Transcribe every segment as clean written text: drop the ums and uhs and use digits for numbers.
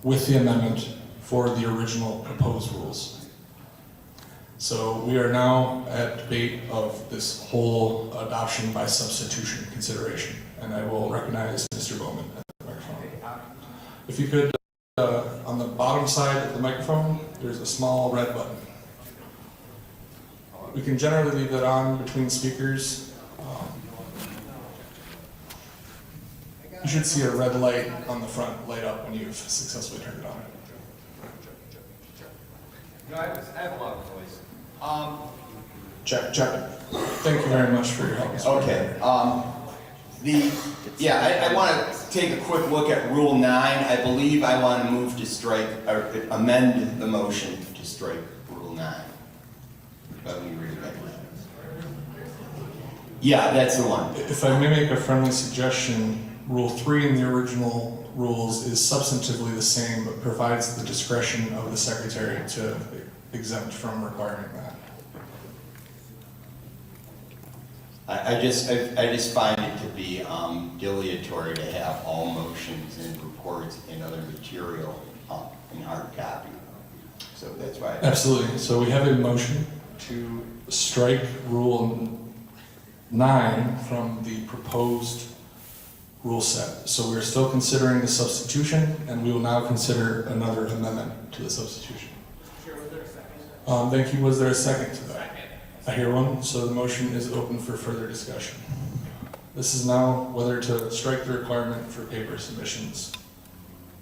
with the amendment for the original proposed rules. So we are now at debate of this whole adoption by substitution consideration, and I will recognize Mr. Bowman at the microphone. If you could, on the bottom side of the microphone, there's a small red button. We can generally leave that on between speakers. You should see a red light on the front light up when you've successfully turned it on. No, I have a lot of voice. Check. Thank you very much for your help. Mr. Okay. I want to take a quick look at Rule 9. I believe I want to move to strike, or amend the motion to strike Rule 9. Let me read it back. Yeah, that's the one. If I may make a friendly suggestion, Rule 3 in the original rules is substantively the same, but provides the discretion of the secretary to exempt from requiring that. I just find it to be dilatory to have all motions and reports and other material in hard copy. So that's why. Absolutely. So we have a motion to strike Rule 9 from the proposed rule set. So we're still considering the substitution, and we will now consider another amendment to the substitution. Chair, was there a second? Thank you. Was there a second to that? I hear one, so the motion is open for further discussion. This is now whether to strike the requirement for paper submissions.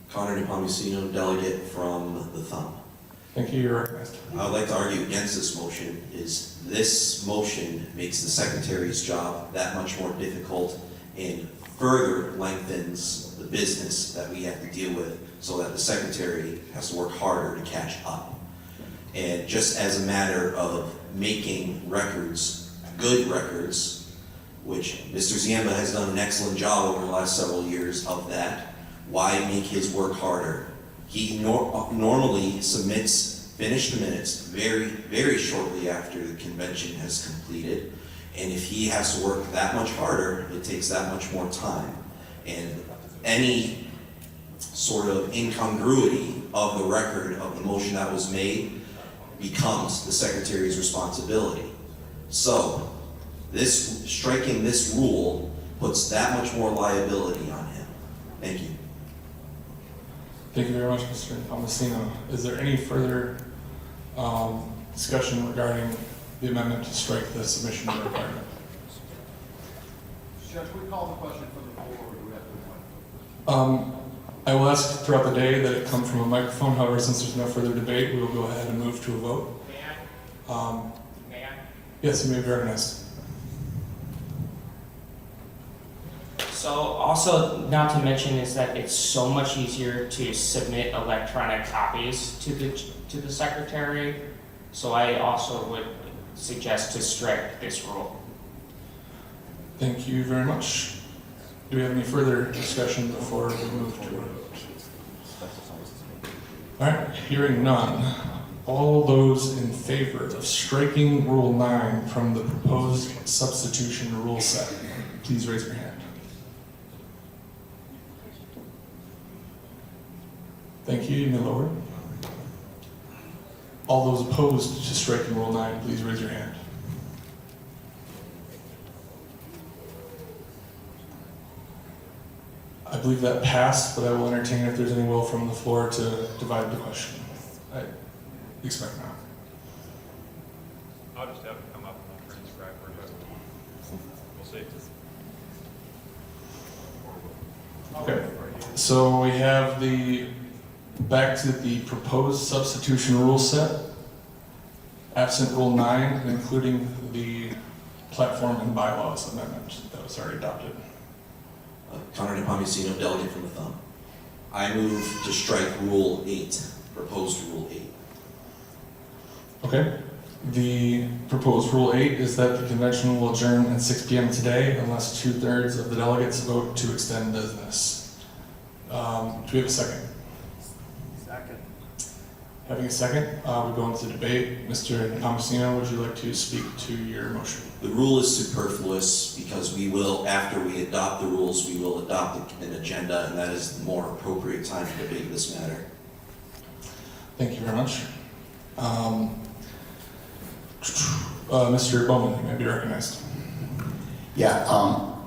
Connor Nepomuceno, delegate from the Thumb. Thank you. You're recognized. I would like to argue against this motion. This motion makes the secretary's job that much more difficult and further lengthens the business that we have to deal with, so that the secretary has to work harder to catch up. And just as a matter of making records, good records, which Mr. Ziemba has done an excellent job over the last several years of that, why make his work harder? He normally submits finished minutes very, very shortly after the convention has completed. And if he has to work that much harder, it takes that much more time. And any sort of incongruity of the record of the motion that was made becomes the secretary's responsibility. So, striking this rule puts that much more liability on him. Thank you. Thank you very much, Mr. Palmacino. Is there any further discussion regarding the amendment to strike the submission requirement? Judge, we call the question from the floor, or do we have to wait? I will ask throughout the day that it come from a microphone. However, since there's no further debate, we will go ahead and move to a vote. May I? Yes, you may be recognized. So also, not to mention is that it's so much easier to submit electronic copies to the secretary. So I also would suggest to strike this rule. Thank you very much. Do we have any further discussion before we move to a vote? All right, hearing none. All those in favor of striking Rule 9 from the proposed substitution rule set, please raise your hand. Thank you. You may lower. All those opposed to striking Rule 9, please raise your hand. I believe that passed, but I will entertain if there's any will from the floor to divide the question. I expect not. I'll just have it come up and I'll transcribe for you. We'll see. Okay, so we have back to the proposed substitution rule set, absent Rule 9, including the platform and bylaws amendment that was already adopted. Connor Nepomuceno, delegate from the Thumb. I move to strike Rule 8, proposed Rule 8. Okay. The proposed Rule 8 is that the convention will adjourn at 6 p.m. today unless 2/3 of the delegates vote to extend business. Do we have a second? Second. Having a second, we go into debate. Mr. Tomasino, would you like to speak to your motion? The rule is superfluous because we will, after we adopt the rules, we will adopt an agenda, and that is the more appropriate time to debate this matter. Thank you very much. Mr. Bowman, you may be recognized. Yeah,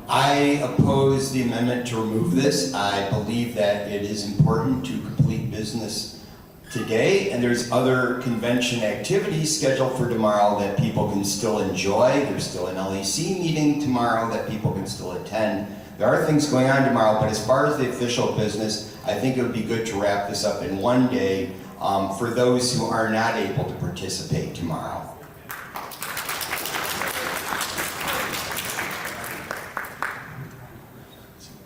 I oppose the amendment to remove this. I believe that it is important to complete business today, and there's other convention activities scheduled for tomorrow that people can still enjoy. There's still an LEC meeting tomorrow that people can still attend. There are things going on tomorrow, but as far as the official business, I think it would be good to wrap this up in one day for those who are not able to participate tomorrow.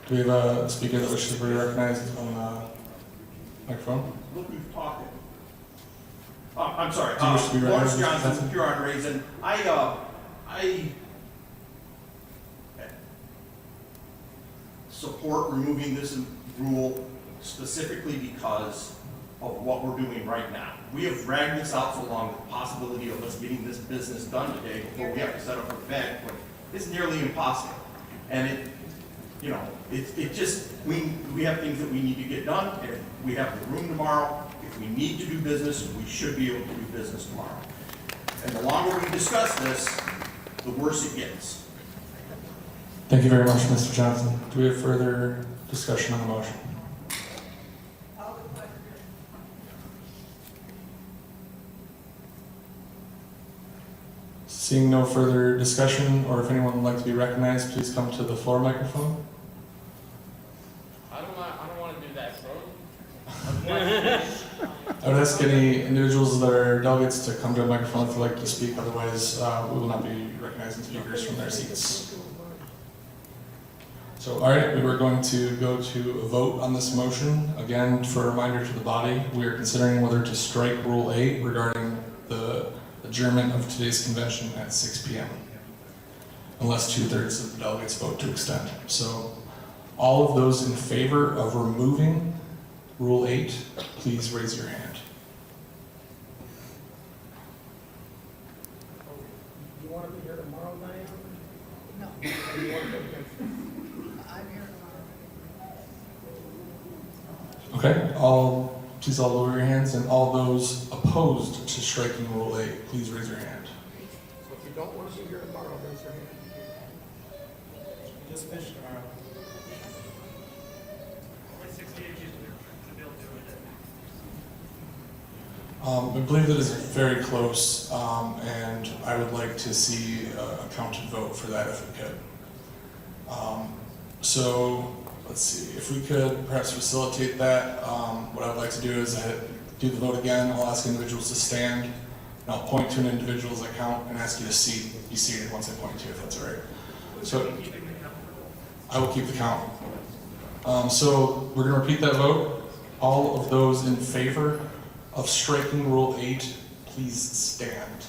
Do we have a speaker that wishes to be recognized on the microphone? Look who's talking. I'm sorry, Do you wish to be Lawrence recognized, Mr. Johnson, Johnson? Huron Raisin. I support removing this rule specifically because of what we're doing right now. We have dragged this out so long, the possibility of us getting this business done today before we have to set up a bank is nearly impossible. And it just, we have things that we need to get done, and if we have the room tomorrow, if we need to do business, we should be able to do business tomorrow. And the longer we discuss this, the worse it gets. Thank you very much, Mr. Johnson. Do we have further discussion on the motion? Seeing no further discussion, or if anyone would like to be recognized, please come to the floor microphone. I don't want to do that, bro. I would ask any individuals that are delegates to come to a microphone if they'd like to speak, otherwise we will not be recognizing speakers from their seats. So, all right, we were going to go to a vote on this motion. Again, for a reminder to the body, we are considering whether to strike Rule 8 regarding the adjournment of today's convention at 6 p.m. unless 2/3 of the delegates vote to extend. So, all of those in favor of removing Rule 8, please raise your hand. You want to be here tomorrow night? No, Or you want to be here? I'm here tomorrow. Okay, please all lower your hands, and all those opposed to striking Rule 8, please raise your hand. So if you don't want to be here tomorrow, raise your hand. Just finish tomorrow. I believe that is very close, and I would like to see a counted vote for that if we could. So, let's see, if we could perhaps facilitate that, what I'd like to do is do the vote again. I'll ask individuals to stand, and I'll point to an individual as I count and ask you to be seated once I point to you, if that's all right. So, I will keep the count. So, we're going to repeat that vote. All of those in favor of striking Rule 8, please stand.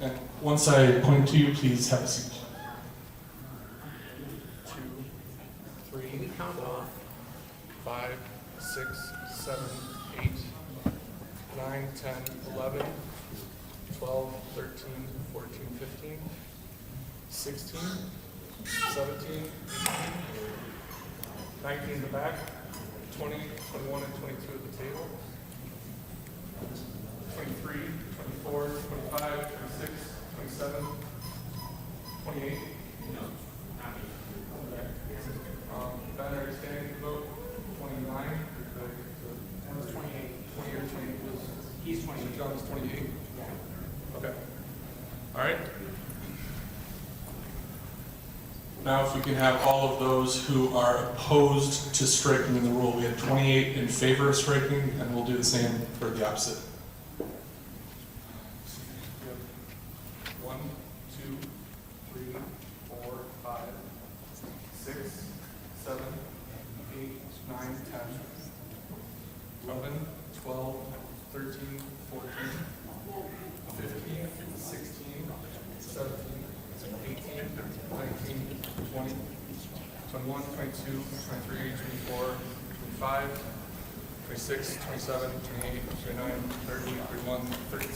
And once I point to you, please have a seat. 2, 3, count off. 5, 6, 7, 8, 9, 10, 11, 12, 13, 14, 15, 16, 17, 18, 19 in the back, 20, 21, and 22 at the table, 23, 24, 25, 26, 27, 28. Ben, are you standing to vote? 29? That was 28. 20 or 20 was, He's 20. so John is 28? Yeah. Okay. All right. Now, if we can have all of those who are opposed to striking the rule. We had 28 in favor of striking, and we'll do the same for the opposite. 1, 2, 3, 4, 5, 6, 7, 8, 9, 10, 11, 12, 13, 14, 15, 16, 17, 18, 19, 20, 21, 22, 23, 24, 25, 26, 27, 28, 29, 30, 31, 32.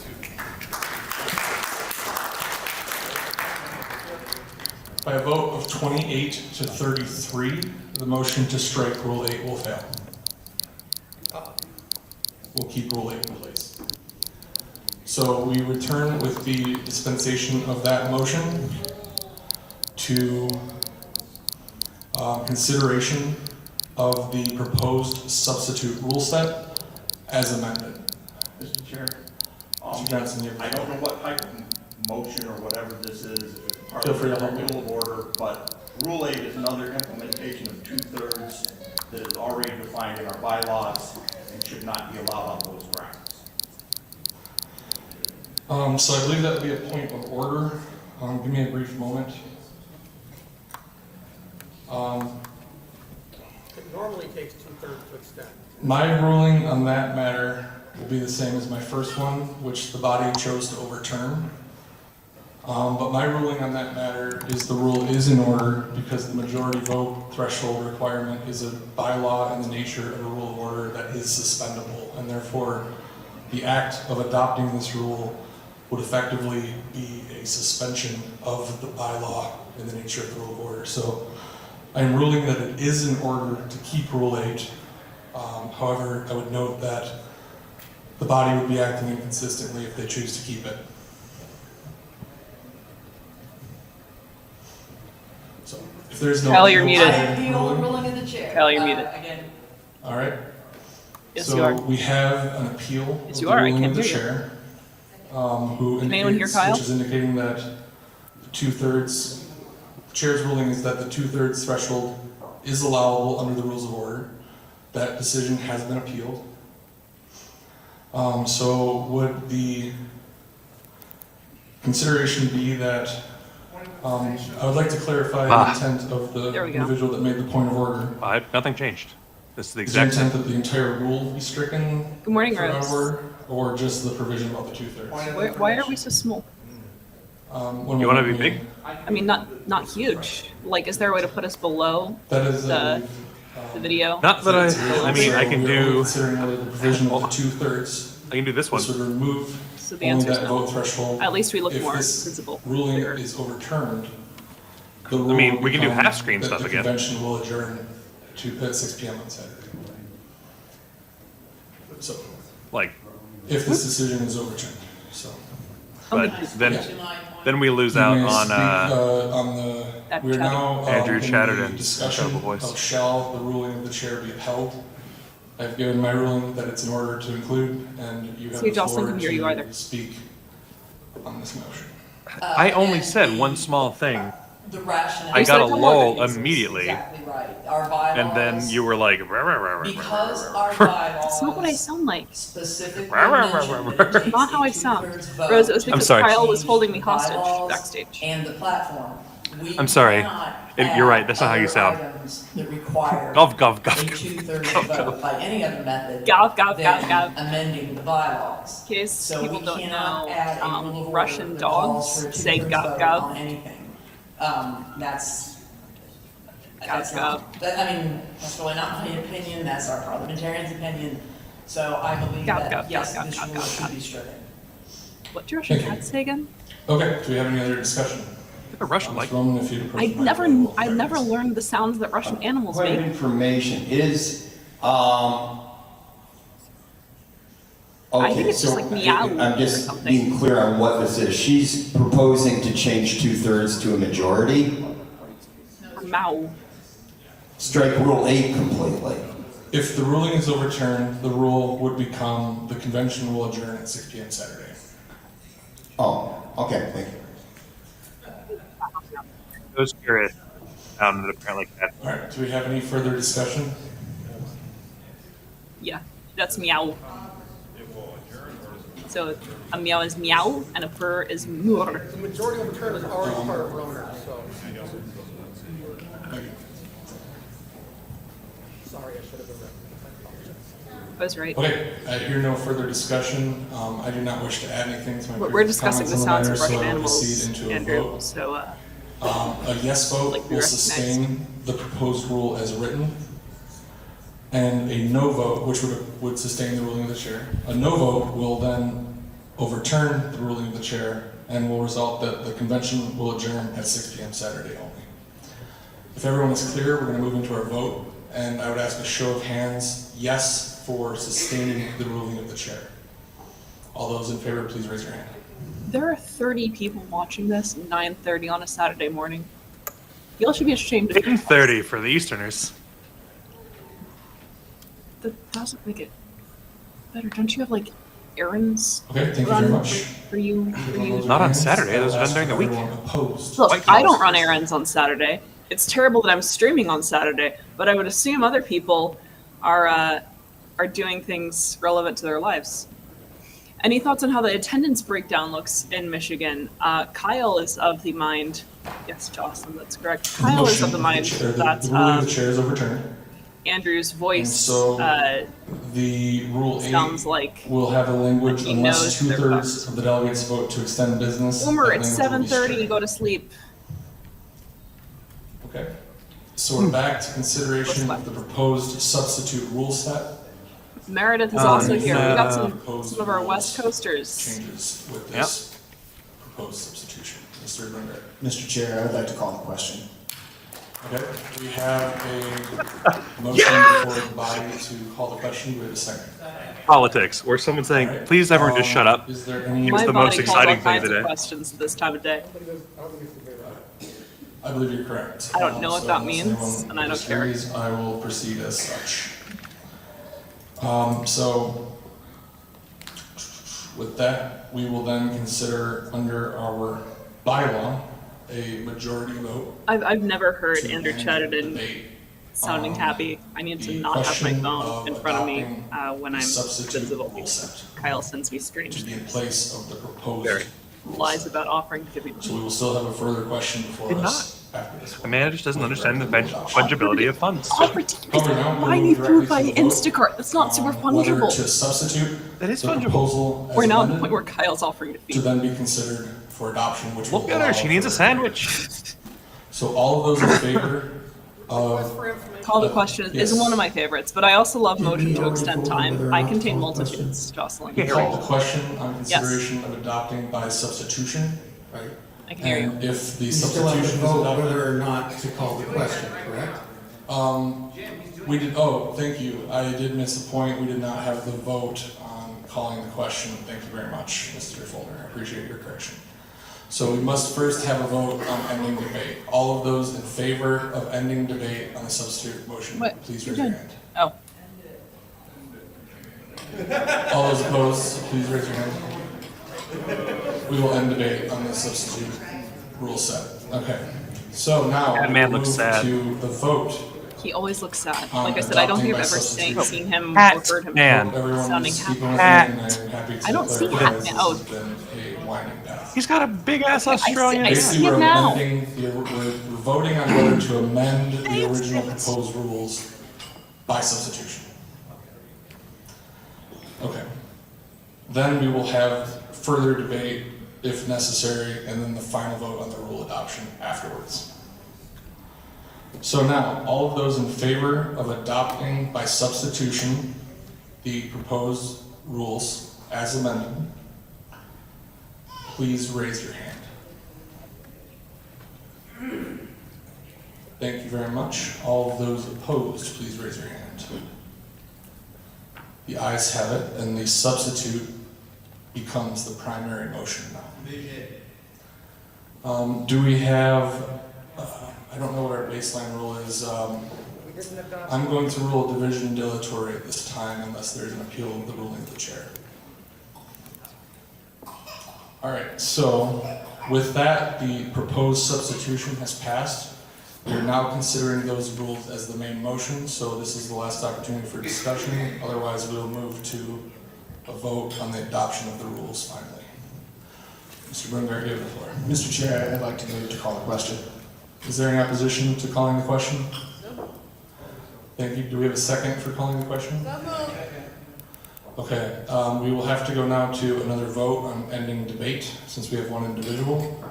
By a vote of 28 to 33, the motion to strike Rule 8 will fail. We'll keep Rule 8 in place. So we return with the dispensation of that motion to consideration of the proposed substitute rule set as amended. Mr. Chair, Mr. Johnson, you have- I don't know what type of motion or whatever this is, if it's part Feel of free to the help me. rule of order, but Rule 8 is another implementation of 2/3 that is already defined in our bylaws and should not be allowed on those grounds. So I believe that would be a point of order. Give me a brief moment. It normally takes 2/3 to extend. My ruling on that matter will be the same as my first one, which the body chose to overturn. But my ruling on that matter is the rule is in order because the majority vote threshold requirement is a bylaw in the nature of a rule of order that is suspendable, and therefore the act of adopting this rule would effectively be a suspension of the bylaw in the nature of the rule of order. So I'm ruling that it is in order to keep Rule 8. However, I would note that the body would be acting inconsistently if they choose to keep it. So if there's no Kyle, you're appeal muted. to I the appeal the ruling- ruling of the chair. Kyle, you're muted. Again, All right. Yes, So you are. we have an appeal Yes, of you the are. I ruling can't of the hear you. chair, who Can anyone hear indicates, Kyle? which is indicating that the 2/3, chair's ruling is that the 2/3 threshold is allowable under the rules of order. That decision has been appealed. So would the consideration be that, I would like to clarify the intent of the There we go. individual that made the point of order. Nothing changed. This is the Is your exact intent same. that the entire rule be stricken? Good morning, for Rose. our, or just the provision about the 2/3? Why are we so small? You wanna be big? I mean, not huge. Like, is there a way to put us below That is the video? Not that I mean, I can We're only do, considering whether the provision of the 2/3, I can do this one. this would remove So the only answer is that no. vote threshold. At least we look If more this visible. ruling clearer. is overturned, the rule mean, will we can do become half-screen that stuff the again. convention will adjourn at 6 p.m. on Saturday. So, Like, if this decision is overturned, so. but then, July 20. then we lose You out may on, speak, on the, That we're chatting. now, Andrew in Chatterton's the discussion incredible voice. of shall the ruling of the chair be upheld. I've given my ruling that it's in order to include, and you have See, the Jocelyn floor can hear you either. to speak on this motion. I only And said the- one small thing. The rationale. I You got said a a couple other lull things. immediately, Exactly right. Our bylaws. and then you were like, "Rah, rah, rah, rah, Because rah, rah, our rah." bylaws. That's not what I sound like. Specifically Rah, rah, rah, mention rah, that it rah. takes Not how a I sound. 2/3 vote Rose, it was to because sorry. Kyle was change holding me the hostage bylaws backstage. And the platform. We I'm sorry. cannot You're right, add that's not how you other sound. items that require Gov, gov, gov, a gov, 2/3 gov, vote by any other method Gov, gov, than gov, gov. amending the bylaws. In case So people we don't cannot know, add a rule of order Russian that calls dogs for a say 2/3 gov, vote gov. on anything. That's Gov, not, I mean, that's really not my opinion, that's our parliamentarian's opinion. So I believe Gov, that, gov, yes, gov, this gov, rule gov, should gov. be stricken. What did your Russian Thank you. cat say again? Okay, do we have any other discussion? A Russian like. Ms. Roman, if you'd approach the I've microphone. never learned the sounds that Russian animals Point of make. information is, I think it's so just like meow I'm or just something. being clear on what this is. She's proposing to change 2/3 to a majority, Mow. strike Rule 8 completely. If the ruling is overturned, the rule would become, the convention will adjourn at 6 p.m. Saturday. Oh, okay, thank you. I was curious. And apparently, All right, do we have any further discussion? Yeah, that's meow. So a meow is meow and a purr is murr. The majority of the term is already part of Roner, so. Sorry, I should have been read. I was right. Okay, I hear no further discussion. I do not wish to add anything to my We're previous discussing the comments sounds on of the Russian matter, animals, so I will proceed into a Andrew. vote. So A yes vote Like we will recognize. sustain the proposed rule as written. and a no vote, which would sustain the ruling of the chair. A no vote will then overturn the ruling of the chair and will result that the convention will adjourn at 6 p.m. Saturday only. If everyone is clear, we're going to move into our vote, and I would ask a show of hands, yes, for sustaining the ruling of the chair. All those in favor, please raise your hand. There are 30 people watching this at 9:30 on a Saturday morning. Y'all should be ashamed of yourselves. 10:30 for the Easterners. That doesn't make it better. Don't you have like errands Okay, thank you run very much. for you? Not on Saturday, those are done during the week. Opposed. Look, I don't run errands on Saturday. It's terrible that I'm streaming on Saturday, but I would assume other people are doing things relevant to their lives. Any thoughts on how the attendance breakdown looks in Michigan? Kyle is of the mind. Yes, Jocelyn, that's correct. Kyle is of the mind that The ruling of the chair is overturned. Andrew's And voice so the rule 8 sounds like will have a language he unless knows they're 2/3 of the delegates vote to extend business. Boomer. that It's language will be 7:30. stricken. Go to sleep. Okay. So we're back to consideration of the proposed substitute rule set. Meredith is also here. We got Proposed some of our rules West Coasters. Changes with this proposed substitution. Mr. Lindbergh. Mr. Chair, I would like to call the question. Okay, we have a motion for the body to call the question. Do we have a second? Politics, or someone saying, All right. please everyone just shut up. Is there any? It's My the body most calls exciting all thing kinds today. of questions at this time of day. I believe you're correct. I don't know what So that unless means, anyone and I don't care. disagrees, I will proceed as such. So with that, we will then consider under our bylaw a majority vote. I've never heard to Andrew end Chatterton debate sounding on happy. I need to the not have my question phone of in front of me adopting when the I'm substitute visible rule set because Kyle sends me to strange be in place of the proposed. Very. lies about offering to give me So we will still have a further question before Did us after this The one. man just doesn't understand the fungibility of funds. offer to However, now buy we'll me move food by directly to the vote, Instacart. That's not super whether fungible. to substitute That is the fungible. proposal as We're now at the amended point where Kyle's offering to to feed. then be considered for adoption, which will Look at her, allow she needs a for- sandwich. So all of those in favor of, For information. Call the question Yes. is one of my favorites, but I also love motion to extend time. I contain multitudes, Jocelyn. Yeah. call the question on consideration of adopting by substitution, Right? I can hear you. and if the You still have to substitution is vote adopted. whether or not to call the question, correct? We did, oh, thank you, I did miss the point, we did not have the vote on calling the question, thank you very much, Mr. Folder, I appreciate your correction. So we must first have a vote on ending debate. All of those in favor of ending debate on the substitute motion, What? please You're raise your done. hand. Oh, All those opposed, please raise your hand. We will end debate on the substitute rule set. Okay, so now That man we'll looks move sad. to the vote. he always looks sad. Like I said, I don't think I've ever seen him Hat or heard him man. Everyone sounding is speaking happy. with me, and I'm happy to I don't see clarify Hat this Man. Oh. has been a winding path. He's got a big ass I Australian see Basically, it we're now. amending, we're voting on whether to amend the original proposed rules by substitution. Okay. Then we will have further debate if necessary, and then the final vote on the rule adoption afterwards. So now, all of those in favor of adopting by substitution the proposed rules as amended, please raise your hand. Thank you very much. All of those opposed, please raise your hand. The ayes have it, and the substitute becomes the primary motion now. Do we have, I don't know what our baseline rule is. We didn't adopt. I'm going to rule division dilatory at this time unless there's an appeal of the ruling of the chair. All right, so with that, the proposed substitution has passed. We're now considering those rules as the main motion, so this is the last opportunity for discussion. Otherwise, we'll move to a vote on the adoption of the rules finally. Mr. Brunberg, you have the floor. Mr. Chair, I'd like to move to call the question. Is there any opposition to calling the question? Thank you. Do we have a second for calling the question? Okay, we will have to go now to another vote on ending debate, since we have one individual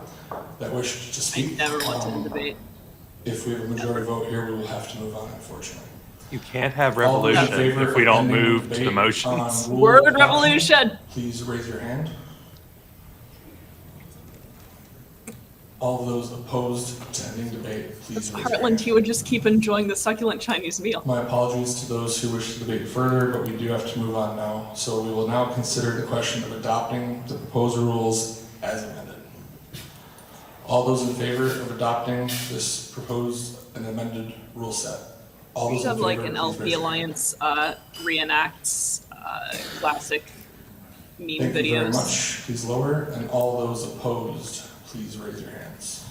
that wished to I speak. never want to debate. If we have a majority vote here, we will have to move on, unfortunately. You can't have All those in revolution favor if we of don't ending move to the debate motions. on rule Word adoption, revolution. Please raise your hand. All those opposed to ending debate, please raise your Heartland, hand. he would just keep enjoying the succulent Chinese meal. My apologies to those who wish to debate further, but we do have to move on now. So we will now consider the question of adopting the proposed rules as amended. All those in favor of adopting this proposed and amended rule set? All We those should in have like favor, an please LP raise your hand. Alliance reenacts classic meme Thank you very videos. much. Please lower. And all those opposed, please raise your hands.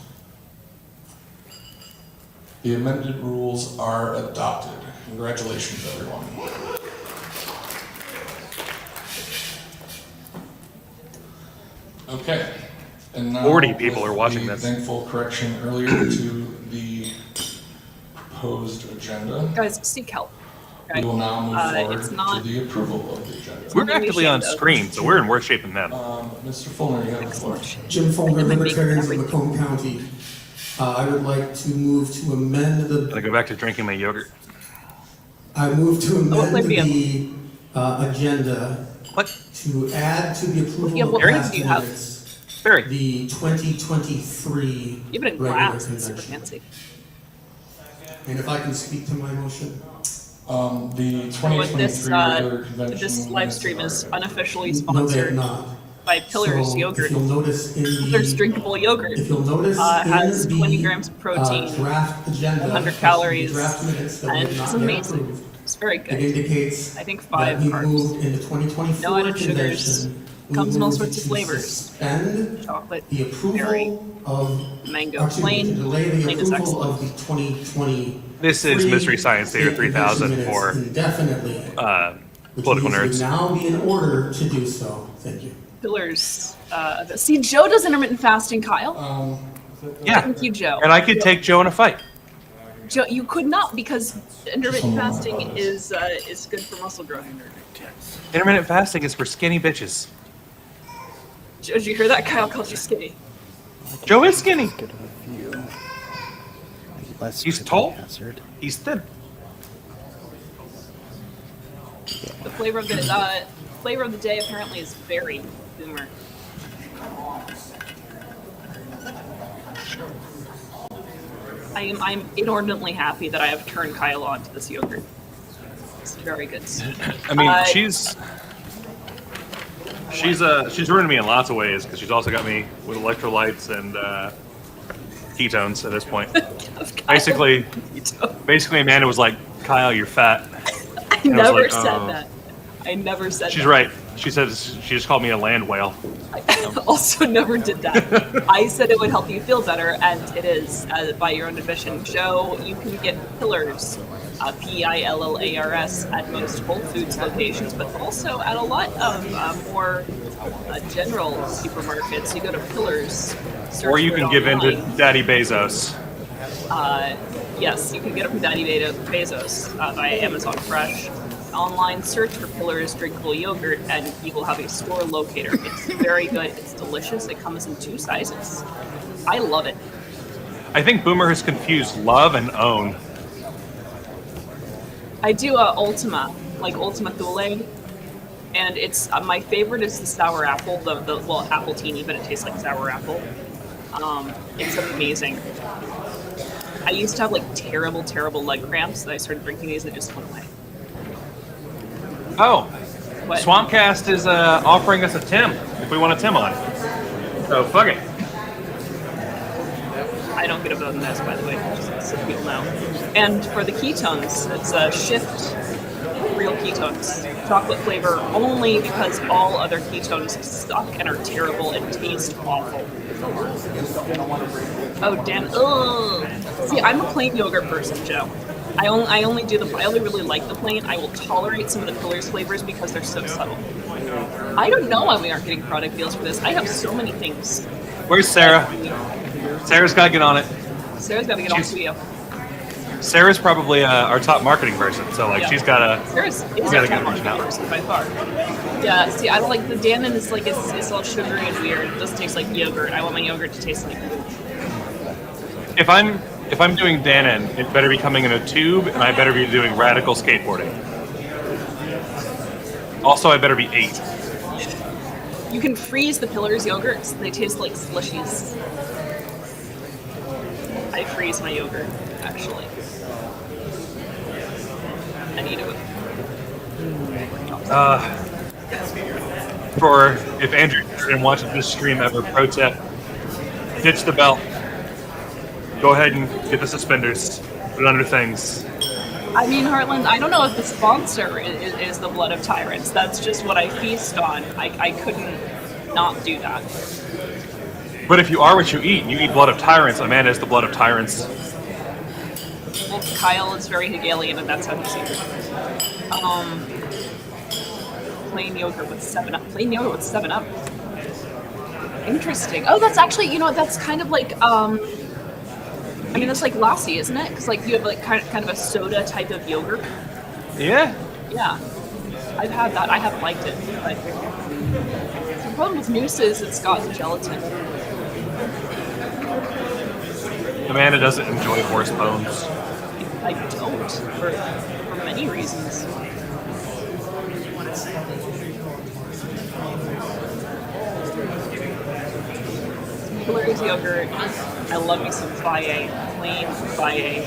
The amended rules are adopted. Congratulations, everyone. Okay. And now 40 people with are watching the this. thankful correction earlier to the proposed agenda. Guys, seek help. Okay? We will now move forward it's not- to the approval of the agenda. We're Something we actively on should have. screen, so we're in worse shape than them. Mr. Fullner, you have the floor. Jim Fulmer, Am I making Libertarians of everything? Macomb County. I would like to move to amend I go back to drinking my yogurt. I move to what amend flavor do the agenda What? to add to the approval Yeah, of what past flavor do you have? minutes, Barry. the 2023 Even in regular glass, it's super convention. fancy. And if I can speak to my motion. The With 2023 this, regular convention. this live stream is unofficially No, they're sponsored not. by Pillars So, Yogurt. If you'll notice in Pillars the, drinkable yogurt. if you'll notice Has in 20 the grams of protein, draft agenda, 100 the calories, draft minutes that we and have it's not yet amazing. approved, It's very it good. indicates I think that 5 we carbs. moved in the 2024 No added sugars. convention. we Comes in all moved sorts of to flavors. Suspend Chocolate, the berry, approval of, mango, excuse me, to plain. delay the Plain is approval excellent. of the 2020. This is Mystery Science Theater 3000 for Indefinitely. Which political means nerds. it would now be in order to do so. Thank you. Pillars. See, Joe does intermittent fasting, Kyle. Yeah, Thank you, Joe. and I could take Joe in a fight. Joe, you could not because intermittent Someone fasting apologize. is good for muscle growth. Intermittent fasting is for skinny bitches. Joe, did you hear that? Kyle called you skinny. Joe is skinny. He's tall. He's thin. The flavor of the day apparently is berry. Boomer. I'm inordinately happy that I have turned Kyle on to this yogurt. It's very good. I mean, Uh, she's ruined me in lots of ways because she's also got me with electrolytes and ketones at this point. Basically, Amanda was like, "Kyle, you're fat." I And I was never like, said oh. that. I never said She's that. right. She says she just called me a land whale. I also never did that. I said it would help you feel better, and it is by your own admission. Joe, you can get Pillars, Pillars, at most Whole Foods locations, but also at a lot of more general supermarkets. You go to Pillars, search Or you for it can give in to online. Daddy Bezos. Yes, you can get it from Daddy Bezos via Amazon Fresh. Online, search for Pillars drinkable yogurt, and you will have a store locator. It's very good. It's delicious. It comes in 2 sizes. I love it. I think Boomer has confused love and own. I do Ultima, like Ultima Thule, and it's my favorite is the sour apple, the apple teeny, but it tastes like sour apple. It's amazing. I used to have like terrible leg cramps, and I started drinking these, and it just went away. Oh, What? Swampcast is offering us a Tim if we want a Tim on. So fuck it. I don't get a vote in this, by the way, just so people know. And for the ketones, it's Shift Real Ketones. Chocolate flavor only because all other ketones suck and are terrible and taste awful. Oh, damn. Ugh. See, I'm a plain yogurt person, Joe. I only really like the plain. I will tolerate some of the Pillars flavors because they're so subtle. I don't know why we aren't getting product deals for this. I have so many things. Where's Sarah? Sarah's got to get on it. Sarah's got to get on video. Sarah's probably our top marketing person, so like Yeah. she's got to. Sarah's is gotta our get top margin out. person by far. Yeah, see, I don't like the Dannon is like it's all sugary and weird. It doesn't taste like yogurt. I want my yogurt to taste like food. If I'm if I'm doing Dannon, it better be coming in a tube, and I better be doing radical skateboarding. Also, I better be 8. You can freeze the Pillars yogurts. They taste like slushies. I freeze my yogurt, actually. And eat it with. For if Andrew didn't watch this stream ever, pro tip: ditch the belt. Go ahead and get the suspenders. Put it under things. I mean, Heartland, I don't know if the sponsor is the blood of tyrants. That's just what I feast on. I couldn't not do that. But if you are what you eat blood of tyrants. Amanda is the blood of tyrants. Well, Kyle is very Hegelian, and that's how he sees it. Plain yogurt with 7-Up. Plain yogurt with 7-Up. Interesting. Oh, that's actually, that's kind of like, I mean, that's like lassi, isn't it? Because like you have like kind of a soda type of yogurt. Yeah. Yeah, I've had that. I haven't liked it, but the problem with Noose is it's got gelatin. Amanda doesn't enjoy horse bones. I don't, for many reasons. Pillars yogurt. I love me some Faye, plain Faye.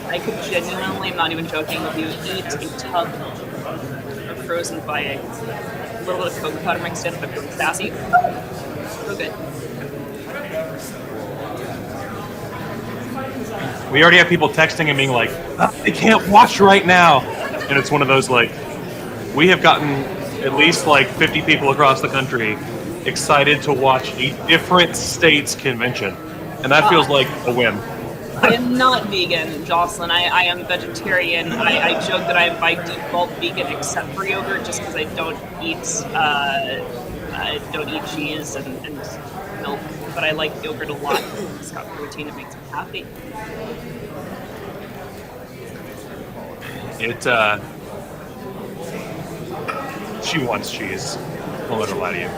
I could genuinely, I'm not even joking with you, eat a tub of frozen Faye. A little bit of cocoa powder mixed in, but it's sassy. So good. We already have people texting and being like, "I can't watch right now," and it's one of those like, we have gotten at least like 50 people across the country excited to watch a different state's convention, and that feels like a win. I am not vegan, Jocelyn. I am vegetarian. I joke that I'm by default vegan except for yogurt, just because I don't eat cheese and milk. But I like yogurt a lot. It's got protein. It makes me happy. She wants cheese. I'll let her lie to you.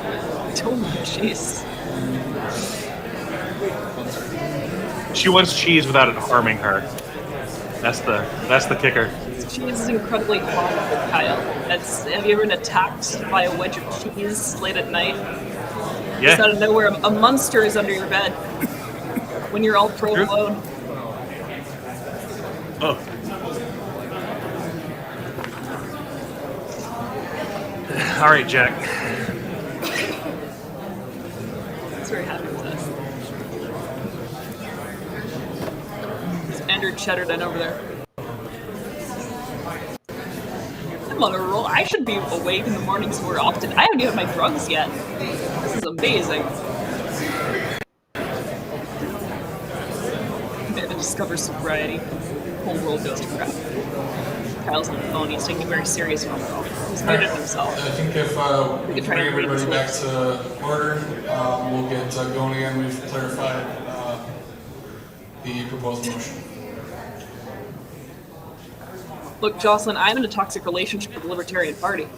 Don't want cheese. She wants cheese without it harming her. That's the kicker. Cheese is incredibly harmful, Kyle. Have you ever been attacked by a wedge of cheese late at night? Yeah. Just out of nowhere, a monster is under your bed when you're all pro alone. Oh. All right, Jack. That's very happy with us. There's Andrew Cheddarden over there. I'm on a roll. I should be awake in the mornings more often. I haven't even had my drugs yet. This is amazing. There to discover sobriety. Whole world goes to crap. Kyle's on the phone. He's taking a very serious phone call. He's muted himself. I think if we could try bring and read everybody this back list. to order, we'll get going again. We've clarified the proposed motion. Look, Jocelyn, I'm in a toxic relationship with the Libertarian Party. If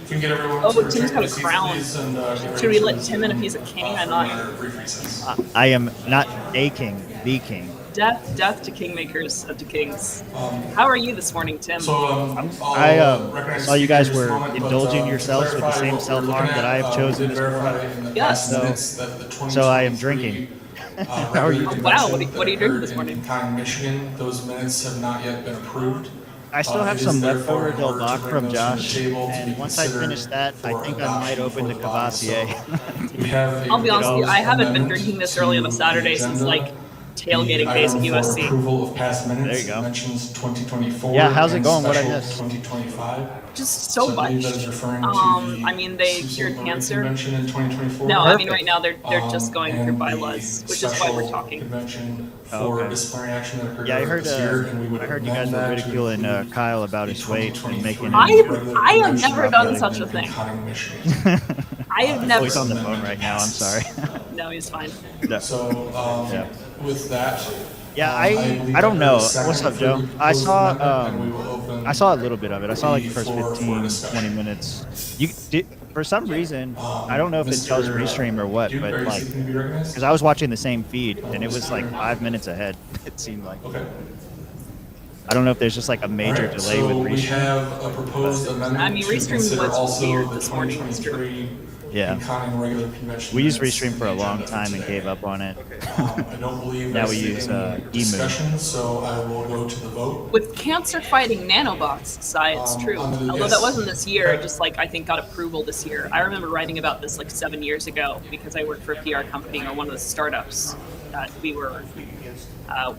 we can get everyone Oh, to Tim's return got to a seats, crown. please, and get ready Should we to, let Tim in if he's a king? I'm not. our brief recess. I am not a king, the king. Death to kingmakers and to kings. How are you this morning, Tim? So I recognize saw you guys speakers were this moment, but, indulging to yourselves with the clarify same what we're self-harm looking that I have at, chosen we this did verify morning. in the Yes. past minutes that the So I am 2023, drinking. How are you? Oh, wow, what are you drinking this morning? In Conning, Michigan, those minutes have not yet been approved. I still have It is some therefore leftover in Del order to Bac bring from those to the Josh, table to be and once I considered finish that, I for think I might adoption open for the the body. So, Cavassier. we have a I'll be honest with you, I haven't been amendment drinking this to early on a the Saturday since agenda. like tailgating The days at item for USC. approval of past minutes There you go. mentions 2024 Yeah, how's it and going? What'd I special miss? 2025. Just so I believe much. that is referring to the I mean, they Sioux cured City cancer. Convention in 2024. No, I mean Perfect. right now they're just going and through the bylaws, which is why we're special talking. Convention Oh, for okay. disciplinary action that occurred Yeah, I heard. this year, and we would I heard you guys amend were that to ridiculing include Kyle about the his weight and making 2023 him. regular I have convention never of done the such a thing. Conning, Michigan. I have Oh, never. he's on the phone right now. I'm sorry. No, he's fine. No. So, Yeah. with that. Yeah, believe I don't that know. there's a second What's up, for Joe? the I proposed saw amendment, and we will open I saw a little bit of it. I saw like the first floor for 15, discussion. 20 minutes. For some reason, I don't know if it tells Mr. restream or what, Duke, but are you like, seeking to be recognized? because I was watching the same feed and it was like 5 minutes ahead. It seemed like. Okay. I don't know if there's just like a major Alright, delay so with we restream. have a proposed amendment I mean, to Restream consider was also weird the this morning, it's true. 2023 Yeah. Conning regular convention. We used minutes restream in for the a long agenda time and today. gave up on it. I don't believe Now there's we use, any emu. discussion, so I will go to the vote. With cancer-fighting nanobots, Sai, it's true. on the- Although yes. that wasn't this year, it just like I think got approval this year. I remember writing about this like 7 years ago because I worked for a PR company or one of the startups that we were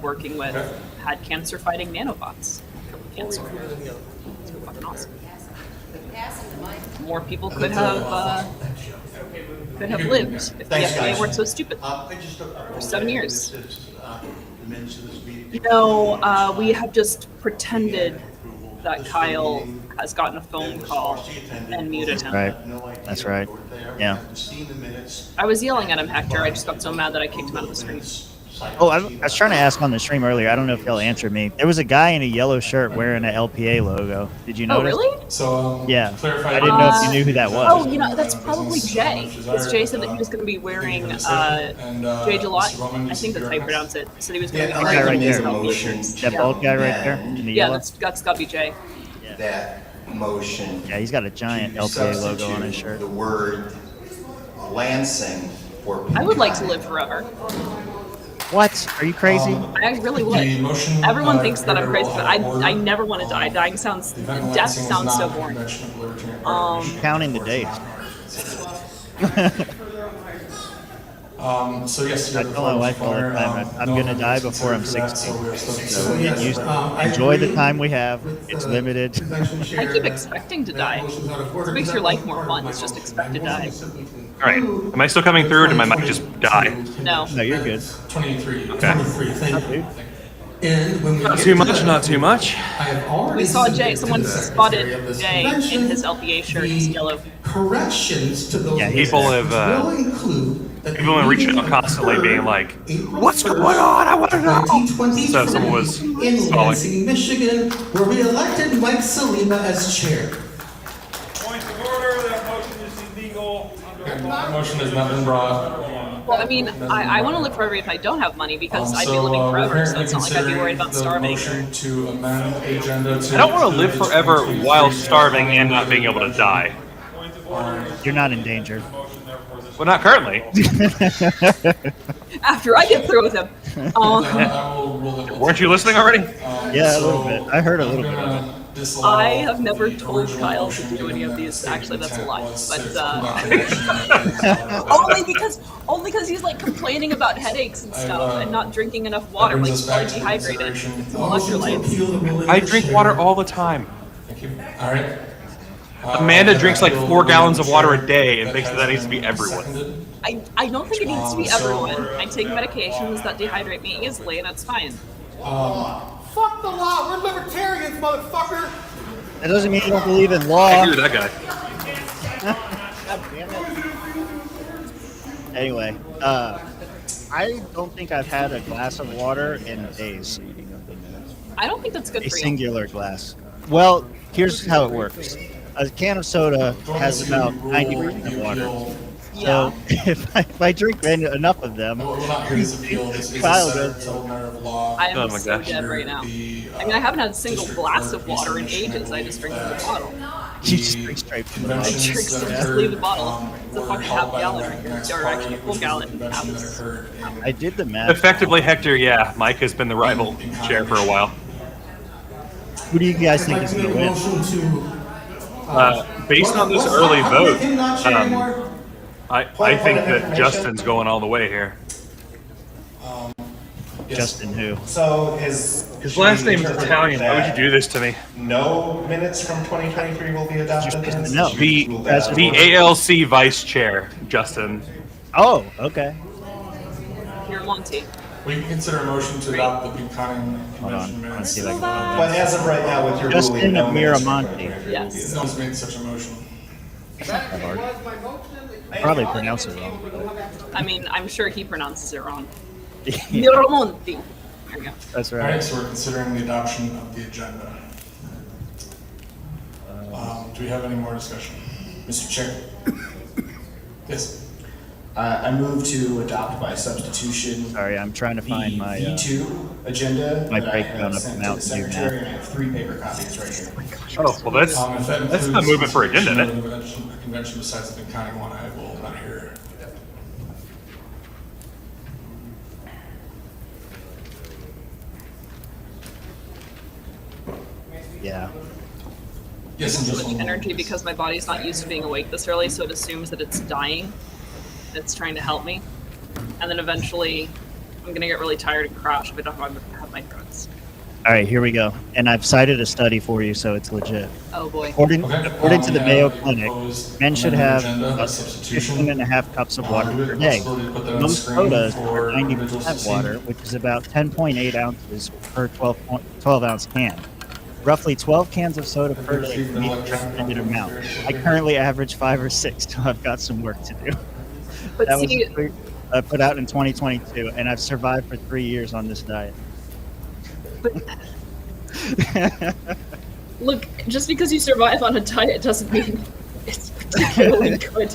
working with had cancer-fighting nanobots. Cancer. It's fucking awesome. More people could have lived if the Thanks, FDA guys. weren't so stupid. For 7 years. The minutes of this meeting. No, we have just pretended that Kyle has gotten a phone call and muted him. Right. That's right. Yeah. I was yelling at him, Hector. I just got so mad that I kicked him out of the stream. Oh, I was trying to ask on the stream earlier. I don't know if y'all answered me. There was a guy in a yellow shirt wearing an LPA logo. Did you Oh, notice? really? So, Yeah. clarify. I didn't know if you knew who that was. Oh, you know, that's probably Jay. Because Jay said that he was going to be wearing Jay Jalot. I think that's how you pronounce it. Said he was going to Yeah, be I'd wearing like to make his a LPA motion shirts. That bald guy right there in the Yeah, yellow? that's got to be Jay. That motion. Yeah, he's got a giant to LPA logo on his substitute shirt. The word Lansing for. I would like to live forever. What? Are you crazy? I really The would. motion, Everyone thinks that I'm carried crazy, but will have order. I never want to die. Dying sounds, The event in death Lansing was sounds so not a boring. convention of Libertarian Party Commission. Counting the days. So yes, you I have the tell my floor, wife all the Mr. time, Fuller. I'm No gonna one die is before I'm considered for that, 60. so we are still So considering use, I enjoy the agree time we have. with, It's uh, limited. Convention I chair keep that- expecting to that die. motion's out of order, It makes because your that life was more part of fun. my It's just motion. expect to My die. motion simply to All right. approve Am I still coming through, or did my mic just die? No. No, you're good. 23. 23, thank you. And when we Not get too to much. that, Not too much. I have already We saw Jay. submitted to Someone the secretary spotted of this Jay in convention his LPA shirt, his yellow. corrections to those Yeah, people minutes have, will include that People have the reached meeting out constantly being occurred like, April "What's 1st, going on? I want to know." 2023 So someone was in stalling. Lansing, Michigan, where we elected Mike Salima as chair. Point of order, that motion is illegal under The law. motion has not been brought. Well, I mean, I want to live forever if I don't have money because I'd be So, living we're forever, so currently it's not like I'd be worried about considering starving. the motion to amend the agenda to I don't want to include live the forever 2023 while starving and not being able to die. Point of order. You're not in danger. Motion therefore this. Well, not currently. After I get through with him. I will rule it. Weren't you listening already? Yeah, a little bit. I heard a little bit of it. I have never told Kyle to do any of these. Actually, that's a lie. But only because he's like complaining about headaches and stuff and not drinking enough water, like he's probably dehydrated. Some Motion to electrolytes. appeal the ruling I of the drink chair. water all the time. Thank you. All right. Amanda drinks like 4 gallons of water a day and thinks that needs to be everyone. I don't think it needs to be everyone. I take medications that dehydrate me easily, and it's fine. Fuck the law, we're libertarians, motherfucker! That doesn't mean you don't believe in law. I agree with that guy. God damn it. Anyway, I don't think I've had a glass of water in days. I don't think that's good A for you. singular glass. Well, here's how it works. A can of soda has about 90% water. Yeah. So if I drink enough of them, I will not hear this appeal. This is a Kyle settled goes, settled matter of law. I am Oh my so gosh. dead right now. The, I mean, I haven't had a single district glass court of water in Eastern ages. I just drink from the that bottle. you just drink straight from the I bottle. conventions drink that so just occurred, leave the bottle. It's a were fucking held half by the gallon, recognized or party actually a full of the gallon. convention that Half. occurred in- I did the math. Effectively, Hector, yeah, Mike has been the rival chair for a while. Who do you guys I'd think like is to going make to a win? motion to. Based on this What's early how do we vote, make him not chair anymore? I think that Justin's going all the way here. Yes. Justin who? So is. His last name is Italian. Why would you do this to me? No minutes from 2023 will be adopted then? No. The Rule that out. ALC vice chair, Justin. Oh, okay. You're Monty. We can consider a motion to adopt the Buchanan Hold on. Convention Let's minutes. see if I can But as of right now with your Justin ruling, no minutes from Miramonte. 2023 will be Yes. No one's made such a motion. That's not that hard. Probably pronounce it wrong. I mean, I'm sure he pronounces it wrong. Miramonte. There we go. That's All right, right. so we're considering the adoption of the agenda. Do we have any more discussion? Mr. Chair? Yes. I move to adopt by substitution Sorry, I'm trying to the find my V2 agenda my that I breakdown have of sent to the Mountain Dew now. secretary, and I have 3 paper copies right here. Oh, well, that's If that not includes movement for agenda, consideration then. of the convention besides the counting one, I will not hear. Yeah. Yes, and Too just much one more, energy please. because my body's not used to being awake this early, so it assumes that it's dying. It's trying to help me, and then eventually, I'm gonna get really tired and crash if I don't have my drugs. All right, here we go. And I've cited a study for you, so it's legit. Oh boy. According Okay, to the we Mayo have a Clinic, proposed men should amended have agenda by about substitution. 15.5 cups of water Do we have per the day. possibility to put that on Most screen sodas for are individuals to 90% see? water, which is about 10.8 ounces per 12-ounce can. Roughly 12 cans of soda per day Receive for an me electronic recommended amount. copy. I currently average 5 or 6, so I've got some work to do. But That see, was put out in 2022, and I've survived for 3 years on this diet. look, just because you survive on a diet doesn't mean it's particularly good.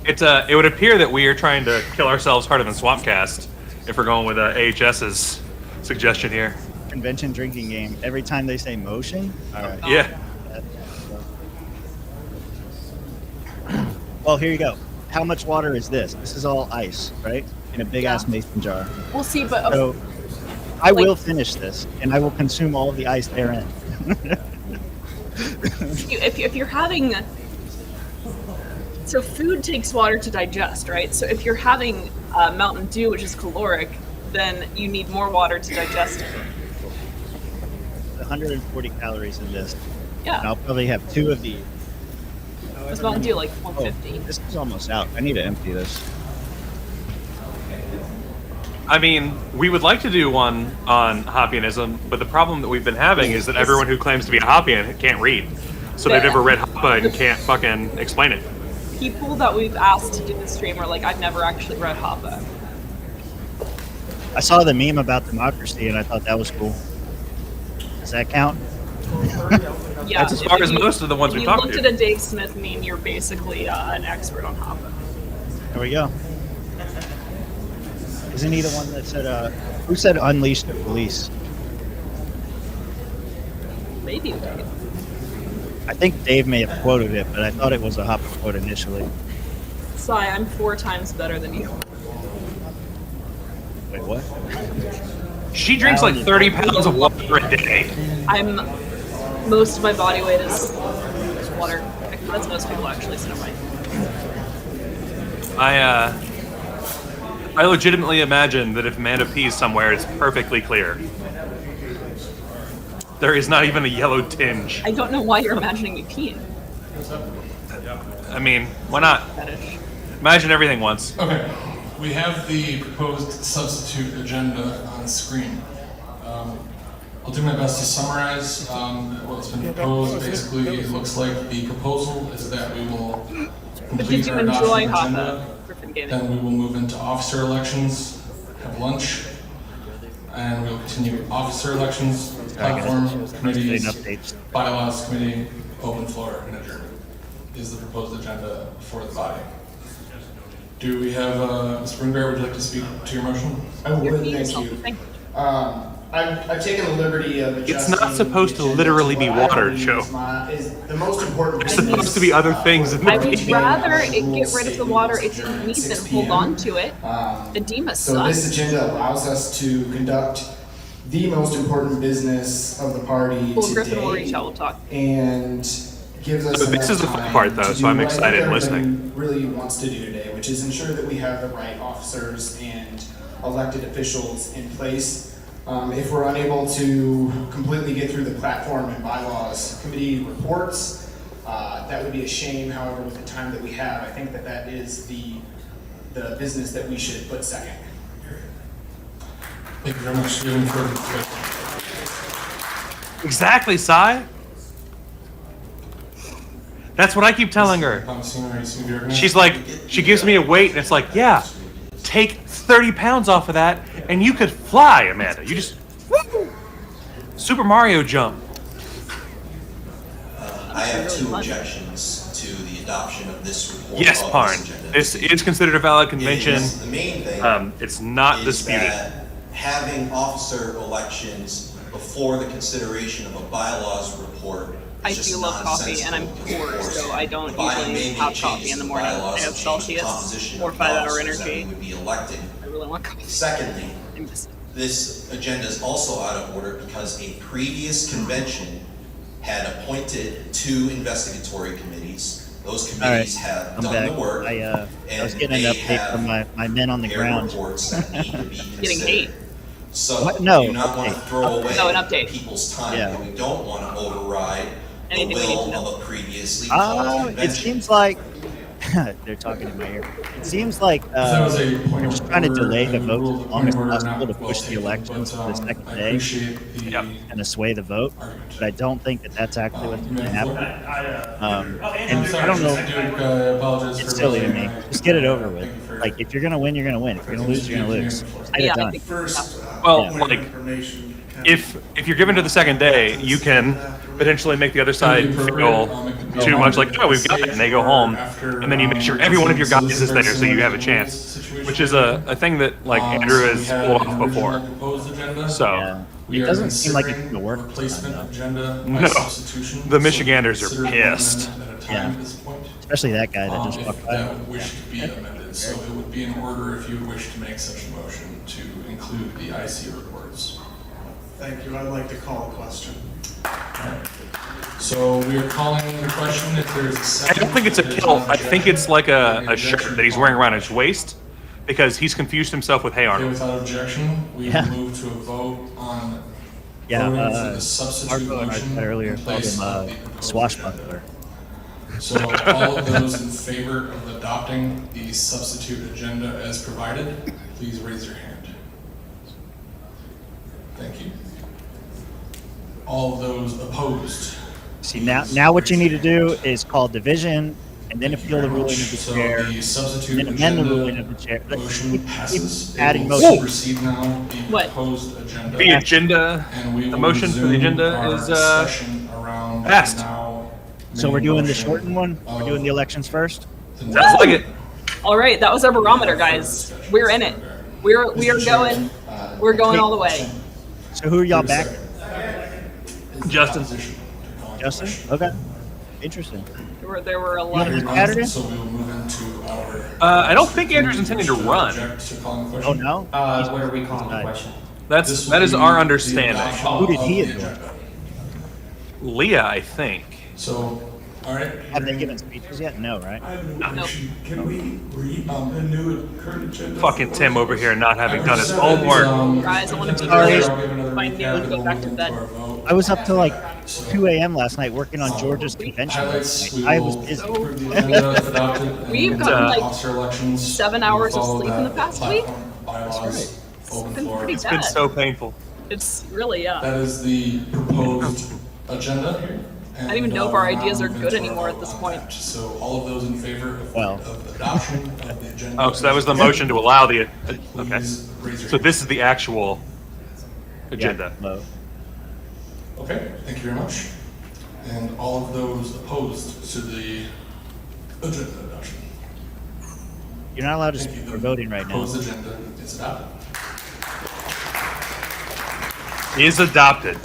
It would appear that we are trying to kill ourselves harder than Swampcast if we're going with AHS's suggestion here. Convention drinking game. Every time they say motion, all right. Yeah. Well, here you go. How much water is this? This is all ice, right? In a big ass mason jar. We'll see, but So I will finish this, and I will consume all of the ice therein. if you're having, so food takes water to digest, right? So if you're having Mountain Dew, which is caloric, then you need more water to digest it. 140 calories in this. Yeah. And I'll probably have 2 of these. It's Mountain Dew like Oh, 150. this is almost out. I need to empty this. I mean, we would like to do one on Hoppianism, but the problem that we've been having is that everyone who claims to be a Hoppian can't read. So they've never read Hoppa and can't fucking explain it. People that we've asked to do the stream are like, I've never actually read Hoppa. I saw the meme about democracy, and I thought that was cool. Does that count? Yeah, That's as far as most of the ones if we've you talked looked to. at a Dave Smith meme, you're basically an expert on Hoppa. There we go. Isn't he the one that said, who said unleash the police? Maybe Dave. I think Dave may have quoted it, but I thought it was a Hopper quote initially. Sai, I'm 4 times better than you. Wait, what? She drinks like 30 pounds of water a day. Most of my body weight is water. That's most people actually, so never mind. I legitimately imagine that if Amanda pees somewhere, it's perfectly clear. There is not even a yellow tinge. I don't know why you're imagining me peeing. I mean, why not? Imagine everything once. Okay, we have the proposed substitute agenda on screen. I'll do my best to summarize what's been proposed. Basically, it looks like the proposal is that we will But did complete you our enjoy adoption Hoppa? agenda. Griffin Gaming. Then we will move into officer elections, have lunch, and we'll continue officer elections, platform committees, Updates. bylaws committee, open floor, and adjournment is the proposed agenda for the body. Do we have, Mr. Broomberg, would you like to speak to your motion? I would, You're thank peeing you. something. I've taken the liberty of adjusting. It's not supposed to literally be water, Joe. Is the most important. There's supposed to be other things in the I would pee. rather it get rid of the water it didn't need than hold on to it. Edema So this sucks. agenda allows us to conduct the most important business of the party Well, Griffin will reach today, out, we'll talk. and gives us So this enough is the fun time part, though, to so I'm do what I excited think listening. everybody really wants to do today, which is ensure that we have the right officers and elected officials in place. If we're unable to completely get through the platform and bylaws committee reports, that would be a shame. However, with the time that we have, I think that is the business that we should put second. Thank you very much. Even for Exactly, Sai. That's what I keep telling her. She's like, she gives me a weight, and it's like, yeah, take 30 pounds off of that, and you could fly, Amanda. You just, woo! Super Mario jump. I have 2 objections to to the adoption of this report. Yes, of Parn. agenda. This is considered a valid It convention. is the main thing. It's not is disputed. that having officer elections before the consideration of a bylaws report I is just do love coffee, and I'm nonsensical poor, because so I don't the body usually may have make coffee changes in the to morning. I bylaws have to change the Celsius composition or of 5 hour officers that energy. we would be electing. I really want coffee. Secondly, I miss it. this agenda is also out of order because a previous convention had appointed 2 investigatory committees. Those committees have I'm done back. the work. I was and getting an they update from have my men on the their ground. reports that need to be Getting considered. hate. So What? No, we do not want to update. throw away No, an update. people's time, Yeah. and we don't want to override the Anything we need to will know. of a previously called It convention. seems like they're talking in my ear. It seems like That was a point they're of just trying to order. delay the I vote ruled as the long point as of order possible not to well push the taken, elections but, to the second I day appreciate the Yep. and to sway the vote. argument. But I don't think that that's actually what's going to happen. And Sorry, I don't know. Duke, I apologize It's for silly to buzzing. me. Just get it over with. Thank you for- Like, if you're gonna win, you're gonna win. If you're gonna lose, you're gonna lose. Just get Yeah, it I done. think First, Well, Yeah. point of like, information. if you're given to the second day, you can potentially make the other side feel too much like, oh, we've got it, and they go home, and then you make sure every one of your guys is there, so you have a chance, which is a thing that like Andrew has pulled off before. So Yeah. It doesn't seem like it's gonna work. Replacement agenda by No. substitution. The so Michiganders are consider an pissed. amendment at a time Yeah. at this point. Especially that guy that just If walked by. that would wish to be amended, so it would be in order if you would wish to make such a motion to include the IC reports. Thank you. I'd like to call a question. So we are calling the question if there's a I second. don't think it's a kill. I think it's like a shirt that he's wearing around his waist because he's confused himself with Hey Okay, Arnold. without objection, we Yeah. will move to a vote on Yeah, voting for the substitute Marco and I motion said earlier in called place him of the proposed swashbuckler. agenda. So all of those in favor of adopting the substitute agenda as provided, please raise your hand. Thank you. All of those opposed. See, now what you need to do is call division and then appeal the ruling of the So chair. the substitute And amend the ruling agenda of the chair. motion Keep passes. adding It will motions. supersede now the What? proposed agenda. The agenda, And we the will motion for the resume agenda our is discussion around passed. now So we're main doing the motion shortened one? We're of doing the elections first? the sounds like it. All right, that was our barometer, guys. We're in it. We are going. We're going all the way. So who are y'all back? Justin. Justin? Okay. Interesting. There were a lot You of. wanna Saturday? So we will move into our. I don't think Andrew's intending to run. Object to calling the Oh, question. no? What are we calling the Nice. question? This will That is be our the understanding. adoption Who did he of the adore? agenda. Leah, I think. So, all right. Have they given speeches yet? No, right? I have no Nope. issue. Can we read the new current agenda? Fucking Tim over here not having done his Guys, homework. Guys, I wanna be Sorry. late by noon, go back to bed. I was up till like 2 a.m. last night working on Georgia's convention. Highlights, we I will was busy. approve the agenda if adopted. We've and, gotten, like, officer elections. 7 We hours of follow sleep in the that past week. platform bylaws, open been floor. pretty It's been so painful. It's really, yeah. That is the proposed agenda here. I don't even know if our And, ideas are move good into our anymore at vote this on point. that. So all of those in favor of, Well. of adoption of the agenda. Oh, so that was the motion to allow the. Okay. Please raise your So hand. this is the actual agenda. Yeah, low. Okay, thank you very much. And all of those opposed to the agenda adoption. You're not allowed to Thank speak you. for voting right now. Proposed agenda is adopted. Is adopted.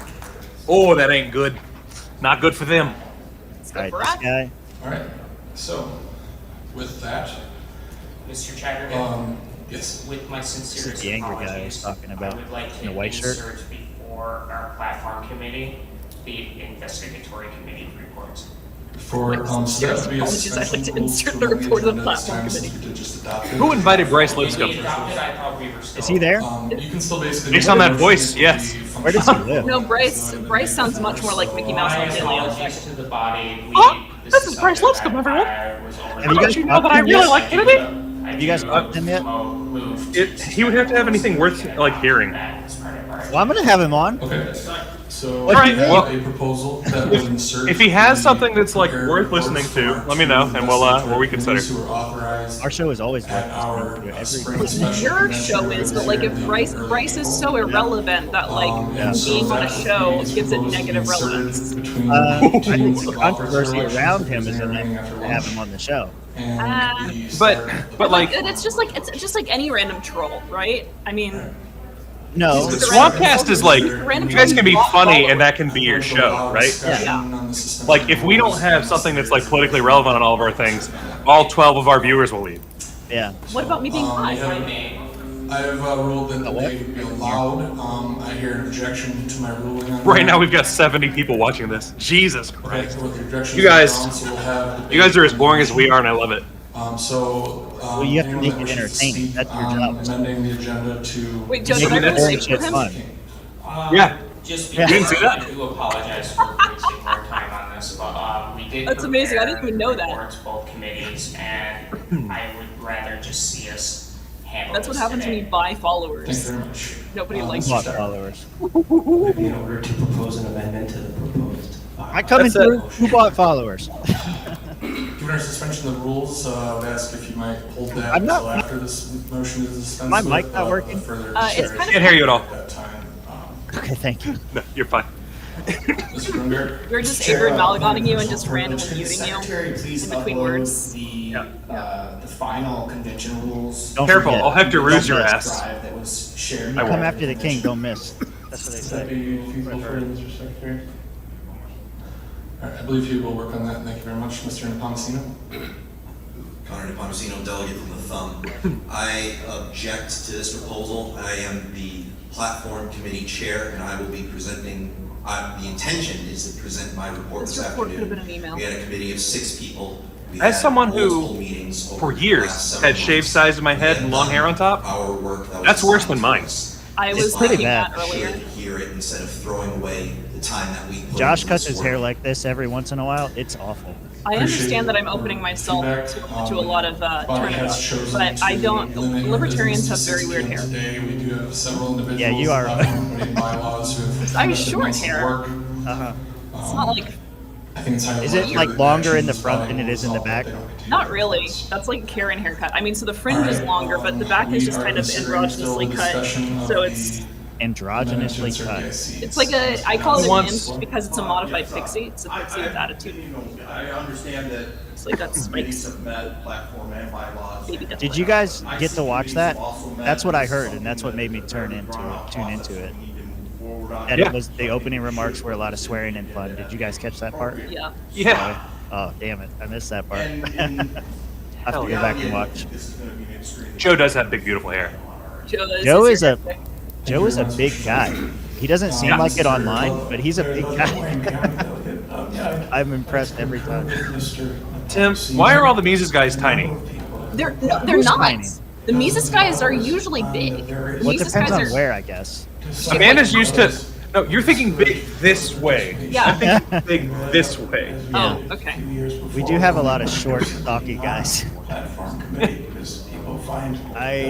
Oh, that ain't good. Not good for them. All right, for this us. guy. All right, so with that, Mr. Chatterton, yes. with my sincerest This is the angry guy I was apologies, talking about I would like in to the white shirt. insert before our platform committee, the investigatory committee reports. For, so that would be a Apologies, I'd like to suspension rule insert to the amend report of the agenda this platform time, since committee. we did just adopt it. Who invited Bryce When Lipscomb? we adopted, I thought we were still. Is he there? You can still basically. Based on that voice, yes. Where does he live? No, Bryce sounds much more like Mickey Mouse My than Leo. apologies to the body. This is Bryce Lipscomb, everyone. Have you guys talked to him yet? Have you guys talked to him yet? He would have to have anything worth like hearing. Well, Well, I'm gonna have him on. Okay, so All right, we have well, a proposal that will insert. If he has the something that's like prepared worth reports listening to, for let me know, two and we'll investor reconsider. committees who are authorized Our show is always at our worth listening spring to. special Your convention show is, but like if in Bryce early is April. so irrelevant that like And so being on a that show is gives it proposed to be negative inserted relevance. between I two think the officers controversy elections around that him is begin enough running after to have lunch. him on the show. And the But- start of the- but like- it's just like any random troll, right? I mean, No, Just a Swampcast is like, random you guys can be troll funny and that can be your show, right? Discussion Yeah. on the suspension Like, if we don't have something that's like politically relevant on all of our things, all 12 of our viewers will leave. yeah. what about me being we hot? have- I have ruled that what? they would be allowed. I hear an objection to my ruling on Right that. now, we've got 70 people watching this. Jesus Okay, Christ. with the objections You guys- council will have You guys are as boring as we are, and I love it. Well, you have to anyone make that it wishes to entertaining. speak That's your on job. Amending the agenda to. Wait, Joe, Making did I it really shit speak for him? fun. Yeah. Just Yeah. because You didn't see that? I do apologize for wasting more time on this, but we did. That's amazing. I didn't even know that. Reports, both committees, and I would rather just see us handle That's what this happens when today. you buy Thank you followers. very much. Nobody Um, likes Bot Mr. followers. In order to propose an amendment to the proposed. I come in That's through. Who bought followers? Given our suspension of the rules, I would ask if you might hold that I'm not- until after this motion is dispensed My with, mic not working? further It's discussion kind Can't hear you at all. at that time. Okay, thank you. No, you're fine. Mr. Grunger? You're just Chair, Ingrid Malagoning you and just could randomly the muting you Secretary please in between upload words. the final convention rules. Don't Careful, forget. I'll have to ruse your Don't miss. ass. Drive that was shared. I Come won't. after the king, don't miss. That's what they Would that say. be feasible for you, Mr. Secretary? All right, I believe you will work on that. Thank you very much, Mr. Napomasino. Connor Nepomuceno, delegate from the Thumb. I object to this proposal. I am the platform committee chair, and I will be presenting, the intention is to present my report This this report could have afternoon. been an email. We had a committee of 6 people. We As had someone who, multiple meetings over for the years, last several had shaved months. sides of my head We and had long hair on top, our work that was that's worse assigned than to mine. us. I was It's pretty thinking bad. that earlier. should hear it instead of throwing away the time that we put Josh into cuts this his hair work. like this every once in a while. It's awful. I understand that I'm opening Appreciate myself feedback. to a lot of Body has tournaments, chosen but I to don't. limit your Libertarians have business very to weird 6 hair. p.m. Today, we do have several individuals. Yeah, you are. in the platform committee bylaws who have I have conducted short months of hair. work. Uh-huh. It's not like, I think it's highly Is it, likely like, that longer in the actions front by than it is in the resolve back? they don't continue. not really. That's like a Karen haircut. I mean, so the fringe is longer, but the back is just kind of androgynously cut. So it's Androgynously cut. it's like a I call it Once- an imp because it's a modified pixie. It's a pixie with attitude. I understand that It's like got committees spikes. have met platform and bylaws. Baby duck. Did you guys get to watch that? That's what I heard, and that's what made me tune into it. And Yeah. it was the opening remarks were a lot of swearing and fun. Did you guys catch that part? Yeah. Yeah. Oh, damn it. I missed that part. And I have to go back and watch. This is gonna be an extremely. Joe does have big, beautiful hair. Joe is a big guy. He doesn't seem Yeah. like it online, but he's a big guy. I'm impressed every time. Tim, why are all the Mises guys tiny? They're not. tiny? The Mises guys are usually big. The Well, it Mises depends guys on are. where, I guess. Amanda's used to. No, you're thinking big this way. Yeah. I'm thinking big this way. Oh, okay. We do have a lot of short, stocky guys. I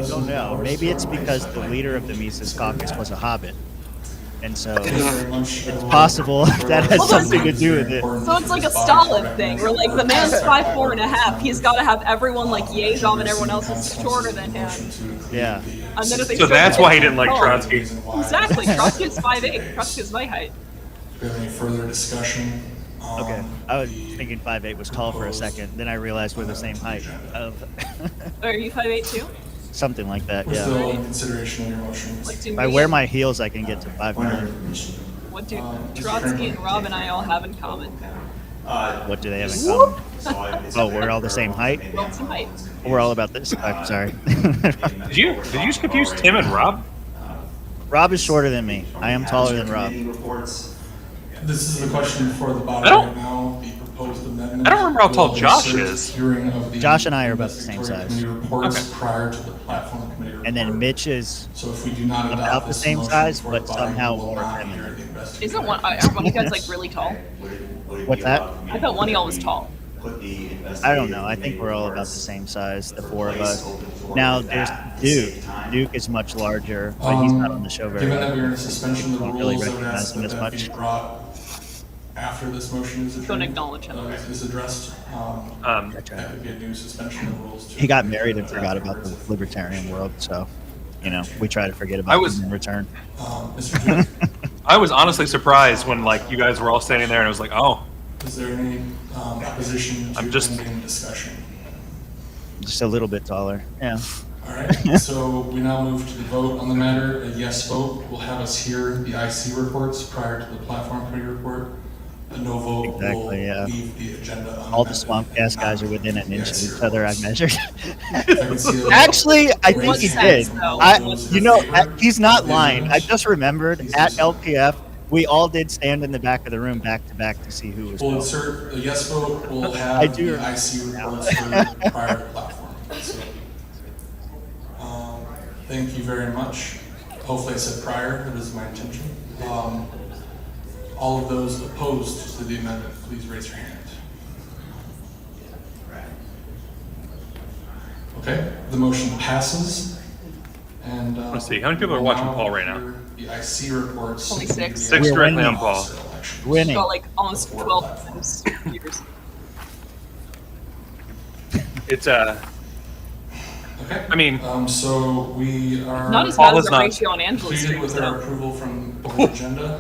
don't know. Maybe it's because the leader of the Mises Caucus was a hobbit. And so it's possible that has something to do with it. So it's like a Stalin thing, where like the man's 5'4.5", he's got to have everyone like Yezhov and everyone else is shorter than him. Yeah. And then if they So show that's him, why he didn't like oh, Trotsky. Exactly. Trotsky's 5'8". Trotsky's my height. Do we have any further discussion? Okay. I was thinking 5'8" was tall for a second. Then I realized we're the same height. Are you 5'8" too? Something like that, We're yeah. still in consideration of your motions. Like, do If I wear my heels, I can get to 5'9". What do Trotsky and Rob and I all have in common? What do they have in common? Oh, we're all the same height? Well, some height. We're all about this. I'm sorry. Did you just confuse Tim and Rob? Rob is shorter than me. I am taller than Rob. This is the question for the body I don't- right now, the proposed amendment. I don't remember how tall will Josh insert is. hearing of the Josh and I are about the same investigatory size. committee reports Okay. prior to the platform committee report. And then Mitch is So if we do not about adopt the this same motion size, before the but body, somehow we will more not feminine. hear the investigation. Are one of you guys like really tall? What's that? I thought one of y'all was tall. put the I don't know. I think we're all about the same size, the four of us. Now there's Duke. Duke is much larger, but he's not on the show very Given that much. we're in a suspension of the Don't really rules, I would recognize ask him that as that be much. brought after this motion is Don't adjourned. acknowledge him. Is addressed. That could be a new suspension of the rules. He got married and forgot about the libertarian world, so we try to forget about him in return. Mr. Duke, I was honestly surprised when like you guys were all standing there and I was like, oh, is there any opposition to I'm just- ending discussion? Just a little bit taller. Yeah. All right, so we now move to the vote on the matter. A yes vote will have us hear the IC reports prior to the platform committee report. A no vote will Exactly, yeah. leave the agenda unamended. All the swamp gas guys are within an inch of each other, I've measured. I can see those. Actually, I think What he sense, did. though? He's not lying. I just remembered at LPF, we all did stand in the back of the room back to back to see who was We'll going. insert a yes vote. We'll have I do the remember IC now. reports for prior to platform. So, thank you very much. Hopefully I said prior. That is my intention. All of those opposed to the amendment, please raise your hand. Okay, the motion passes. And Let's see, how many people are watching Paul right now? The IC reports. Only 6. 6 We're directly winning. on Paul. Winning. Got like almost 12 times years. It's Okay. I mean, so we are Not as Paul bad as is our not ratio on Angela's completed streams, with our though. approval from the board agenda,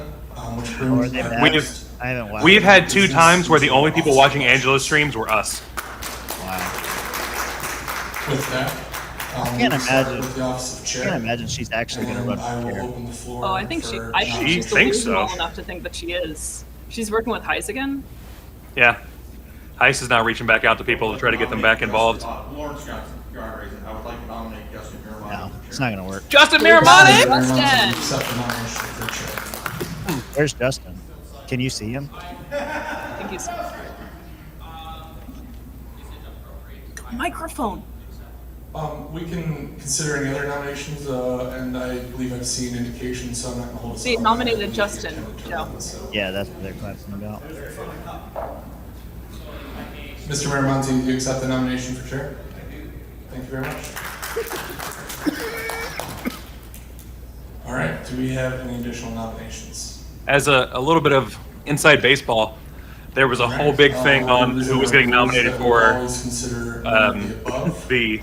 which Or brings they our mad? next I haven't watched. we've it. had 2 times where the only people watching Angela's streams were us. Wow. with that. I can't we'll start imagine. with the office of I chair. can't imagine she's actually going to And run I for will chair. open the floor. Oh, I think for I think She she's thinks delusional so. enough to think that she is. She's working with Heise again. Yeah. Heist is now reaching back out to people to try to get them back involved. Lawrence Johnson, yard raising. I would like to nominate Justin Miramani. No, it's not going to work. Justin Justin Miramani! Miramani to accept the nomination for chair. Where's Justin? Can you see him? I think he's. Microphone. We can consider any other nominations, and I believe I've seen indications, so I'm not gonna hold us. They up. nominated Justin, Joe. Yeah, that's what they're talking about. Mr. Miramonte, do you accept the nomination for chair? Thank you very much. All right, do we have any additional nominations? As a little bit of inside baseball, there was a whole big thing on who was getting nominated for the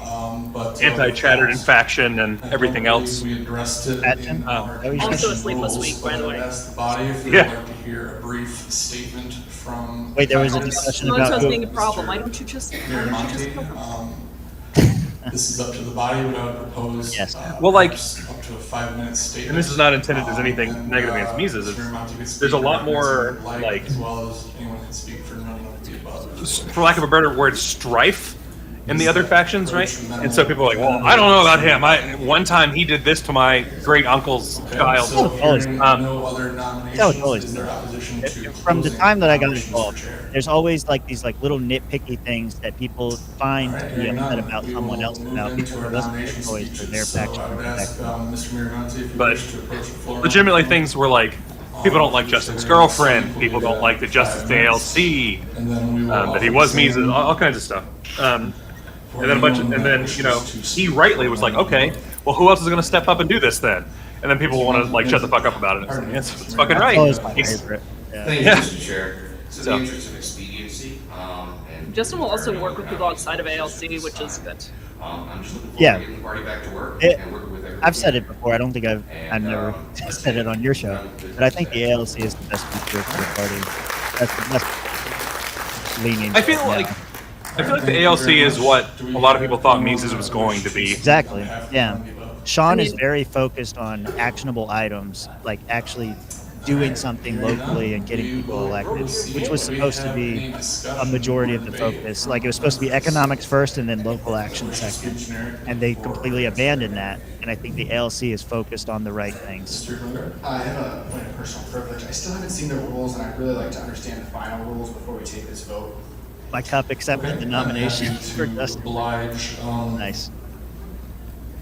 anti-Chatterton faction and everything else. We addressed it in Patton? our Oh, he's Also a commission sleepless rules, week, by the but way. I'd ask the body if they'd Yeah. like to hear a brief statement from. Wait, there was a Dr. discussion No, about that's who- being a problem. Why don't you just? Why don't you just Miramonte. This is up to the body, but I would propose. Yes. Well, like- perhaps up to a 5-minute statement. And this is not intended as anything And, negative against Mises. Mr. Miramonte can speak There's a lot for more, his life, like- as well as anyone can speak for none of the above. For lack of a better word, strife in the other factions, right? And so people are like, well, I don't know about him. One time he did this to my great uncle's Okay, child. so Always. hearing Um, no other That was always nominations, is there opposition to From the closing time that I got nominations for involved, chair? there's always like these like little nitpicky things that people find All right, to be hearing upset none, about we someone will else move about into because our it doesn't nomination always for their speeches. So faction. I would ask Mr. Miramonte if you But wish to approach the floor. Legitimately, things were like, people don't like Justin's girlfriend. People don't like the Justice to ALC. And then we will. That he was Mises, all kinds of stuff. And then he rightly was like, okay, well, who else is going to step up and do this then? And then people want to like shut the fuck up about it. It's, like, it's fucking right. Always my He's- favorite. Yeah. Thank you, Yeah. Mr. Chair. So in So- the interest of expediency, and. Justin will also work with people outside of ALC, which is good. I'm just looking forward Yeah. to getting the party back to work It- and working with everybody. I've said it before. I don't think I've never said it on your show, but I think the ALC is the best feature for the party. That's the best leaning. I feel now. like the ALC is what a lot of people thought Mises was going to be. Exactly. Yeah. Sean is very focused on actionable items, like actually doing something locally and getting people elected, which was supposed to be a majority of the focus. Like it was supposed to be economics first and then local action second. And they completely abandoned that. And I think the ALC is focused on the right things. I have a point of personal privilege. I still haven't seen the rules, and I'd really like to understand the final rules before we take this vote. My cup accepted the nomination for Justin. Oblige. Nice.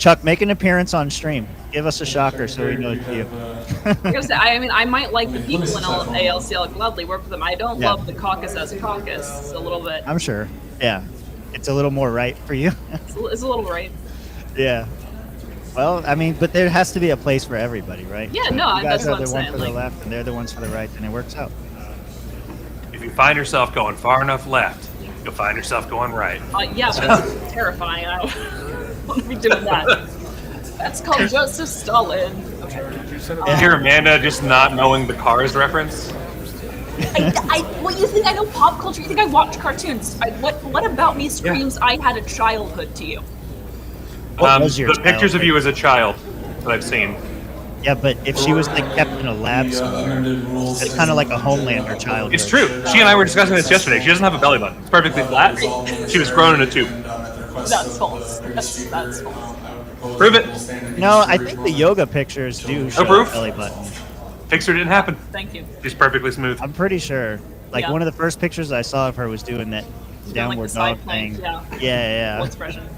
Chuck, make an appearance on stream. Give us a shocker so we know it's you. I mean, I might like the people in ALCL, gladly work with them. I don't love the caucus as a caucus. It's a little bit. I'm sure. Yeah. It's a little more right for you. It's a little right. Yeah. Well, I mean, but there has to be a place for everybody, right? Yeah, no, you guys that's are what the I'm one saying, for the like- left, and they're the ones for the right, and it works out. If you find yourself going far enough left, you'll find yourself going right. Yeah, that's terrifying. I don't want to be doing that. That's called Joseph Stalin. Okay. Hear Amanda just not knowing the Cars reference? What, you think I know pop culture? You think I watch cartoons? What about me screams I had a childhood to you? What was your the pictures of childhood? you as a child that I've seen. Yeah, but if she was like kept in a lab somewhere, it's kind of like a Homelander childhood. It's true. She and I were discussing this yesterday. She doesn't have a belly button. It's perfectly flat. She was grown in a tube. That's false. That's false. Prove it. No, I think the yoga pictures do show proof? a belly button. Picture didn't happen. Thank you. She's perfectly smooth. I'm pretty sure. Like Yeah. one of the first pictures I saw of her was doing that Doing, downward like, the side dog plank, thing. yeah. Yeah. Full expression.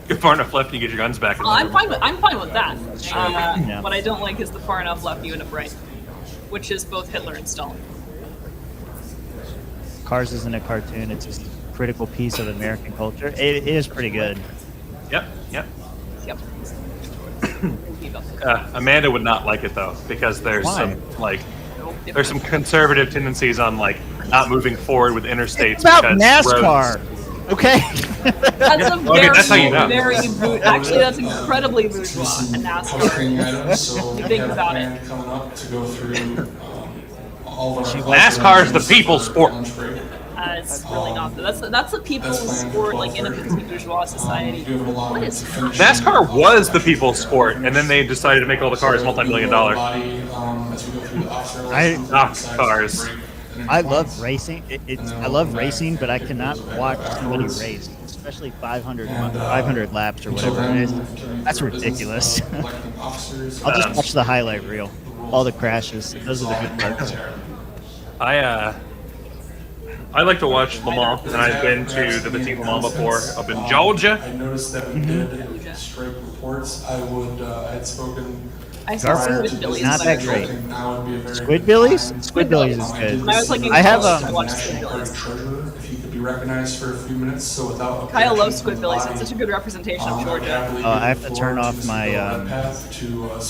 Get far enough left, you get your guns back. I'm fine with that. Yeah. What I don't like is the far enough left you end up right, which is both Hitler and Stalin. Cars isn't a cartoon; it's just a critical piece of American culture. It is pretty good. Yep. Yep. Amanda would not like it though, because there's Why? there's some conservative tendencies on not moving forward with interstates. It's about because NASCAR. roads- Okay. That's a Okay, that's how you know. very actually that's incredibly bourgeois and NASCAR. You think about it. Coming up to go through all of our NASCAR is the people's sport. It's really not. That's a people's sport, like in a petite bourgeois society. What is NASCAR was the people's sport, and then they decided to make all the cars multi-million-dollar. Cars. I love racing. I love racing, but I cannot watch somebody race, especially 500 laps or whatever it is. That's ridiculous. I'll just watch the highlight reel, all the crashes. Those are the good parts. I like to watch Le Mans, and I've been to the Petit Le Mans before up in Georgia. I noticed that we did strike reports. I'd spoken. I saw Garfield, Squidbillies. not that great. Squidbillies? Squidbillies is good. When I was like in I have college, I watched Squidbillies. Treasure, if he could be recognized for a few minutes, so without. Kyle loves Squidbillies. It's such a good representation of Georgia. I have to turn off my.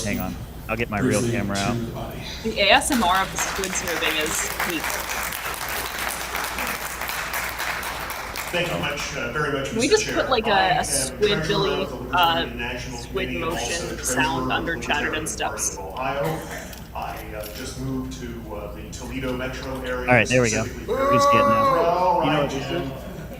Hang on. I'll get my real camera out. The ASMR of the squids moving is peak. Thank you very much, Can we Mr. just Chair. put like I a am Squidbilly treasurer of the Libertarian National squid Committee and also motion the treasurer sound of the under Libertarian Chatterton steps? Party of Ohio. I just moved to the Toledo metro area. All right, there we go. specifically- Who's getting Oh, that? You know right, what this Jim. is?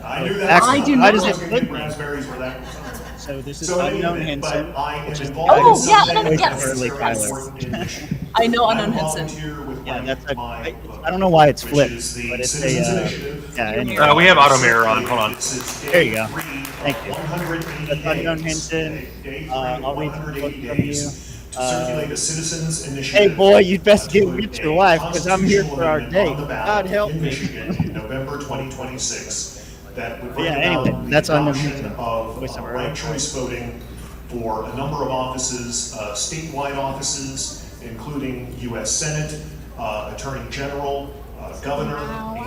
I knew that. Actually, I do I not. was Why does going it to get flip? raspberries where that was. So this is So in any Unknown event, Henson, but I am which is involved Oh, in yeah, something Unknown- that yes. is very Kyler. important in Michigan. I know Unknown I Henson. volunteer with Yeah, my- that's a. my I don't know why it's which flipped, is the but it's Citizens a. Initiative. Yeah. Anyway. We have auto mirror on. Hold on. There you go. Thank you. 180 That's Unknown days. Henson. Day three, I'll read the 180 book from you. days to circulate a citizens initiative. Hey boy, you'd best get to put with your a wife because I'm here constitutional for our amendment date. on the ballot God help in me. Michigan in November 2026. That would bring Yeah, about anyway, the that's Unknown adoption Henson. of Voice of ranked choice voting for a number of offices, statewide offices, including U.S. Senate, Attorney General, Governor,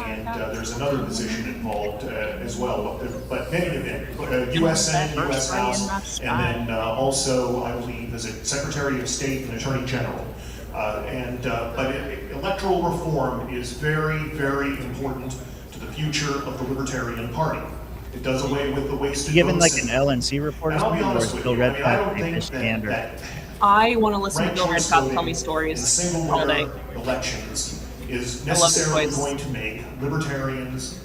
and there's another position involved as well. But many of them, U.S. Senate, U.S. House, and then also, I believe, is it Secretary of State and Attorney General. But electoral reform is very, very important to the future of the Libertarian Party. It does away with the wasted Given votes like an and- LNC report or and I'll be something, or honest is with Bill you, I mean, I Redpath don't think famous that, gander? that I want to listen to ranked Bill choice Redpath voting tell me in stories single all day. winner elections is I love his necessarily voice. going to make libertarians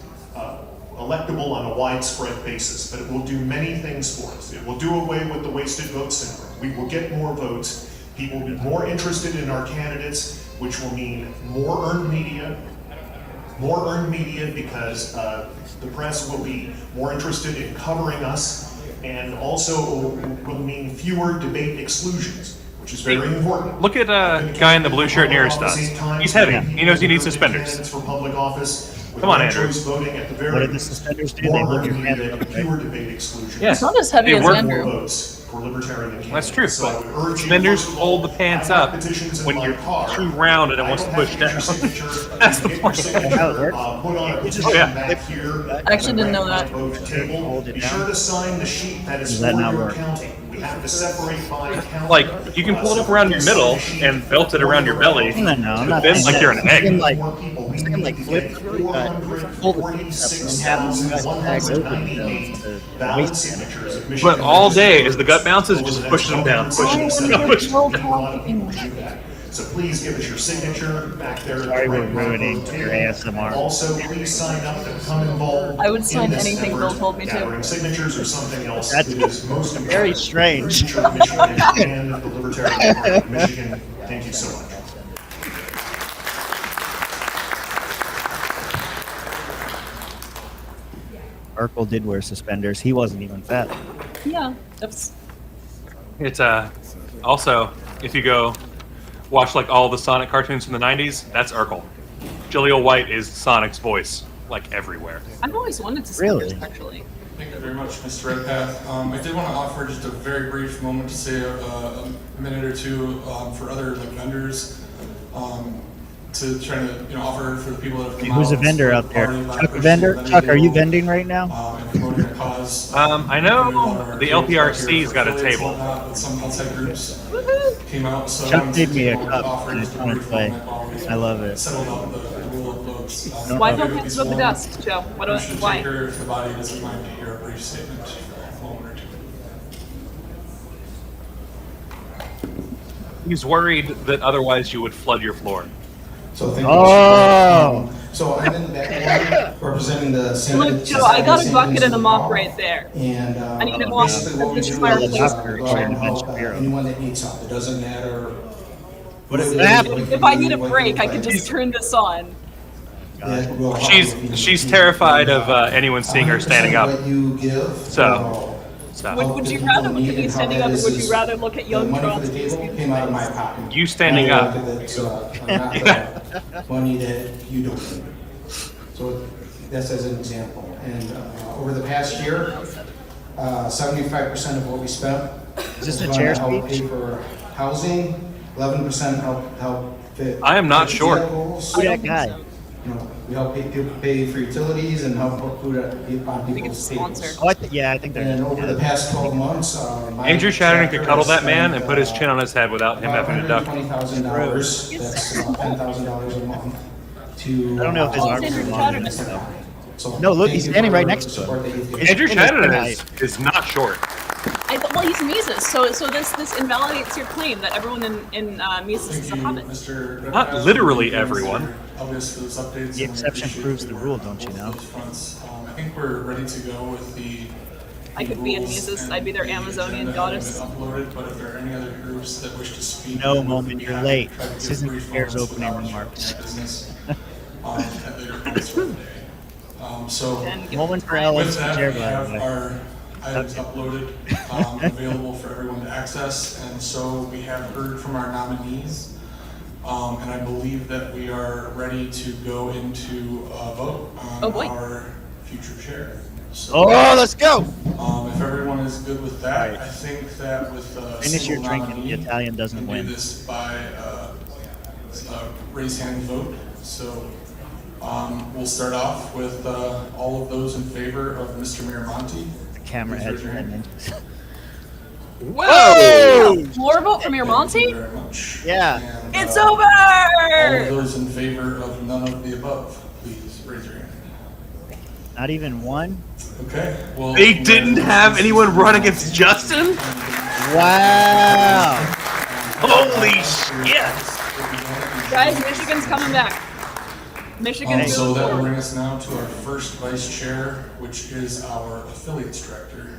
electable on a widespread basis, but it will do many things for us. It will do away with the wasted vote syndrome. We will get more votes. People will be more interested in our candidates, which will mean more earned media because the press will be more interested in covering us, and also will mean fewer debate exclusions, which is very important. Look at guy in the blue shirt nearest us. He's heavy. He knows he needs suspenders. Candidates for public office, With Come on, ranked Andrew. choice voting at the very What did the least, suspenders do? They more hold your herd hand immunity up, and right? fewer debate exclusions. Yeah. It's not as heavy It as worked. More Andrew. votes for libertarian candidates. That's true, So I would but urge you, suspenders first of hold all, the pants I have up petitions in when my you're car. too round and it I wants don't to have push get your down. signature. That's You the get your point. signature, How it works? put on a You petition just- back here. I actually didn't know at that. the vote table. Hold it Be down. sure to sign the sheet that is Does for that not your work? county. We have to separate by county. Like, you can pull it up around your middle and belt it around your belly. No, I'm not Then, saying like that. you're an I'm saying egg. like, flip, pull the piece up and have the guys bags open to valid waste. signatures of Michigan But all day, registered as the gut bounces, it voters just over the pushes them next down, 12 pushes them months. down, pushes them down. So please give us your signature back there. Sorry we're ruining your ASMR. Also, please sign up to become involved. I would sign in this anything effort. Bill told me to. Gathering signatures or something else That's that is most important. very strange. For the future of Michigan and the Libertarian Party of Michigan. Thank you so much. Urkel did wear suspenders. He wasn't even fat. Yeah, that's It's also, if you go watch like all the Sonic cartoons from the 90s, that's Urkel. Jaleel White is Sonic's voice, like everywhere. I've always wanted to Really? see this actually. Thank you very much, Mr. Redpath. I did want to offer just a very brief moment to say a minute or two for other like vendors to try to offer for the people that have come Who's a out, vendor support out the there? party, lack Chuck a of vendor? vendor Chuck, are you table, vending right now? and promoting a cause. I know the LPRC's got a Affiliates and table. whatnot, but some outside groups came out, so I Chuck wanted made to me a take cup offer and I just a just want to brief play. moment while we I love it. settled out the rule of votes. Why I'll don't give it hands these above the one. desk, Joe? What do, Commissioner why? Tinker, if the body doesn't mind to hear a brief statement for a moment or two. He's worried that otherwise you would flood your floor. So thank you. Oh. So I'm in the back representing the Senate. Look, Joe, I got a bucket and a mop right there. And I need to mop basically what we this do is my is replacement. go out and help anyone that needs help. It doesn't matter. What is who it that? what If you I do, need a what you break, I do. can just turn this on. Yeah, we'll help you if you need She's to. terrified of anyone seeing her 100% standing up. What you give. So Would you rather look at me standing up, or would you rather look at The young money for Charles? the table came out of my pocket. You standing Not up. the money that you don't. So that's as an example. And over the past year, 75% of what we spent Is this was a going chair to help speech? pay for housing, 11% help fit. I am not sure. vehicles. Who that guy? You know, we help people pay for utilities and help put food on I think people's it's a tables. sponsor. Oh, yeah, I think they're. And over the past 12 months, my Andrew Chatterton could chapter cuddle has that man and spent, put his chin on his head without him having to duck. $120,000. That's about $10,000 a month to. I don't know if his Oh, arms it's are Andrew long Chatterton. enough. So No, look, thank he's you standing for right the next to support that you've him. given. Andrew Look at this Chatterton is not short. Well, he's Mises, so this invalidates your claim that everyone in Mises Thank is you, a hobbit. Mr. Not Redpath. literally Thank you, everyone. Mr. Elvis, for those updates, The and we exception appreciate proves the your rule, work don't you on know? both those fronts. I think we're ready to go with the. I could be in rules Mises, and I'd be their the Amazonian agenda goddess. having been uploaded, but if there are any other groups that wish to speak. No, we would Moment, be you're happy late. to try to This give isn't brief Chair's moments opening without remarks. interrupting our business, at later points for the day. So. And get Moment for time. Ellis, With that, chair, we by the have way. our items uploaded, available for everyone to access, and so we have heard from our nominees. And I believe that we are ready to go into a vote Oh, on boy. our future chair. So, Oh, let's go! if everyone is good with that, I think that with a Finish your single drink and the nominee, Italian doesn't we win. do this by raise hand vote. So we'll start off with all of those in favor of Mr. Miramonte. The camera Please had raise your hand. Whoa! More vote from Thank you Miramonte? very much. Yeah. And, It's all of over! those in favor of none of the above, please raise your hand. Not even one? Okay. Well, They didn't have anyone run against Justin? Wow! Holy shit! Guys, Michigan's coming back. Michigan's So moving that will forward. bring us now to our first vice chair, which is our affiliates director.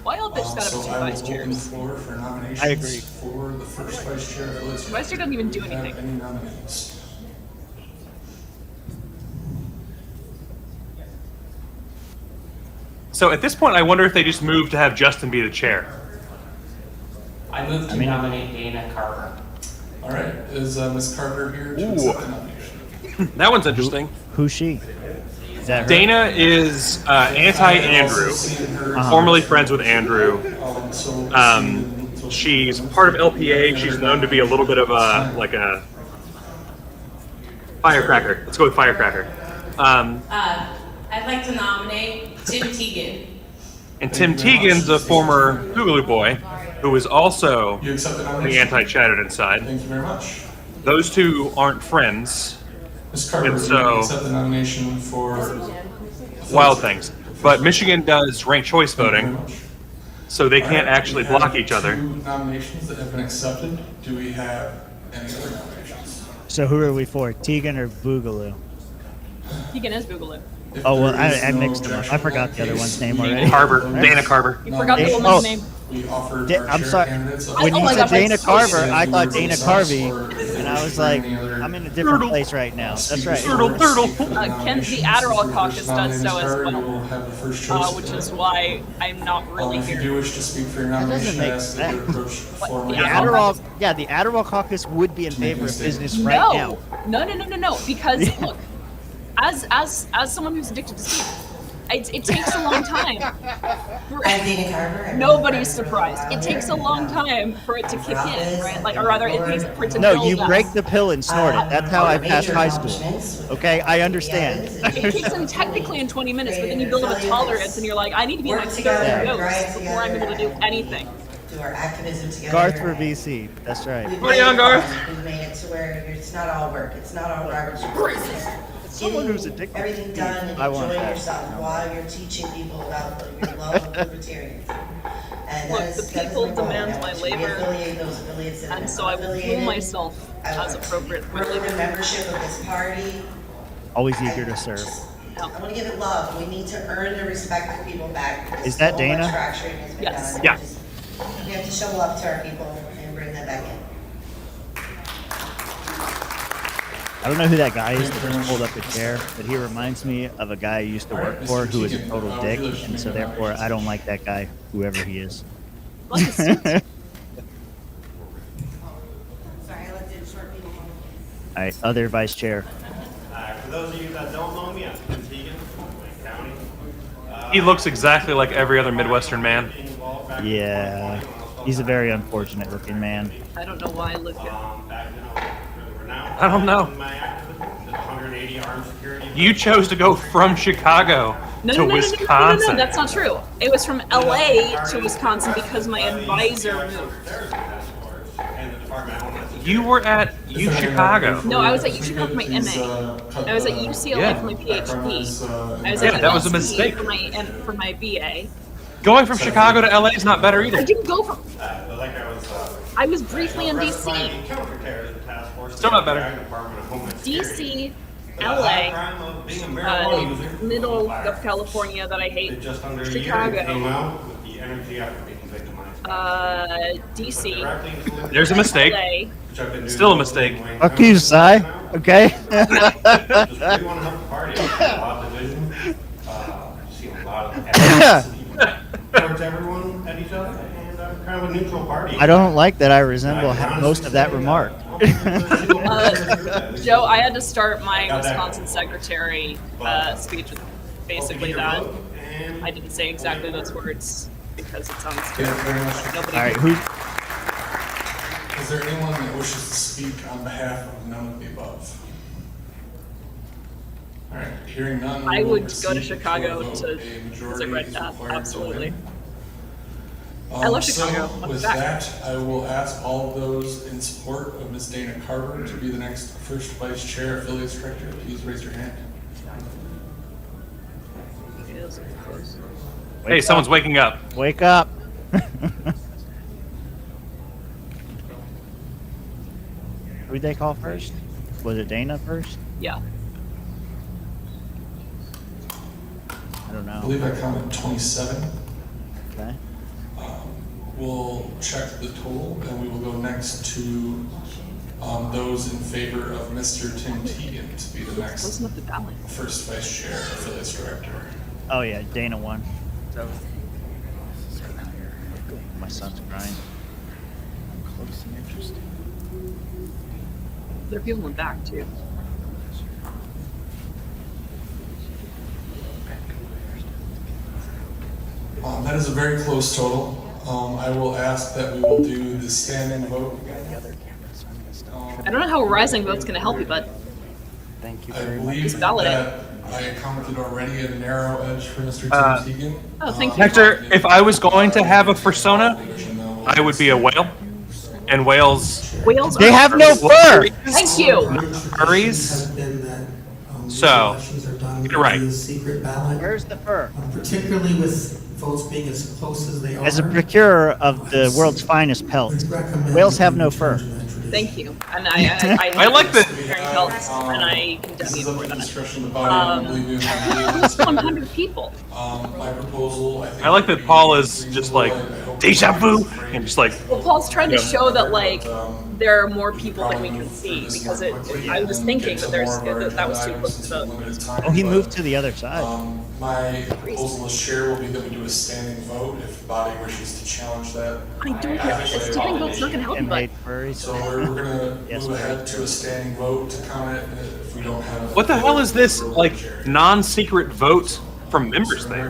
Why all bitches gotta So have two I vice will open the chairs? floor for nominations. I agree. For the first vice chair affiliates director. Vice chair doesn't even do Do we have anything. any nominees? So at this point, I wonder if they just moved to have Justin be the chair. I move to nominate Dana Carver. All right, is Ms. Carter here to Ooh. accept the nomination? That one's interesting. Who's she? Is that her? Dana is anti-Andrew, formerly friends with Andrew. She's part of LPA. She's known to be a little bit of a firecracker. Let's go with firecracker. I'd like to nominate Tim Teagan. And Tim Teagan's a former Boogaloo boy who is also You accept the the nomination? anti-Chatterton side. Thank you very much. Those two aren't friends. Ms. Carter, And do you so- accept the nomination for Wild things. But Michigan does ranked choice voting, so they can't actually block each other. Two nominations that have been accepted. Do we have any other nominations? So who are we for? Tegan or Boogaloo? Tegan is Boogaloo. If Oh well, there I is no mixed them up. I objection, forgot in the other that one's case, name already. Carver, Dana Carver. You forgot the Oh. woman's name. We offered our I'm chair sorry. candidates. When Oh you my said gosh, Dana I'm so Carver, sorry. I thought Dana Carvey, Or and I was for like, any other I'm in a different place right now. That's right. Turtle. Ken, the Adderall caucus does so as well, will have the first choice. which is why I'm not really If you here. do wish to speak for your doesn't nomination, I make ask that you sense. approach formally. The Adderall, yeah, the Adderall caucus would be in favor of business right now. No, because look, as someone who's addicted to sleep, it takes a long time. I'm Dana Carver. Nobody's surprised. It takes a long time for it to kick in, right? Like, or rather, it takes for it to No, build you up. break the pill and snort it. That's how I passed high school. Okay, I understand. It kicks in technically in 20 minutes, but then you build up a tolerance, and you're like, I need to be in my Work third together, dose grind before I'm able to do anything. Do our activism together. Garth for VC. That's right. We've Party made on, it Garth. fun. We've made it to where it's not all work. It's not all garbage. Someone who's addicted. Everything done and I want enjoying that. yourself while you're teaching people about your love of libertarians. And Look, that is, the that is people my goal. demand I my want you to labor, affiliate those affiliates that and are so I will fool affiliated. myself I as want appropriate. to grow the membership of this party. Always eager to serve. I want to give it love. We need to earn the respect of people back. because Is that so Dana? much fracturing has been Yes. done. Yeah. We have to show love to our people and bring them back in. I don't know who that guy is that just pulled up a chair, but he reminds me of a guy I used to work for who is a total dick, and so therefore I don't like that guy, whoever he is. Like a suit. Sorry, I let the short people. All right, other vice chair. For those of you that don't know me, I'm Tim Teagan, Wayne County. He looks exactly like every other Midwestern man. Yeah, he's a very unfortunate looking man. I don't know why I look at. I don't know. 180 armed security. You chose to go from Chicago to Wisconsin. No, that's not true. It was from LA to Wisconsin because my advisor moved. You were at U Chicago. No, I was at U Chicago for my MA. I was at UCLA Yeah. for my PhD. I was Yeah, at that was a USC mistake. for my BA. Going from Chicago to LA is not better I either. didn't go from. I was briefly in DC. Still not better. DC, LA, middle of California that I hate, Chicago, DC, There's a mistake. LA. Still a mistake. Fuck you, Cy. Okay. Towards everyone at each other, and kind of a neutral party. I don't like that I resemble most of that remark. Joe, I had to start my Wisconsin secretary speech with basically that. I didn't say exactly those words because it sounds Thank you very much. nobody. All right, who? Is there anyone that wishes to speak on behalf of none of the above? All right, hearing none. we I will would go proceed to Chicago a vote. to A majority visit Red is Dot, required to absolutely. win. I love Chicago. So I'll be with back. that, I will ask all of those in support of Ms. Dana Carver to be the next first vice chair affiliates director. Please raise your hand. Hey, someone's waking up. Wake up. Who'd they call first? Was it Dana first? Yeah. I don't I know. believe I counted 27. Okay. We'll check the total, and we will go next to those in favor of Mr. Tim Teagan to be the next Close enough to ballot. first vice chair affiliates director. Oh yeah, Dana won. So my son's crying. Close and interesting. There are people in the back too. That is a very close total. I will ask that we will do the standing vote. I don't know how a rising vote's going to help you, but I believe Just validate. that I counted already a narrow edge for Mr. Tim Teagan. Oh, thank you. Hector, if I was going to have a persona, I would be a whale. And whales. Whales They are have no fur. Thank you. Furries. So, you're right. Secret ballot, Where's the fur? particularly with votes being as close as they are. As a procurer of the world's finest pelt, whales have no fur. Thank you. And I like that- Preparing pelts, and I condemn you for that. Discretion of the body, I don't believe we have Almost 100 people. my proposal. I like that Paul is just like, deja vu, and just like, Well, Paul's trying to Yeah. show that like there are more people than we can see because I was thinking that that was too close to the. Oh, he moved to the other side. My proposal as chair will be that we do a standing vote if the body wishes to challenge that. I don't get it. The standing vote's not going to help you, And but hate furries. So we're gonna Yes, move ma'am. ahead to a standing vote to count it if we don't have. what the hell is this, like, non-secret vote from members thing?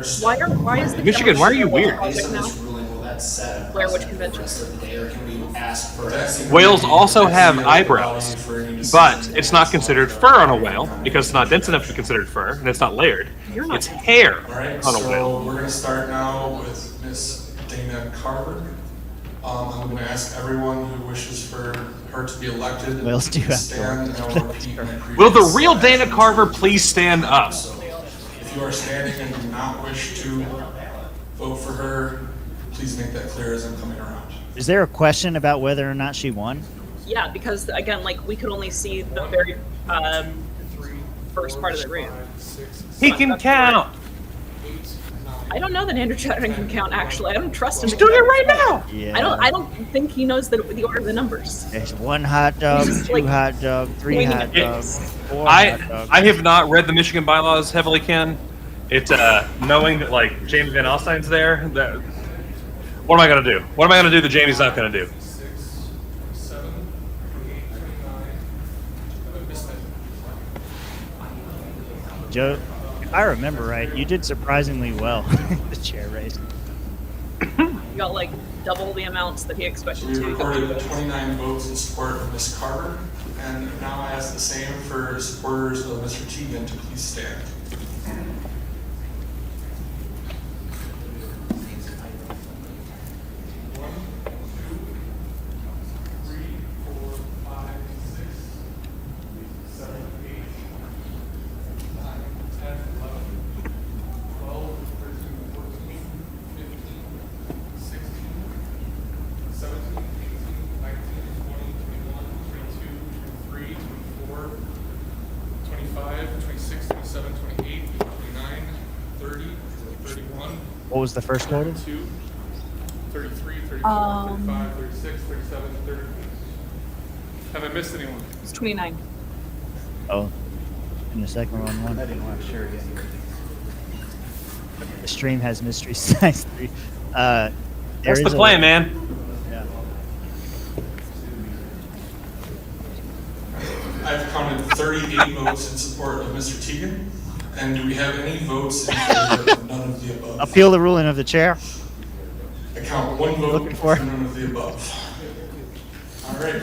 why is the Michigan, why are you weird? Based on now? this ruling, will that set Where, a which convention? precedent there? Can we ask for? Whales also have eyebrows, but it's not considered fur on a whale because it's not dense enough to be considered fur, and it's not layered. You're not. It's hair All right, on a whale. so we're gonna start now with Miss Dana Carver. I'm gonna ask everyone who wishes for her to be elected Whales do to have stand, and I'll repeat my previous. Will the real Dana Carver please stand up? So, if you are standing and do not wish to vote for her, please make that clear as I'm coming around. Is there a question about whether or not she won? Yeah, because again, like we could only see the very first part of the room. He can count. I don't know that Andrew Chatterton can count. Actually, I don't trust him. He's doing it right now. Yeah. I don't think he knows the order of the numbers. There's 1 hot dog, He's 2 like hot dog, 3 winging hot it. dogs, 4 hot dogs. I have not read the Michigan bylaws heavily, Ken. It's knowing that like James Van Alstyne's there. That what am I gonna do? What am I gonna do that Jamie's not gonna do? 6, 7, 8, 29. I missed it. Joe, if I remember right, you did surprisingly well in the chair race. You got like double the amounts that he expected We to. recorded 29 votes in support of Ms. Carver, and now I ask the same for supporters of Mr. Teagan to please stand. What was the first total? 32, 33, 34, 35, 36, 37, 30. Have I missed anyone? It's 29. Oh, and the second one. I didn't want to share again. The stream has mystery size 3. There That's the is plan, man. Yeah. I've counted 38 votes in support of Mr. Teagan, and do we have any votes in favor of none of the above? Appeal the ruling of the chair. I count 1 vote Looking for for- none of the above. All right.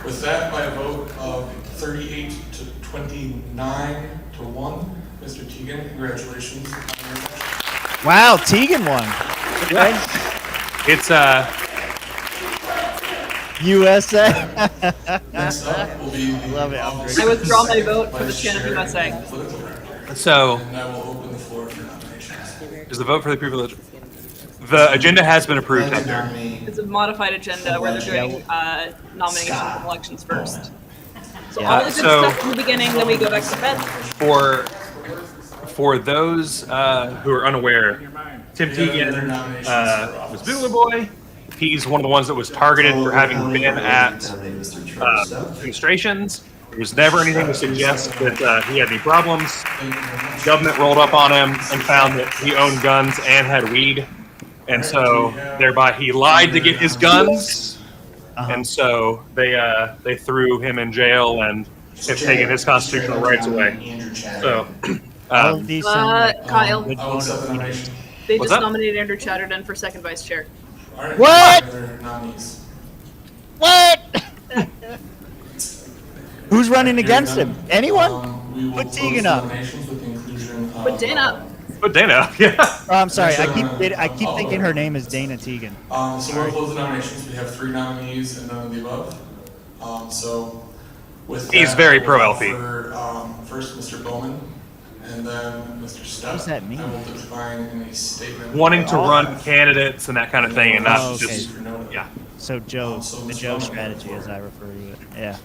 With that, by a vote of 38 to 29 to 1, Mr. Teagan, congratulations. Wow, Teagan won. It's USA. Next up will be the Love it. I withdraw my vote for the Chan of USA. so. And I will open the floor for nominations. Is the vote for the privilege? The agenda has been approved out there. It's a modified agenda where they're doing nominations and elections first. So Yeah. all the good So- stuff in the beginning, then we go back to bed. For those who are unaware, Tim Teagan was Boodler Boy. He's one of the ones that was targeted for having been at demonstrations. There was never anything to suggest that he had any problems. Government rolled up on him and found that he owned guns and had weed. And so, thereby, he lied to get his guns. And so, they threw him in jail and have taken his constitutional rights away. So, All of these sound like Kyle, good I will accept the motive. nomination. They What's just that? nominated Andrew Chatterton for second vice chair. All right, What? other nominees. What? Who's running Hearing against none, him? Anyone? We will Put close Tegan up. nominations with the inclusion of. Put Dana up. But Dana, yeah. Oh, I'm sorry. I Actually, keep thinking her name is Dana Teagan. So we'll close the nominations. We have 3 nominees and none of the above. So with He's that, very we'll pro-LP. offer, first Mr. Bowman and then Mr. Stepp. What does that mean? I will define in a statement. Wanting to run candidates and that kind of thing, and not Oh, okay. just yeah. So Joe, So the Mr. Joe Bowman, strategy, go as for it. I refer to it. Yeah.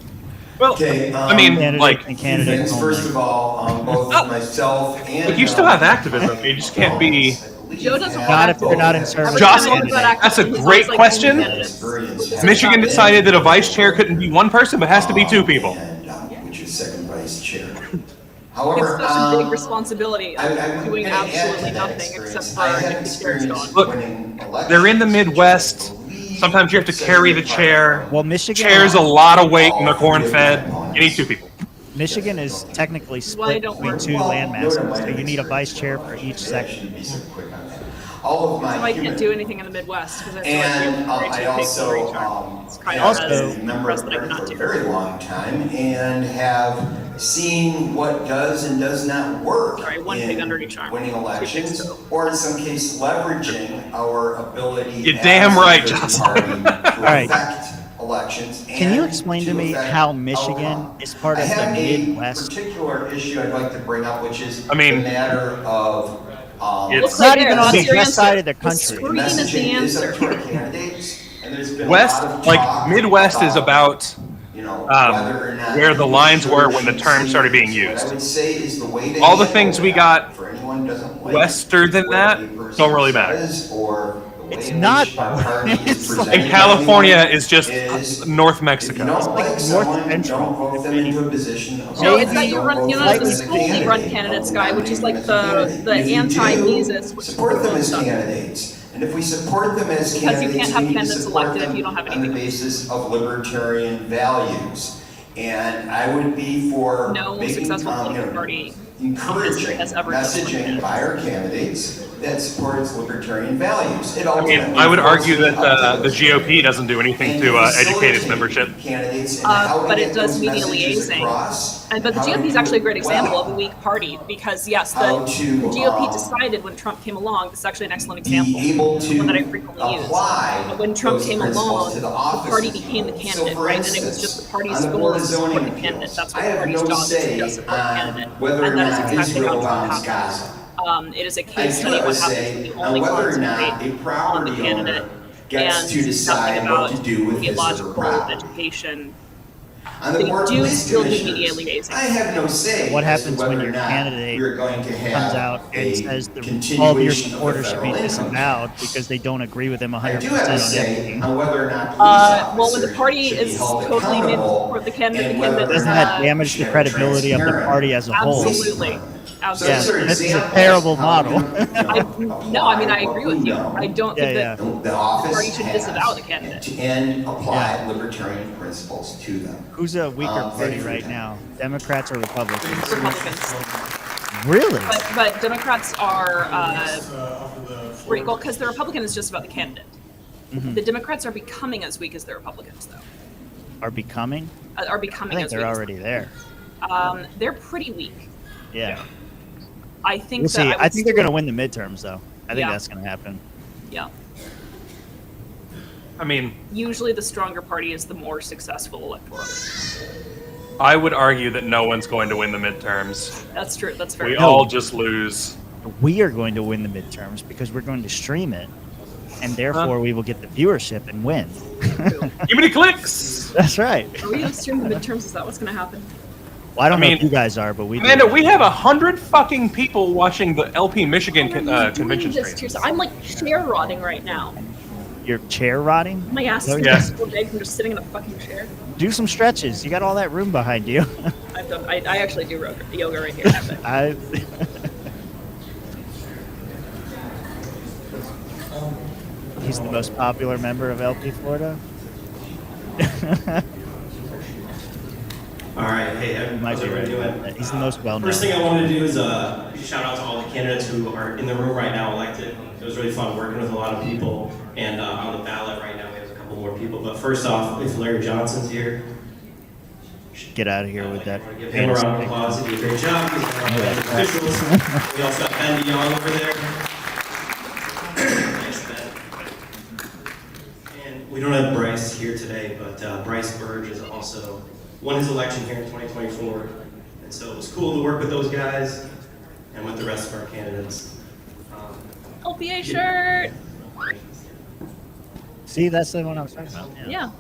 Well, Okay, I mean, Candidate like, and candidates Things, first of all, both myself and. like you still have activism. You just can't be. Joe doesn't want Not if you're not in both. service. Jocelyn, Every time I talk about that's a activism, he's great always like, question. candidates. Michigan decided that a vice chair couldn't be one person, but has to be 2 people. And, which is second vice chair. It's However, such a big responsibility of I'm doing gonna add to absolutely that nothing except experience. for I have if the chair's experience gone. Look, winning elections. They're in the Midwest. Sometimes you have to carry the chair. Well, Michigan. Chair's a lot of weight when they're corn-fed. You need 2 people. Michigan is technically Why split don't between work. 2 Well, land no, masses, no, so you need a my vice chair for experience. each Maybe I section. shouldn't be so quick on that. All of my So I can't human- do anything in the Midwest because I feel And like I we have also to It's kind have of been a member of that I the cannot for a do. very long time and have seen what does and does not work Sorry, one pig under each in arm. winning 2 pigs elections, total. or in some case leveraging our ability. You're as damn a right, third Jocelyn. party to right. affect elections. Can you and explain to me affect how Michigan outcome. is part I of the have a Midwest? particular issue I'd like to bring up, which is I mean, the matter of. It's Looks not like even there, on that's the your west side answer. of the The country. screen is the Messaging is up answer. to our candidates, and there's been a West, lot of like talk Midwest, is about you know, where the lines were when the term started being used. I would say is the way to All the handle things we that got for anyone who doesn't like wester than that what a person don't really matter. says or the way It's in not, which our party is it's like- presented And California to anyone is just is, North if you Mexico. don't like North someone, Central, don't vote them into a position of No, it's office. that you Don't run, vote you know, them the as a schools you run candidate. candidates Don't guy, which is like nominate them the as a candidate. If you do, anti-Mises, which is support them as stuff. candidates. And if we support them as Because you candidates, can't have we need to candidates support elected if them you don't have on the anything. basis of libertarian values. And I would be for No making, successful you political know, party encouraging has ever done messaging that. by our candidates that supports libertarian values. It I mean, ultimately I would forces argue that up to the those GOP doesn't do anything and to educate its facilitate membership. Candidates and how to But get it does those media messages liaising. across. But the how to GOP is do actually a it great example well. of a weak party because yes, How the to, GOP decided when Trump came along. This is actually an excellent Be example. able to One that I frequently use. apply But when Trump those came principles along, to the office party of became the people. candidate, So for right? And it was instance, just the party's on the goal Board of is to support Zoning the candidate. Appeals, That's I what the have party's no job is to say just support the on candidate. whether or And that is not exactly Israel how bombs Trump happened. Gaza. It is a I case do study have what a happens say when you on only whether or not concentrate a on property the candidate owner gets and to decide nothing what about to do with his or her theological property. education. On the They Board of do Police still do media Commissioners, liaising. I have no say What as to happens whether when or your not candidate we're going to have comes out and a says all of your continuation of the supporters should be federal income disavowed because they don't agree with him 100% I do have a on say everything? on whether or not police Well, when the officers party should be is held totally made to accountable support the candidate, and the whether candidate or Doesn't not that we damage should the have credibility of the transparent party as a whole? absolutely, So absolutely. these are this is a examples terrible of how we model. can, No, I mean I apply agree what with we you. know. I don't Yeah, think yeah. that The the office party should has disavow the candidate. and apply libertarian principles to them. Who's a weaker Thank party you for your right time. now? Democrats or Republicans? Republicans. Really? But Democrats are pretty well because the Republican is just about the candidate. Mhm. The Democrats are becoming as weak as the Republicans, though. Are becoming? Are I becoming think as they're weak. already there. They're pretty weak. Yeah. I think We'll that see. I I would think they're still- going to win the midterms, though. I think Yeah. that's going to happen. Yeah. I mean, Usually, the stronger party is the more successful electorally. I would argue that no one's going to win the midterms. That's true. That's very We true. all just lose. We are going to win the midterms because we're going to stream it, and therefore we will get the viewership and win. Give me the clicks! That's right. Are we going to stream the midterms? Is that what's going to happen? Well, I don't know mean, if you guys are, but we do. Amanda, we have 100 fucking people watching the LP Michigan Doing convention this stream. to yourself. I'm like chair rotting right now. Your chair rotting? My ass Oh, is yeah. so big from just sitting in a fucking chair. Do some stretches. You got all that room behind you. I've done. I actually do yoga right here. But I. He's the most popular member of LP Florida. All right, hey, He might how's be everybody right doing? about that. He's the most well-known. First thing I wanted to do is shout out to all the candidates who are in the room right now elected. It was really fun working with a lot of people, and on the ballot right now we have a couple more people. But first off, if Larry Johnson's here, Get out of here with that. give him a round of applause. He did a great job. He's one of the officials. We also got Ben DeYoung over there. Thanks, Ben. And we don't have Bryce here today, but Bryce Burge is also won his election here in 2024. And so it was cool to work with those guys and with the rest of our candidates. LPA shirt. See, that's the one I was talking about. Yeah.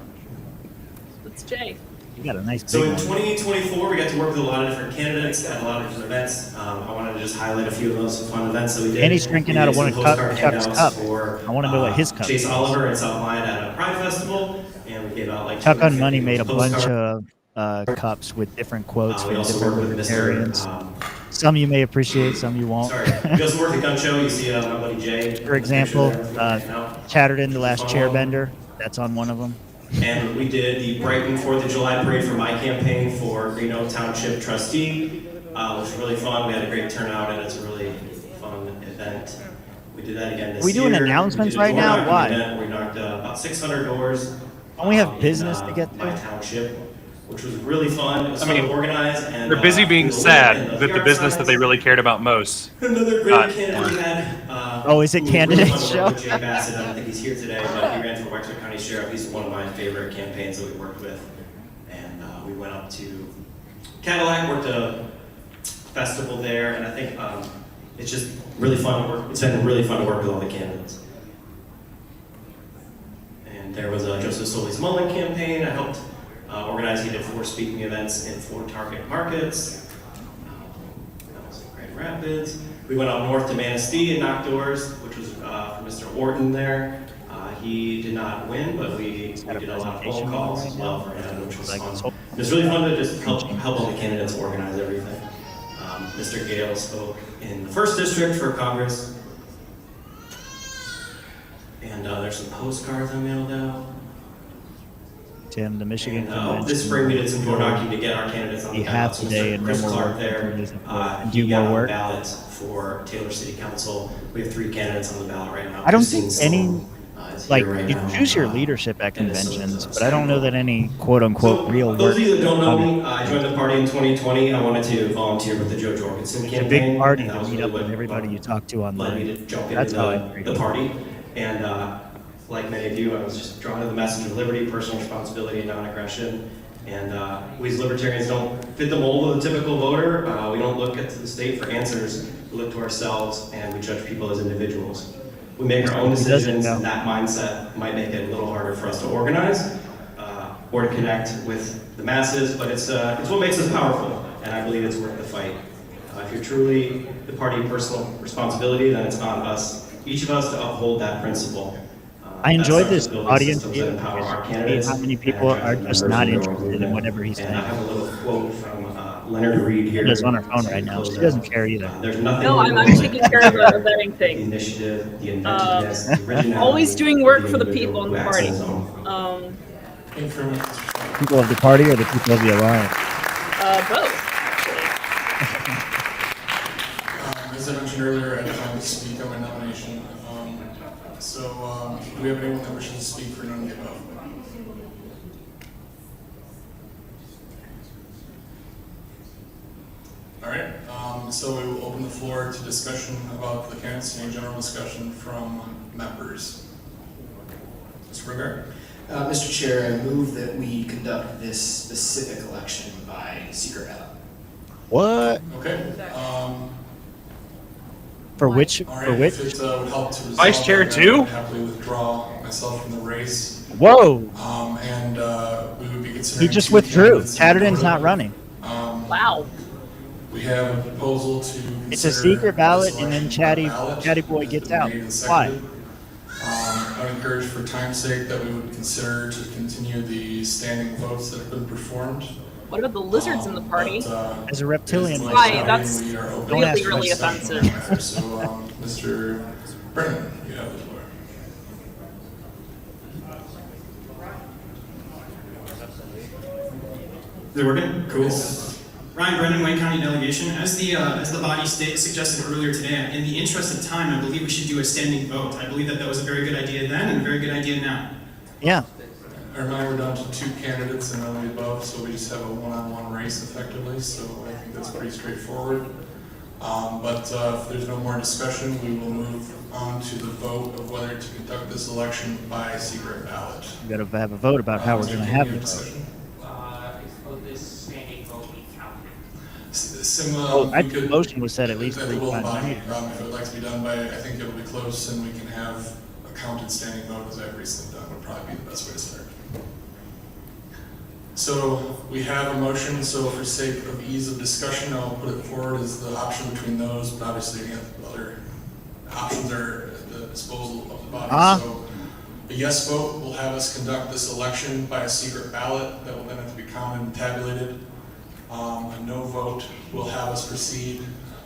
That's Jay. You got a nice big So in one. 2024, we got to work with a lot of different candidates at a lot of different events. I wanted to just highlight a few of those fun events that we did. And he's drinking We out did of one some of postcard Chuck's handouts cup. for, I want to know what his cup Chase is. Oliver in South Line at a Pride Festival, and we gave out like Chuck on 250 Money made a bunch postcards. of cups with different quotes We from also different worked with libertarians. Mr. Some you may appreciate, some you won't. Sorry, we also worked at Gun Show. You see my buddy Jay. For example, hanging out. Chatterton, the last chairbender, that's on one of them. And we did the Brighton 4th of July parade for my campaign for Green Oak Township trustee, which was really fun. We had a great turnout, and it's a really fun event. We did that again this year. Are we doing announcements We did a right now? door-knocking Why? event where we knocked about 600 doors. Don't we have business to get My to? township, which was really fun. It was I fun mean, to organize. And, They're busy being we were sad in that the yard business that signs. they really cared about most. Another great candidate we had. Oh, is it who was candidate really fun to show? work with, Jay Bassett. I don't think he's here today, but he ran for Wexford County Sheriff. He's one of my favorite campaigns that we worked with. And we went up to Cadillac, worked a festival there, and I think it's just really fun to work. It's been really fun to work with all the candidates. And there was a Joseph Soley's Mullen campaign. I helped organize. He did 4 speaking events in 4 target markets. That was in Grand Rapids. We went up north to Manistee and knocked doors, which was for Mr. Orton there. He did not win, but we did a lot of phone calls as well for him, which was fun. It was really fun to just help all the candidates organize everything. Mr. Gale spoke in the 1st district for Congress. And there's some postcards I mailed out. Tim, the Michigan And Convention. this spring we did some door knocking to get our candidates on the Be ballot. half So today Mr. and Chris no more Clark work there, and he do got more on the work. ballot for Taylor City Council. We have 3 candidates on the ballot right now. I don't Christine think any, Sloan, is like, here right you now. choose your leadership at and it's conventions, but I don't know that any quote-unquote real work. Those of you that don't know me, I joined the party in 2020. I wanted to volunteer with the Joe Jorgensen It's a campaign. big party and that to was meet really up with what everybody you talk to led me online. to jump That's into how I agree. the party. And like many of you, I was just drawn to the message of liberty, personal responsibility, and non-aggression. And we as libertarians don't fit the mold of the typical voter. We don't look at the state for answers. We look to ourselves, and we judge people as individuals. We make our own decisions, and that mindset might make it a little harder for us to organize or to connect with the masses, but it's what makes us powerful, and I believe it's worth the fight. If you're truly the party of personal responsibility, then it's on us, each of us, to uphold that principle. I enjoyed this building audience systems view that empower our because candidates how many and people attract are the just members not of the interested in movement. whatever he's And saying. I have a little quote from Leonard Reed here. Linda's on her phone right now. She doesn't care either. There's nothing No, in the I'm world taking like care of the the vetting thing. initiative, the inventiveness, the originality. Always doing work for the people in who the acts party. on his own. People of the party or the people of the alliance? Both. As I mentioned earlier, I declined to speak on my nomination. Do we have anyone that wishes to speak for none of the above? All right, so we will open the floor to discussion about the candidates, any general discussion from members. Mr. Brigard? Mr. Chair, I move that we conduct this specific election by secret ballot. What? Okay. For which? All right, For which? if it would help to resolve Vice chair that, I too? would happily withdraw myself from the race. Whoa! We would be considering. He just 2 withdrew. candidates. Chatterton's not running. Wow. We have a proposal to. It's a consider secret ballot, this and then election by ballot. Chatty Boy It's gets been out. made and Why? seconded. I would encourage, for time's sake, that we would consider to continue the standing votes that have been performed. What about the lizards in the party? As a reptilian, Why? That's we are open Don't really, ask for really discussion on offensive. that matter. So, Mr. Brennan, you have the floor. Is it working? Cool. Ryan Brennan, Wayne County Delegation. As the body suggested earlier today, in the interest of time, I believe we should do a standing vote. I believe that was a very good idea then and a very good idea now. Yeah. I remind we're down to 2 candidates and only above, so we just have a one-on-one race effectively, so I think that's pretty straightforward. But if there's no more discussion, we will move on to the vote of whether to conduct this election by secret ballot. We got to have a vote about how we're going to have it. Will this standing vote be counted? Similar. I think the motion was said at least At 3 the will times. body, if it would like to be done by, I think it'll be close and we can have a counted standing vote as I've recently done would probably be the best way to start. So we have a motion, so for sake of ease of discussion, I'll put it forward as the option between those, but obviously again, other options are at the disposal of the body. So a yes vote will have us conduct this election by a secret ballot that will then have to be counted and tabulated. A no vote will have us proceed,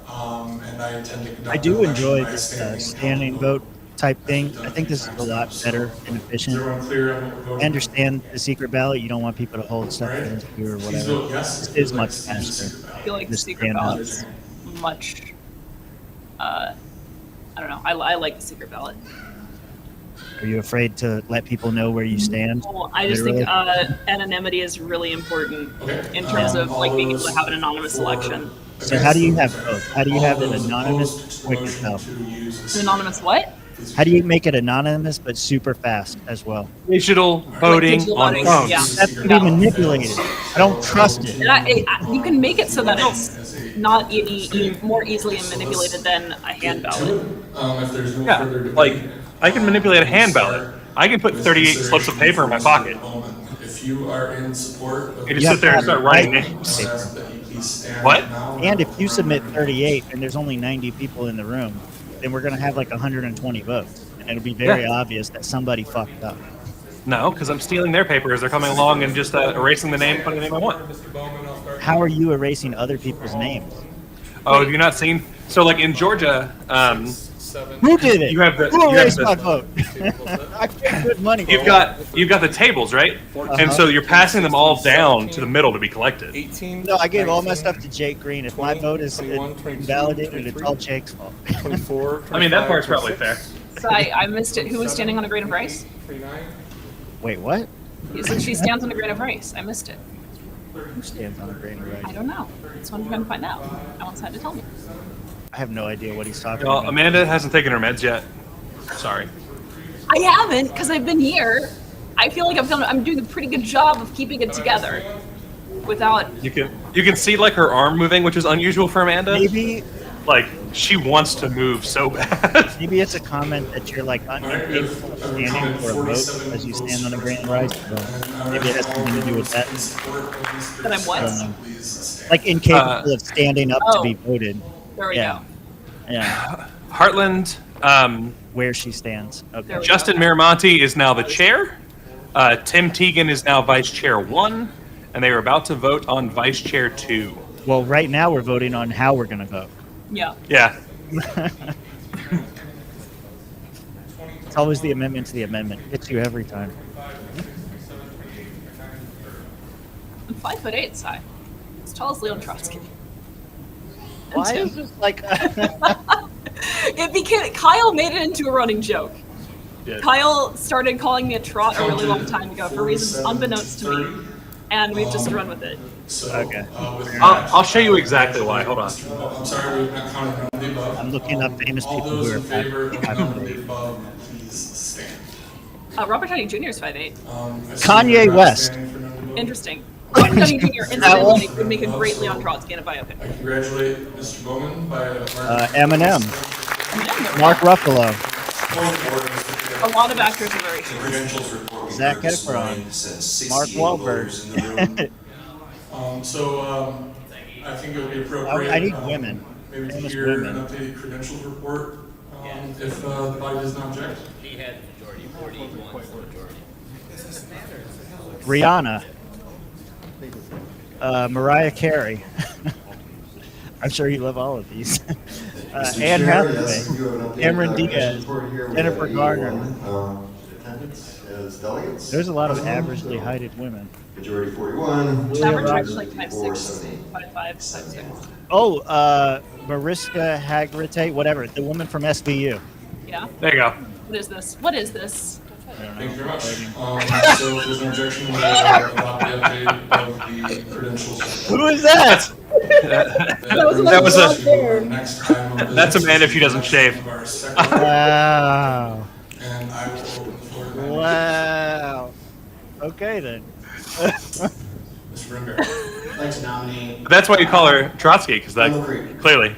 and I intend to conduct I do the election enjoy by a this standing vote type thing. I think this is a lot better and efficient. Is everyone clear on what we're voting? I understand the secret ballot. You don't want people to hold stuff against you or Please whatever. vote yes if This is you'd like much to use the faster. secret I feel like the Just secret stand up. ballot is much. I don't know. I like the secret ballot. Are you afraid to let people know where you stand? Well, I just Literally? think anonymity is really important in terms of like being able to have an anonymous election. So how do you have both? How do you have it anonymous quick yourself? An anonymous what? How do you make it anonymous but super fast as well? Digital voting digital on voting, phones. yeah. That's to be manipulated. I don't trust it. And you can make it so that it's not more easily manipulated than a hand ballot. If there's no Yeah, further like debate, I can manipulate a hand ballot. I can put 38 slips of paper in my pocket. if you are in support of You just sit there and start writing Right. names. I ask that you please stand What? now. And if you submit 38 and there's only 90 people in the room, then we're going to have like 120 votes. And it'll be very obvious that somebody fucked up. No, because I'm stealing their paper as they're coming along and just erasing the name, putting the name I want. How are you erasing other people's names? Oh, have you not seen? So, like in Georgia, Who did it? you have the Who you have erased the- my vote? I paid good money. You've got the tables, right? And so you're passing them all down to the middle to be collected. No, I gave all my stuff to Jake Green. If my vote is invalidated, it's all Jake's fault. 24, I mean, that part's probably fair. So I missed it. Who was standing on a grain of rice? 39. Wait, what? You said she stands on a grain of rice. I missed it. Who stands on a grain of I rice? don't know. That's what I'm trying to find out. No one's had to tell me. I have no idea what he's talking Well, about. Amanda hasn't taken her meds yet. Sorry. I haven't because I've been here. I feel like I'm doing a pretty good job of keeping it together without. You can see like her arm moving, which is unusual for Amanda. Maybe Like she wants to move so bad. maybe it's a comment that you're like incapable of standing for a vote as you stand on a grain of rice. So maybe it has something to do with that. That I'm what? I don't know. Like incapable of standing up to be voted. There we Yeah. go. Yeah. Heartland, Where she stands. Okay. There we Justin Miramonte is now the chair. Tim Teagan is now vice chair 1, and they are about to vote on vice chair 2. Well, right now we're voting on how we're going to vote. Yeah. Yeah. It's always the amendment to the amendment. Hits you every time. I'm 5'8", Si. As tall as Leon Trotsky. Why is this like? It became Kyle made it into a running joke. Yeah. Kyle started calling me a trot a really long time ago for reasons unbeknownst to me, and we've just run with it. Okay. I'll show you exactly why. Hold on. I'm sorry, we've not counted on the above. I'm looking up famous All people those who in are favor of fat. counting the above, please stand. Robert Downey Jr. is 5'8". I see Kanye you're not West. standing for none of the above. Interesting. Robert Downey Jr. incidentally would make a great Leon Trotsky in a biopic. I congratulate Mr. Bowman by a Eminem. Mark Ruffalo. A lot of actors are very short. Credentials report we Zac heard this morning Efron. says 68 Mark voters in the room. Wahlberg. I think it would be appropriate. I need women. Maybe to Famous hear women. an updated credentials report, if the body does not object. He had majority, 41 majority. Rihanna. Mariah Carey. I'm sure you love all of these. Anne Hathaway. Cameron Diaz. Jennifer Garner. attendance as delegates. There's a lot of averagely heighted women. Majority 41. Average height is like 5'6", 478. 5'5", 5'6". Oh, Mariska Hargitay, whatever, the woman from SVU. Yeah. There you go. What is this? What is this? Thank you very much. So if there's no objection, we'll adopt the update of the credentials. Who is that? That was a. Next time on That's a man if he doesn't shave. Wow. And I will open the floor to my Wow. Okay then. Mr. Brimberg. I'd like to nominate. That's why you call her Trotsky, because that clearly.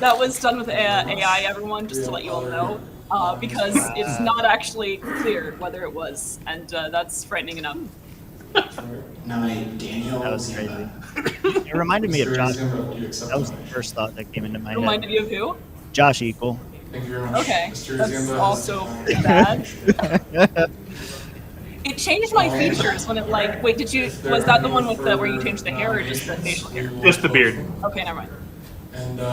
That was done with AI, everyone, just to let you all know, because it's not actually clear whether it was, and that's frightening enough. Nominate Daniel. That was crazy. It reminded me of Josh. That was the first thought that came into my head. Reminded you of who? Josh Equal. Thank you very much. Okay, Mr. that's Ziemba also has- bad. It changed my features when it wait, was that the one with where you changed the hair or just the facial hair? Just the beard. Okay, never mind. And we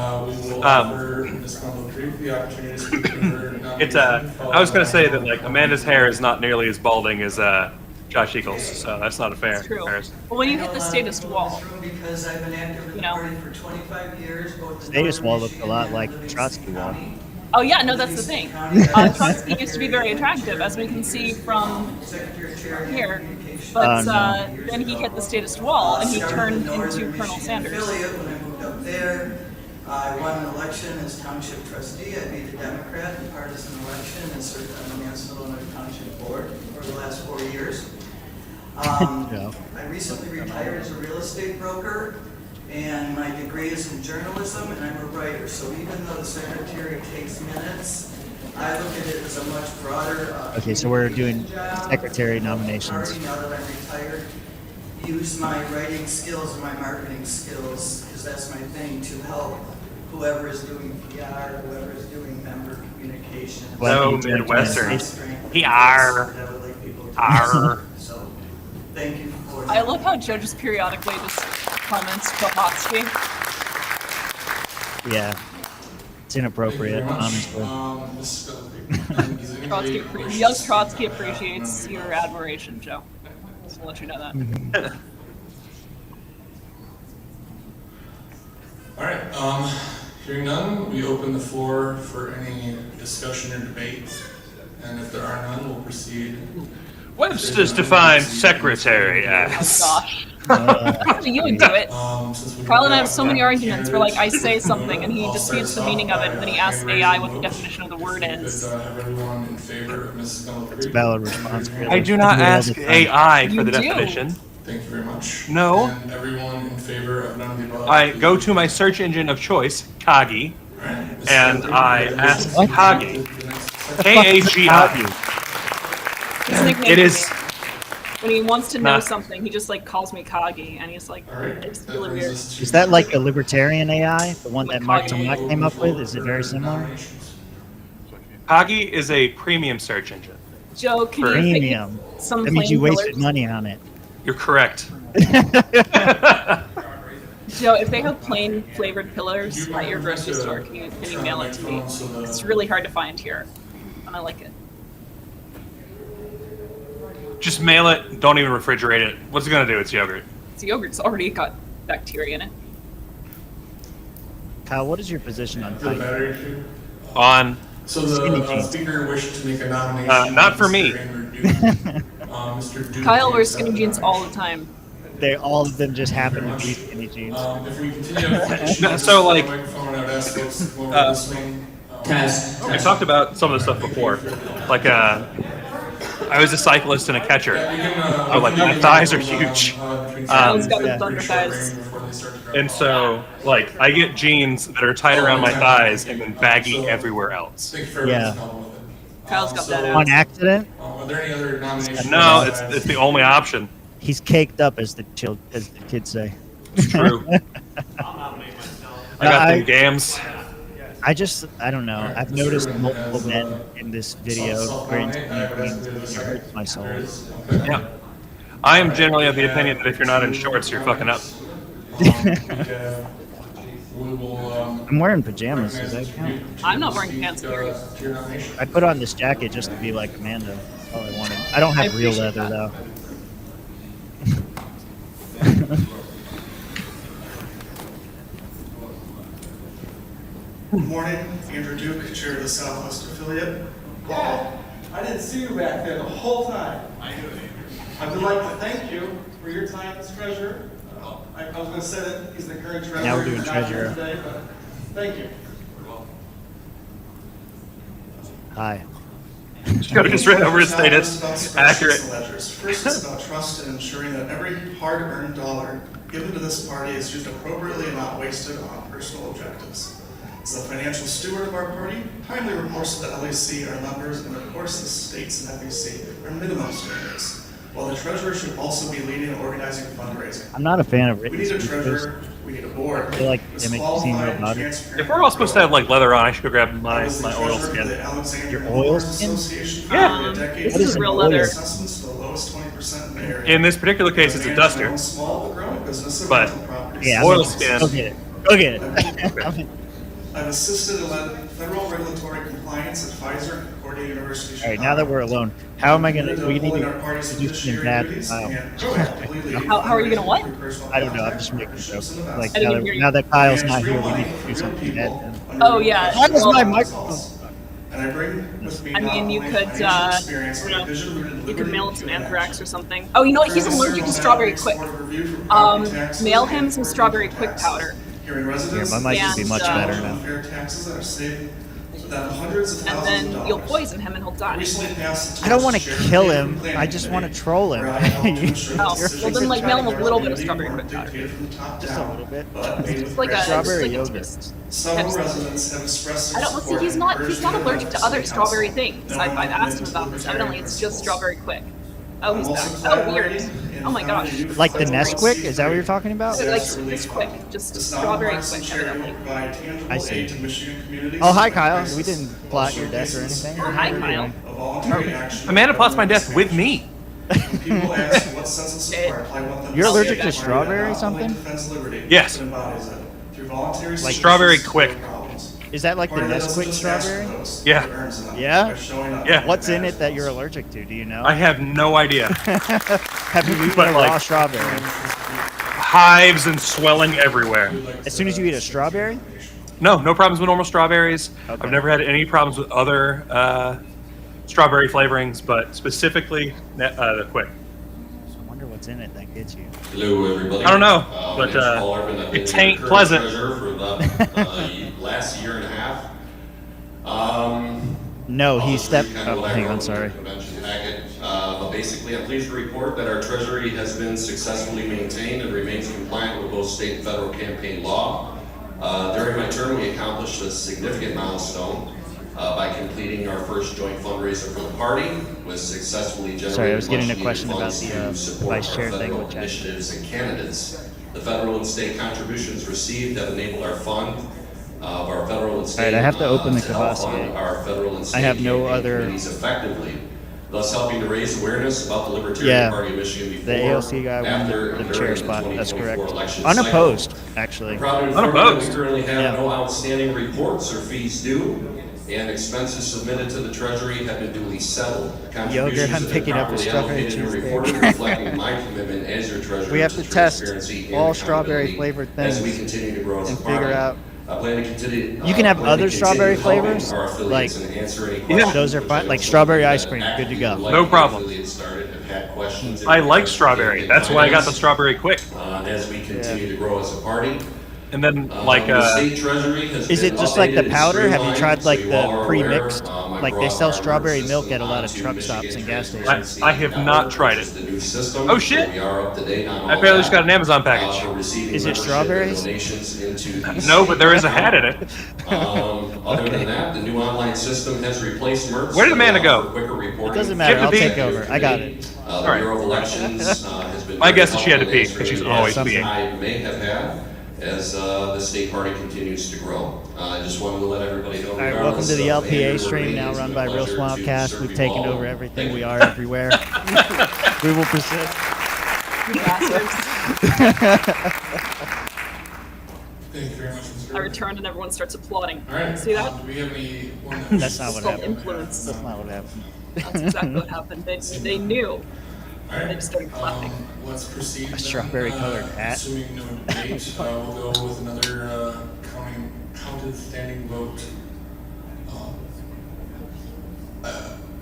will offer Ms. Creek the opportunity to speak to her It's I was gonna say that like Amanda's hair is not nearly as balding as Josh Eagles, so that's not a fair It's true. comparison. But when you hit the status wall, Because I've been active in the party for 25 years, both in Status Northern wall looked a Michigan lot and like Livingston Trotsky wall. County. oh yeah, no, that's the thing. Trotsky used to be very attractive, as we can see from here. But then he hit the status wall and he turned into Colonel Sanders. Affiliate when I moved up there. I won an election as township trustee. I beat a Democrat in partisan election and served on the Mansfield, Illinois Township Board for the last 4 years. I recently retired as a real estate broker, and my degree is in journalism, and I'm a writer. So even though the secretary takes minutes, I look at it as a much broader. Okay, so we're doing secretary nominations. Now that I'm retired, use my writing skills and my marketing skills, because that's my thing, to help whoever is doing PR, whoever is doing member communication. So Midwestern. PR. R. So, thank you for. I love how Joe just periodically just comments Trotsky. Yeah. It's inappropriate, honestly. Young Trotsky appreciates your admiration, Joe. Just to let you know that. All right, hearing none, we open the floor for any discussion or debate. And if there are none, we'll proceed. Webster's defined secretary as. Oh gosh. You would do it. Kyle and I have so many arguments where I say something and he disputes the meaning of it, and then he asks AI what the definition of the word is. Everyone in favor of Mrs. It's a valid response, really. I do not ask AI for the definition. Thank you very much. No. And everyone in favor of none of the above. I go to my search engine of choice, Kagi, and I ask Kagi. Kagi. His nickname It is. when he wants to know Nah. something, he just calls me Kagi, and he's it's really weird. Is that like a libertarian AI? The one that Mark Tomac came up with? Is it very similar? Kagi is a premium search engine. Joe, can you Premium. pick some That means you plain wasted pillars? money on it. You're correct. Joe, if they have plain flavored pillars at your grocery store, can you mail it to me? It's really hard to find here, and I like it. Just mail it. Don't even refrigerate it. What's it gonna do? It's yogurt. It's yogurt. It's already got bacteria in it. Kyle, what is your position on The Titan? battery issue. On. So Skinny the jeans. speaker wished to make a nomination. Not for me. Mr. Duke. Kyle wears skinny jeans all the time. They all of them just happen to be skinny jeans. If we continue to So, like, microphone, I'd ask folks to come over this way. I talked about some of the stuff before. Like, I was a cyclist and a catcher. So, like, my thighs are huge. Kyle's got the thunder thighs. And so, like, I get jeans that are tight around my thighs and then baggy everywhere else. Yeah. Kyle's got that On out. Are accident? there any other nominations? No, it's the only option. He's caked up, as the kids say. It's true. I got them gams. I don't know. I've noticed multiple men in this video wearing skinny jeans. It hurts my soul. Yeah. I am generally of the opinion that if you're not in shorts, you're fucking up. we will. I'm wearing pajamas. Does that count? I'm not wearing pants, period. To your nomination. I put on this jacket just to be like Amanda. That's all I wanted. I don't have real appreciate leather that. though. Good morning, Andrew Duke, Chair of the Southwest Affiliate. Paul, I didn't see you back there the whole time. I knew it. I would like to thank you for your time as treasurer. I was going to say that he's the current treasurer. Now we're doing He's not here treasurer. today, but thank you. Hi. Should have just read over his status. Accurate. First, it's about trust and ensuring that every hard-earned dollar given to this party is used appropriately and not wasted on personal objectives. As the financial steward of our party, timely reports to the LEC, our members, and of course the states and FEC are minimum standards. While the treasurer should also be leading and organizing fundraising. I'm not a fan of We written need a speeches. treasurer, we need a board. I feel like they make you seem real Qualified, naughty. transparent. If we're all supposed to have like leather on, I should go grab my I was the oil treasurer for skin. the Alexandria Your Homeowners oil skin? Association for Yeah. nearly a decade. What is real an leather. oil? Assessments to the lowest 20% in the area. In this particular case, it's a I manage my duster. own small but growing business of But- rental properties. Yeah, Oil I'm skin. Go get it. Go get it. I've assisted and led federal regulatory compliance at Pfizer and Concordia University. All right, now that we're alone, how am I gonna? We need Holding our to party's do something bad. fiduciary duties Wow. and proactively leading How are you gonna what? I don't know. I'm just making a joke. Like I didn't now hear that, you. now that Kyle's not here, we Manage need real to do money, something real bad. people, Then. under Oh, real yeah. How does conditions. my microphone? And I bring with me I not mean, you only could, financial experience, you but know, a vision rooted in You liberty could mail him some and anthrax or something. Oh, you know what? He's allergic to strawberry quick. Mail him some strawberry quick powder. Here in residence, Yeah, my mic should be much better now. Unfair taxes that are saved so that hundreds of And thousands of then you'll dollars. poison him and he'll die. Recently passed I don't want to Shared kill Data him. Planning I just want to Committee, troll him. where I helped to ensure that Oh, decisions well then, like, mail him a made by little bit of the strawberry committee quick powder. weren't dictated from the top Just a down, little bit. but made with Like a grassroots Strawberry like yogurt. Several Pepsi. residents have expressed I their don't. See, support he's and not. encouraged He's not me to allergic to run other for strawberry council. things. Now I've I'm asked him committed to about this. Evidently, it's just principles. strawberry quick. Oh, he's I'm back. also Oh, weird. collaborating and Oh my gosh. founding a youth Like the 501c3 Nesquik? Is that what you're talking about? Like disaster relief this quick, fund. just This strawberry nonpartisan quick, charity evidently. will provide tangible I see. aid to Michigan communities Oh, hi, in Kyle. crisis We didn't while plot your death or showcasing anything. Oh, hi, Kyle. a voluntary action Amanda plots my government death with expansion. me. When people ask what sets us apart, I want them You're to allergic see to a party that strawberry not only something? defends liberty, Yes. but embodies it. Through voluntary Like solutions strawberry to quick. problems. Is that like the Party that doesn't Nesquik just ask for strawberry? those, Yeah. but earns them Yeah? by showing up Yeah. and What's in matters it that you're most. allergic to? Do you know? I have no idea. Have you eaten But, a like- raw strawberry? Hives and swelling everywhere. As soon as you eat a strawberry? No, no problems with normal strawberries. Okay. I've never had any problems with other strawberry flavorings, but specifically the quick. I wonder what's in it that gets you. Hello, everybody. I don't know, My but, name's Paul Urban. I've been it the ain't current pleasant. treasurer for the last year and a half. No, he I'll just stepped. read kind of Oh, what I hang wrote on, in the sorry. convention packet. But basically, I'm pleased to report that our treasury has been successfully maintained and remains compliant with both state and federal campaign law. During my term, we accomplished a significant milestone by completing our first joint fundraiser for the party, with successfully generating Sorry, I was getting a much-needed question about funds the, to support vice chair our thing, federal which I- initiatives and candidates. The federal and state contributions received have enabled our fund of our federal and state. All right, I have to open the to help Kvassier. fund our federal and state I have no campaign other- committees effectively, thus helping to raise awareness about the Libertarian Yeah, Party of Michigan the before, ALC guy won after, the and chair during spot. That's 2024 correct. election Unopposed, cycle. actually. I'm proud to inform you that Unopposed? we currently have Yeah. no outstanding reports or fees due, and expenses submitted to the treasury have been duly settled. Contributions Yogurt, I'm have been picking up a properly strawberry allocated and cheesecake. reported, reflecting my commitment as your treasurer We have to test transparency and all strawberry accountability flavored as we things continue to grow as a and party. figure out. I plan to continue. You can have plan to other continue strawberry helping flavors, our affiliates like- and answer any Yeah. questions Those are which fun, I like know strawberry some ice that cream, good to actively go. would like No the problem. affiliate started have had questions in I like regards to strawberry. campaign That's why I got the finance. strawberry quick. And as we continue to grow as a party. And then like The state treasury has Is been it just like the updated and powder? Have you streamlined, tried like so you all the are pre-mixed? aware. I Like they brought sell our strawberry system milk at a lot of onto truck Michigan stops and gas Transparency stations. I have not tried which is it. the new system, Oh, so shit. we are up to date on I all barely that. just got an Amazon package. For receiving Is it membership strawberries? donations into the No, but there is a hat in it. Other than that, the new online system has replaced MERS. Where did Amanda to go? allow for quicker reporting. It doesn't matter. Get I'll to take pee. over. I got it. The All right. Bureau of Elections has been. My very guess is she had to helpful in pee, 'cause she's answering always any peeing. questions I may have had as the state party continues to grow. I just wanted to let everybody know. All right, welcome to the LPA stream, now run by Real Smilecast. We've taken over everything. We are everywhere. We will persist. You bastards. Thank you very much, Mr. I return and everyone starts applauding. All right. See that? Do we have anyone that That's not It's what called happened. influence. That's not what happened. That's exactly what happened. They knew. All right. They just started clapping. Let's proceed. A strawberry-colored hat. Assuming no debate, we'll go with another counted standing vote.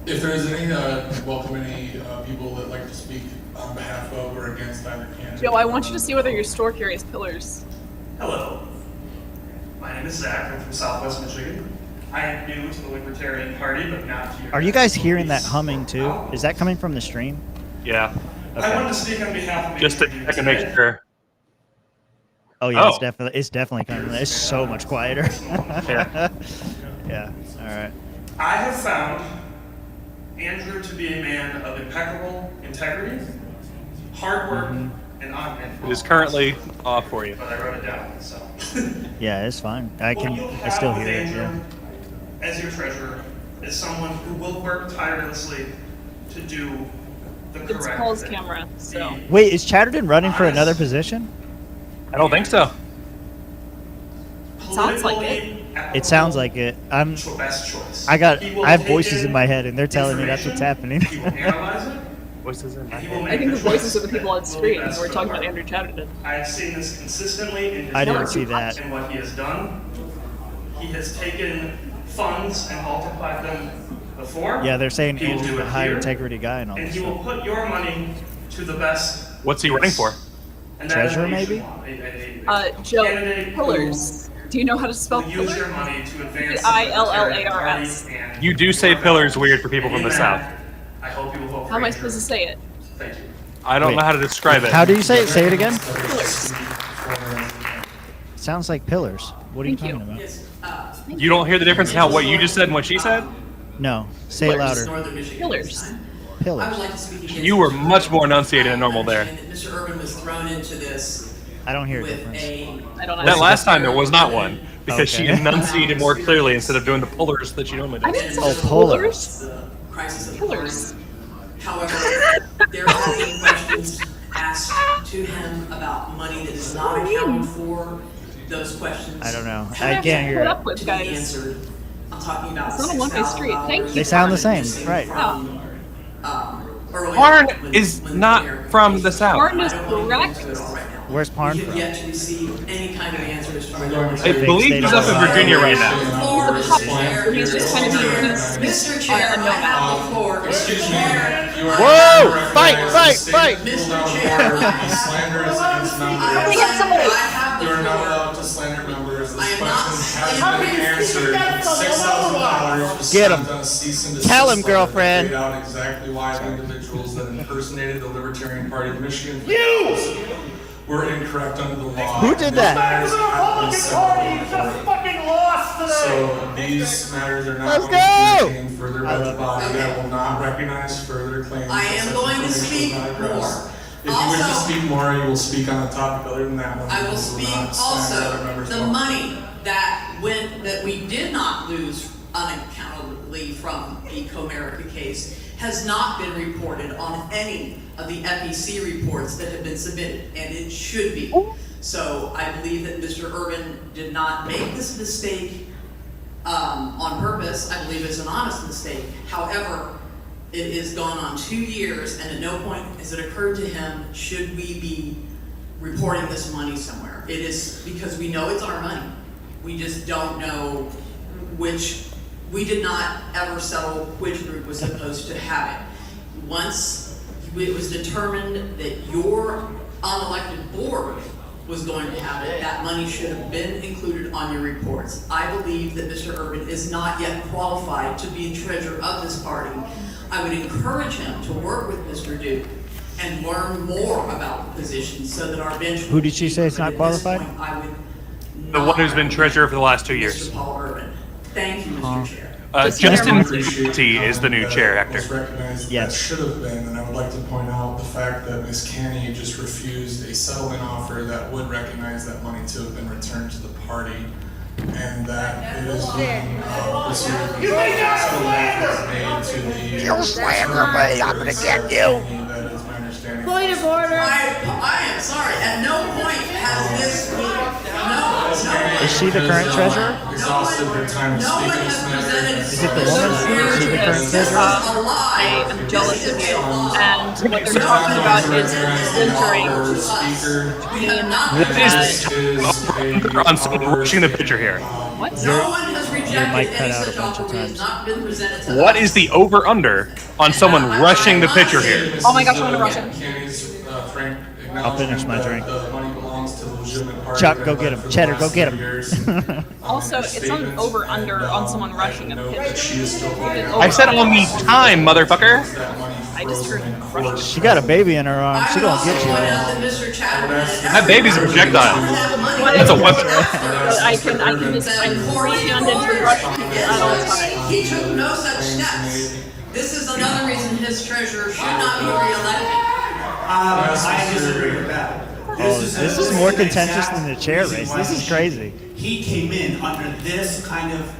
If there is any, welcome any people that like to speak on behalf of or against either candidate. Joe, I want you to see whether your store carries pillars. Hello, my name is Zach. I'm from Southwest Michigan. I am new to the Libertarian Party, but not to your. Are you guys hearing that humming too? Is that coming from the stream? Yeah. I wanted to speak on behalf of Just to Andrew check and make today. sure. Oh yeah, Oh. it's definitely coming. It's so much quieter. Yeah. Yeah. All right. I have found Andrew to be a man of impeccable integrity, hard work, and honesty. It is currently off for you. But I wrote it down, so. Yeah, it's fine. I What you'll I still have hear with it. Yeah. Andrew as your treasurer is someone who will work tirelessly to do the It's correct Paul's thing. camera, so. Wait, is Chatterton running for another position? I don't think so. Sounds like it. It sounds like it. Best choice. I He will have take voices in in my head, and they're telling me that's what's happening. He will analyze it. Voices in my He will head. make I think the choice voices of the people on that will screen be best were for talking the about party. Andrew Chatterton. I have seen this consistently in his I didn't work see that. and what he has done. He has taken funds and multiplied them before. Yeah, they're saying He will Andrew's do a it high here, integrity guy and all and this he will stuff. put your money to the best. What's he running for? And that is Treasurer, what you should maybe? want. Joe, candidate who pillars. Do you know how to spell will use your pillars? money to advance P-I-L-L-A-R-S. the party and You do say pillars weird for people from the in South. that, I hope you will vote for How am I Andrew. supposed to say it? Thank you. I don't Wait. know how to describe it. How do you say it? Say it again. Pillars. Sounds like pillars. What are you Thank talking you. about? You don't hear the difference in how what you just said and what she said? No, say it louder. Pillars. I Pillars. would like to speak against. You were much more enunciated than normal there. And that Mr. Urban was thrown into this I don't hear a with difference. I don't know. That last time there was not one because she Okay. enunciated more clearly instead of doing the pullers that she normally I does. didn't Oh, say pillars. pillars. the crisis of the Pillars. However, there have been questions asked to him about money that is not accounted for. Those questions. I don't know. How do I have can't to hear put it. up with, To be guys? answered. I'm talking about It's not a one-way street. Thank you. They sound the same, missing right. from, earlier Parn when- is when not mayor from came. the South. Parn is I don't wanna correct. get into it all right now. Where's Parn We have from? yet to receive any kind of answers from the I believe he's up in Virginia right now. He's just kind of being Mr. Chair, on a I have the floor. Excuse me. You are Whoa! not Fight, recognized fight, to state fight! the full number of slanders against members. get somebody. I have the You are not floor. allowed to slander members. I This am not question has been answered. $6,000 was Get spent him. on a cease and Tell desist him, letter girlfriend. to figure out exactly why the individuals that impersonated the Libertarian Party of Michigan were incorrect under the law. Who did that? These matters have been settled before. So these matters are not Let's going to go! be entertained further by the body. I will not recognize further claims. I that am such going to information speak was not addressed. more. If you wish to Also- speak more, you will speak on the topic other than that one. I will You speak not slander other also, members' the votes. money that went, that we did not lose unaccountably from the Comerica case has not been reported on any of the FEC reports that have been submitted, and it should be. So I believe that Mr. Urban did not make this mistake on purpose. I believe it's an honest mistake. However, it has gone on 2 years, and at no point has it occurred to him, should we be reporting this money somewhere? It is because we know it's our money. We just don't know which, we did not ever settle which group was supposed to have it. Once it was determined that your unelected board was going to have it, that money should have been included on your reports. I believe that Mr. Urban is not yet qualified to be treasurer of this party. I would encourage him to work with Mr. Duke and learn more about the position so that our bench. Who did she say is not But at this qualified? point, I would The one who's been treasurer for the last 2 years. Mr. Paul Urban. Thank you, Mr. Chair. Justin T is the new chair, Hector. Was recognized that Yes. should have been, and I would like to point out the fact that Ms. Canny just refused a settlement offer that would recognize that money to have been returned to the party, and that it is being pursued. Settlement was made to the. You slander me, I'm gonna get you. That is my understanding. Point of order. I am sorry, at no point has this been, no, Is she the current treasurer? Exhausted her time of speaking this matter. Is it the woman? Is she the current treasurer? I am jealous of you. And what they're talking about is centering On someone rushing the pitcher here. What? Your mic cut out a bunch of times. What is the over/under on someone rushing the pitcher here? Oh my gosh, I'm gonna rush it. I'll finish my drink. Chuck, go get him. Cheddar, go get him. Also, it's not an over-under on someone rushing a pitch. I said on the time, motherfucker. I just heard rush. She got a baby in her arms. She gonna get you. That baby's a projectile. That's a weapon. I'm pre-funded to rush people at all times. He took no such steps. This is another reason his treasurer should not be reelected. I disagree with that. This is more contentious than the chair race. This is crazy. He came in under this kind of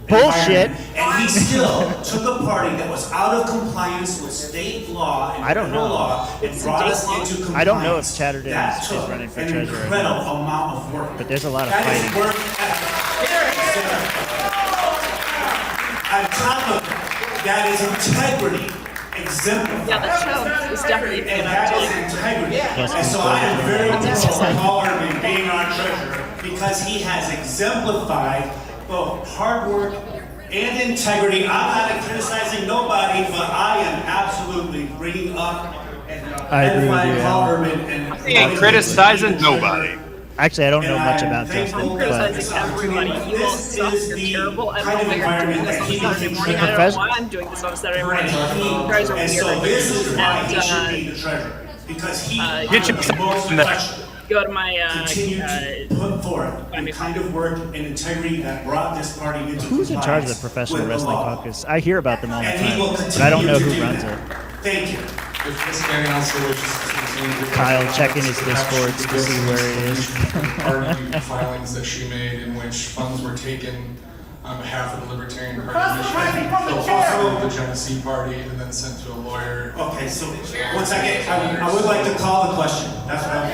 Bullshit. and he still took a party that was out of compliance with state law and I don't federal know. law and brought us into compliance. I don't know if Chatterton That is took running for an treasurer. incredible amount of work. But there's a lot of That is fighting. work ethic. On top of that is integrity exemplified. Yeah, that show is definitely And that is integrity. And so I am very grateful for Paul Urban being our treasurer because he has exemplified both hard work and integrity. I'm not criticizing nobody, but I am absolutely bringing up and I agree with edifying you, Paul Alan. Urban and He ain't criticizing nobody. Actually, I don't know much about Justin, I'm but criticizing everybody. You all suck. You're terrible. I don't know why you're doing this on a Saturday morning. I don't know why I'm doing this on a Saturday morning. You guys are And so weird. this is why he should And be the treasurer. Because he Get yourself in that. go to my continue to put forth the kind of work and integrity that brought this party into who's in charge of the compliance Professional with the Wrestling law. Caucus? I hear about them all the And he time, will but I don't know continue who to do runs that. it. Thank you. If Ms. Canning also wishes to continue. Kyle checking his discords to see where it is. Argued filings that she made in which funds were taken on behalf of the Libertarian Party of Michigan, also the Genesee Party, and then sent to a lawyer. Okay, so once again, I would like to call the question. That's what I'm.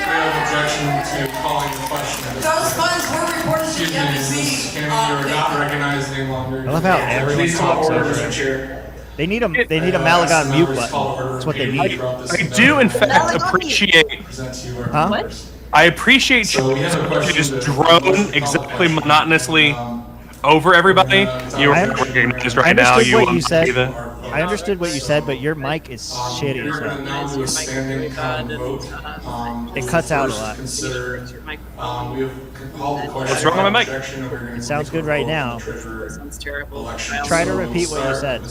I have objection to calling the question. Those funds were reported to Excuse the me, FEC. Ms. Canning, you are not recognized any longer. I love how everyone Please call talks order, over Mr. it. Chair. They need a Malagon mute button. That's what they need. I do, in fact, appreciate. Huh? What? I appreciate you just drone exactly monotonously over everybody. You are recognized right now. understood You what will you said. be the. I understood what you said, but your mic is shitty. We're So gonna now do a standing vote. it cuts out a lot. Consider, we have called the question. What's wrong with my mic? It sounds good right now. Sounds terrible. Try to repeat what you said.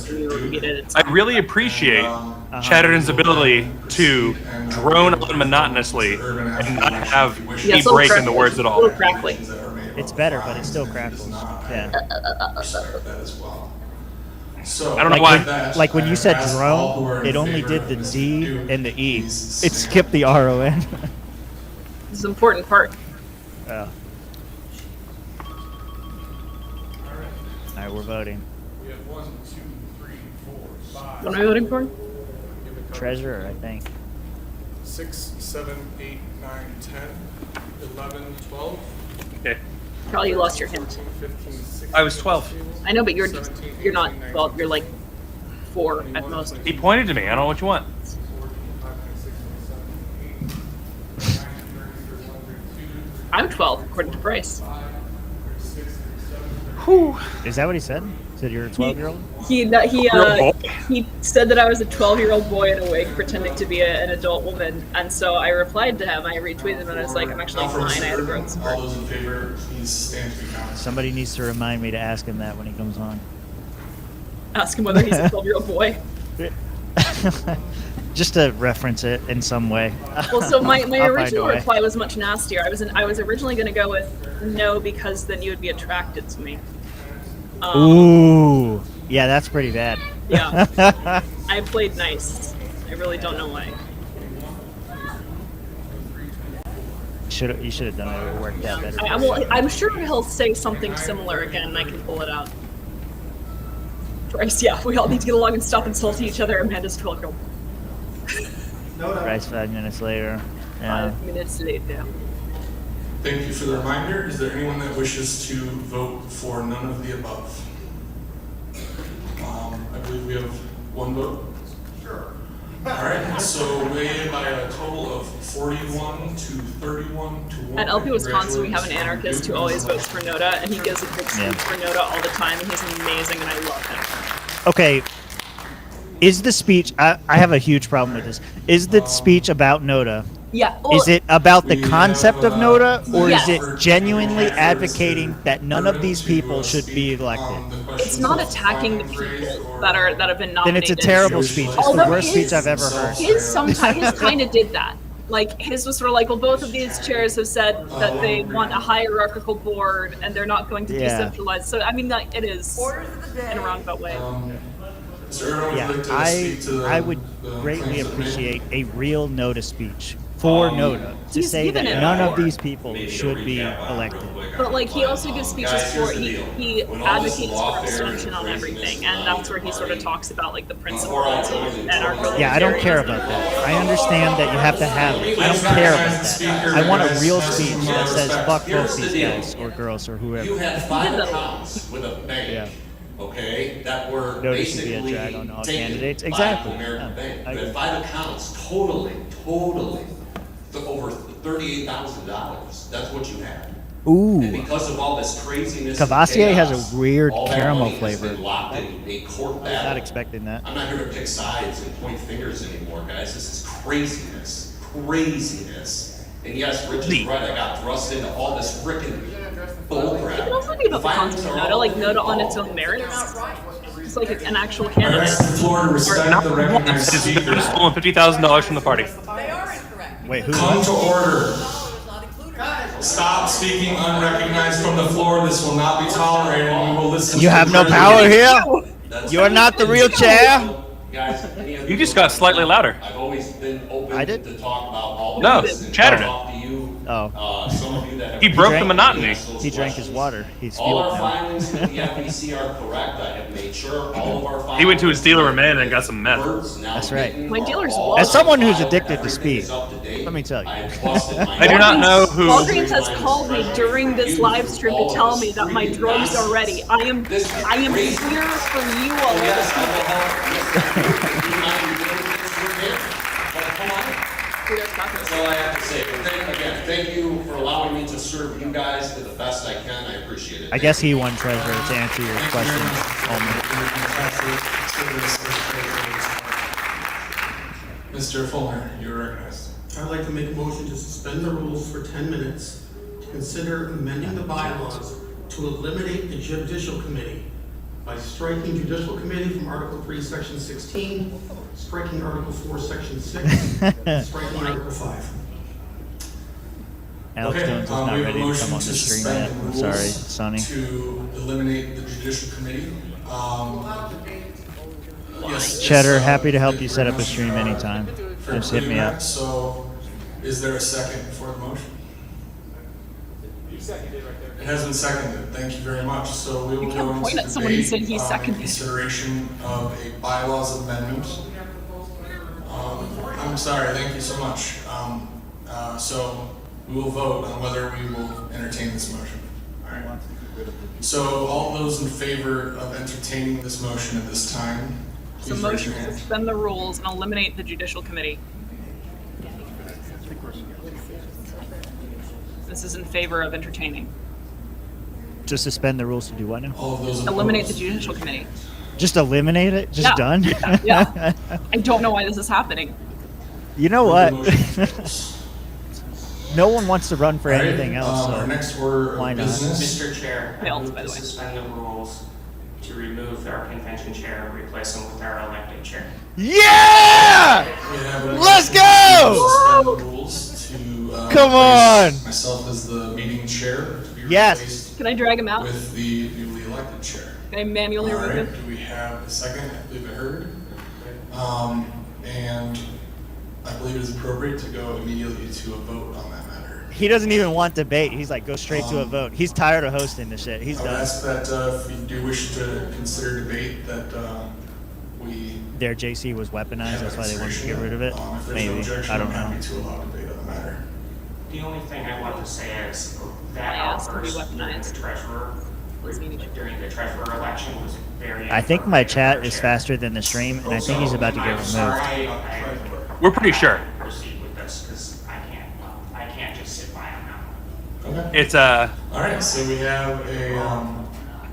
I really appreciate Chatterton's ability to drone on monotonously and not have Yeah, any it's a little break in the crackly. words at A all. little crackly. It's better, but it still crackles. Yeah. Respect that as well. So, I don't know Like why. when, like when you said ask all who are drone, in it only favor did the of this D new and the E. It please skipped the RON. This is an important part. Oh. Alright, we're voting. We have 1, 2, 3, 4, 5. What am I voting for? Treasurer, I think. 6, 7, 8, 9, 10, 11, 12. Okay. Probably you lost your hint. 15, 16. I was 12. I know, but you're not 12. You're like 4 at most. He pointed to me. I don't know what you want. 17, 18, 19, 20, 21, 22, I'm 12 according to Bryce. 26, 27, Whew. Is that what he said? Said you're a 12-year-old? He said that I was a 12-year-old boy in a wig pretending to be an adult woman, and so I replied to him. I retweeted him, and I was like, I'm actually fine. I had a growth spurt. All those in favor, please stand to be counted. Somebody needs to remind me to ask him that when he comes on. Ask him whether he's a 12-year-old boy. Just to reference it in some way. Well, so my I'll find a original way. reply was much nastier. I was originally going to go with no because then you would be attracted to me. Ooh. Yeah, that's pretty bad. Yeah. I played nice. I really don't know why. You should have done it. It would have worked out better. I'm sure he'll say something similar again, and I can pull it out. Bryce, yeah, we all need to get along and stop insulting each other. Amanda's 12-year-old. Bryce 5 minutes later. Yeah. 5 minutes later. Thank you for the reminder. Is there anyone that wishes to vote for none of the above? I believe we have one vote. Sure. All right, so weighed by a total of 41 to 31 to 1. At LP Wisconsin, we have an anarchist who always votes for Noda, and he gives a big speech for Noda all the time, and he's amazing, and I love him. Okay. Is the speech? I have a huge problem with this. Is the speech about Noda? Yeah. Well, Is it about the concept of Noda, or Yes. is it genuinely advocating that none of these people should be elected? It's not attacking the people that have been Then nominated. it's a terrible speech. It's the Although worst speech I've ever heard. His kind of did that. Like his was sort of like, well, both of these chairs have said that they want a hierarchical board and they're not going to Yeah. decentralize. So I mean, like, it is in a roundabout way. Yeah, I would greatly appreciate a real Noda speech for Noda to He's say that given it none of before. these people should be elected. But like he also gives speeches for he advocates for abstention on everything, and that's where he sort of talks about like the principles of anarcho-libertarianism. Yeah, I don't care about that. I understand that you have to have it. I don't care about that. I want a real speech that says fuck both these guys or girls or whoever. You had 5 accounts with a bank. Yeah. Okay, that were Notice should be a basically drag on all taken candidates. by Exactly. American Yeah, Bank. I You agree. had 5 accounts totaling over $38,000. That's what you had. Ooh. And because of all this craziness, Cavassier and has chaos, a weird all that caramel money has flavor. been locked in a court I was battle. not expecting that. I'm not here to pick sides and point fingers anymore, guys. This is craziness. Craziness. And yes, Rich is right. I got thrust into all this frickin' bullcrap. It can also be about the concept of Noda, like Noda on its own merits. It's like an actual candidate. I ask the floor to respect the recognized They're speaker. just stolen $50,000 from the party. Wait, who? Come to order. Stop speaking unrecognized from the floor. This will not be tolerated. We will listen. You to have the no power president. here. You are not the real chair. Guys, any of You just got slightly louder. I've always been open I did? to talk about all No, of this and chattered talk to you. Oh. Some of you that have He broke the drank- monotony. He drank his water. He's all fueled our now. filings with the FEC are correct. I have made sure all of our filings. He went to his dealer in Man and got some meth. That's right. My dealer's As someone who's addicted to speed, let me tell you. I do not know who. Walgreens has called me during this live stream to tell me that my drugs are ready. I am here for you all. That's all I have to say. But thank you for allowing me to serve you guys to the best I can. I appreciate it. I guess he won treasurer to answer your question. Mr. Fulmer, you're recognized. I'd like to make a motion to suspend the rules for 10 minutes to consider amending the bylaws to eliminate the judicial committee by striking judicial committee from Article 3, Section 16, striking Article 4, Section 6, and striking Article 5. Alex Okay, Jones is not we have a ready to motion come on to the stream suspend yet. the I'm rules sorry, Sonny. To eliminate the judicial committee. Yes, Cheddar, it's, happy to help you set up a stream anytime. for Just hit me up. So, is there a second for the motion? You seconded right there. It has been seconded. Thank you very much. So we will You go can't point into at someone who debate said he in seconded. consideration of a bylaws amendment. I'm sorry. Thank you so much. So we will vote on whether we will entertain this motion. All right. So all those in favor of entertaining this motion at this time, So please raise motion your to hand. suspend the rules and eliminate the judicial committee. This is in favor of entertaining. Just suspend the rules to do what now? All of those Eliminate the judicial committee. Just eliminate it? Just Yeah. done? Yeah. I don't know why this is happening. You know what? No one wants to run for All right, anything else, our so next order of why not? business. Mr. Chair, I Failed, move by to the way. suspend the rules to remove our convention chair and replace him with our elected chair. Yeah! We have a Let's motion go! to suspend the rules to, Come replace on! myself as the meeting chair to be Yes. replaced Can I drag him out? with the newly elected chair. Can I manually All remove right, him? do we have a second? I believe I heard. And I believe it is appropriate to go immediately to a vote on that matter. He doesn't even want debate. He's like, go straight to a vote. He's tired of hosting this shit. He's I would done. ask that if you do wish to consider debate, that we Their JC was weaponized. have That's why they wanted to get rid of it. If there's no Maybe. objection, I don't I'm know. happy to allow debate on the matter. The only thing I want to say is that I asked to be outburst during weaponized. the treasurer, during the treasurer election was very. I think my chat is inappropriate. faster than the stream, and I think he's about to get I'm removed. sorry, We're pretty sure. proceed with this because I can't just sit by on that one. Okay. It's All right, so we have a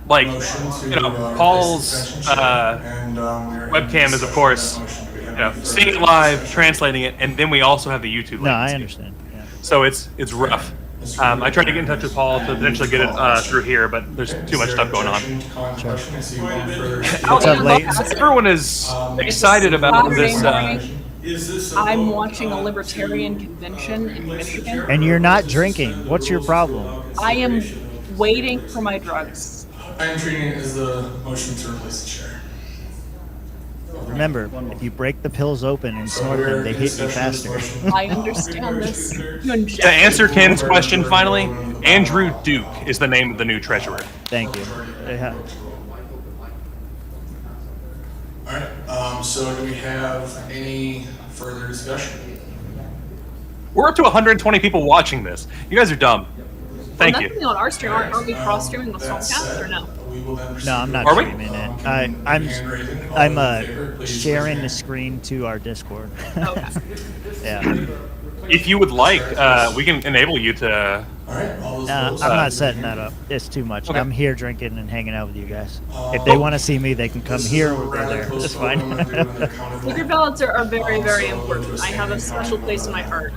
like, motion to you know, replace Paul's the session chair, and we are in webcam is, of discussion course, of that motion. Do we have you know, any further seeing it live, translating it, and then we also have the YouTube. No, I latency. understand. Yeah. So it's rough. I tried to get in touch with Paul to potentially get it through here, but there's too much stuff going on. What's up, late? Everyone is excited about this. I'm watching a libertarian convention in Michigan. And you're not drinking. What's your problem? I am waiting for my drugs. I am treating it as the motion to replace the chair. Remember, if you break the pills open and snort them, they hit you faster. I understand this. You inject To answer Ken's question, finally, Andrew Duke is the name of the new treasurer. Thank you. All right, so do we have any further discussion? We're up to 120 people watching this. You guys are dumb. Thank Well, you. nothing on our stream. Aren't we cross streaming with Stormcast or no? No, I'm not Are we? streaming it. I'm sharing the screen to our Discord. Okay. Yeah. If you would like, we can enable you to. I'm not setting that up. It's too much. Okay. I'm here drinking and hanging out with you guys. If they want to see me, they can come here or go there. It's fine. Secret ballots are very, very important. I have a special place in my heart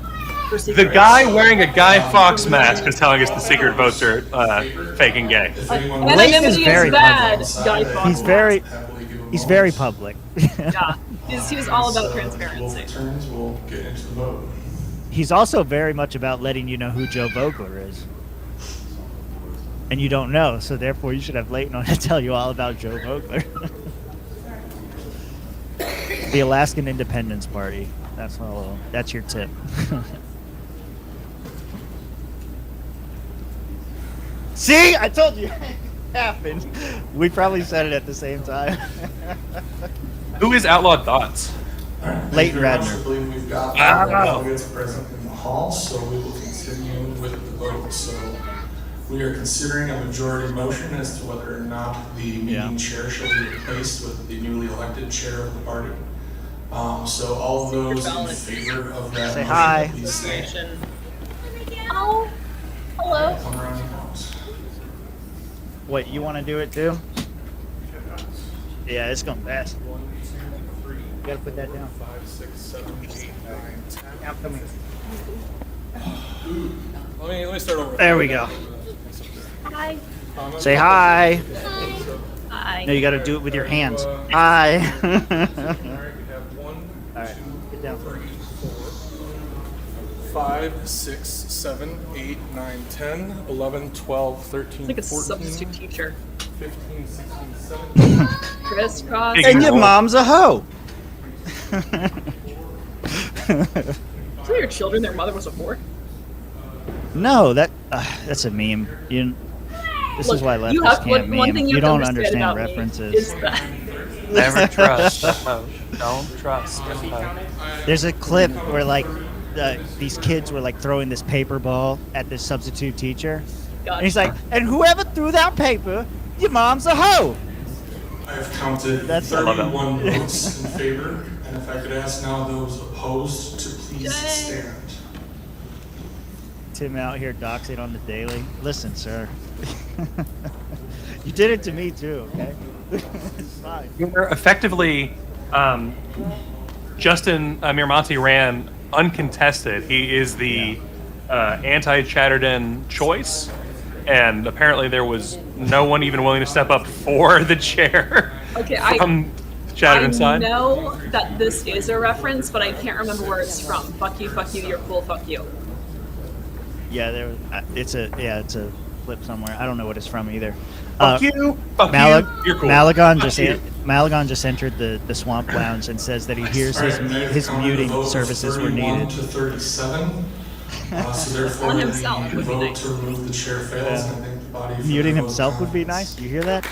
for The secret guy wearing a Guy Fawkes mask is telling us the secret votes are fake and gay. Anonymity is bad, Guy Fawkes. He's very public. Yeah, he was all about transparency. We'll get into the vote. He's also very much about letting you know who Joe Vogler is. And you don't know, so therefore you should have Leighton on to tell you all about Joe Vogler. The Alaskan Independence Party. That's your tip. See? I told you. It happened. We probably said it at the same time. Who is Outlawed Thoughts? Leighton I Radner. believe we've got Wow. delegates present in the hall, so we will continue with the vote. So we are considering a majority motion as to whether or not the meeting chair shall be replaced with the newly elected chair of the party. So all of those in favor of that Say motion, hi. please stand. Oh, hello. Come around and out. What, you want to do it too? Yeah, it's going fast. You gotta put that down. 5, 6, 7, 8, 9, 10. Now come here. Let me start over. There we go. Hi. Say hi. Hi. No, you gotta do it with your hands. Hi. All right, we have 1, All right, get down. 3, 4, 5, 6, 7, 8, 9, 10, 11, 12, 13, It's like a 14, substitute teacher. 15, 16, 17. Crisscross. And your mom's a hoe. So your children, their mother was a whore? No, that's a meme. This Look, is why you leftists have- can't one meme. thing You have to don't understand understand about me references. is that Never trust. Don't trust. There's a clip where these kids were throwing this paper ball at this substitute teacher, and he's like, "And whoever threw that paper, your mom's a hoe." I have counted I love that. 31 votes in favor, and if I could ask now those opposed to please stand. Tim out here doxing on the daily. Listen, sir. You did it to me too, okay? It's fine. You're effectively, Justin Miramonte ran uncontested. He is the anti-Chatterden choice, and apparently there was no one even willing to step up for the chair Okay, from Chatterden's I side. know that this is a reference, but I can't remember where it's from. Fuck you, you're cool, fuck you. Yeah, it's a clip somewhere. I don't know what it's from either. Fuck you, you're cool. Malagon Fuck just you. Malagon just entered the Swamp Lounge and says that he hears his muting services were 31 needed. to 37. So therefore, On himself the would be vote nice. to remove the chair fails, and I think the body. for Muting the vote himself would be counts. nice. You hear that?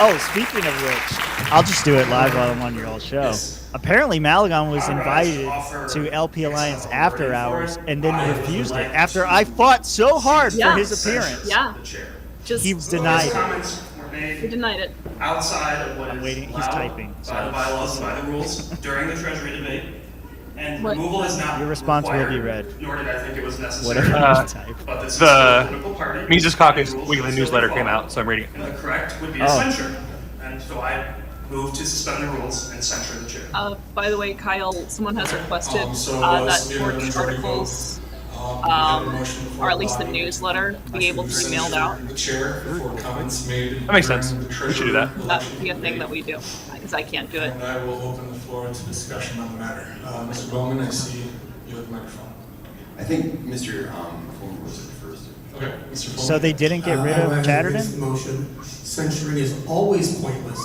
Oh, speaking of which, I'll just do it live while I'm on your old show. Apparently, Malagon was invited to LP Alliance after hours and then refused it after I fought so hard for his appearance. Yeah. Just He denied it. Comments were made He denied it. outside of what I'm is waiting. He's allowed typing, by so- the bylaws and by the rules during the Treasury debate. And What? removal is not Your response will required, be read. nor did I think it was necessary. Whatever you type. But this is still a political party. The Mises Caucus and rules weekly must newsletter be came followed. out, so I'm reading it. And the correct would be a Oh. censure. And so I moved to suspend the rules and censure the chair. By the way, Kyle, someone has requested So, that we have a Torch majority articles, We have a motion before or at least the body newsletter, be able to be mailed out. The chair for comments made. That makes during sense. the We should do that. treasurer That election would be a thing debate. that we do, because I can't do it. And I will open the floor to discussion on the matter. Mr. Bowman, I see you have the microphone. I think Mr. Fulmer was it first. Okay, Mr. Bowman. So they didn't get rid I of would Chatterton? against the motion. Censoring is always pointless.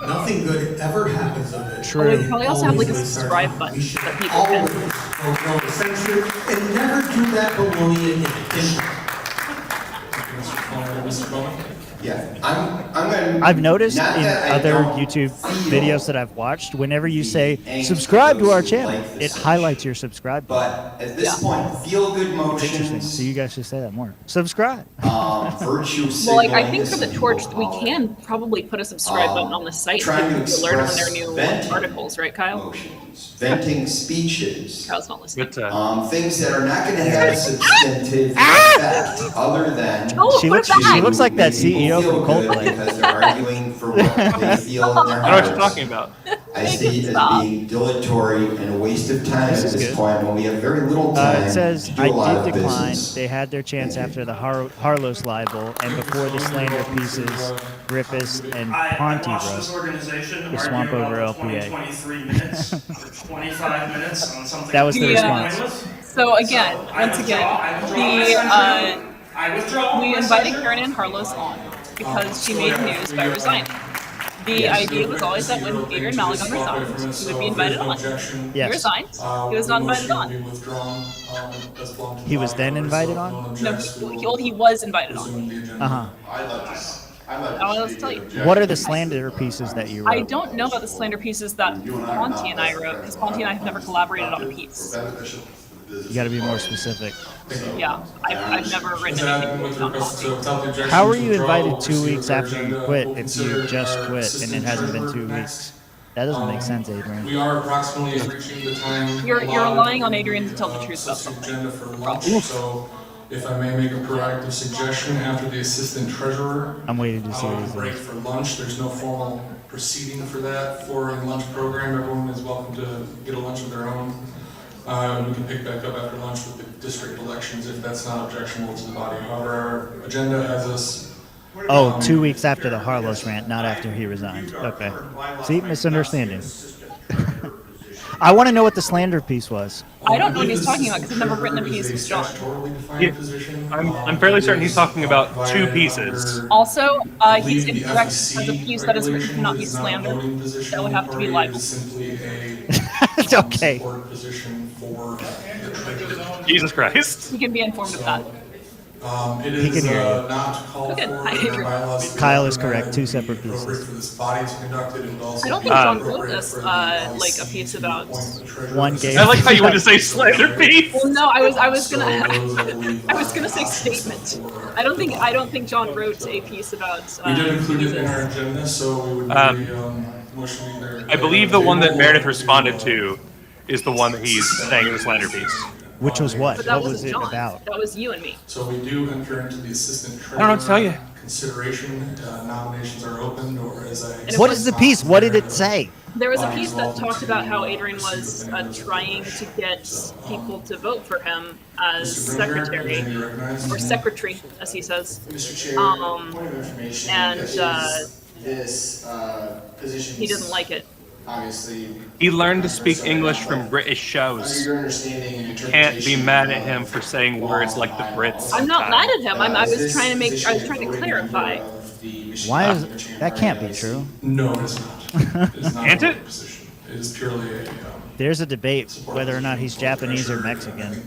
Nothing good ever happens of it. True. We probably also have like a Always subscribe We button should that people always can. vote no to censure and never do that baloney again. Mr. Fulmer, Mr. Bowman? Yeah, I'm gonna. I've noticed not in that I other don't YouTube feel videos that I've watched, whenever you say angst subscribe for to our those who channel, like the it censure. highlights your subscribe button. But at this point, feel-good It's interesting. motions, So you guys should say that more. Subscribe. virtue signaling. Well, like I think for the as Torch, people we call it, can probably put a subscribe button on the site so trying to people alert when express there are new venting articles, right, Kyle? motions, venting speeches, Kyle's not listening. things that are not going to have a substantive effect other than Oh, She put looks. it back. She looks like that make people CEO feel from good Coldplay. because they're arguing for what they feel in their I know what hearts. you're talking about. I see it as being dilatory and a waste of time at This is this good. point when we have very little time It says, to do a lot I of did decline. business. They had their chance after the Harlos libel and before the slander pieces Griffiths and I Ponte watched this wrote. organization The argue swamp over about the LPA. 20-23 minutes or 25 minutes on something. That was the Yeah. response. So again, So, I once withdraw again, my the censure. I withdraw we my invited censure. Karen and Harlos on because she made news by resigning. The idea was always that when Adrian Malagon resigned, he would be invited on. He Yes. resigned. He was not invited on. He was then invited on? No, he was invited on. Uh-huh. I will tell you. What are the slander pieces that you I wrote? don't know about the slander pieces that Ponte and I wrote because Ponte and I have never collaborated on a piece. You got to be more specific. Yeah, I've never written anything with Ponte. How were you invited 2 weeks after you quit if you just quit and it hasn't been 2 weeks? That doesn't make sense, Adrian. We are approximately reaching the time. You're allotted, relying on Adrian to tell the truth about subject something. agenda for lunch, so if I may make a proactive suggestion, after the assistant treasurer, I'm waiting to see what he break says. for lunch, there's no formal proceeding for that for a lunch program. Everyone is welcome to get a lunch of their own. We can pick back up after lunch with the district elections if that's not objectionable to the body. However, our agenda has us. Oh, 2 weeks after the Harlos rant, not after he resigned. Okay. See, misunderstanding. I want to know what the slander piece was. I don't know what he's talking about because I've never written a piece with John. Yeah, I'm fairly certain he's talking about two pieces. Also, he's incorrect because a piece that is written cannot be slander. That would have to be libel. Okay. Jesus Christ. He can be informed of that. It He is can hear you. not called Good. for Hi, in our Adrian. bylaws. Kyle is correct, two separate Appropriate pieces. for this body to conduct it. It would also I don't be think John wrote appropriate this, for the like a piece about. One game. I like how you went to say slander piece. Well, no, I was gonna I was gonna say statement. I don't think John wrote a piece about. We did include it in our Jesus. agenda, so we would be motioning there. I believe the one that Meredith responded to is the one that he's saying is a slander piece. Which was what? But that What was wasn't it John. about? That was you and me. So we do enter into the assistant treasurer. I don't know what to tell you. Consideration, nominations are opened, or as I. What is the piece? What did it say? There was a piece that talked about how Adrian was trying to get people to vote for him as secretary, or secretary, as he says. Mr. Chair, Um, point of information. and, because this position. He didn't like it. Obviously. He learned to speak English from British shows. Under your understanding and Can't be interpretation mad at of him for saying words like the Brits. I'm not mad at him. I was this trying to position voted in clarify. favor of the Michigan Why is Governor Chamber that can't be bylaws. true? No, it is not. It is not Can't a it? position. It is purely a, There's a debate whether or not he's Japanese or Mexican,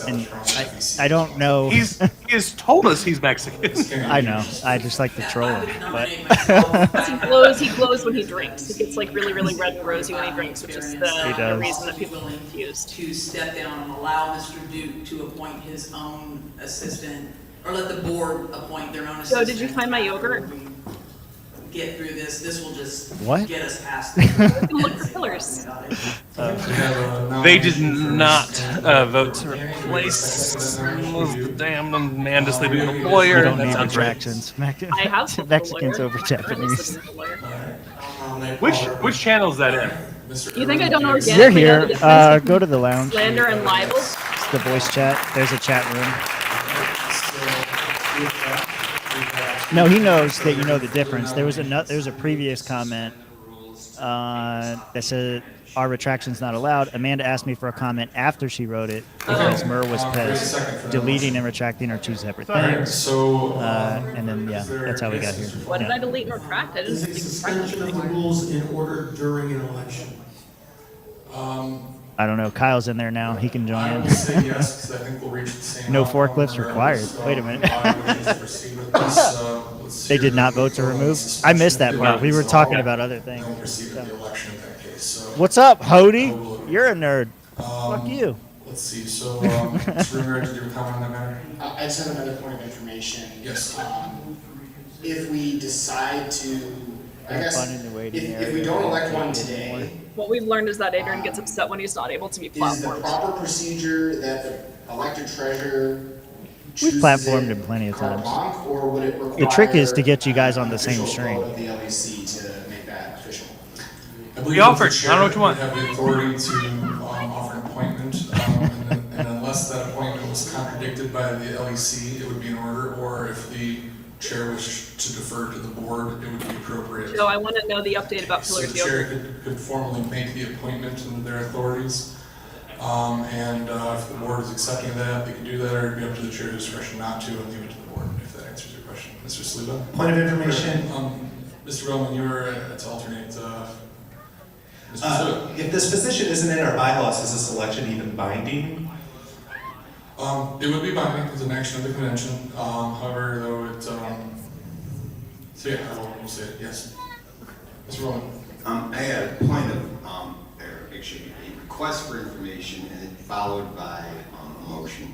and I don't know. He has told us he's Mexican. I know. I just like to troll him, but He glows when he drinks. He gets like really, really red and rosy when he drinks, which is the reason that people are confused. To step down and allow Mr. Duke to appoint his own assistant, or let the board appoint their own Joe, assistant. did you find my yogurt? Get through this. This will just What? get us past Look for pillars. They did not vote to replace the damn man to sleep with a lawyer. we don't That need sounds right. retractions. I have spoken to a Mexicans lawyer. over Japanese. Which channel is that in? You think I don't know organically? You're know here. the difference Go to the lounge. between slander and libel? It's the voice chat. There's a chat room. No, he knows that you know the difference. There was a previous comment that said our retraction's not allowed. Amanda asked me for a comment after she wrote it because Murr was pissed. Deleting and retracting are two separate things. And then that's how we got here. What did I delete and retract? I didn't Is a delete and suspension of the rules in order during an election? I don't know. Kyle's in there now. He can join I in. will say yes, because I think we'll reach the same. No outcome forklifts required. regardless. Wait a minute. I wish to proceed with this. Let's They hear did not the vote to remove. suspension I missed that of part. We were the talking law, about other things. and we'll proceed with the election in that case. So, What's up, Hody? You're a nerd. Fuck you. let's see. So, Mr. Ringer, did you have a comment on that matter? I just have another point of information. Yes. If we decide to, I Have guess, fun in the waiting if area. we don't elect one today, What we've learned is that Adrian gets upset when he's not able to be is the platformed. proper procedure that the elected treasurer We've chooses platformed it him plenty of carte times. blanche, or would it require The trick is to get you guys on the same official string. vote of the LEC to make that official? I believe We offered. that the I don't know what you chair want. would have the authority to offer an appointment, and unless that appointment was contradicted by the LEC, it would be in order, or if the chair wished to defer to the board, it would be appropriate. Joe, I want to know the update about So Pillar's the chair yogurt. could formally make the appointment under their authorities. If the board is accepting that, they can do that, or it'd be up to the chair's discretion not to, and leave it to the board, if that answers your question. Mr. Sliva? Point of information. Mr. Roman, you were to alternate, Mr. Sliva. If this position isn't in our bylaws, is this election even binding? It would be binding as an action of the convention, however, though it, so yeah, we'll say it, yes. Mr. Roman? I had a point of, or actually, a request for information and it followed by a motion.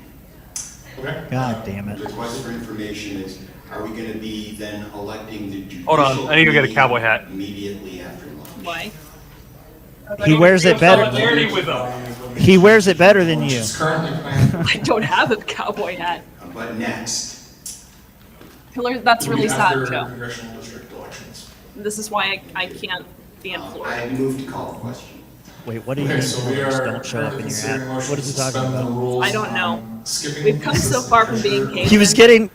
Okay. God damn it. The request for information is, are we gonna be then electing the judicial Hold on, I need to go get a committee cowboy hat. immediately after lunch? Why? He wears it better. Solidarity with them. He wears it better than you. It's currently planned. I don't have a cowboy hat. But next, Pillar, that's really After sad, Joe. congressional district elections. This is why I can't be in Florida. I move to call the question. Wait, what do you Okay, mean? so we Pillars are don't show up in your considering app? motion What to is he talking suspend the about? rules I don't know. on skipping. We've come so far from being cavemen.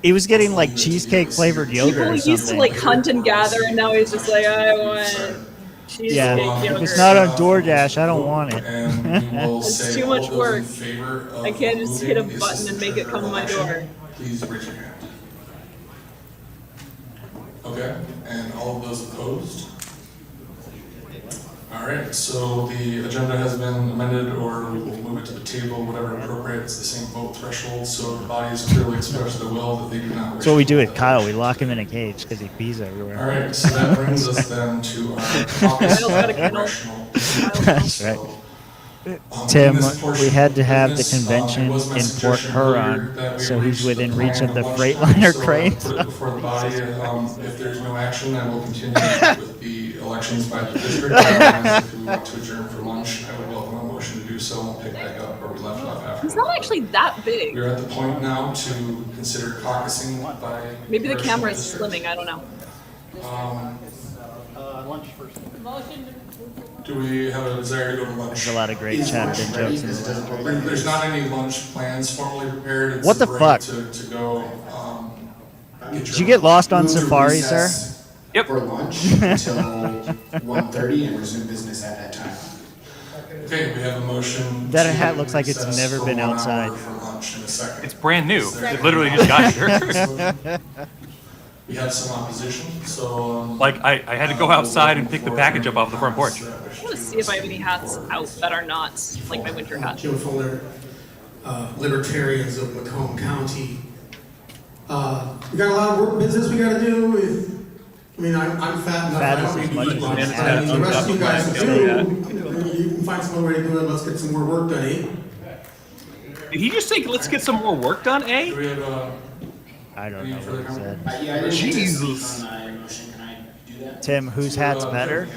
He was getting like cheesecake flavored yogurt People or used to something. like hunt and gather, and now he's just like, I want cheesecake Yeah, yogurt. if it's not on DoorDash, I don't want it. And we will It's say too all much those in work. favor of I can't just hit a moving the button and make it assistant come to my treasurer door. Please raise your hand. Okay, and all of those opposed? All right, so the agenda has been amended, or we will move it to the table, whatever appropriate. It's the same vote threshold, so the body has clearly expressed their will that they do not wish. That's what we to do vote with Kyle. We lock him in a cage because he pees everywhere. All right, so that brings us then to our caucus Kyle's got a kennel. congressional. That's right. In Tim, this portion we had to have the of this, convention it was my in Port suggestion Huron, earlier that we so he's reach the within reach plan of the lunchtime, Freightliner so cranes. Put it before the body. If there's no action, I will continue with the elections by the district. Otherwise, if we want to adjourn for lunch, I would welcome a motion to do so and pick back up where we left off after. It's not actually that big. We're at the point now to consider caucusing by. Maybe the congressional camera is district. slimming, I don't know. Do we have a desire to go to lunch? There's a lot of great chatted in jokes in the There's not any lunch plans formally prepared. It's What a the break fuck? To go. Did you get lost on Move to Safari, sir? recess Yep. For lunch until 1:30 and resume business at that time. Okay, we have a motion. That to hat looks like it's recess never for been 1 hour outside. For lunch in a second. It's brand new. It literally just got here. We have some opposition, so. Like I had to go outside and pick the package up off the front porch. I want to see if I have any hats out that are not like my winter hat. Jim Fuller, Libertarians of Macomb County. We got a lot of work business we got to do. I'm fat enough. I don't need to eat lunch. But the rest of you guys do. You can find some other way to do it. Let's get some more work done, eh? Did he just say, let's get some more work done, eh? Do we have I don't know what he said. Yeah, I didn't Jesus. on my motion. Can I do that? Tim, whose hat's better?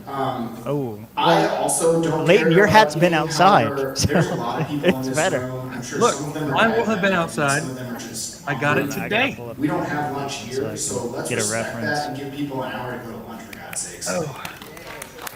Oh, I also don't. Leighton, care your about hat's been eating, outside. however, there's a lot of people in It's this better. room. I'm sure Look, some of them are mine will bad have been at it, outside. some of them are just I got it awful. today. We don't have lunch here, so let's get a respect reference. that and give people an hour to go to lunch, for God's sakes.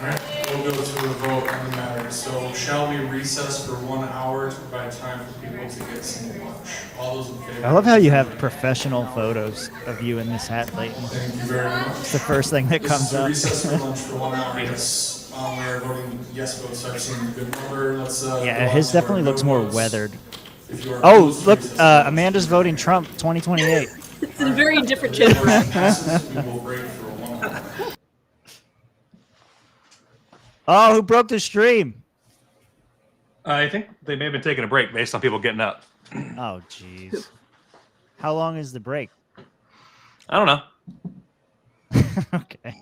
All right, we'll go to a vote on the matter. So shall we recess for 1 hour to provide time for people to get some lunch? All those in favor? I love how you have professional photos of you in this hat, Leighton. Thank you very much. It's the first thing that comes up. Recess for lunch for 1 hour. Yes, we are voting yes votes. I've seen a good number. Let's Yeah, go his on to our definitely no looks more votes. weathered. If you are Oh, opposed to look, recess, Amanda's voting Trump 2028. It's in a very different chamber. passes. We will break for 1 hour. Oh, who broke the stream? I think they may have been taking a break based on people getting up. Oh, jeez. How long is the break? I don't know. Okay.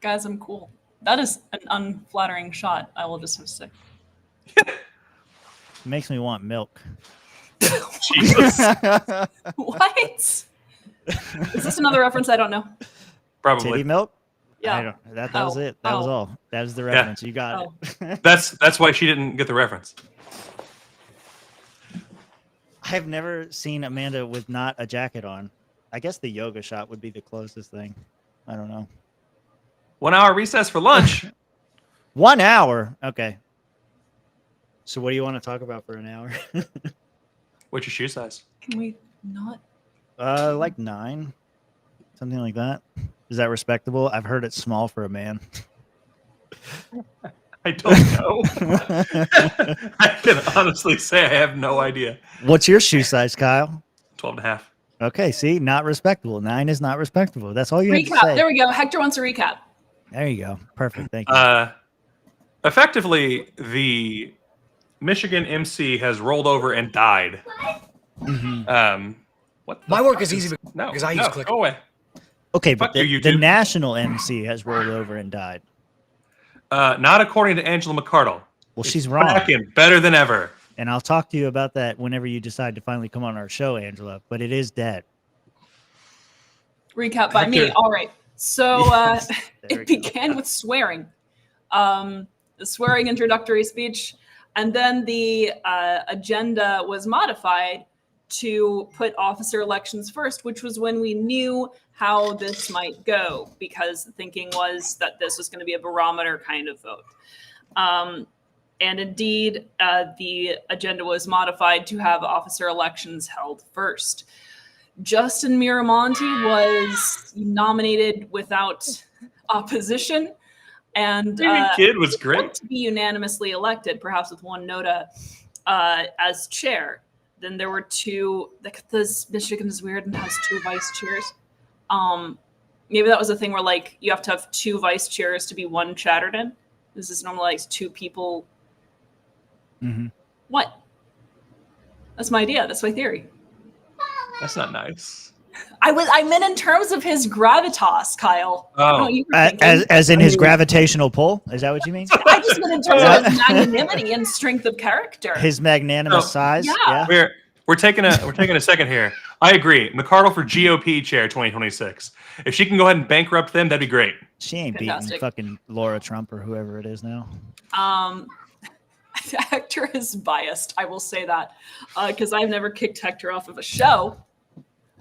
Guys, I'm cool. That is an unflattering shot, I will just have to say. Makes me want milk. Jesus. What? Is this another reference I don't know? Probably. Titty milk? Yeah. I don't, that was Oh, it. That was oh. all. That was the reference. You got Oh. it. That's why she didn't get the reference. I've never seen Amanda with not a jacket on. I guess the yoga shot would be the closest thing. I don't know. 1 hour recess for lunch. 1 hour? Okay. So what do you want to talk about for an hour? What's your shoe size? Can we not? Like 9. Something like that. Is that respectable? I've heard it's small for a man. I don't know. I can honestly say I have no idea. What's your shoe size, Kyle? 12 and a half. Okay, see, not respectable. 9 is not respectable. That's all you have to Recap. say. There we go. Hector wants a recap. There you go. Perfect. Thank you. Effectively, the Michigan MC has rolled over and died. What? My work is easy No, because I use Clicker. Go away. Okay, but Fuck you, the YouTube. national MC has rolled over and died. Not according to Angela McCardle. Well, she's wrong. Back in better than ever. And I'll talk to you about that whenever you decide to finally come on our show, Angela. But it is dead. Recap by me. Hector. All right. So Yes, there we it go. began with swearing. The swearing introductory speech. And then the agenda was modified to put officer elections first, which was when we knew how this might go, because the thinking was that this was going to be a barometer kind of vote. And indeed, the agenda was modified to have officer elections held first. Justin Miramonte was nominated without opposition, and Kid was great. to be unanimously elected, perhaps with one nota as chair. Then there were two. This Michigan is weird and has 2 vice chairs. Maybe that was a thing where like you have to have 2 vice chairs to be one Chatterton. This is normally like 2 people. Mm-hmm. What? That's my idea. That's my theory. That's not nice. I meant in terms of his gravitas, Kyle. I don't know what you were thinking. As in his gravitational pull? Is that what you mean? I just meant in terms of his magnanimity and strength of character. His magnanimous size? Yeah. We're taking a second here. I agree. McCardle for GOP chair 2026. If she can go ahead and bankrupt them, that'd be great. She ain't Fantastic. beating fucking Laura Trump or whoever it is now. Hector is biased. I will say that because I've never kicked Hector off of a show,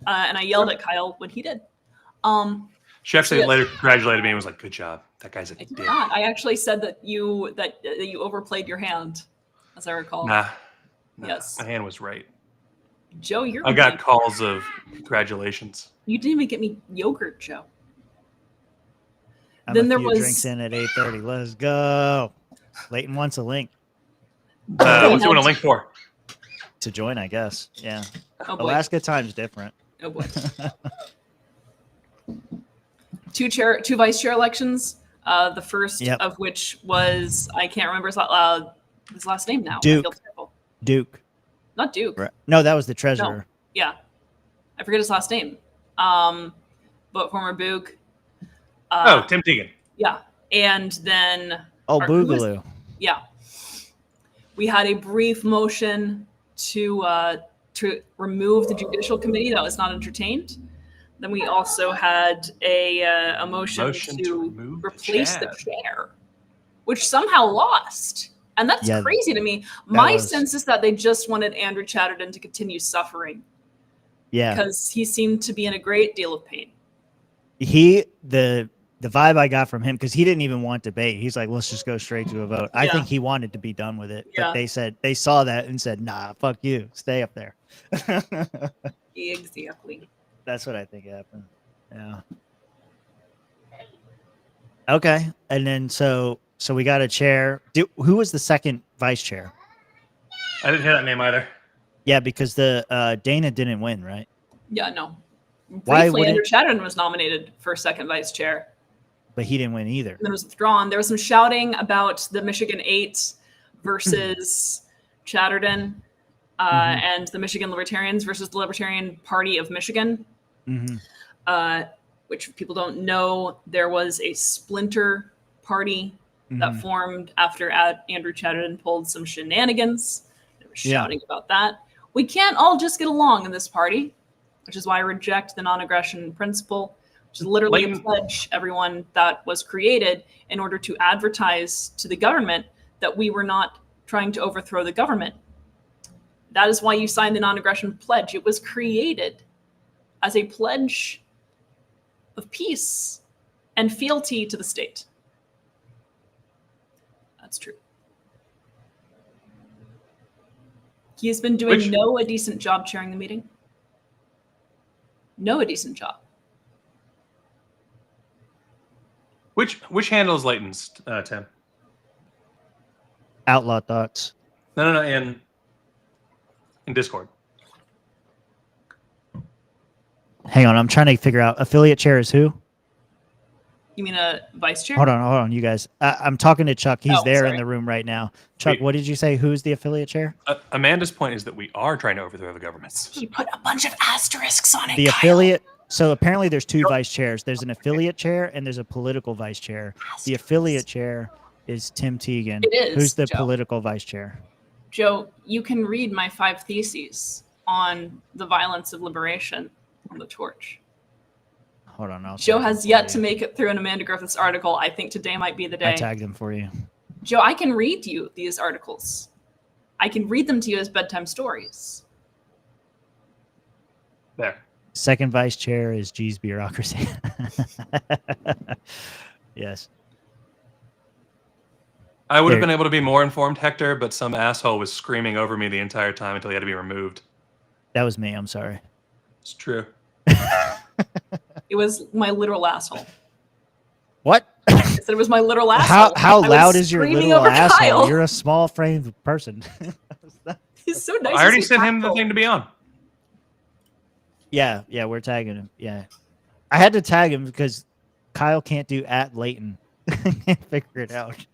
and I yelled at Kyle when he did. She actually Yeah. later congratulated me and was like, "Good job. That guy's a I dick." did not. I actually said that you overplayed your hand, as I recall. Nah, Yes. my hand was right. Joe, you're. I got calls of congratulations. You didn't even get me yogurt, Joe. I'm Then a there few was- drinks in at 8:30. Let's go. Leighton wants a link What's you want a link for? to join, I guess. Yeah. Oh, boy. Alaska time's different. Oh boy. 2 vice chair elections. The first Yep. of which was, I can't remember his last name now. I Duke. feel terrible. Duke. Not Duke. Right. No, that was the No. treasurer. Yeah. I forget his last name. But former Boog. Tim Teagan. Yeah. And then. Oh, who was- Boogaloo. Yeah. We had a brief motion to remove the judicial committee that was not entertained. Then we also had a motion to remove replace the Chad. chair, which somehow lost. And that's Yeah, crazy to me. My was- sense is that they just wanted Andrew Chatterton to continue suffering Yeah. because he seemed to be in a great deal of pain. The vibe I got from him, because he didn't even want debate. He's like, let's just go straight to a vote. I Yeah. think he wanted to be done with it, Yeah. but they saw that and said, nah, fuck you, stay up there. Exactly. That's what I think happened. Yeah. Okay, and then so we got a chair. Who was the second vice chair? I didn't hear that name either. Yeah, because the Dana didn't win, right? Yeah, no. Why Briefly, would Andrew it? Chatterton was nominated for second vice chair. But he didn't win either. And then it was withdrawn. There was some shouting about the Michigan 8 versus Chatterton and the Michigan Libertarians versus the Libertarian Party of Michigan, which people don't know. There was a splinter party that formed after Andrew Chatterton pulled some shenanigans. They were shouting about that. We can't all just get along in this party, which is why I reject the non-aggression principle, which is literally a pledge, everyone, that was created in order to advertise to the government that we were not trying to overthrow the government. That is why you signed the non-aggression pledge. It was created as a pledge of peace and fealty to the state. That's true. He has been doing a decent job chairing the meeting. A decent job. Which handles Leighton's, Tim? Outlaw Thoughts. No, in Discord. Hang on, I'm trying to figure out affiliate chair is who? You mean a vice chair? Hold on, you guys. I'm talking to Chuck. He's there sorry. in the room right now. Chuck, what did you say? Who's the affiliate chair? Amanda's point is that we are trying to overthrow the governments. He put a bunch of asterisks on it. The affiliate. So apparently there's two vice chairs. There's an affiliate chair and there's a political vice chair. The affiliate chair is Tim Teagan. It is, Who's the Joe. political vice chair? Joe, you can read my 5 theses on the violence of liberation on the torch. Hold on. Joe has yet to make it through an Amanda Griffiths article. I think today might be the I day. tagged him for you. Joe, I can read you these articles. I can read them to you as bedtime stories. There. Second vice chair is G's bureaucracy. Yes. I would have been able to be more informed, Hector, but some asshole was screaming over me the entire time until he had to be removed. That was me. I'm sorry. It's true. It was my literal asshole. What? I said it was my literal asshole. How I was loud is your screaming little over asshole? Kyle. You're a small framed person. He's so nice. I already he's sent him the tactful. thing to be on. Yeah, we're tagging him. Yeah. I had to tag him because Kyle can't do @Leighton. Can't figure it out.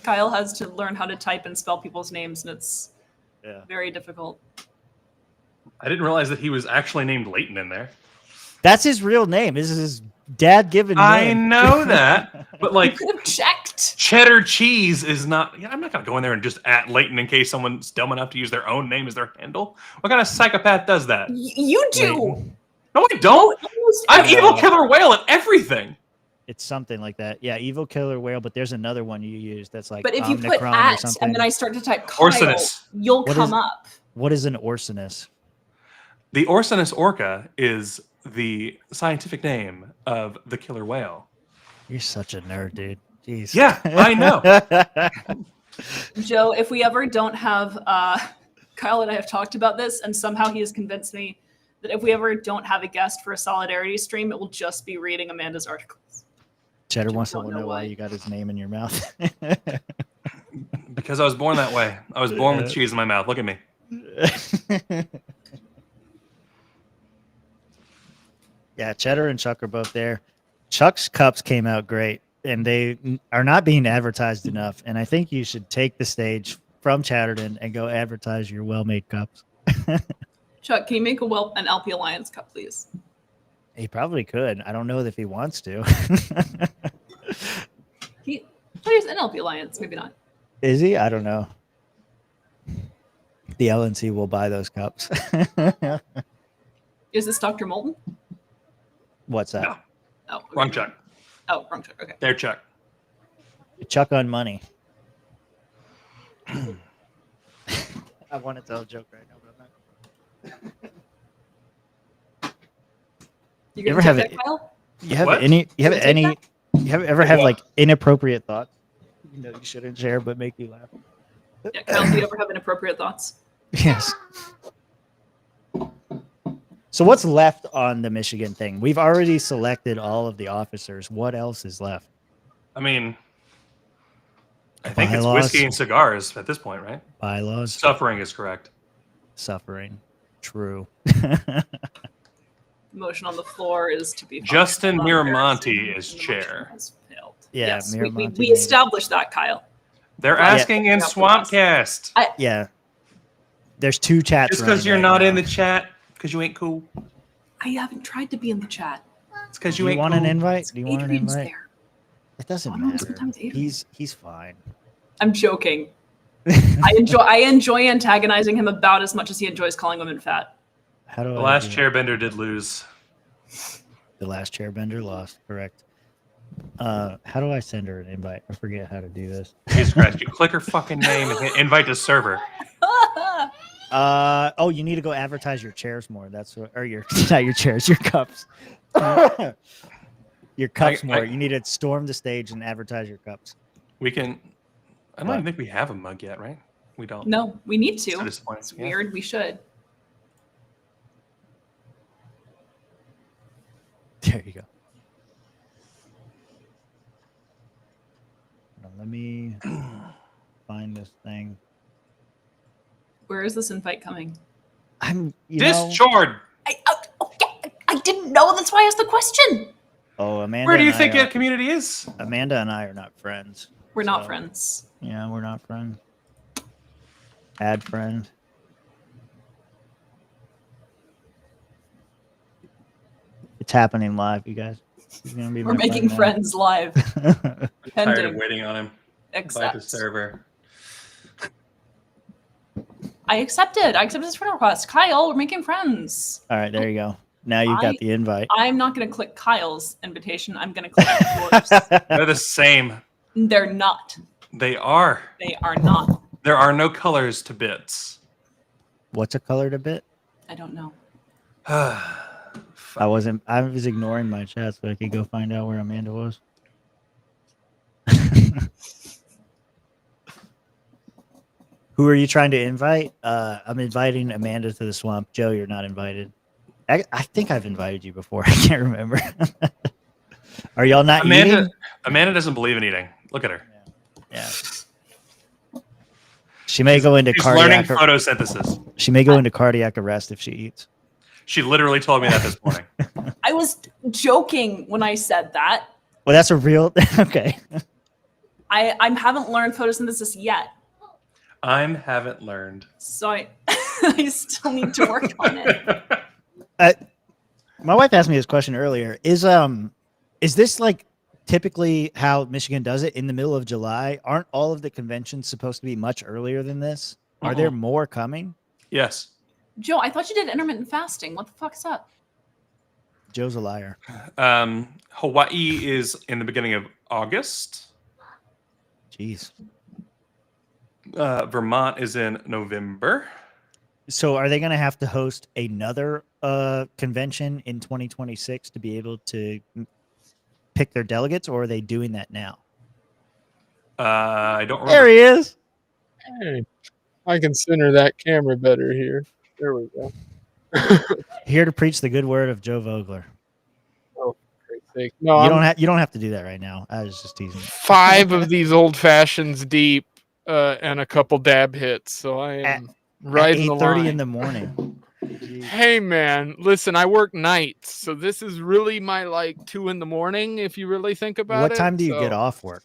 Kyle has to learn how to type and spell people's names, and it's very difficult. I didn't realize that he was actually named Leighton in there. That's his real name. This is his dad given I name. know that, but like, could have checked. Cheddar cheese is not. Yeah, I'm not gonna go in there and just @Leighton in case someone's dumb enough to use their own name as their handle. What kind of psychopath does that? You do. Leighton. No, I don't. I'm everyone. evil killer whale at everything. It's something like that. Yeah, Evil Killer Whale, but there's another one you use that's like But if you put Omnicron or @ something. and then I start to type Kyle, Orsinus. you'll What come is- up. What is an Orsinus? The Orsinus orca is the scientific name of the killer whale. You're such a nerd, dude. Jeez. Yeah, I know. Joe, if we ever don't have Kyle and I have talked about this, and somehow he has convinced me that if we ever don't have a guest for a solidarity stream, it will just be reading Amanda's articles. Cheddar wants to don't know know why why. you got his name in your mouth. Because I was born that way. I was born with cheese in my mouth. Look at me. Yeah, Cheddar and Chuck are both there. Chuck's cups came out great, and they are not being advertised enough. And I think you should take the stage from Chatterton and go advertise your well-made cups. Chuck, can you make an LP Alliance cup, please? He probably could. I don't know if he wants to. He's in LP Alliance, maybe not. Is he? I don't know. The LNC will buy those cups. Is this Dr. Moulton? What's that? No. Oh, okay. Wrong Chuck. Oh, wrong Chuck. Okay. Their Chuck. Chuck on money. I want to tell a joke right now, but I'm not. You ever have Kyle? You have What? any? You have Take any? that? You have ever had like inappropriate thoughts? You know you shouldn't share, but make you laugh. Yeah, Kyle, do you ever have inappropriate thoughts? Yes. So what's left on the Michigan thing? We've already selected all of the officers. What else is left? I mean, I think it's Bylaws. whiskey and cigars at this point, right? Bylaws. Suffering is correct. Suffering. True. The motion on the floor is to be Justin Miramonte is chair. Yeah, Yes, we Miramonte we made it. established that, Kyle. They're asking in Swampcast. Yeah. There's two chats. Just because running you're right not now. in the chat, because you ain't cool. I haven't tried to be in the chat. It's because Do you you ain't want cool. an invite? Do you want an Adrian's invite? there. It doesn't I don't know, matter. sometimes Adrian- He's fine. I'm joking. I enjoy antagonizing him about as much as he enjoys calling women fat. How do The I last do chairbender did lose. it? The last chairbender lost. Correct. How do I send her an invite? I forget how to do this. Jesus Christ, you click her fucking name and hit invite to server. Oh, you need to go advertise your chairs more. That's what, or your not your chairs, your cups. Your cups more. You need to storm the stage and advertise your cups. We can. I don't even think we have a mug yet, right? We don't. No, we need to. So disappointing. It's Yeah. weird. We should. There you go. Now, let me find this thing. Where is this invite coming? I'm you know. Discord. I didn't know. That's why I asked the question. Oh, Amanda. Where do you and think I that community is? Amanda and I are not friends. We're not So, friends. Yeah, we're not friends. Add friend. It's happening live, you guys. He's gonna be We're my making friend friends live. I'm tired of Pending. waiting on him. Invite to Accept. server. I accepted. I accepted this friend request. Kyle, we're making friends. All right, there you go. Now you've got the invite. I'm not going to click Kyle's invitation. I'm going to click yours. They're the same. They're not. They are. They are not. There are no colors to bits. What's a color to bit? I don't know. I was ignoring my chat so I could go find out where Amanda was. Who are you trying to invite? I'm inviting Amanda to the swamp. Joe, you're not invited. I think I've invited you before. I can't remember. Are y'all not eating? Amanda doesn't believe in eating. Look at her. Yeah. She may go into She's learning cardiac. photosynthesis. She may go into cardiac arrest if she eats. She literally told me that this morning. I was joking when I said that. Well, that's a real. Okay. I haven't learned photosynthesis yet. I haven't learned. So I still need to work on it. My wife asked me this question earlier. Is this like typically how Michigan does it in the middle of July? Aren't all of the conventions supposed to be much earlier than this? Are there more coming? Yes. Joe, I thought you did intermittent fasting. What the fuck's up? Joe's a liar. Hawaii is in the beginning of August. Jeez. Vermont is in November. So are they going to have to host another convention in 2026 to be able to pick their delegates, or are they doing that now? I don't remember. There he is. Hey, I can center that camera better here. There we go. Here to preach the good word of Joe Vogler. Oh, for Christ's sake. No, You don't have to do that right now. I was just teasing. 5 of these old fashions deep and a couple dab hits, so I am right in the 8:30 line. in the morning. Hey man, listen, I work nights, so this is really my like 2 in the morning if you really think about What it. time do you get So off work?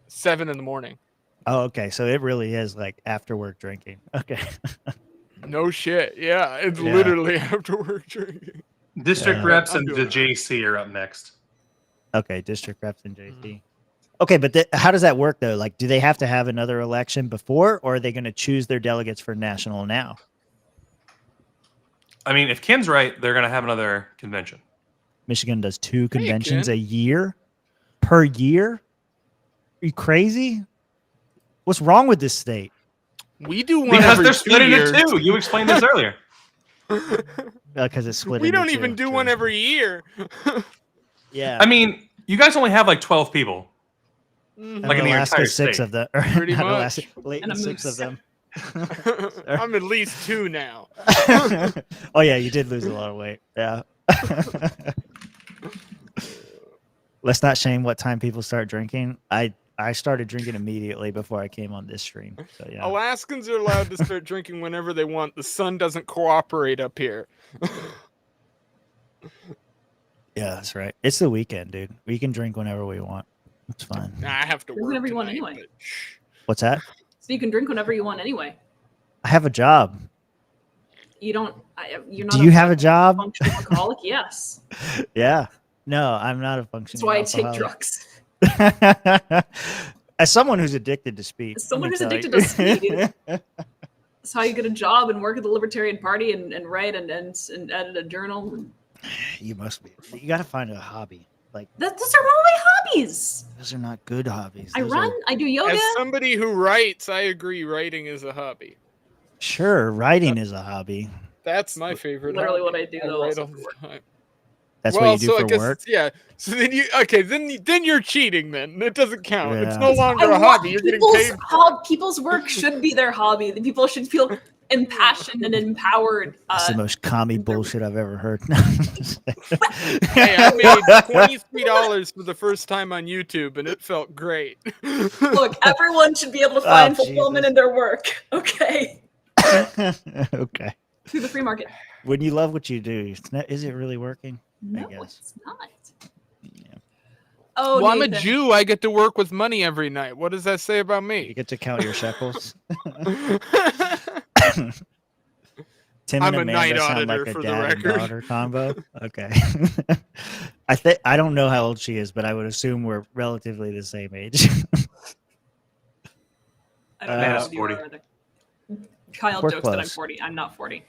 7 in the morning. Oh, okay. So it really is like after work drinking. Okay. No shit. Yeah, it's Yeah. literally after work drinking. District Yeah. reps I'm and the doing all right. JC are up next. Okay, district reps and JC. Okay, but how does that work though? Like, do they have to have another election before, or are they going to choose their delegates for national now? I mean, if Ken's right, they're going to have another convention. Michigan does 2 conventions Ken. a year per year. Are you crazy? What's wrong with this state? We do one Because every they're 2 split into years. 2. You explained this earlier. Because it's split. We into don't 2. even do True. one every year. Yeah. I mean, you guys only have like 12 people. And Like in the Alaska, entire 6 state. of them. Pretty Not much. Alaska, Leighton, And a 6 of moose. them. I'm at least 2 now. Oh yeah, you did lose a lot of weight. Yeah. Let's not shame what time people start drinking. I started drinking immediately before I came on this stream. So yeah. Alaskans are allowed to start drinking whenever they want. The sun doesn't cooperate up here. Yeah, that's right. It's the weekend, dude. We can drink whenever we want. It's fine. Nah, I have to Drink work whenever you want tonight, anyway. What's that? So you can drink whenever you want anyway. I have a job. You don't. You're not. Do you have a job? functioning alcoholic? Yes. Yeah. No, I'm not a That's functioning why I take alcoholic. drugs. As someone who's addicted to speed. As someone let who's me addicted tell to you. speed. That's how you get a job and work at the Libertarian Party and write and edit a journal. You must be. You got to find a hobby. Like Those are all my hobbies. those are not good hobbies. I Those run. are- I do yoga. As somebody who writes, I agree. Writing is a hobby. Sure, writing is a hobby. That's my favorite. Literally hobby. what I do, though, write also all for the work. time. That's well, what you do so I for guess, work. Yeah. So then then you're cheating. Then it doesn't count. It's Yeah. no longer a want hobby. You're getting people's paid. People's work should be their hobby. The people should feel impassioned and empowered. That's the most commie bullshit I've ever heard. Hey, I made $23 for the first time on YouTube, and it felt great. Look, everyone should be able to Oh, find fulfillment in their work. Okay. Okay. Through the free market. When you love what you do, is it really working? No, I guess. it's not. Oh, well, I'm a Nathan. Jew. I get to work with money every night. What does that say about me? You get to count your shekels. Tim I'm and a Amanda night sound like auditor a for the dad and record. daughter combo. Okay. I don't know how old she is, but I would assume we're relatively the same age. I don't know Amanda's how old you 40. are either. Kyle We're jokes that I'm close. 40. I'm not 40.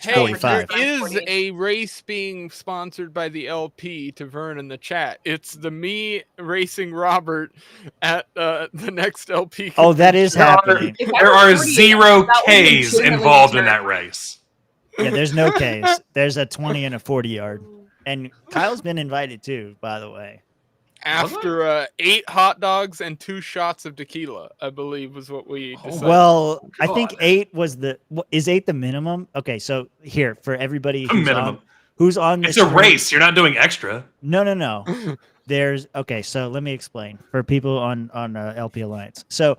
Hey, 45. there is a race being sponsored by the LP to Vern in the chat. It's the me racing Robert at the next LP. Oh, that is happening. If I There were are 40, 0 that would Ks legitimately involved in deter- that race. Yeah, there's no case. There's a 20 and a 40 yard. And Kyle's been invited too, by the way. After 8 hot dogs and 2 shots of tequila, I believe was what we decided. Well, I think 8 was is 8 the minimum? Okay, so here for everybody who's Minimum. who's on this It's a stream- race. You're not doing extra. No. There's okay. So let me explain for people on LP Alliance. So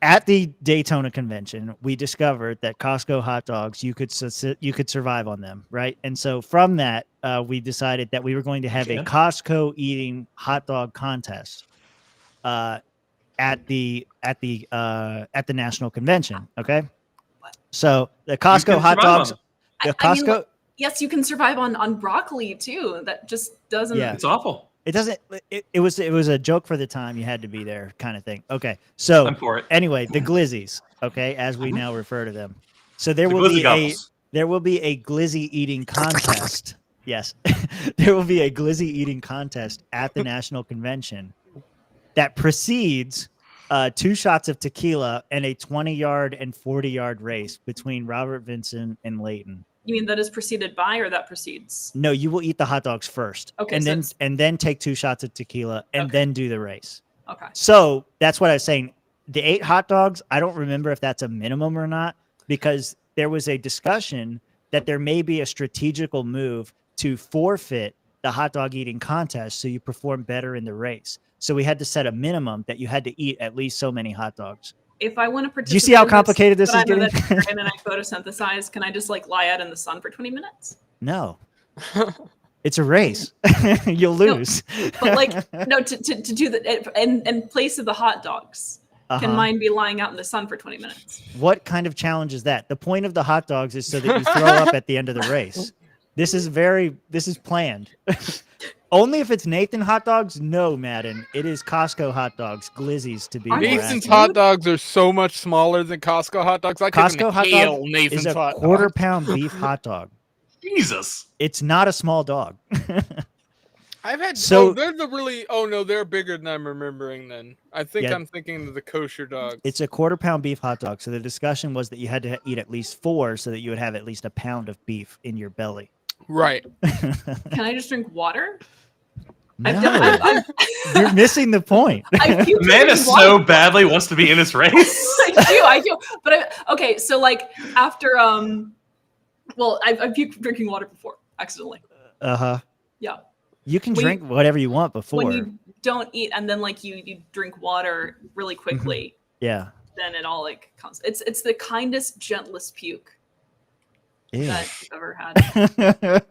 at the Daytona convention, we discovered that Costco hot dogs you could survive on them, right? And so from that, we decided that we were going to have a Costco eating hot dog contest at the national convention. Okay, so the Costco hot dogs, the I mean, Costco. like, yes, you can survive on broccoli too. That just doesn't. Yeah. It's awful. It doesn't. It was a joke for the time. You had to be there, kind of thing. Okay, so I'm for it. anyway, the glizzies. Okay, as we now refer to them. So there The will glizzy be gobbles. there will be a glizzy eating contest. Yes, there will be a glizzy eating contest at the national convention that precedes 2 shots of tequila and a 20-yard and 40-yard race between Robert Vincent and Leighton. You mean that is preceded by, or that precedes? No, you will eat the hot dogs first, Okay, and so then take 2 shots of tequila, and then do the race. Okay. So that's what I was saying. The 8 hot dogs, I don't remember if that's a minimum or not, because there was a discussion that there may be a strategical move to forfeit the hot dog eating contest so you perform better in the race. So we had to set a minimum that you had to eat at least so many hot dogs. if I want to participate, Do you see how complicated this is I'm a getting? vegetarian and I photosynthesize, can I just like lie out in the sun for 20 minutes? No. It's a race. You'll lose. But like, no, to do the in place of the hot dogs, can Uh-huh. mine be lying out in the sun for 20 minutes? What kind of challenge is that? The point of the hot dogs is so that you throw up at the end of the race. This is planned. Only if it's Nathan hot dogs? No, Madden. It is Costco hot dogs, glizzies to be more Nathan's accurate. hot dogs are so much smaller than Costco hot dogs. I couldn't Costco hot hail dog Nathan's is a hot quarter dog. pound beef hot dog. Jesus. It's not a small dog. I've had So- they're the really no, they're bigger than I'm remembering then. I think Yeah. I'm thinking of the kosher dogs. It's a quarter pound beef hot dog. So the discussion was that you had to eat at least 4 so that you would have at least a pound of beef in your belly. Right. Can I just drink water? No. I've You're missing the point. Amanda so badly wants to be in this race. I do. But okay, so like after well, I've puked from drinking water before accidentally. Uh-huh. Yeah. You can When drink whatever you want before. When you don't eat and then like you drink water really quickly, Yeah. then it all like comes. It's the kindest, gentlest puke Ew. that you've ever had.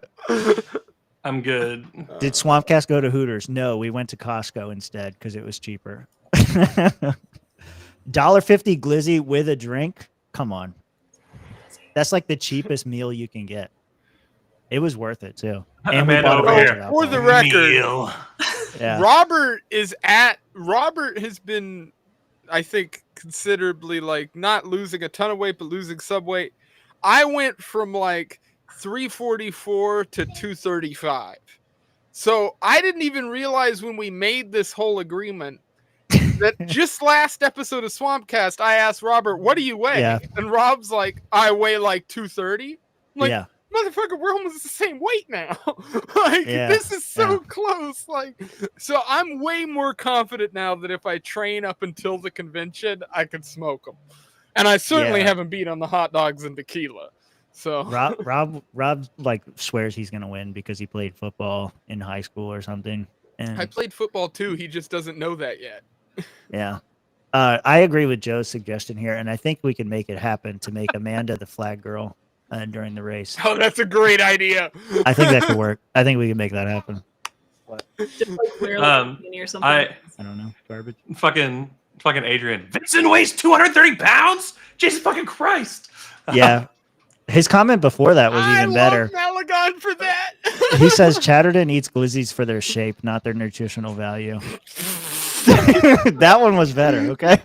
I'm good. Did Swampcast go to Hooters? No, we went to Costco instead because it was cheaper. $1.50 glizzy with a drink? Come on. That's like the cheapest meal you can get. It was worth it too. And we Amanda bought a over bunch here. of For alcohol. the record, Meal. Yeah. Robert has been, I think, considerably like not losing a ton of weight, but losing some weight. I went from like 344 to 235. So I didn't even realize when we made this whole agreement that just last episode of Swampcast, I asked Robert, what do you weigh? Yeah. And Rob's like, I weigh like 230. I'm like, Yeah. motherfucker, we're almost the same weight now. Like, Yeah, this is so yeah. close. Like, so I'm way more confident now that if I train up until the convention, I can smoke them. And I certainly Yeah. haven't beat on the hot dogs and tequila. So Rob like swears he's gonna win because he played football in high school or something. And I played football too. He just doesn't know that yet. yeah. I agree with Joe's suggestion here, and I think we can make it happen to make Amanda the flag girl during the race. Oh, that's a great idea. I think that could work. I think we can make that happen. Just like wear like a bikini or something. I don't know. Garbage. Fucking Adrian. Vincent weighs 230 pounds? Jesus fucking Christ. Yeah. His comment before that was even better. Malagon for that. He says Chatterton eats glizzies for their shape, not their nutritional value. That one was better, okay?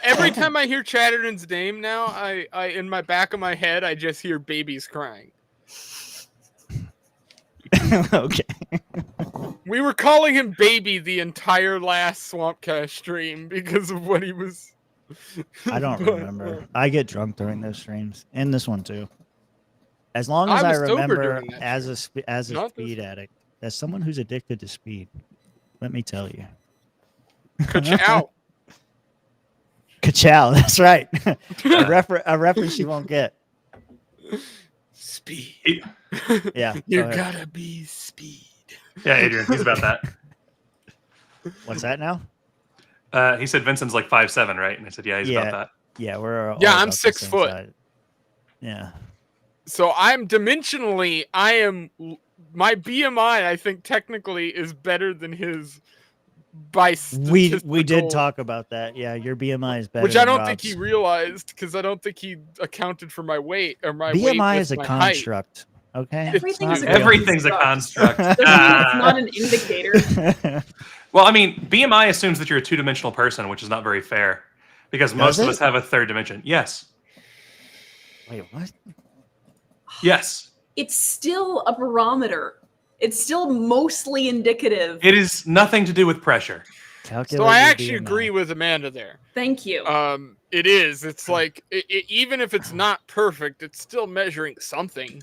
Every time I hear Chatterton's name now, I in my back of my head, I just hear babies crying. Okay. We were calling him baby the entire last Swampcast stream because of what he was. I don't remember. I get drunk during those streams, and this one too. As long as I was sober remember, during that as a Not speed addict, as someone who's addicted to speed, let me tell you. Ka-chow. Ka-chow, that's right. a reference you won't get. Speed. Yeah. You go ahead. gotta be speed. Yeah, Adrian, he's about that. What's that now? He said Vincent's like 5'7", right? And I said, yeah, he's about that. Yeah, we're all Yeah, I'm about the 6 same foot. size. Yeah. So I'm dimensionally, my BMI, I think technically is better than his by We did statistical- talk about that. Yeah, your BMI is better. Which I than don't Rob's. think he realized because I don't think he accounted for my weight or my weight BMI with is a my height. construct. Okay. Everything's It's a not real. Everything's a construct. Doesn't mean it's not an indicator. Well, I mean, BMI assumes that you're a two-dimensional person, which is not very fair because most of it? us have a third dimension. Yes. Wait, what? Yes. It's still a barometer. It's still mostly indicative. It is nothing to do with pressure. So I actually agree with Amanda there. Thank you. It is. It's like even if it's not perfect, it's still measuring something.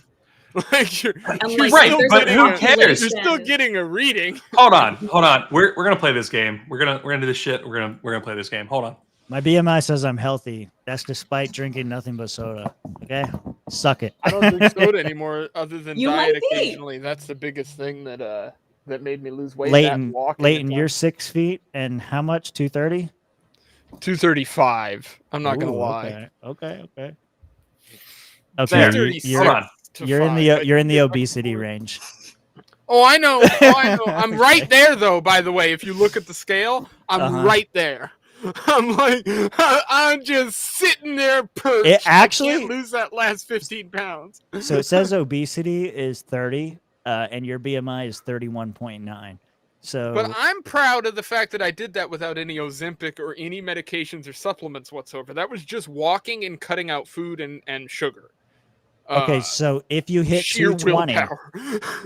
Like you're like, right, still but getting who a- cares? You're still getting a reading. Hold on. We're gonna play this game. We're gonna do this shit. We're gonna play this game. Hold on. My BMI says I'm healthy. That's despite drinking nothing but soda. Okay, suck it. I don't drink soda anymore, other than You diet might be. occasionally. That's the biggest thing that that made me lose weight. Leighton, that walking Leighton, and you're 6 feet and how much? 230? 235. I'm not gonna lie. Okay. Okay, There. you're in the obesity range. Oh, I know. Oh, I know. I'm right there, though. By the way, if you look at the scale, I'm right there. I'm like, I'm just sitting there perched. It actually I can't lose that last 15 pounds. So it says obesity is 30, and your BMI is 31.9. So, But I'm proud of the fact that I did that without any Ozempic or any medications or supplements whatsoever. That was just walking and cutting out food and sugar. Okay, so if you hit sheer 220, willpower.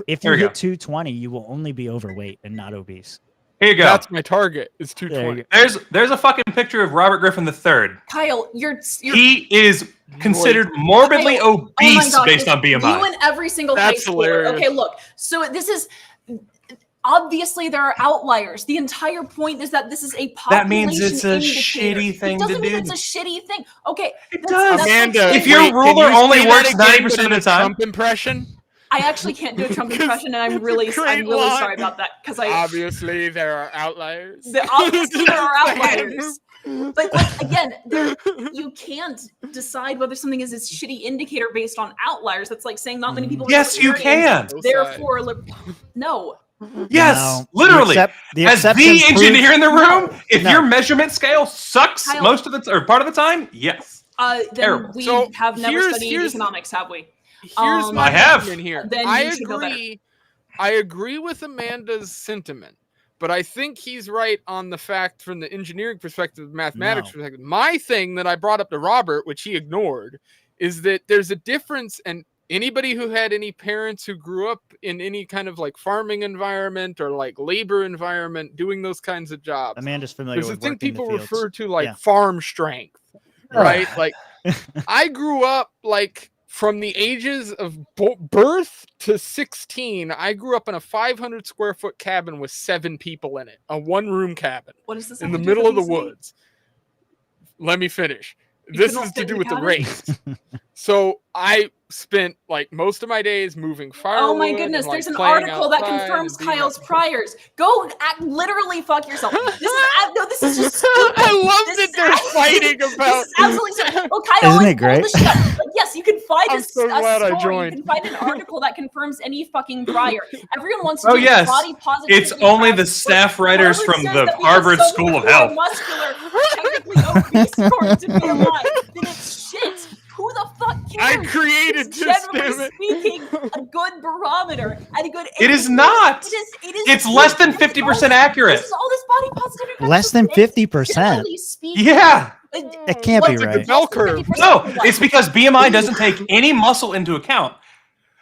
if you hit 220, you will only be overweight and not obese. Here you go. That's my target. Is 220. There's a fucking picture of Robert Griffin III. Kyle, you're He is considered morbidly Kyle, obese oh my based gosh, on BMI. You and every single high That's schooler. hilarious. Okay, look. So this is obviously there are outliers. The entire point is that this is a population That means it's a indicator. shitty thing It to doesn't mean do. it's a shitty thing. Okay, It that's does. like Amanda, If your wait, can ruler you only say works that again, 90% but in of the a time? Trump impression. I actually can't do a Trump impression, and I'm really Great sorry about that because Obviously, there are outliers. Obviously there are outliers. But like, again, you can't decide whether something is a shitty indicator based on outliers. That's like saying not many people. Yes, you can. Therefore, no. Yes, No, literally. the As exception the engineer in the room, if No. your measurement scale sucks Kyle- most of the or part of the time, yes. Then Terrible. we So, have never here's- studied here's- economics, have we? Here's my I have. argument here. Then I you should know better. agree. I agree with Amanda's sentiment, but I think he's right on the fact from the engineering perspective, mathematics perspective. My thing that I brought up to Robert, which he ignored, is that there's a difference. And anybody who had any parents who grew up in any kind of like farming environment or like labor environment doing those kinds of jobs, Amanda's familiar there's a with thing working the people fields. refer to like Yeah. farm strength, right? Like I grew up like from the ages of birth to 16, I grew up in a 500 square foot cabin with 7 people in it, a 1-room cabin What does this in have the to do middle with of the obesity? woods. Let me finish. You This couldn't is fit to do in with the cabin? race. So I spent like most of my days moving firewood. Oh my goodness, and, like, there's an playing article that outside confirms and being Kyle's priors. Go literally fuck yourself. This is just stupid. I love This that is they're fighting This about. is absolutely stupid. Oh, Kyle, Isn't like, it great? hold the shit up. Like, yes, you can find I'm so glad I story. joined. You can find an article that confirms any fucking prior. Everyone wants to Oh do yes, body positivity. it's only crap, the but staff writers Harvard from says the that because Harvard some School of people are Health. muscular, technically obese according to BMI, then it's shit. Who the fuck I cares? created It's this, generally damn it. speaking a good barometer and a good. It is not. It is. It's less than 50% accurate. This is all this body positivity. crap. Less than 50%. Generally speaking, Yeah. It can't be what's right. Bell curve. No, it's because BMI doesn't take any muscle into account.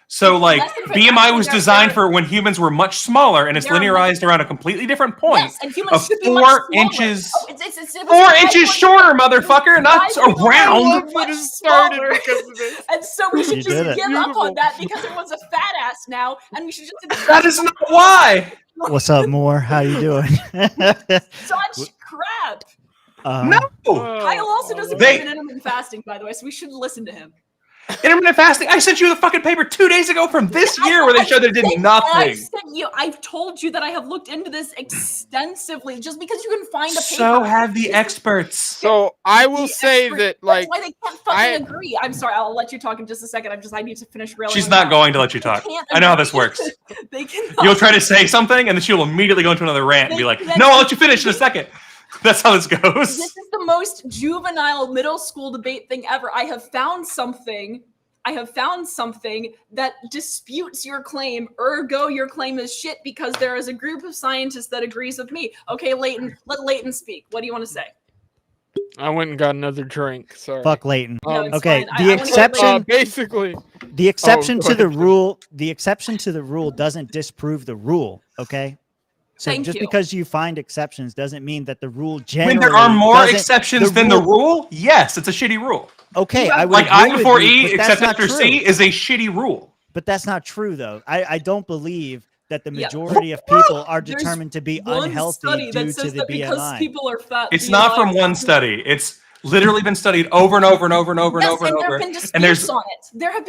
So, like, Less than 50%. BMI was There- designed there- for when humans were much smaller, and it's there are linearized around a completely different point Yes, and humans of should be much 4 smaller. inches. Oh, it's 4 inches shorter, motherfucker, not Why people around. are much smaller. because of this. And so we should You just did it. give up Beautiful. on that because everyone's a fat ass now, and we should just. That is not why. What's up, Moore? How you doing? Such crap. No. Kyle also doesn't They- believe in intermittent fasting, by the way, so we should listen to him. Intermittent fasting. I sent you the fucking paper 2 days ago from this year where they showed that it did nothing. I've told you that I have looked into this extensively. Just because you can find a paper. So have the experts. So I will say expert- that, like, that's why they can't fucking agree. I'm sorry. I'll let you talk in just a second. I need to finish railing. She's them not out. going to let you talk. They can't I know how agree. this works. They cannot. You'll try to say something, and then she'll immediately go into another rant and be like, "No, I'll let you finish in a second." That's how this goes. This is the most juvenile middle school debate thing ever. I have found something that disputes your claim. Ergo, your claim is shit because there is a group of scientists that agrees with me. Okay, Leighton, let Leighton speak. What do you want to say? I went and got another drink. Sorry. Fuck Leighton. No, it's Okay, fine. I the wanna hear exception. Basically, The exception go to the ahead. rule. The exception to the rule doesn't disprove the rule. Okay. So Thank just you. because you find exceptions doesn't mean that the rule When generally. there are more doesn't- exceptions than the rule, yes, it's a shitty rule. Okay, I would Like I agree with before you, E, but that's except not after true. C, is a shitty rule. But that's not true, though. I don't believe that the Yeah. majority of people are There's determined to be one unhealthy study due that to says the that because BMI. people are fat. It's not BMI from one study. It's literally been studied over and over and over and over and Yes, over and and there over. have been And disputes on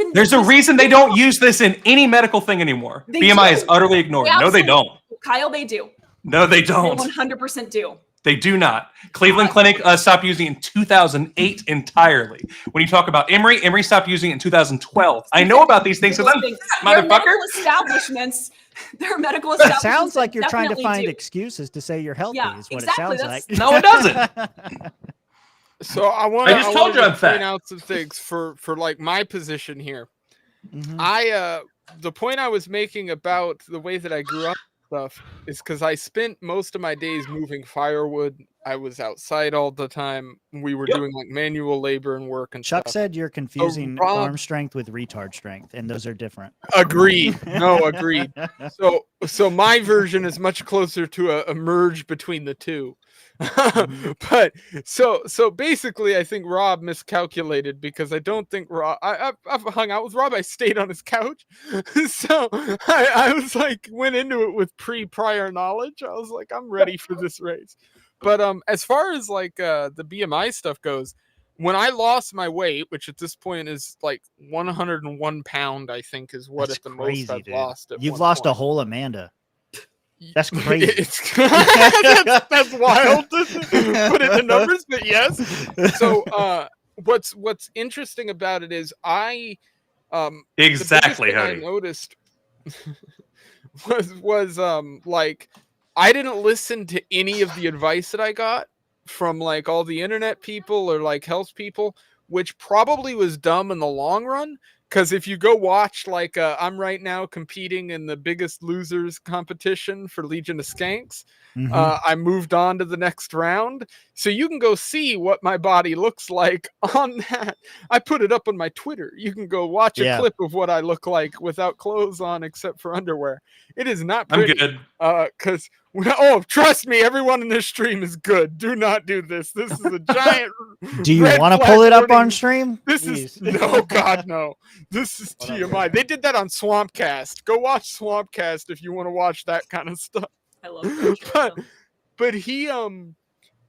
it. there's a reason they don't use this in any medical thing anymore. They BMI do. is utterly ignored. No, they Absolutely. don't. Kyle, they do. No, they They don't. 100% do. They do not. Cleveland Clinic stopped using it in 2008 entirely. When you talk about Emory stopped using it in 2012. I know about these things because I'm Their motherfucker. medical establishments. Their medical It establishments. sounds like you're trying to definitely find do. excuses to say you're healthy. Yeah, is what exactly, it sounds like. No, it doesn't. So I just told you I'm point fat. out some things for like my position here. Mhm. The point I was making about the way that I grew up and stuff is because I spent most of my days moving firewood. I was outside all the time. We were doing like manual labor and work and Chuck stuff. said you're confusing Rob- arm strength with retard strength, and those are different. Agreed. No, agreed. So my version is much closer to a merge between the two. But so basically, I think Rob miscalculated because I don't think Rob. I've hung out with Rob. I stayed on his couch, so I was like went into it with prior knowledge. I was like, I'm ready for this race. But as far as like the BMI stuff goes, when I lost my weight, which at this point is like 101 pound, I think is what That's at the crazy, most I've dude. lost. At You've one lost a point. whole Amanda. That's crazy. That's wild to put it in numbers, but yes. So what's interesting about it is the biggest Exactly, thing I Hody. noticed was like I didn't listen to any of the advice that I got from like all the internet people or like health people, which probably was dumb in the long run. Because if you go watch, like, I'm right now competing in the Biggest Losers competition for Legion of Skanks. I moved on to the next round. So you can go see what my body looks like on that. I put it up on my Twitter. You can go watch a clip of what I look like without clothes on except for underwear. It is not I'm pretty. good. Because, trust me, everyone in this stream is good. Do not do this. This is a giant. Do you red want to flag pull it up warning. on stream? This is no, God, no. This is TMI. They did that on Swampcast. Go watch Swampcast if you want to watch that kind of stuff. I love that.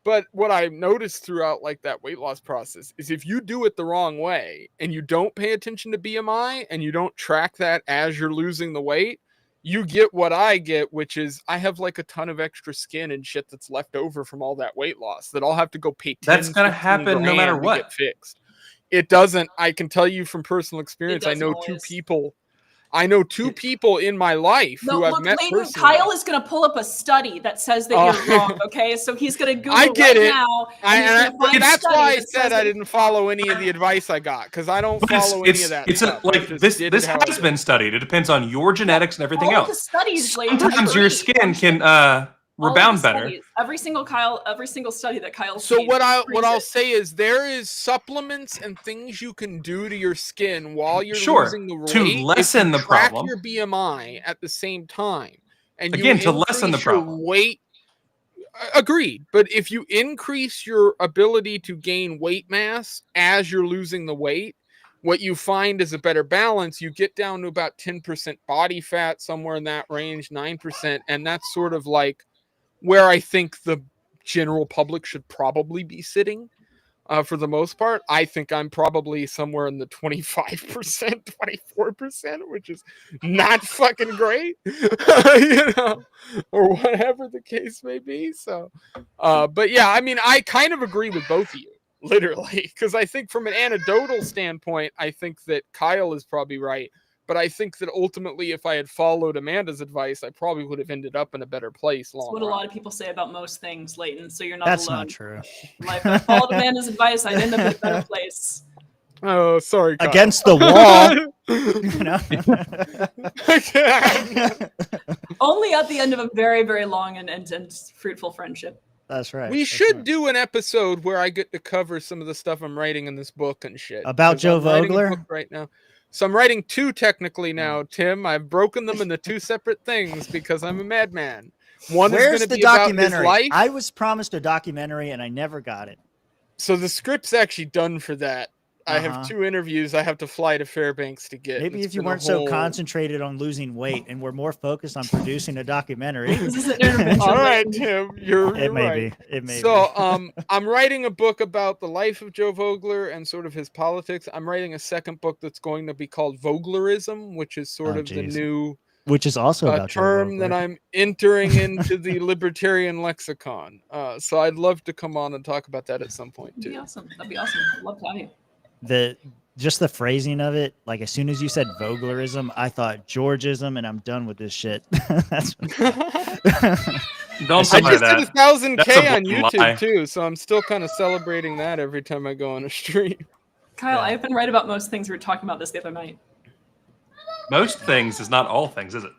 But what I noticed throughout like that weight loss process is if you do it the wrong way and you don't pay attention to BMI and you don't track that as you're losing the weight, you get what I get, which is I have like a ton of extra skin and shit that's left over from all that weight loss that I'll have to go pay 10, That's gonna 15 happen no matter grand to what. get fixed. It doesn't. I can tell you from personal experience. I doesn't know always. two people in my life No, who I've look, met Layton, personally. Kyle is going to pull up a study that says that you're wrong, okay? So he's going to Google I get right it. now, and he's going to find a That's study why I that said says I that- didn't follow any of the advice I got because I don't But follow any of that it's stuff. I like just this. did This it how I has did. been studied. It depends on your genetics and everything all of the else. studies, Layton, Sometimes your agree. skin can All of rebound the better. studies. Every single study that Kyle So sees what agrees I'll it. say is there is supplements and things you can do to your skin while you're Sure, losing the weight to lessen if you the track problem. your BMI at the same time. And Again, you to lessen the increase your problem. weight. Agreed, but if you increase your ability to gain weight mass as you're losing the weight, what you find is a better balance. You get down to about 10% body fat, somewhere in that range, 9%, and that's sort of like where I think the general public should probably be sitting. For the most part, I think I'm probably somewhere in the 25%, 24%, which is not fucking great, or whatever the case may be. So, but yeah, I mean, I kind of agree with both of you, literally, because I think from an anecdotal standpoint, I think that Kyle is probably right. But I think that ultimately, if I had followed Amanda's advice, I probably would have ended up in a better place. That's what a lot of people say about most things, Layton, so you're not That's alone. not true. Like, if I followed Amanda's advice, I'd end up in a better place. Oh, sorry, Kyle. Against the wall. Only at the end of a very, very long and fruitful friendship. That's right. We should do an episode where I get to cover some of the stuff I'm writing in this book and shit. About 'Cause Joe I'm writing a Vogler? book right now. So I'm writing two technically now, Tim. I've broken them into two separate things because I'm a madman. One Where's is going to the be about his documentary? life. I was promised a documentary and I never got it. So the script's actually done for that. I have 2 interviews. I have to fly to Fairbanks to get. Maybe It's if you been a weren't so whole- concentrated on losing weight and were more focused on producing a documentary. This is an intervention. All right, Tim, you're It may right. be. It may So, be. I'm writing a book about the life of Joe Vogler and sort of his politics. I'm writing a second book that's going to be called Voglerism, which is sort Oh, of the geez. new Which is also about Joe term that Vogler. I'm entering into the libertarian lexicon. So I'd love to come on and talk about that at some point That'd be too. awesome. That'd be awesome. I'd love to have you. Just the phrasing of it, like as soon as you said Voglerism, I thought Georgism, and I'm done with this shit. That's Don't I say just that. did 1,000 That's K a on blatant YouTube lie. too, so I'm still kind of celebrating that every time I go on a stream. Kyle, I've been right about most things. We were talking about this the other night. Most things is not all things, is it?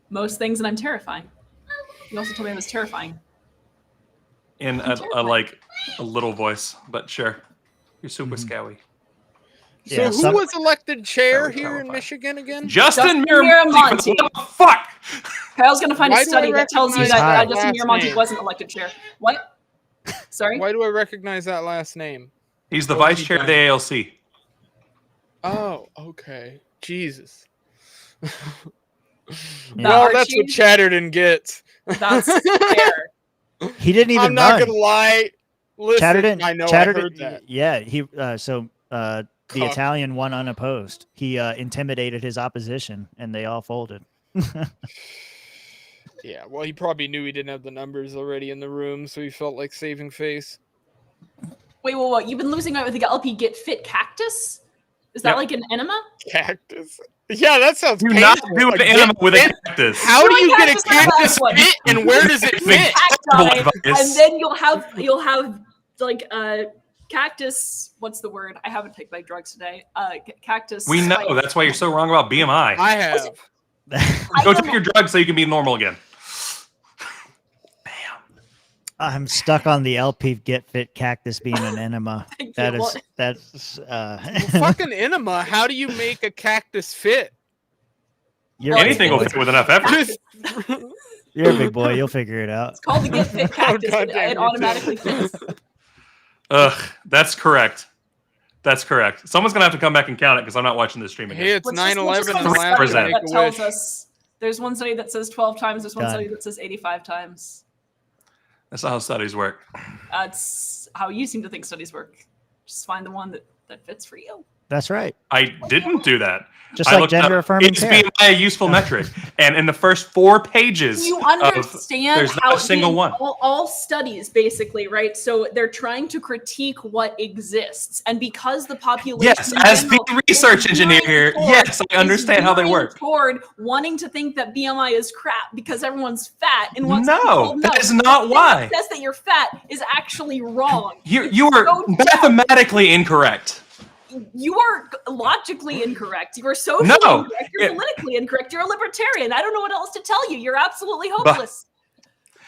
Most things, and I'm terrifying. You also told me I was terrifying. In a like a little voice, but sure, you're super scary. So who was elected chair here in Michigan again? Justin Miramonte. What the fuck? Kyle's gonna find Why a do study I that tells you recognize that that Justin last Miramonte name? wasn't elected chair. What? Sorry? Why do I recognize that last name? He's the What vice has he chair of done? the ALC. Oh, okay. Jesus. That Well, that's Archie? what Chatterton gets. That's fair. He didn't even I'm not run. gonna lie. Listen, Chatterton, I know Chatterton, I heard that. Yeah, he the Cuck. Italian won unopposed. He intimidated his opposition, and they all folded. Yeah, well, he probably knew he didn't have the numbers already in the room, so he felt like saving face. Wait, what? You've been losing weight with the LP Get Fit Cactus? Is that Yep. like an enema? Cactus. Yeah, that sounds Do painful. not do an Again, enema with a and cactus. How do Doing you get a cactus on a cactus bad one. fit, and where does it fit? Cacti, advice. and then you'll have like cactus. What's the word? I haven't taken my drugs today. Cactus. We know like- that's why you're so wrong about BMI. I have. Go take your drugs so you can be normal again. I'm stuck on the LP Get Fit Cactus being an enema. Thank That you. is Well- that's Fucking enema. How do you make a cactus fit? you're a big Anything will boy. fit with enough effort. Just You're a big boy. You'll figure it out. It's called the Get Fit Cactus. goddamn, it you too. automatically fits. Ugh, that's correct. That's correct. Someone's gonna have to come back and count it because I'm not watching this stream again. hey, it's Let's just 9/11 find and a last study make that a tells wish. us. There's one study that says 12 times. There's one Done. study that says 85 times. That's not how studies work. That's how you seem to think studies work. Just find the one that fits for you. That's right. I didn't do that. Just I like looked up, gender affirming is care. BMI a useful metric? And in the first 4 pages Do you of understand there's how not a single one. all studies basically, right? So they're trying to critique what exists, and because the population Yes, in as the general research is engineer gearing here, toward- yes, I is understand how they gearing work. Toward wanting to think that BMI is crap because everyone's fat and wants to be No, told that no. is not The why. thing that says that you're fat is actually wrong. You are So dumb. mathematically incorrect. You are logically incorrect. You are socially No, incorrect. You're it- politically incorrect. You're a libertarian. I don't know what else to tell you. You're absolutely hopeless.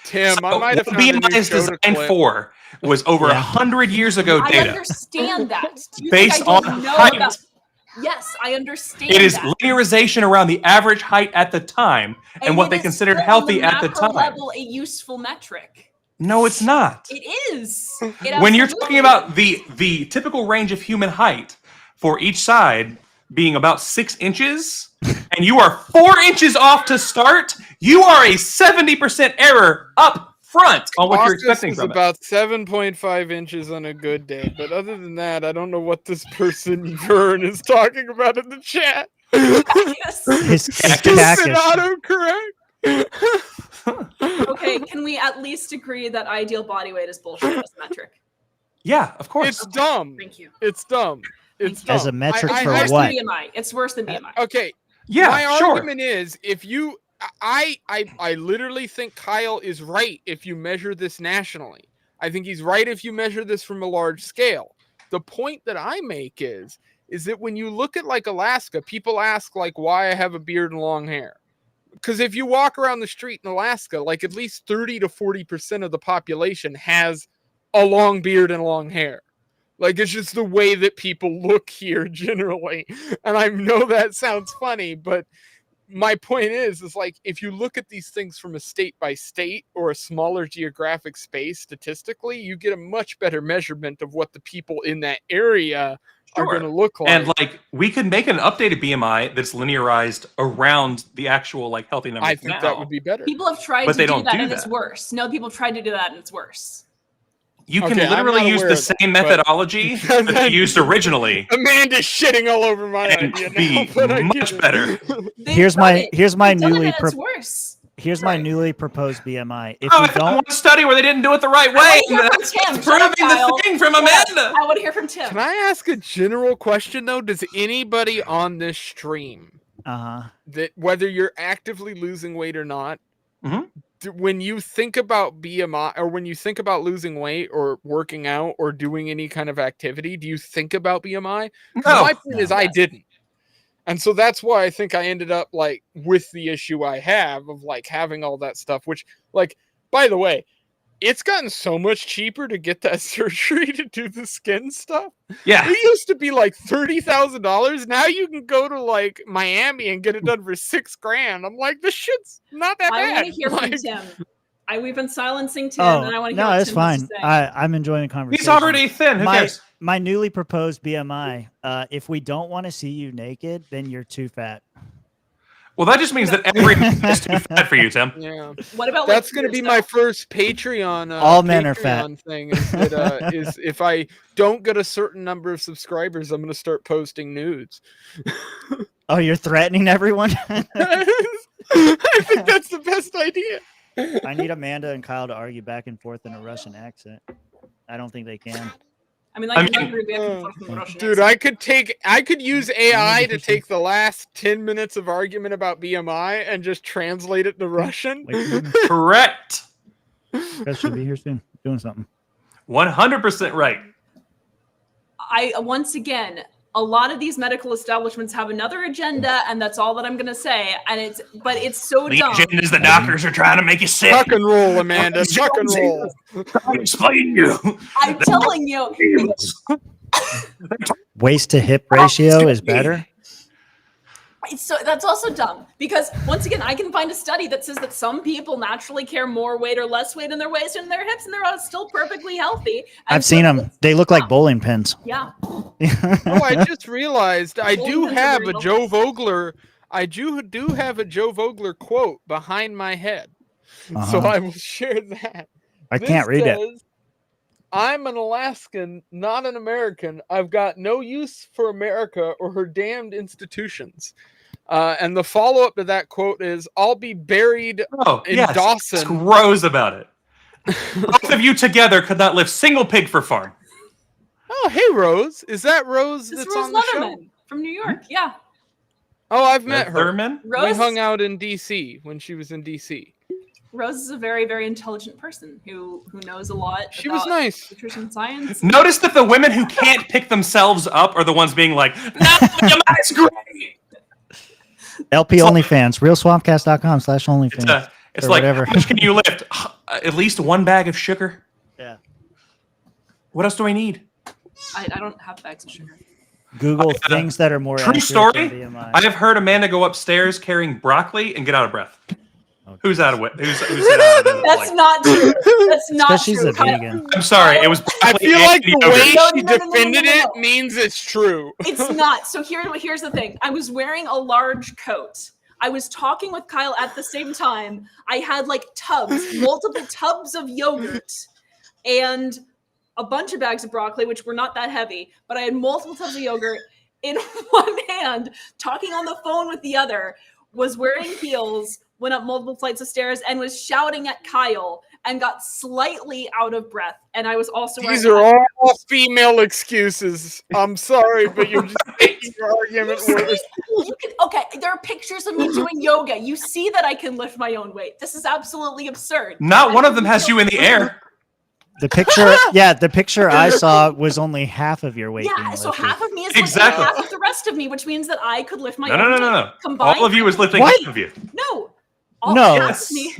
Tim, I So might have what found a BMI new is show to designed clip. for was over 100 years ago I data. understand that. Do you Based think I don't on know height. about- Yes, I understand It is that. linearization around the average height at the time and what it they is considered still healthy on at the macro time. level a useful metric. No, it's not. It is. It When you're absolutely talking is. about the typical range of human height for each side being about 6 inches, and you are 4 inches off to start, you are a 70% error up front on what you're Caucus expecting is from it. about 7.5 inches on a good day, but other than that, I don't know what this person Vern is talking about in the chat. His Is cactus. it autocorrect? Okay, can we at least agree that ideal body weight is bullshit as a metric? Yeah, of course. It's dumb. Thank you. It's dumb. It's dumb. As a metric I- for I- Worse what? than BMI. It's worse than BMI. Okay. Yeah, My sure. argument is if you I literally think Kyle is right if you measure this nationally. I think he's right if you measure this from a large scale. The point that I make is that when you look at like Alaska, people ask like why I have a beard and long hair. Because if you walk around the street in Alaska, like at least 30 to 40% of the population has a long beard and long hair. Like it's just the way that people look here generally. And I know that sounds funny, but my point is like, if you look at these things from a state by state or a smaller geographic space, statistically, you get a much better measurement of what the people in that area are going to look like. And like, we could make an updated BMI that's linearized around the actual like healthy numbers. I think that would be better. People have tried But to they do don't that, do and it's that. worse. No, people have tried to do that, and it's worse. You can Okay, I'm literally not use aware the of that, same but- methodology that they used originally Amanda's shitting all over my and idea be now, but I get much it. better. Here's my They've done it, newly and it's worse. here's my newly proposed BMI. If Oh, we I found don't, one study where they didn't do it the right I way. want to hear and from Tim. that's Shut up, proving Kyle. the thing from Yes, Amanda. I want to hear from Tim. Can I ask a general question though? Does anybody on this stream, that whether you're actively losing weight or not, when you think about BMI or when you think about losing weight or working out or doing any kind of activity, do you think about BMI? 'Cause No. my point is I didn't. And so that's why I think I ended up like with the issue I have of like having all that stuff, which like, by the way, it's gotten so much cheaper to get that surgery to do the skin stuff. Yeah. It used to be like $30,000. Now you can go to like Miami and get it done for $6,000. I'm like, this shit's not that bad. I want to hear from Like, Tim. We've been silencing Tim, oh and I want to hear no, what it's Tim has fine. to say. I'm enjoying the conversation. He's already thin. Who my, cares? My newly proposed BMI. If we don't want to see you naked, then you're too fat. Well, that just means that every man is too fat for you, Tim. Yeah. What about that's going to be my first Patreon? All men are fat. Patreon thing is that is if I don't get a certain number of subscribers, I'm going to start posting nudes. Oh, you're threatening everyone? I think that's the best idea. I need Amanda and Kyle to argue back and forth in a Russian accent. I don't think they can. I mean, like, Russian dude, I could use AI to take the last 10 minutes of argument about BMI and just translate it to Russian. Correct. Chris should be here soon, doing something. 100% right. Once again, a lot of these medical establishments have another agenda, and that's all that I'm gonna say. And it's so The dumb. agenda is the doctors are trying to make you sick. Tuck and roll, Amanda. Tuck and roll. I'll explain you. I'm telling you. Waist to hip ratio is better. That's also dumb because once again, I can find a study that says that some people naturally carry more weight or less weight in their waist and their hips, and they're all still perfectly healthy. And I've seen them. They look like bowling pins. Yeah. Oh, I just realized I do have a Joe Vogler. I do have a Joe Vogler quote behind my head, so I will share that. I can't read it. I'm an Alaskan, not an American. I've got no use for America or her damned institutions. And the follow-up to that quote is, I'll be buried in Dawson. It's gross about it. Both of you together could not lift single pig for farm. Oh, hey, Rose. Is that Rose It's that's Rose on the show? Letterman from New York. Yeah. Oh, I've met her. Letterman? We Rose? hung out in D.C. when she was in D.C. Rose is a very, very intelligent person who knows a lot. She was nice. Nutrition science. Notice that the women who can't pick themselves up are the ones being like, no, it's great. LP OnlyFans, realswampcast.com/OnlyFans. It's or like, whatever. how much can you lift? At least one bag of sugar. Yeah. What else do I need? I don't have bags of sugar. Google things that are more True accurate story. than BMI. I have heard Amanda go upstairs carrying broccoli and get out of breath. Who's out of it? Who's out of it? That's not true. That's not because she's true. a vegan. I'm sorry. It was. I feel like the yogurt. way No, she no, no, no, defended no, no, it no. means it's true. It's not. So here's the thing. I was wearing a large coat. I was talking with Kyle at the same time. I had like multiple tubs of yogurt, and a bunch of bags of broccoli, which were not that heavy, but I had multiple tubs of yogurt in one hand, talking on the phone with the other, was wearing heels, went up multiple flights of stairs, and was shouting at Kyle and got slightly out of breath. And I was also These wearing are all female excuses. I'm sorry, but you're just making your argument worse. Okay, there are pictures of me doing yoga. You see that I can lift my own weight. This is absolutely absurd. Not one of them has you in the air. The picture, the picture I saw was only half of your weight. Yeah, being so lifted. half of me is Exactly. lifting half of the rest of me, which means that I could lift my No, own no, no, weight. no, no. Combined, All of you is lifting What? half of you. No. No. Half of me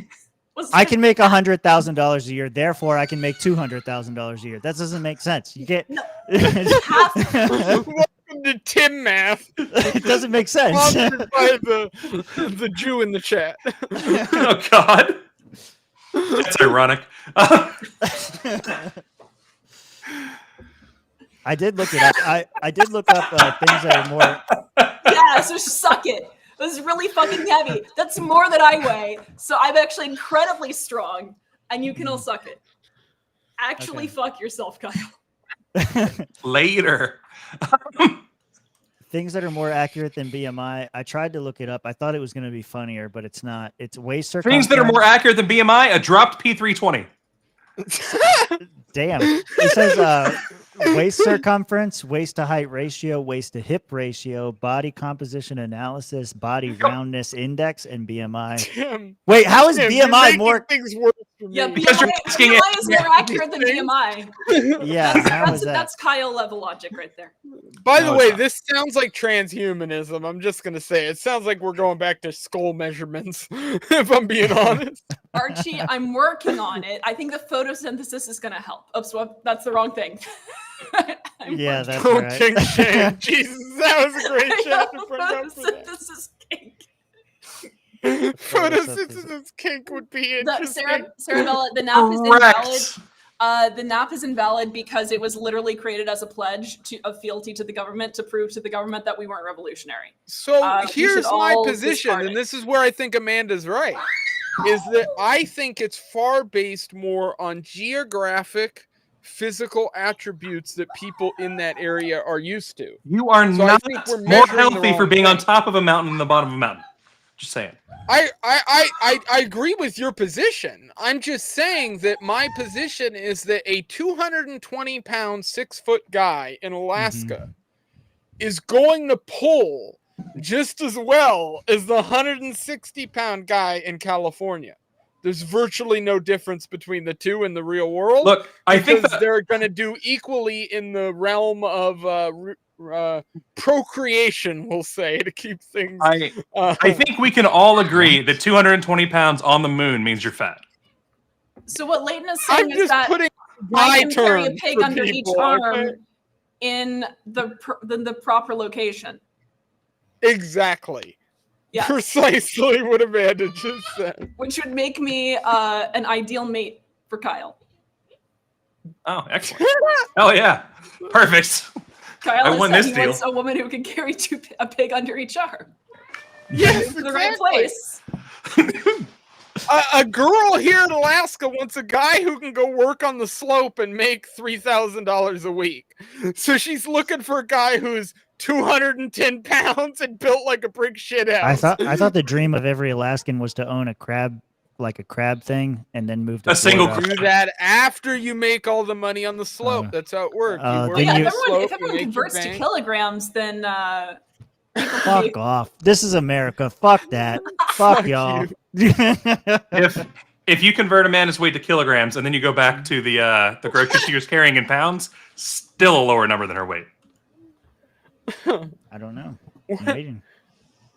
was I can make $100,000 a year, therefore I can make $200,000 a year. That doesn't make sense. You get half. Welcome Welcome to Tim Math. It doesn't make sense. Sponsored by the Jew in the chat. Oh God, that's ironic. I did look it up. I did look up things that are more. Yeah, so suck it. It was really fucking heavy. That's more than I weigh. So I'm actually incredibly strong, and you can all suck it. Actually, fuck yourself, Kyle. Later. Things that are more accurate than BMI. I tried to look it up. I thought it was going to be funnier, but it's not. It's waist circumference. Things that are more accurate than BMI. A dropped P320. Damn. It says waist circumference, waist to height ratio, waist to hip ratio, body composition analysis, body roundness index, and BMI. Tim, Wait, how is Tim, BMI you're more? making things worse for me. Yeah, Because you're asking BMI is more accurate than BMI. Yeah, how is that? That's Kyle level logic right there. By the No, way, it's not. this sounds like transhumanism. I'm just gonna say it sounds like we're going back to skull measurements. If I'm being honest. Archie, I'm working on it. I think the photosynthesis is going to help. Oops, well, that's the wrong thing. Yeah, that's Don't right. kink shame. Jesus, that was a great chat to bring up for that. Photosynthesis kink. Photosynthesis kink would be interesting. Sarabella, the nap is invalid. The nap is invalid because it was literally created as a pledge of fealty to the government to prove to the government that we weren't revolutionary. So We here's should my all position, discard and it. this is where I think Amanda's right, is that I think it's far based more on geographic, physical attributes that people in that area are used to. You are So I not think we're more measuring the healthy for wrong being on thing. top of a mountain than the bottom of a mountain. Just saying. I agree with your position. I'm just saying that my position is that a 220-pound, 6-foot guy in Alaska is going to pull just as well as the 160-pound guy in California. There's virtually no difference between the two in the real world. Look, I think because that- they're going to do equally in the realm of procreation, we'll say, to keep things. I think we can all agree that 220 pounds on the moon means you're fat. So what Leighton is saying I'm is just that putting I my can carry a terms pig for under people, each arm okay? in the proper location. Exactly. Yes. Precisely what Amanda just said. Which would make me an ideal mate for Kyle. Oh, excellent. Hell yeah. Perfect. Kyle I has won said this he deal. wants a woman who can carry a pig under each arm. Yes, To the right exactly. place. A girl here in Alaska wants a guy who can go work on the slope and make $3,000 a week. So she's looking for a guy who's 210 pounds and built like a brick shit house. I thought the dream of every Alaskan was to own a crab, like a crab thing, and then move to A single Florida. Do that after you make all the money on the slope. That's how it works. You work then on you- the If slope, everyone you make your converts to bank. kilograms, then Fuck off. This is America. Fuck that. Fuck y'all. If you convert Amanda's weight to kilograms and then you go back to the grocery she was carrying in pounds, still a lower number than her weight. I don't know. I'm waiting.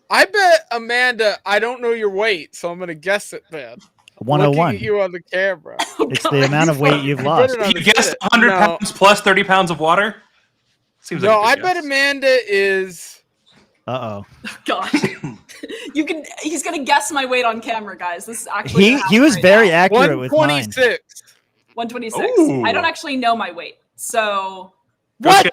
I bet, Amanda, I don't know your weight, so I'm going to guess it then. 101. Looking at you on the camera. It's the amount of weight you've lost. better not You guessed admit it. 100 No. pounds plus 30 pounds of water? Seems No, like I a good bet guess. Amanda is... Uh-oh. God. He's gonna guess my weight on camera, guys. This is actually He gonna happen was right very now. accurate with mine. 126. 126. Ooh. I don't actually know my weight. So What?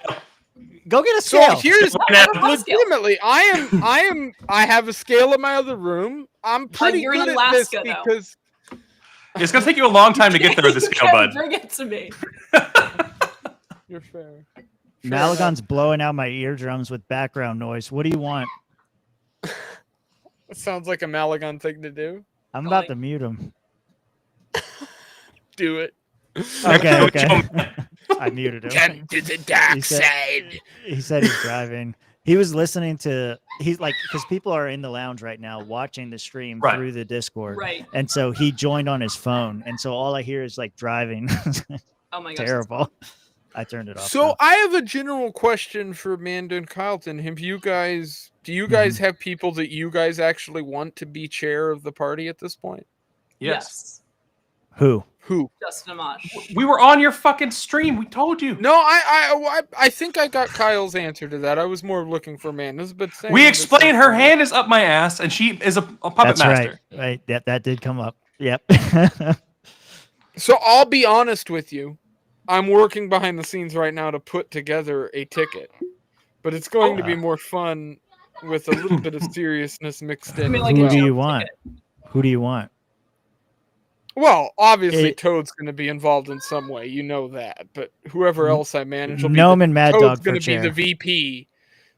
Go get a So scale. here's I don't have a scale. legitimately, I have a scale in my other room. I'm pretty you're in good at Alaska, this though. because It's going to take you a long time to get there with the You scale, can't bud. Bring it to me. you're fair. Malagon's blowing out my eardrums with background noise. What do you want? It sounds like a Malagon thing to do. I'm about to mute him. Do it. Okay, okay. I muted him. Come to the dark He said- side. He said he's driving. He was listening to, he's like, because people are in the lounge right now watching the stream Right. through the Discord. Right. And so he joined on his phone. And so all I hear is like driving. Oh my gosh. Terrible. I turned it off. So though. I have a general question for Amanda and Carlton. Do you guys have people that you guys actually want to be chair of the party at this point? Yes. Who? Who? Justin Amash. We were on your fucking stream. We told you. No, I think I got Kyle's answer to that. I was more looking for Amanda's, but We explained her hand is up my ass, and she is a puppet That's master. right. That did come up. Yep. So I'll be honest with you. I'm working behind the scenes right now to put together a ticket, but it's going to be more fun with a little bit of seriousness mixed in. Who do you want? Who do you want? Well, obviously Toad's going to be involved in some way, you know that. But whoever else I manage will be Gnome and Mad Toad's Dog going for to be the chair. VP.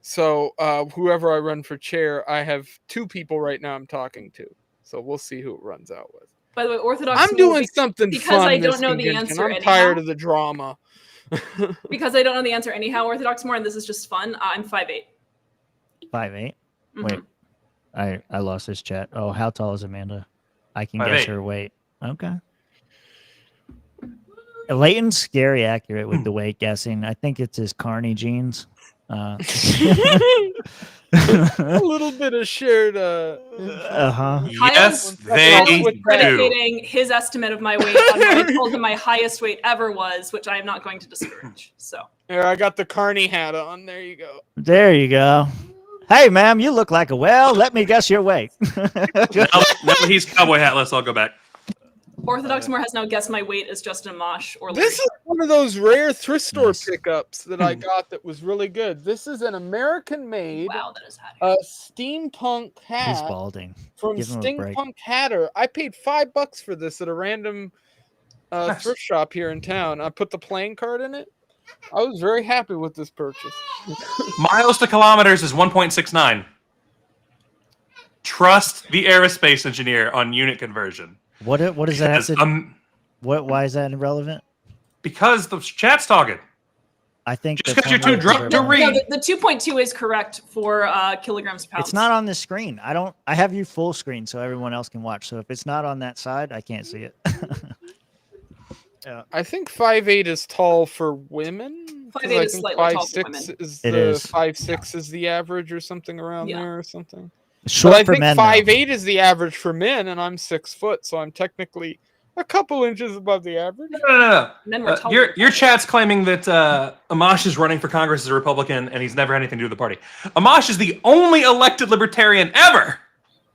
So whoever I run for chair, I have 2 people right now I'm talking to. So we'll see who it runs out with. By the way, Orthodox. I'm doing something because fun I don't this know the convention. answer. I'm anyhow. tired of the drama. Because I don't know the answer anyhow, Orthodox more, and this is just fun. I'm 5'8". 5'8". Mhm. Wait, I lost this chat. Oh, how tall is Amanda? I can 5'8". guess her weight. Okay. Leighton's scary accurate with the weight guessing. I think it's his Carney genes. A little bit of shared. Yes, they do. Predicating his estimate of my weight on what I told him my highest weight ever was, which I am not going to discourage. So. There, I got the Carney hat on. There you go. There you go. Hey, ma'am, you look like a well. Let me guess your weight. now that he's cowboy hatless, I'll go back. Orthodox Moore has now guessed my weight as Justin Amash or This is one of those rare thrift store pickups that I got that was really good. This is an American-made steampunk hat. He's balding. From Give him a break. Steampunk Hatter. I paid $5 for this at a random thrift shop here in town. I put the playing card in it. I was very happy with this purchase. Miles to kilometers is 1.69. Trust the aerospace engineer on unit conversion. What does that have Because, to? Why is that irrelevant? Because the chat's talking. I think just because you're too drunk to read. No, the 2.2 is correct for kilograms per pound. It's not on the screen. I have you full screen so everyone else can watch. So if it's not on that side, I can't see it. Yeah. I think 5'8" is tall for women. 5'8" is slightly tall for women. Is It the is. 5'6" is the average or something around there or something. Short but I for think men, though. 5'8" is the average for men, and I'm 6 foot, so I'm technically a couple inches above the average. No. Men were taller. Your chat's claiming that Amash is running for Congress as a Republican and he's never had anything to do with the party. Amash is the only elected libertarian ever.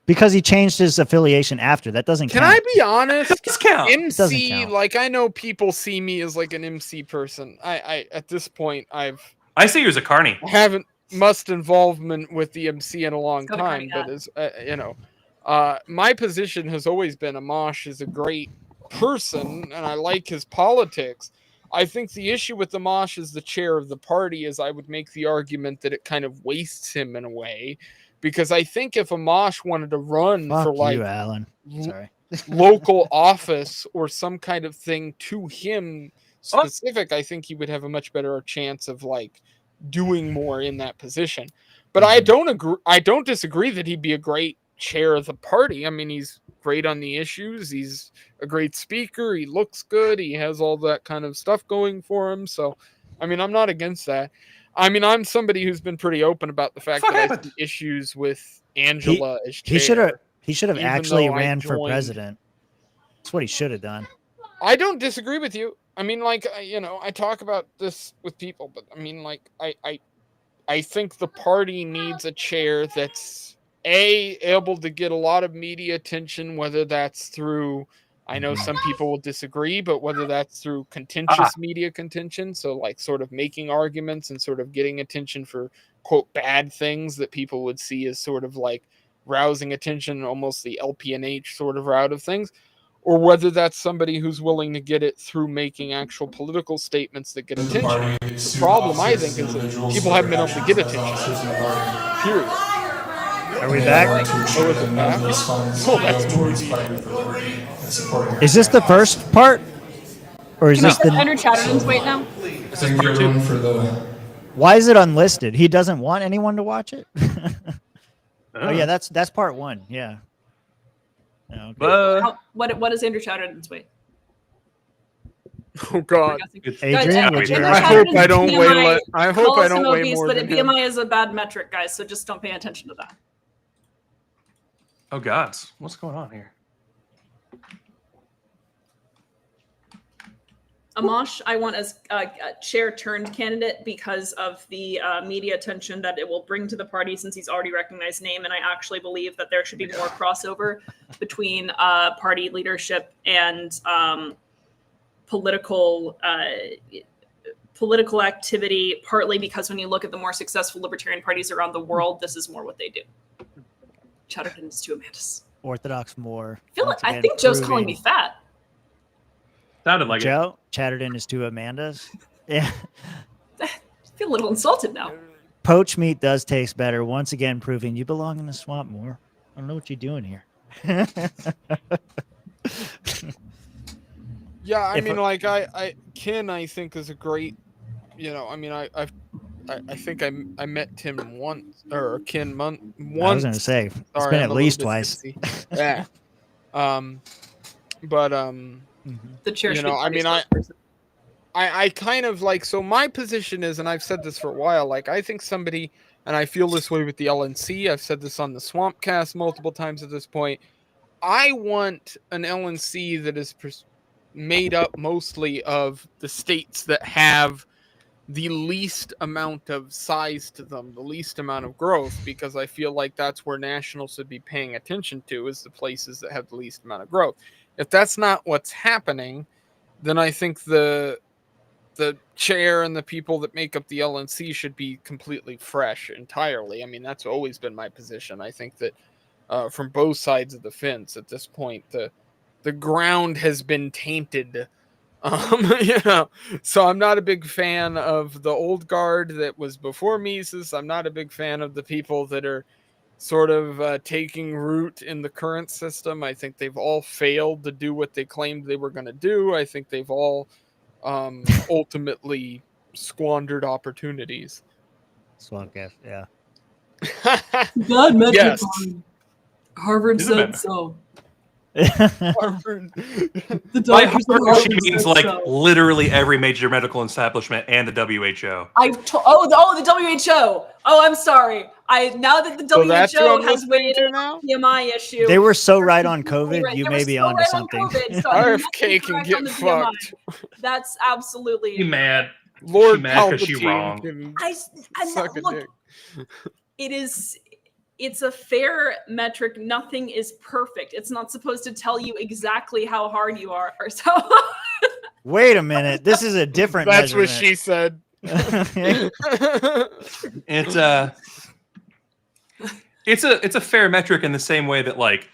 Because he changed his affiliation after. That doesn't Can count. I be honest? Count. doesn't MC, count. like I know people see me as like an MC person. I at this point I see you as a carny. I haven't much involvement with the MC in a long got a time, carny but as my position has always been Amash is a great person and I like his politics. I think the issue with Amash as the chair of the party is I would make the argument that it kind of wastes him in a way. Because I think if Amash wanted to run Fuck for like you, Alan. Sorry. local office or some kind of thing to him specific, I think he would have a much better chance of like doing more in that position. But I don't agree. I don't disagree that he'd be a great chair of the party. I mean, he's great on the issues. He's a great speaker. He looks good. He has all that kind of stuff going for him. So, I mean, I'm not against that. I mean, I'm somebody who's been pretty open about the fact that I see issues with Angela as chair. He should have even actually though I ran for joined. president. That's what he should have done. I don't disagree with you. I mean, like, I talk about this with people, but I mean, like, I think the party needs a chair that's able to get a lot of media attention, whether that's through, I know some people will disagree, but whether that's through contentious media contention, so like sort of making arguments and sort of getting attention for quote bad things that people would see as sort of like rousing attention, almost the LPNH sort of route of things, or whether that's somebody who's willing to get it through making actual political statements that get attention. The problem, I think, is that people haven't been able to get attention. Period. Are we back? Oh, is it back? Oh, that's noisy. Is this the first part? Or is this the... Andrew Chatterton's weight now? This is part 2 for the... Why is it unlisted? He doesn't want anyone to watch it? Oh, yeah, that's part 1. Yeah. Okay. What is Andrew Chatterton's weight? Oh God, Adrian, would you I hope I don't weigh. I hope I don't weigh obese, more but than him. BMI is a bad metric, guys. So just don't pay attention to that. Oh God, what's going on here? Amash, I want as chair turned candidate because of the media attention that it will bring to the party since he's already recognized name. And I actually believe that there should be more crossover between party leadership and political activity, partly because when you look at the more successful libertarian parties around the world, this is more what they do. Chatterton is too Amanda's. Orthodox more. I think Joe's calling me fat. Sounded like Joe, Chatterton is two Amanda's. Yeah. I feel a little insulted now. Poached meat does taste better. Once again, proving you belong in the swamp more. I don't know what you're doing here. Yeah, I mean, like Ken, I think is a great, I think I met Tim once or Ken once. I was gonna say it's Sorry, been I'm at a least little bit twice. tipsy. Yeah. But the chair should be I mean, I kind of like, so my position is, and I've said this for a while, like I think somebody, and I feel this way with the LNC. I've said this on the Swampcast multiple times at this point. I want an LNC that is made up mostly of the states that have the least amount of size to them, the least amount of growth, because I feel like that's where nationals should be paying attention to, is the places that have the least amount of growth. If that's not what's happening, then I think the chair and the people that make up the LNC should be completely fresh entirely. I mean, that's always been my position. I think that from both sides of the fence at this point, the ground has been tainted. So I'm not a big fan of the old guard that was before Mises. I'm not a big fan of the people that are sort of taking root in the current system. I think they've all failed to do what they claimed they were going to do. I think they've all ultimately squandered opportunities. Swampcast, yeah. God meant Yes. Harvard Isn't said it? so. Harvard. The By doctors at Harvard, she Harvard means said like so. literally every major medical establishment and the WHO. The WHO. Oh, I'm sorry. Now that the So that's who WHO I'm has listening weighed to in now? on the BMI issue. They were so right on Right. COVID. You They may were be so onto right on something. COVID, so RFK can correct get on the BMI. fucked. That's absolutely. You mad? Lord She mad 'cause she Palpatine wrong. can I'm suck a look, dick. it's a fair metric. Nothing is perfect. It's not supposed to tell you exactly how hard you are. Or so. Wait a minute. This is a different That's what measurement. she said. It's a fair metric in the same way that like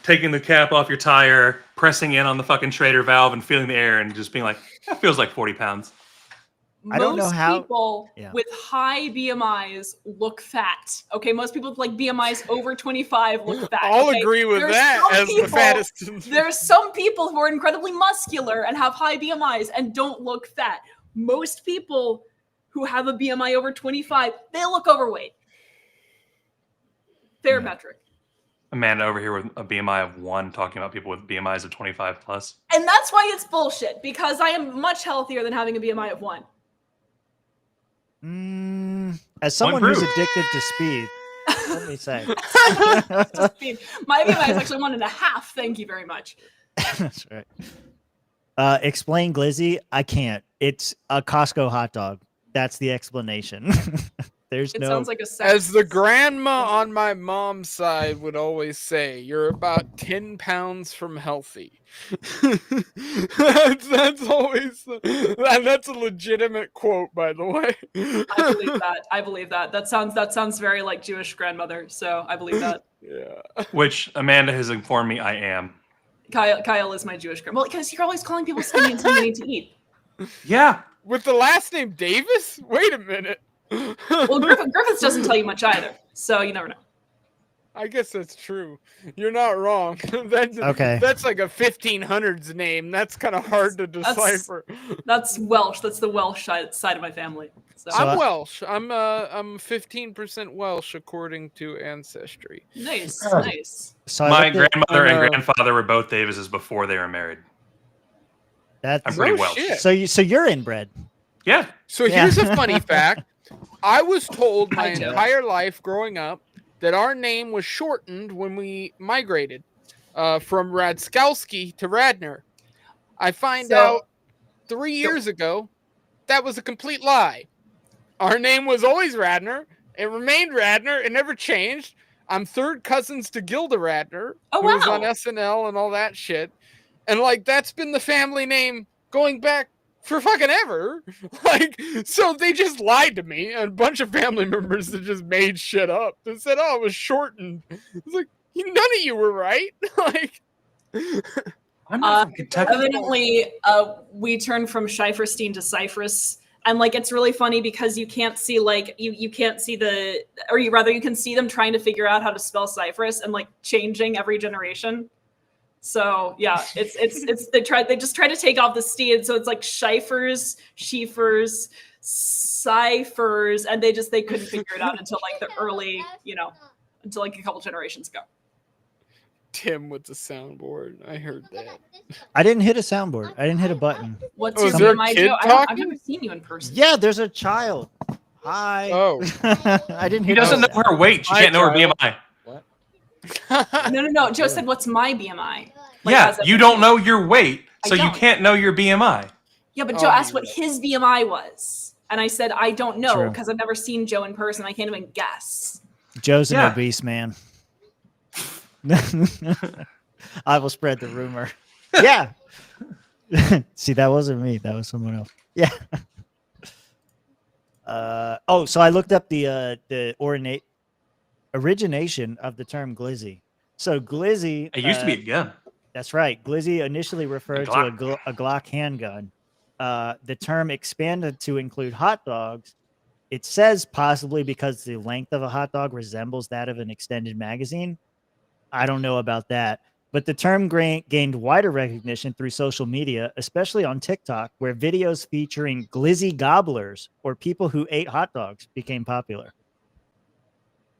taking the cap off your tire, pressing in on the fucking Schrader valve and feeling the air and just being like, that feels like 40 pounds. I don't know Most how- people yeah. with high BMIs look fat. Okay, most people with like BMIs over 25 look fat. I'll okay? agree with There's that some as the fattest. There's some people who are incredibly muscular and have high BMIs and don't look fat. Most people who have a BMI over 25, they look overweight. Fair metric. Amanda over here with a BMI of 1 talking about people with BMIs of 25 plus. And that's why it's bullshit, because I am much healthier than having a BMI of 1. As someone who's proof. addicted to speed, let me say. My BMI is actually 1.5. Thank you very much. That's right. Explain Glizzy. I can't. It's a Costco hot dog. That's the explanation. There's It no. sounds like a As the grandma on my mom's side would always say, you're about 10 pounds from healthy. that's always, that's a legitimate quote, by the way. I believe that. I believe that. That sounds very like Jewish grandmother. So I believe that. Yeah. Which Amanda has informed me I am. Kyle is my Jewish grandmother. Well, because you're always calling people skinny until you need to eat. Yeah. With the last name Davis? Wait a minute. Well, Griffiths doesn't tell you much either. So you never know. I guess that's true. You're not wrong. Okay. That's like a 1500s name. That's kind of hard to decipher. That's Welsh. That's the Welsh side of my family. So I'm Welsh. I'm 15% Welsh according to Ancestry. nice, nice. So I My looked at- grandmother and grandfather were both Davises before they were married. That's I'm pretty No Welsh. shit. so you're inbred. Yeah. So Yeah. here's a funny fact. I was told my Hi, Joe. entire life growing up that our name was shortened when we migrated from Radskowski to Radner. I find So- out 3 years ago, that was a complete lie. Our name was always Radner. It remained Radner. It never changed. I'm third cousins to Gilda Radner, who was on SNL and all that shit. And like, that's been the family name going back for fucking ever. Like, so they just lied to me, and a bunch of family members that just made shit up. They said, oh, it was shortened. It's like, none of you were right. Like, I'm not from Kentucky. Evidently, we turned from Scheiferstein to Cypress. And like, it's really funny because you can't see like, you can't see the, or you rather, you can see them trying to figure out how to spell Cypress and like changing every generation. So yeah, they just try to take off the Steed. So it's like Scheifers, Schiefers, Cyphers, and they couldn't figure it out until like the early, until like a couple generations ago. Tim with the soundboard. I heard that. I didn't hit a soundboard. I didn't hit a button. What's your BMI, Joe? I've never seen you in person. Yeah, there's a child. Hi. Oh. I didn't He hit doesn't know her weight. She can't know her BMI. No. Joe said, "What's my BMI?" Yeah, you don't know your weight, so you can't know your BMI. Yeah, but Joe asked what his BMI was, and I said I don't know because I've never seen Joe in person. I can't even guess. Joe's an obese man. I will spread the rumor. Yeah. See, that wasn't me. That was someone else. Yeah. So I looked up the origination of the term glizzy. So glizzy. It used to be a gun. That's right. Glizzy initially referred to a Glock handgun. The term expanded to include hot dogs. It says possibly because the length of a hot dog resembles that of an extended magazine. I don't know about that. But the term gained wider recognition through social media, especially on TikTok, where videos featuring glizzy gobblers or people who ate hot dogs became popular.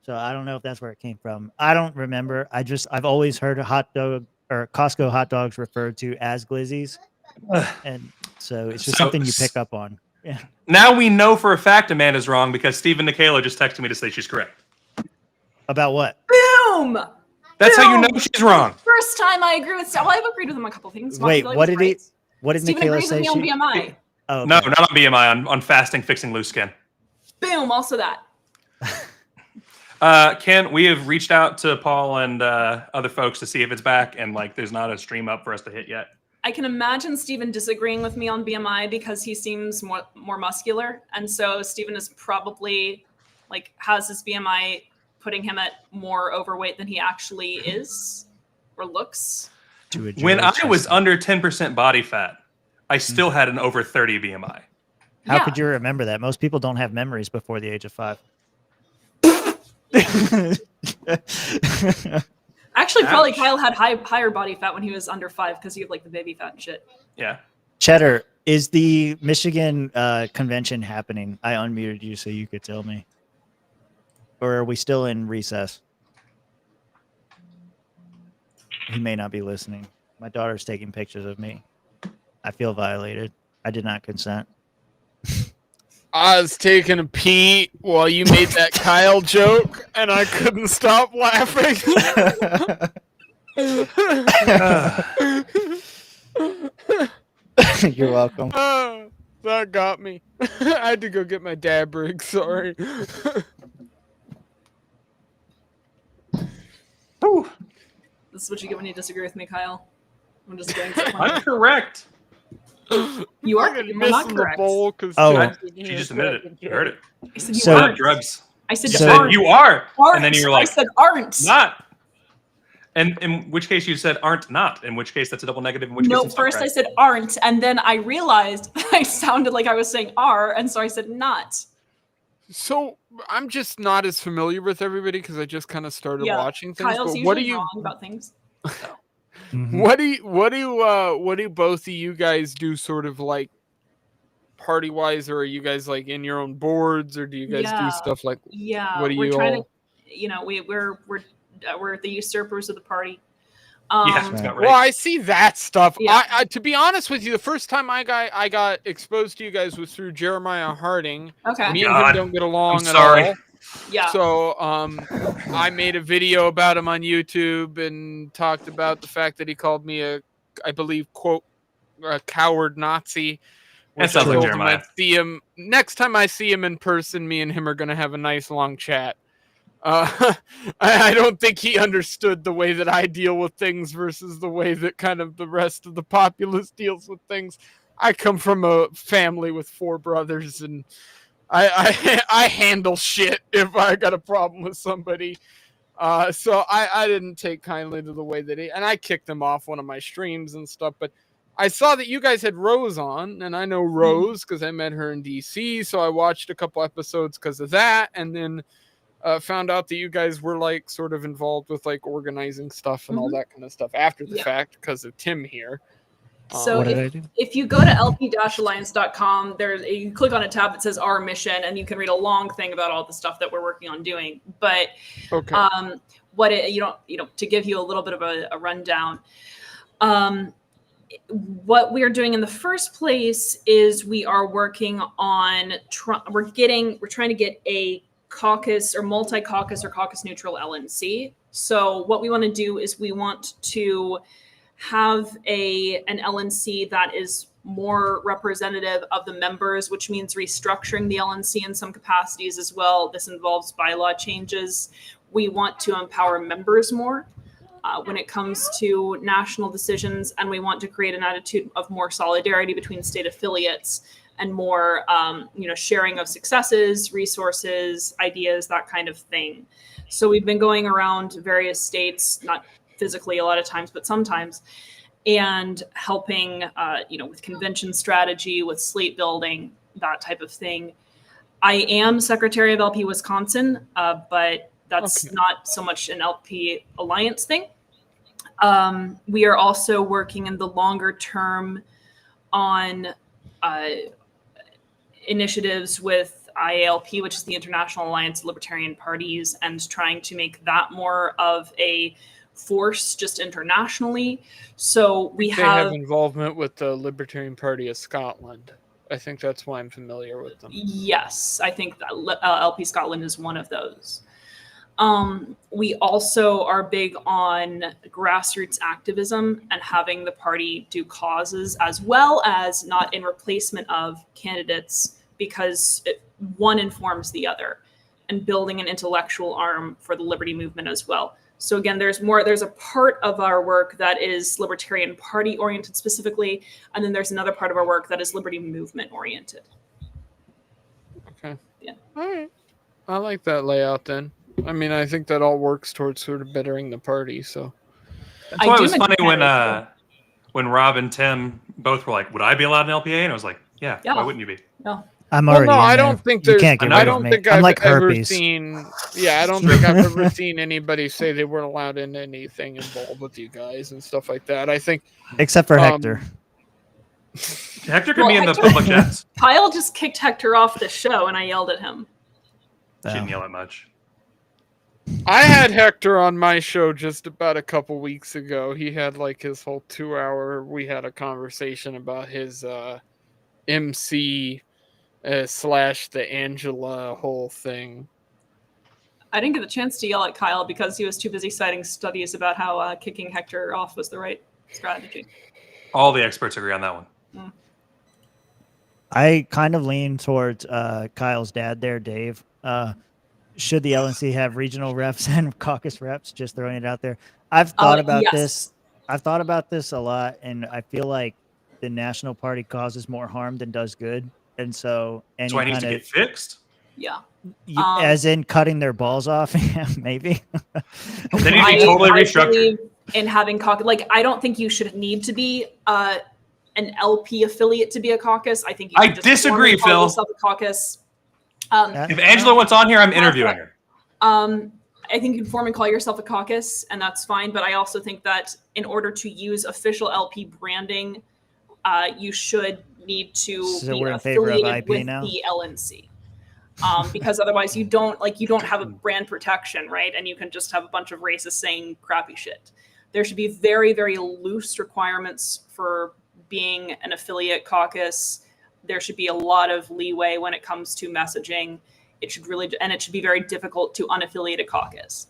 So I don't know if that's where it came from. I don't remember. I've always heard a hot dog or Costco hot dogs referred to as glizzies. And so it's just something you pick up on. Yeah. Now we know for a fact Amanda's wrong because Stephen Nikayla just texted me to say she's correct. About what? Boom! That's how you know she's wrong. First time I agree with. Well, I've agreed with him on a couple things. Wait, what did he? What did Stephen Nikayla agrees say? with me on BMI. Oh, okay. No, not on BMI. On fasting, fixing loose skin. Boom! Also that. Ken, we have reached out to Paul and other folks to see if it's back, and like, there's not a stream up for us to hit yet. I can imagine Stephen disagreeing with me on BMI because he seems more muscular, and so Stephen is probably like has his BMI putting him at more overweight than he actually is or looks. When I was under 10% body fat, I still had an over 30 BMI. How could you remember that? Most people don't have memories before the age of 5. Actually, probably Kyle had higher body fat when he was under 5 because he had like the baby fat and shit. Yeah. Cheddar, is the Michigan convention happening? I unmuted you so you could tell me. Or are we still in recess? He may not be listening. My daughter's taking pictures of me. I feel violated. I did not consent. I was taking a pee while you made that Kyle joke, and I couldn't stop laughing. You're welcome. That got me. I had to go get my dab rig. Sorry. This is what you get when you disagree with me, Kyle. I'm just going. I'm correct. You are. You're not correct. She just admitted it. You heard it. I said you aren't. Drugs. I said you aren't. You are. Aren't. And then you were like, I said aren't. Not. And in which case you said aren't not. In which case that's a double negative. In which No, case first I said aren't, and then I realized I sounded like I was saying are, and so I said not. So I'm just not as familiar with everybody because I just kind of started watching things. Kyle's but usually what do you? wrong about things. Mm-hmm. What do both of you guys do? Sort of like party wise, or are you guys like in your own boards, or do you guys do stuff like? Yeah, what do we're you trying all? to. We're the usurpers of the party. Well, I see that stuff. Yeah. I to be honest with you, the first time I got exposed to you guys was through Jeremiah Harding. Okay. Me and him don't get along I'm at sorry. all. Yeah. So I made a video about him on YouTube and talked about the fact that he called me I believe, quote, a coward Nazi. That sounds like told him Jeremiah. I'd see him next time I see him in person. Me and him are gonna have a nice long chat. I don't think he understood the way that I deal with things versus the way that kind of the rest of the populace deals with things. I come from a family with 4 brothers, and I handle shit if I got a problem with somebody. So I didn't take kindly to the way that and I kicked him off one of my streams and stuff, but I saw that you guys had Rose on, and I know Rose because I met her in DC, so I watched a couple episodes because of that, and then found out that you guys were like sort of involved with like organizing stuff and all that kind of stuff after the fact because of Tim here. So if you go to lp-alliance.com, you click on a tab that says Our Mission, and you can read a long thing about all the stuff that we're working on doing. But to give you a little bit of a rundown, what we are doing in the first place is we are working on we're trying to get a caucus or multi-caucus or caucus neutral LNC. So what we want to do is we want to have an LNC that is more representative of the members, which means restructuring the LNC in some capacities as well. This involves bylaw changes. We want to empower members more when it comes to national decisions, and we want to create an attitude of more solidarity between state affiliates and more sharing of successes, resources, ideas, that kind of thing. So we've been going around various states, not physically a lot of times, but sometimes, and helping, with convention strategy, with slate building, that type of thing. I am Secretary of LP Wisconsin, but that's not so much an LP Alliance thing. We are also working in the longer term on initiatives with IALP, which is the International Alliance of Libertarian Parties, and trying to make that more of a force just internationally. So they have involvement with the Libertarian Party of Scotland. I think that's why I'm familiar with them. Yes, I think that LP Scotland is one of those. We also are big on grassroots activism and having the party do causes as well as not in replacement of candidates, because one informs the other, and building an intellectual arm for the liberty movement as well. So again, there's a part of our work that is Libertarian Party oriented specifically, and then there's another part of our work that is liberty movement oriented. Okay. Yeah. All right. I like that layout then. I mean, I think that all works towards sort of bettering the party, so. That's why it was funny when Rob and Tim both were like, would I be allowed in LPA? And I was like, yeah. Why wouldn't you be? No. I'm already I don't think there's. I don't think I've ever seen. Yeah, I don't think I've ever seen anybody say they weren't allowed in anything involved with you guys and stuff like that. I think, except for Hector. Hector could be in the public chats. Kyle just kicked Hector off the show, and I yelled at him. She didn't yell that much. I had Hector on my show just about a couple weeks ago. He had like his whole 2-hour. We had a conversation about his MC. / the Angela whole thing. I didn't get the chance to yell at Kyle because he was too busy citing studies about how kicking Hector off was the right strategy. All the experts agree on that one. Mm. I kind of lean towards Kyle's dad there, Dave. Should the LNC have regional reps and caucus reps? Just throwing it out there. I've thought about this. I've thought about this a lot, and I feel like the national party causes more harm than does good. And so any so I need to get fixed? Yeah. As in cutting their balls off? Maybe. They need to be totally restructured. Believe in having caucus. Like, I don't think you should need to be an LP affiliate to be a caucus. I think you I disagree, Phil. Yourself a caucus. If Angela wants on here, I'm interviewing her. I think you can form and call yourself a caucus, and that's fine. But I also think that in order to use official LP branding, you should need to be affiliated with the LNC, because otherwise you don't have a brand protection, right? And you can just have a bunch of racists saying crappy shit. There should be very, very loose requirements for being an affiliate caucus. There should be a lot of leeway when it comes to messaging. It should be very difficult to unaffiliate a caucus.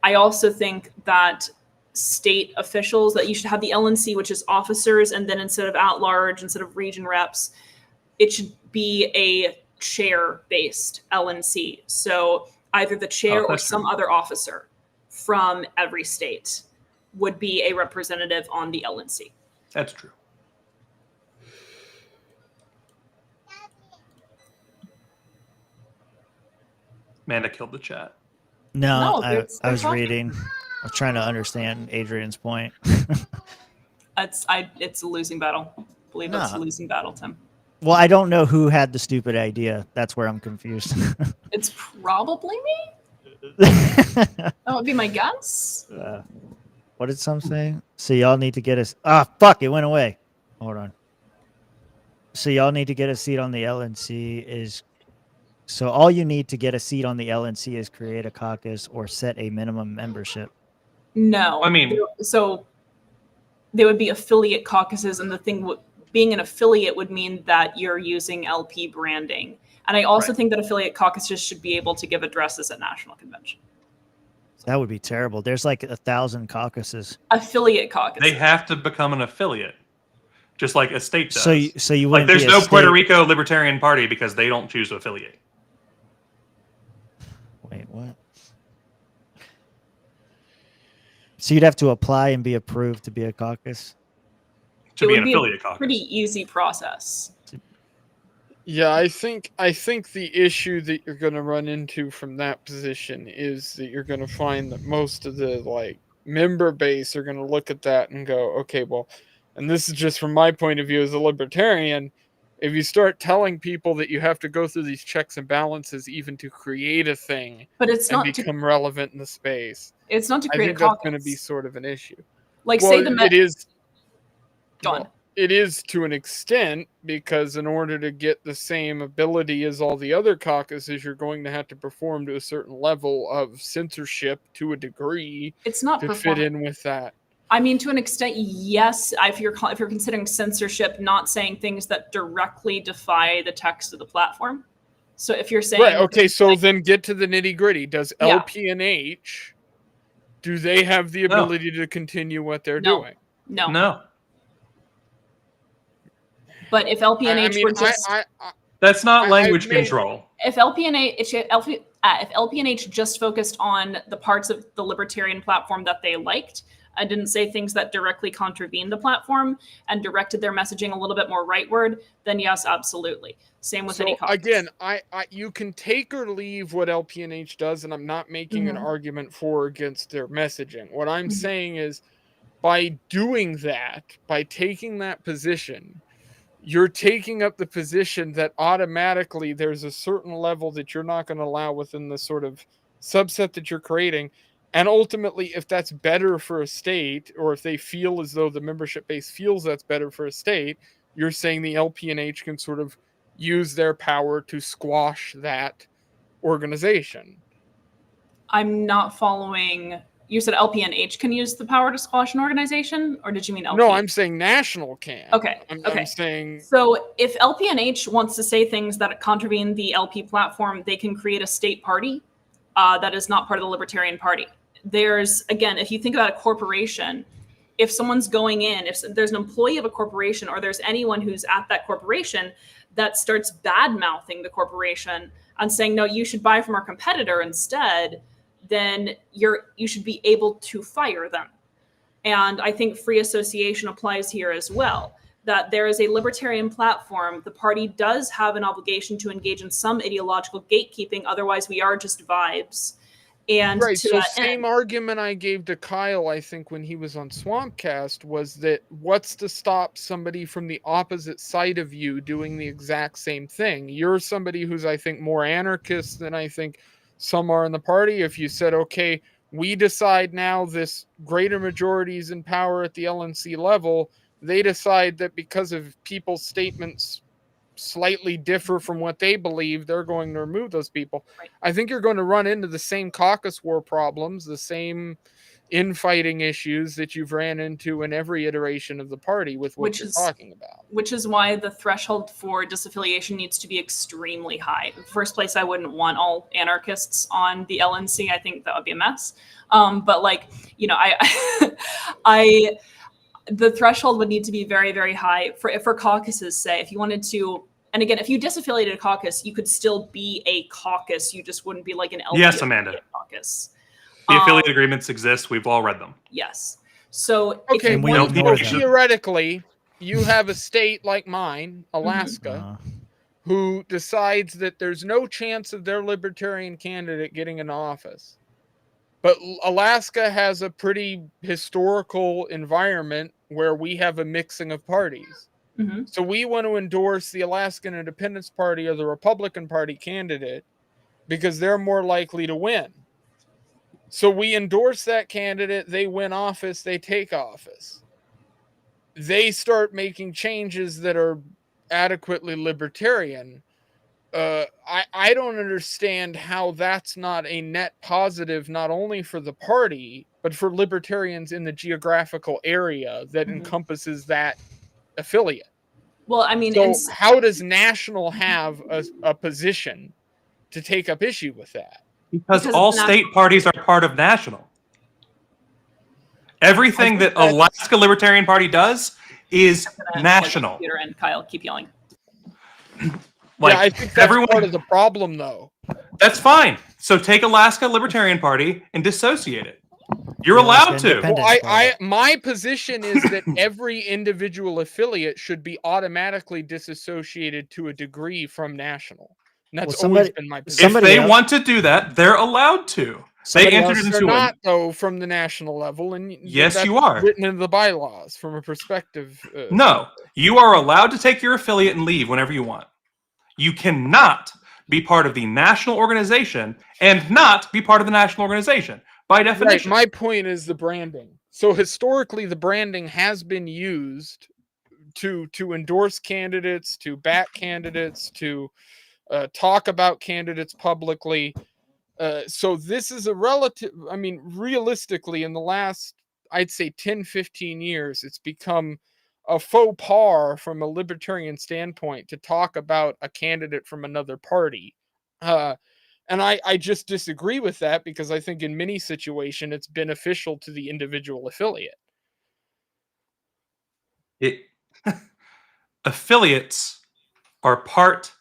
I also think that state officials, that you should have the LNC, which is officers, and then instead of at large, instead of region reps, it should be a chair-based LNC. So either the chair or some other officer from every state would be a representative on the LNC. That's true. Amanda killed the chat. No, No, I they're was talking. reading. I was trying to understand Adrian's point. It's a losing battle. I believe it's a No. losing battle, Tim. Well, I don't know who had the stupid idea. That's where I'm confused. It's probably me. That would be my guess. What did some say? So y'all need to get us. Ah, fuck! It went away. Hold on. So y'all need to get a seat on the LNC is. So all you need to get a seat on the LNC is create a caucus or set a minimum membership. No. I mean- so they would be affiliate caucuses, and the thing being an affiliate would mean that you're using LP branding. And I also think that affiliate caucuses should be able to give addresses at national convention. That would be terrible. There's like 1,000 caucuses. Affiliate caucuses. They have to become an affiliate, just like a state does. So you like wouldn't there's be a no Puerto state- Rico Libertarian Party because they don't choose to affiliate. Wait, what? So you'd have to apply and be approved to be a caucus? To It be would an be affiliate a caucus. pretty easy process. Yeah, I think the issue that you're going to run into from that position is that you're going to find that most of the like member base are going to look at that and go, okay, well, and this is just from my point of view as a libertarian, if you start telling people that you have to go through these checks and balances even to create a thing, But it's and not to- become relevant in the space, It's not to I create a think that's caucus. going to be sort of an issue. Like, well, say the it is. Go on. Well, it is to an extent, because in order to get the same ability as all the other caucuses, you're going to have to perform to a certain level of censorship to a degree. It's not to fit performing. in with that. I mean, to an extent, yes. If you're considering censorship, not saying things that directly defy the text of the platform. So if you're saying Right. Okay. So then get to the nitty gritty. Does Yeah. LPNH, do they have the No. ability to continue what they're No. doing? No. No. But if LPNH I mean, were just That's not I language admit- control. if LPNH just focused on the parts of the libertarian platform that they liked and didn't say things that directly contravened the platform and directed their messaging a little bit more rightward, then yes, absolutely. Same with any So caucus. again, I you can take or leave what LPNH does, and I'm not making an Mhm. argument for or against their messaging. What I'm Mhm. saying is, by doing that, by taking that position, you're taking up the position that automatically there's a certain level that you're not going to allow within the sort of subset that you're creating. And ultimately, if that's better for a state, or if they feel as though the membership base feels that's better for a state, you're saying the LPNH can sort of use their power to squash that organization. I'm not following. You said LPNH can use the power to squash an organization, or did you mean LP? No, I'm saying national can. Okay. I'm saying So if LPNH wants to say things that contravene the LP platform, they can create a state party that is not part of the Libertarian Party. There's, again, if you think about a corporation, if someone's going in, if there's an employee of a corporation or there's anyone who's at that corporation that starts bad-mouthing the corporation and saying, no, you should buy from our competitor instead, then you should be able to fire them. And I think free association applies here as well, that there is a libertarian platform. The party does have an obligation to engage in some ideological gatekeeping. Otherwise, we are just vibes. And right. to So that same end, argument I gave to Kyle, I think, when he was on Swampcast, was that what's to stop somebody from the opposite side of you doing the exact same thing? You're somebody who's, I think, more anarchist than I think some are in the party. If you said, okay, we decide now this greater majority is in power at the LNC level, they decide that because of people's statements slightly differ from what they believe, they're going to remove those people. Right. I think you're going to run into the same caucus war problems, the same infighting issues that you've ran into in every iteration of the party with what Which you're is talking about. which is why the threshold for disaffiliation needs to be extremely high. First place, I wouldn't want all anarchists on the LNC. I think that would be a mess. But like, you know, I the threshold would need to be very, very high for caucuses. Say, if you wanted to, and again, if you disaffiliated a caucus, you could still be a caucus. You just wouldn't be like an LPA Yes, Amanda. caucus. The affiliate agreements exist. We've all read them. Yes. So Okay, if you well, wanted theoretically, you have a state like mine, Alaska, who decides that there's no chance of their libertarian candidate getting into office. But Alaska has a pretty historical environment where we have a mixing of parties. So we want to endorse the Alaskan Independence Party or the Republican Party candidate because they're more likely to win. So we endorse that candidate, they win office, they take office. They start making changes that are adequately libertarian. I don't understand how that's not a net positive, not only for the party, but for libertarians in the geographical area that encompasses that affiliate. Well, I mean, so how does National have a position to take up issue with that? Because all state parties are part of National. Everything that Alaska Libertarian Party does is national. Computer and Kyle, keep yelling. Like, yeah, I think that's part of the problem, though. That's fine. So take Alaska Libertarian Party and dissociate it. You're allowed to. Well, my position is that every individual affiliate should be automatically disassociated to a degree from National. And that's always been my position. If they want to do that, they're allowed to. They entered into They're it. not, though, from the national level, and Yes, that's you are. written into the bylaws from a perspective. No, you are allowed to take your affiliate and leave whenever you want. You cannot be part of the national organization and not be part of the national organization by definition. Right, my point is the branding. So historically, the branding has been used to endorse candidates, to back candidates, to talk about candidates publicly. So this is a relative, I mean, realistically, in the last, I'd say 10, 15 years, it's become a faux pas from a libertarian standpoint to talk about a candidate from another party. And I just disagree with that because I think in many situations it's beneficial to the individual affiliate. Affiliates are part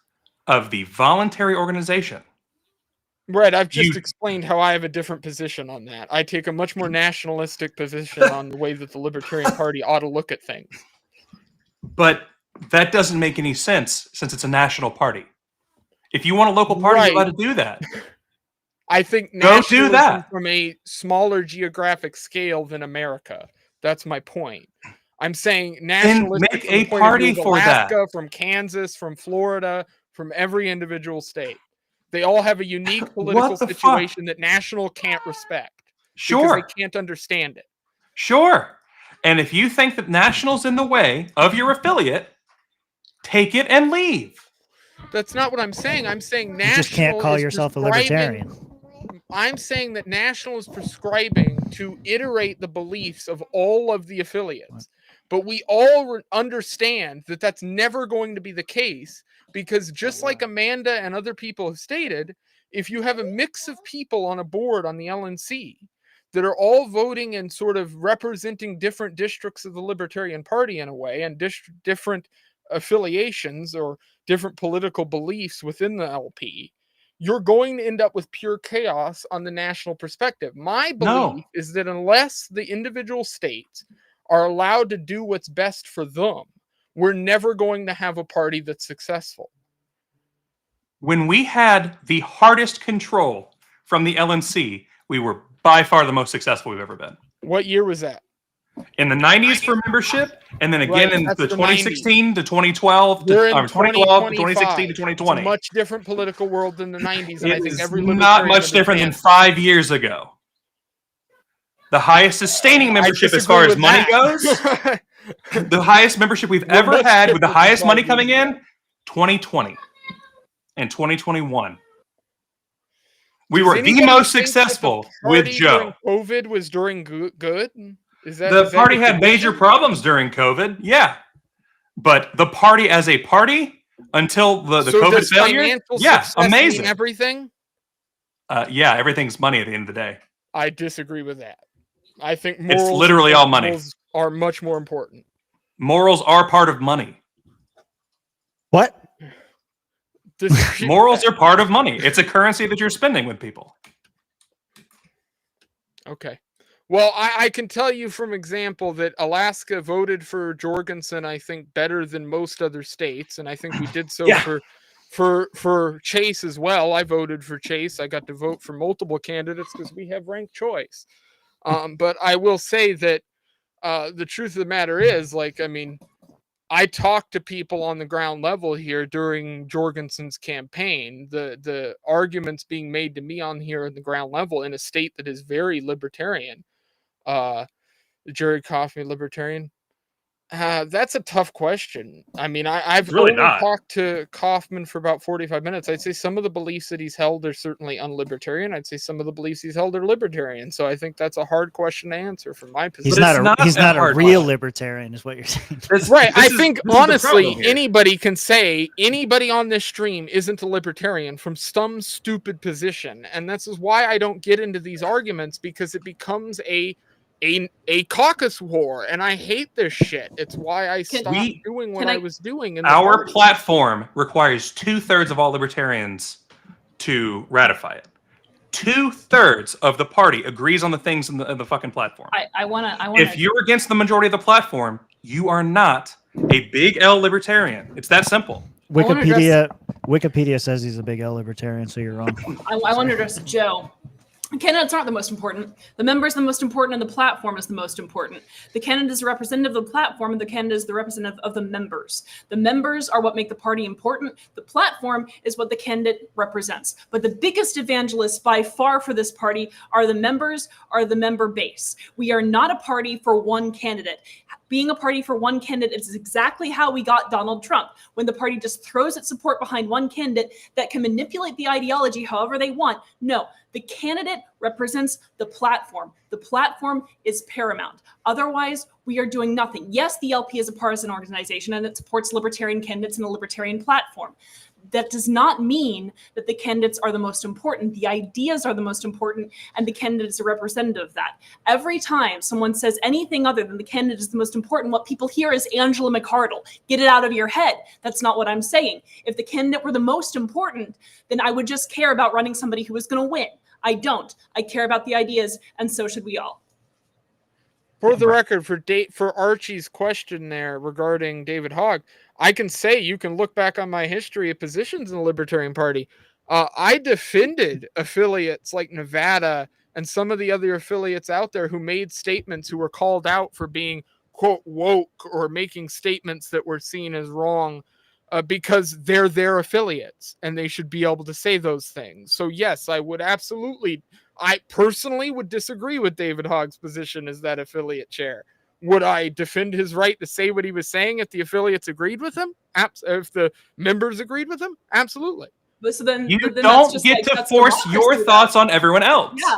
of the voluntary organization. Right, I've just explained how I have a different position on that. I take a much more nationalistic position on the way that the Libertarian Party ought to look at things. But that doesn't make any sense since it's a national party. If you want a local party, you're allowed to do that. I think Go do that. from a smaller geographic scale than America. That's my point. I'm saying nationalistic make from the a point party of view of for that. Alaska, from Kansas, from Florida, from every individual state. They all have a unique political situation that National can't respect. Sure. Because they can't understand it. Sure. And if you think that National's in the way of your affiliate, take it and leave. That's not what I'm saying. I'm saying National You just can't call is yourself a prescribing- libertarian. I'm saying that National is prescribing to iterate the beliefs of all of the affiliates. But we all understand that that's never going to be the case because just like Amanda and other people have stated, if you have a mix of people on a board on the LNC that are all voting and sort of representing different districts of the Libertarian Party in a way and different affiliations or different political beliefs within the LP, you're going to end up with pure chaos on the national perspective. My belief is that unless the individual states are allowed to do what's best for them, we're never going to have a party that's successful. When we had the hardest control from the LNC, we were by far the most successful we've ever been. What year was that? In the 90s for membership, and then again in that's the the 2016 to 2012, We're in 2012 to 2016 to 2020. It's a much different political world than the 90s, and I think It's every not libertarian much different than understands. 5 years ago. The highest sustaining membership as far as money goes, the highest membership we've ever much had with the different highest than money 5 coming years in, 2020 and 2021. We were the most successful with Joe. COVID was during good. Is that The party had major problems during COVID. Yeah, but the party as a party until the so COVID does failure. financial Yeah, success amazing. mean everything? Yeah, everything's money at the end of the day. I disagree with that. I think It's morals literally all money. are much more important. Morals are part of money. What? Morals are part of money. It's a currency that you're spending with people. Okay. Well, I can tell you from example that Alaska voted for Jorgensen, I think, better than most other states, and I think we did so for Chase as well. I voted for Chase. I got to vote for multiple candidates because we have ranked choice. But I will say that the truth of the matter is, like, I mean, I talked to people on the ground level here during Jorgensen's campaign. The arguments being made to me on here at the ground level in a state that is very libertarian. Jared Kaufman, libertarian. That's a tough question. I mean, I've really only not. talked to Kaufman for about 45 minutes. I'd say some of the beliefs that he's held are certainly unlibertarian. I'd say some of the beliefs he's held are libertarian. So I think that's a hard question to answer from my position. He's not a real libertarian, is what you're saying. Right. I think, honestly, anybody can say anybody on this stream isn't a libertarian from some stupid position. And this is why I don't get into these arguments, because it becomes a caucus war, and I hate this shit. It's why I stopped doing what I was doing. Our platform requires 2/3 of all libertarians to ratify it. 2/3 of the party agrees on the things in the fucking platform. I wanna. If you're against the majority of the platform, you are not a big L libertarian. It's that simple. Wikipedia says he's a big L libertarian, so you're wrong. I want to address Joe. Candidates aren't the most important. The members are the most important, and the platform is the most important. The candidate is the representative of the platform, and the candidate is the representative of the members. The members are what make the party important. The platform is what the candidate represents. But the biggest evangelists by far for this party are the members, are the member base. We are not a party for one candidate. Being a party for one candidate is exactly how we got Donald Trump, when the party just throws its support behind one candidate that can manipulate the ideology however they want. No, the candidate represents the platform. The platform is paramount. Otherwise, we are doing nothing. Yes, the LP is a partisan organization and it supports libertarian candidates and a libertarian platform. That does not mean that the candidates are the most important. The ideas are the most important, and the candidate is a representative of that. Every time someone says anything other than the candidate is the most important, what people hear is Angela McArdle. Get it out of your head. That's not what I'm saying. If the candidate were the most important, then I would just care about running somebody who was going to win. I don't. I care about the ideas, and so should we all. For the record, for Archie's question there regarding David Hogg, I can say, you can look back on my history of positions in the Libertarian Party. I defended affiliates like Nevada and some of the other affiliates out there who made statements, who were called out for being, quote, woke, or making statements that were seen as wrong, because they're their affiliates and they should be able to say those things. So yes, I would absolutely, I personally would disagree with David Hogg's position as that affiliate chair. Would I defend his right to say what he was saying if the affiliates agreed with him? If the members agreed with him? Absolutely. But so then, You then don't that's just get like, to that's force democracy your then. thoughts on everyone else. Yeah.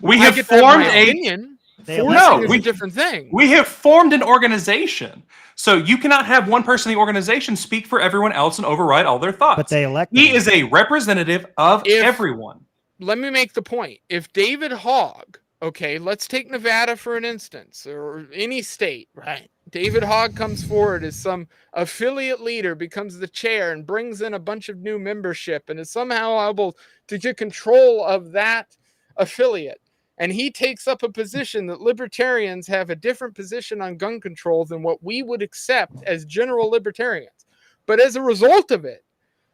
We I have get to have formed my opinion. No, Forcing is a different thing. We have formed an organization. So you cannot have one person in the organization speak for everyone else and override all their thoughts. But they elect He is a representative of everyone. Let me make the point. If David Hogg, okay, let's take Nevada for an instance, or any state, right? David Hogg comes forward as some affiliate leader, becomes the chair, and brings in a bunch of new membership, and is somehow able to get control of that affiliate. And he takes up a position that libertarians have a different position on gun control than what we would accept as general libertarians. But as a result of it,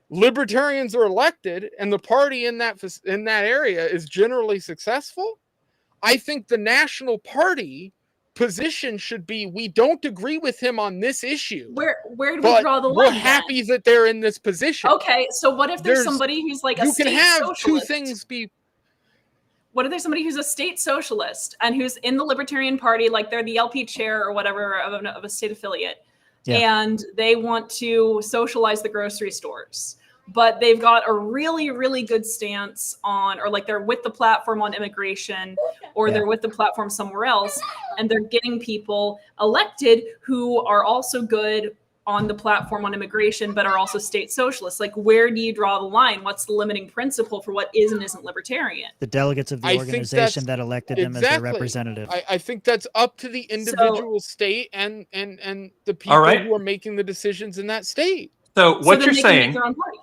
libertarians are elected and the party in that area is generally successful. I think the national party position should be, we don't agree with him on this issue. Where do we draw the line? We're happy that they're in this position. Okay, so what if there's somebody who's like a you state can have socialist? two things be. What if there's somebody who's a state socialist and who's in the Libertarian Party, like they're the LP chair or whatever of a state affiliate, Yeah. and they want to socialize the grocery stores, but they've got a really, really good stance on, or like they're with the platform on immigration, or they're with the platform somewhere else, and they're getting people elected who are also good on the platform on immigration, but are also state socialists. Like, where do you draw the line? What's the limiting principle for what is and isn't libertarian? The delegates of the organization that elected them as their representative. I think that's up to the individual state and the people right. who are making the decisions in that state. So what then you're they can make saying, their own party.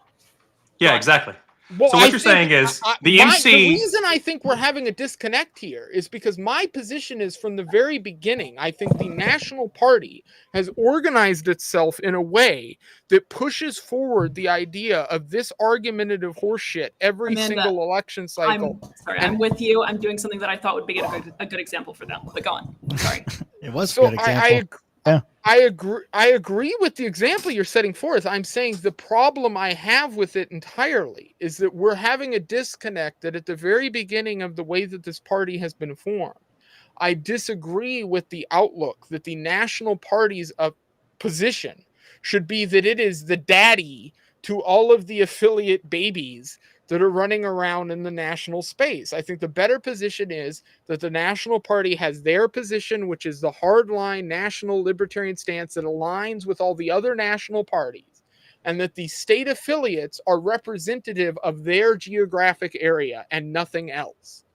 yeah, exactly. Well, so what you're saying is the MC. The reason I think we're having a disconnect here is because my position is from the very beginning. I think the National Party has organized itself in a way that pushes forward the idea of this argumentative horseshit every single election cycle. I'm with you. I'm doing something that I thought would be a good example for them. But go on. Sorry. It was a good example. I agree with the example you're setting forth. I'm saying the problem I have with it entirely is that we're having a disconnect that at the very beginning of the way that this party has been formed. I disagree with the outlook that the National Party's position should be that it is the daddy to all of the affiliate babies that are running around in the national space. I think the better position is that the National Party has their position, which is the hardline national libertarian stance that aligns with all the other national parties, and that the state affiliates are representative of their geographic area and nothing else.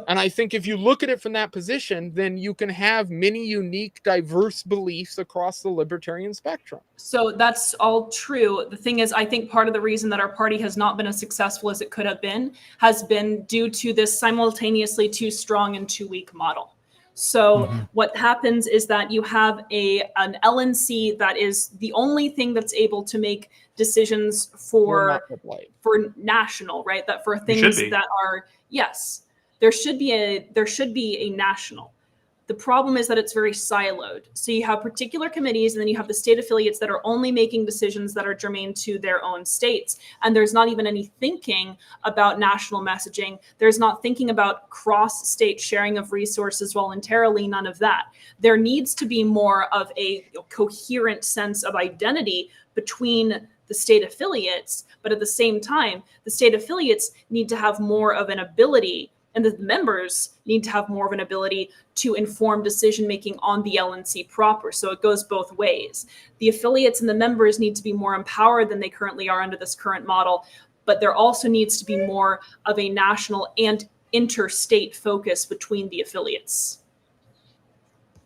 And I think if you look at it from that position, then you can have many unique, diverse beliefs across the libertarian spectrum. So that's all true. The thing is, I think part of the reason that our party has not been as successful as it could have been has been due to this simultaneously too strong and too weak model. So what happens is that you have an LNC that is the only thing that's able to make decisions for national, right? That for things that are, yes. There should be a national. The problem is that it's very siloed. So you have particular committees, and then you have the state affiliates that are only making decisions that are germane to their own states. And there's not even any thinking about national messaging. There's not thinking about cross-state sharing of resources voluntarily, none of that. There needs to be more of a coherent sense of identity between the state affiliates, but at the same time, the state affiliates need to have more of an ability, and the members need to have more of an ability to inform decision-making on the LNC proper. So it goes both ways. The affiliates and the members need to be more empowered than they currently are under this current model, but there also needs to be more of a national and interstate focus between the affiliates.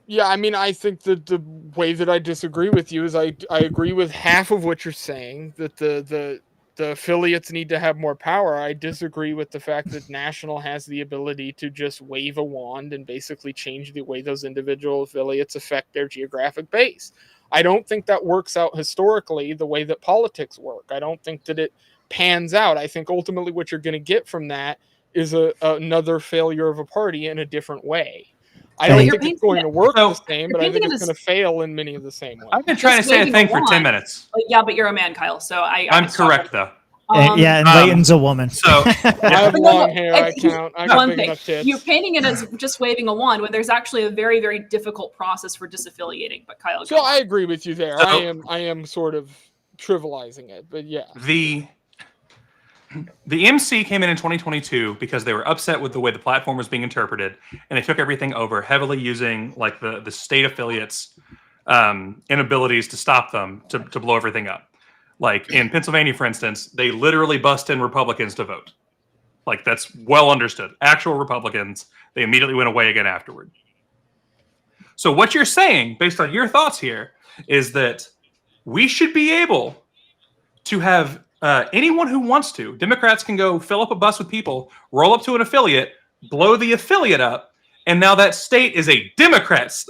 Yeah, I mean, I think that the way that I disagree with you is I agree with half of what you're saying, that the affiliates need to have more power. I disagree with the fact that National has the ability to just wave a wand and basically change the way those individual affiliates affect their geographic base. I don't think that works out historically the way that politics work. I don't think that it pans out. I think ultimately what you're going to get from that is another failure of a party in a different way. I don't think it's going to work the same, but I think it's going to fail in many of the same ways. I've been trying to say a thing for 10 minutes. Yeah, but you're a man, Kyle, so I'm correct, though. Yeah, and Leighton's a woman. So I have long hair, I count. I got one big thing, enough tits. you're painting it as just waving a wand when there's actually a very, very difficult process for disaffiliating. But Kyle, So I agree with you there. I am sort of trivializing it, but yeah. The MC came in 2022 because they were upset with the way the platform was being interpreted, and they took everything over, heavily using like the state affiliates' inabilities to stop them to blow everything up. Like in Pennsylvania, for instance, they literally bust in Republicans to vote. Like that's well understood. Actual Republicans, they immediately went away again afterward. So what you're saying, based on your thoughts here, is that we should be able to have anyone who wants to. Democrats can go fill up a bus with people, roll up to an affiliate, blow the affiliate up, and now that state is a Democrat's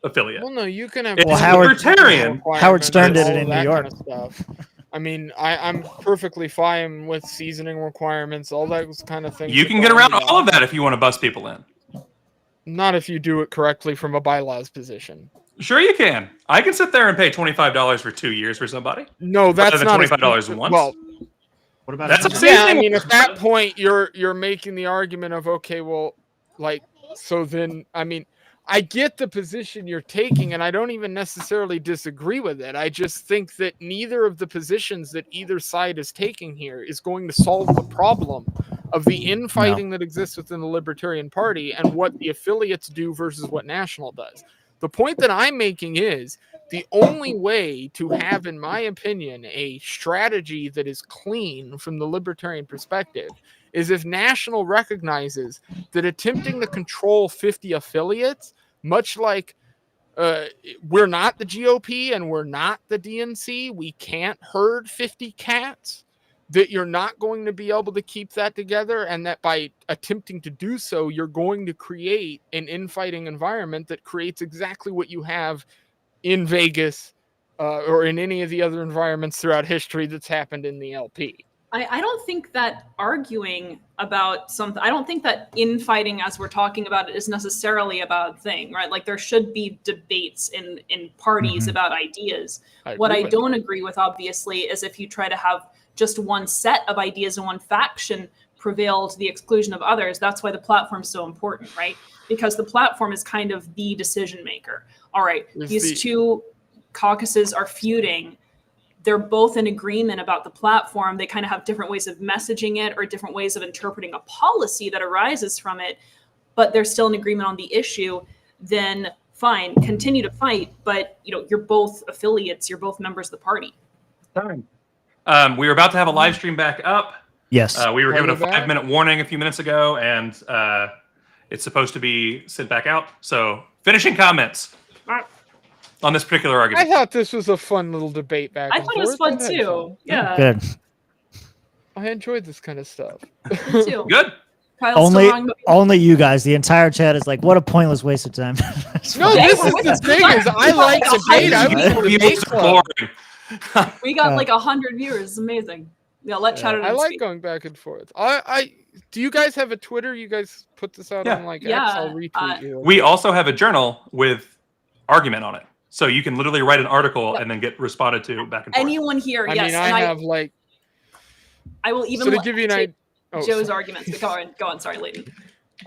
affiliate. Well, no, you can have. It's libertarian. Howard Stern did it in New York. I mean, I'm perfectly fine with seasoning requirements, all those kind of things. You can get around all of that if you want to bust people in. Not if you do it correctly from a bylaws position. Sure you can. I can sit there and pay $25 for 2 years for somebody. No, that's not $25 once. Well, what about that's yeah, I mean, at that point, you're making the argument of, okay, well, like, so then, I mean, I get the position you're taking, and I don't even necessarily disagree with it. I just think that neither of the positions that either side is taking here is going to solve the problem of the infighting that exists within the Libertarian Party and what the affiliates do versus what National does. The point that I'm making is the only way to have, in my opinion, a strategy that is clean from the Libertarian perspective is if National recognizes that attempting to control 50 affiliates, much like we're not the GOP and we're not the DNC, we can't herd 50 cats, that you're not going to be able to keep that together, and that by attempting to do so, you're going to create an infighting environment that creates exactly what you have in Vegas or in any of the other environments throughout history that's happened in the LP. I don't think that arguing about something, I don't think that infighting as we're talking about it is necessarily a bad thing, right? Like there should be debates in parties about ideas. What I don't agree with, obviously, is if you try to have just one set of ideas and one faction prevail to the exclusion of others. That's why the platform is so important, right? Because the platform is kind of the decision maker. All right, these two caucuses are feuding. They're both in agreement about the platform. They kind of have different ways of messaging it or different ways of interpreting a policy that arises from it, but they're still in agreement on the issue. Then fine, continue to fight, but you're both affiliates, you're both members of the party. We were about to have a live stream back up. Yes. We were given a 5-minute warning a few minutes ago, and it's supposed to be sent back out. So finishing comments on this particular argument. I thought this was a fun little debate back and forth. I thought it was fun too. Yeah. Good. I enjoyed this kind of stuff. Me too. Good. Only you guys. The entire chat is like, what a pointless waste of time. No, this is the thing is I like debate. I was in the debate club. We got like 100 viewers. It's amazing. Yeah, let Chatter. I like going back and forth. I do you guys have a Twitter? You guys put this out on X? I'll retweet you. We also have a journal with argument on it. So you can literally write an article and then get responded to back and forth. Anyone here, I yes. mean, I have like... I will even So to give you an take idea... Joe's arguments. But go on, sorry, Leighton.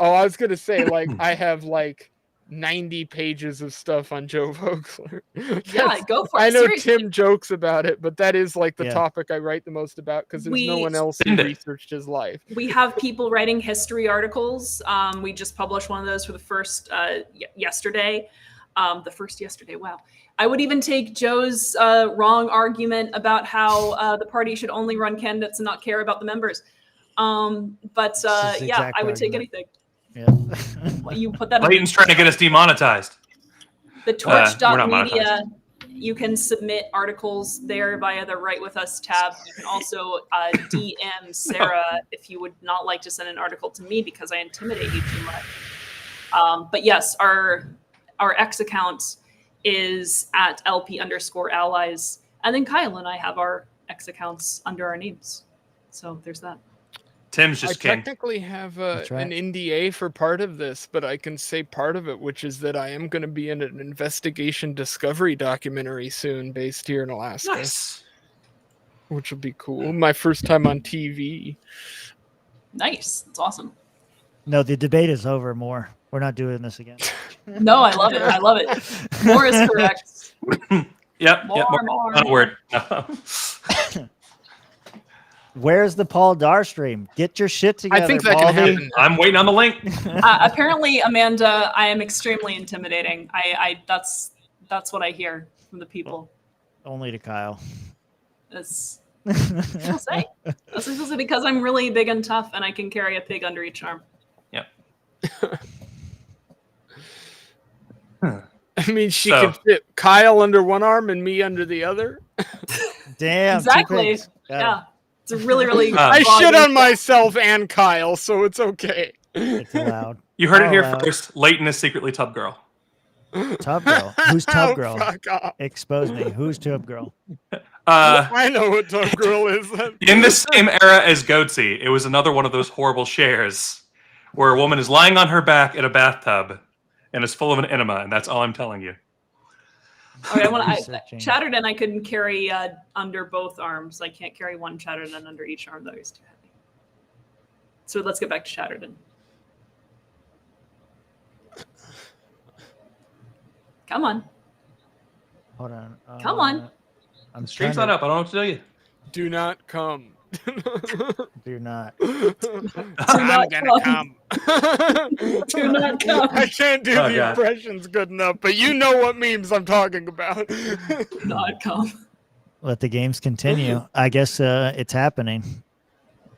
Oh, I was going to say, like, I have like 90 pages of stuff on Joe Vogler. Yeah, go for it. I know Seriously. Tim jokes about it, but that is like the topic I write the most about because there's no one else who researched his life. We have people writing history articles. We just published one of those for the first yesterday. Wow. I would even take Joe's wrong argument about how the party should only run candidates and not care about the members. I would take anything. Yeah. Well, you put that. Leighton's trying to get us demonetized. The Twitch.media. Twitch.media. You can submit articles there via the Write With Us tab. You can also DM Sarah if you would not like to send an article to me because I intimidate you too much. But yes, our X account is at LP_allies. And then Kyle and I have our X accounts under our names. So there's that. Tim's just I technically have an NDA for part of this, but I can say part of it, which is that I am going to be in an investigation discovery documentary soon based here in Alaska. Nice. Which will be cool. My first time on TV. Nice. That's awesome. No, the debate is over. More. We're not doing this again. No, I love it. I love it. More is correct. Yep. More. Not a word. Where's the Paul Dar stream? Get your shit together. I think that can happen. I'm waiting on the link. Apparently, Amanda, I am extremely intimidating. That's what I hear from the people. Only to Kyle. That's what I'll say. That's what I'll say because I'm really big and tough, and I can carry a pig under each arm. Yep. I mean, she can fit Kyle under one arm and me under the other. Damn. Exactly. Yeah. It's a really, really. I shit on myself and Kyle, so it's okay. It's allowed. You heard it here first. Leighton is secretly Tub Girl. Tub Girl? Who's Tub Girl? Fuck off. Expose me. Who's Tub Girl? I know what Tub Girl is. In the same era as Goatsy, it was another one of those horrible shares where a woman is lying on her back in a bathtub and is full of an enema, and that's all I'm telling you. All right, Chatterton I couldn't carry under both arms. I can't carry one Chatterton under each arm. That was too heavy. So let's get back to Chatterton. Come on. Hold on. Come on. I'm Stream's trying not up. I don't know what to tell you. Do not come. Do not. I'm gonna come. Do not come. I can't do Oh, the God. impressions good enough, but you know what memes I'm talking about. Do not come. Let the games continue. I guess it's happening.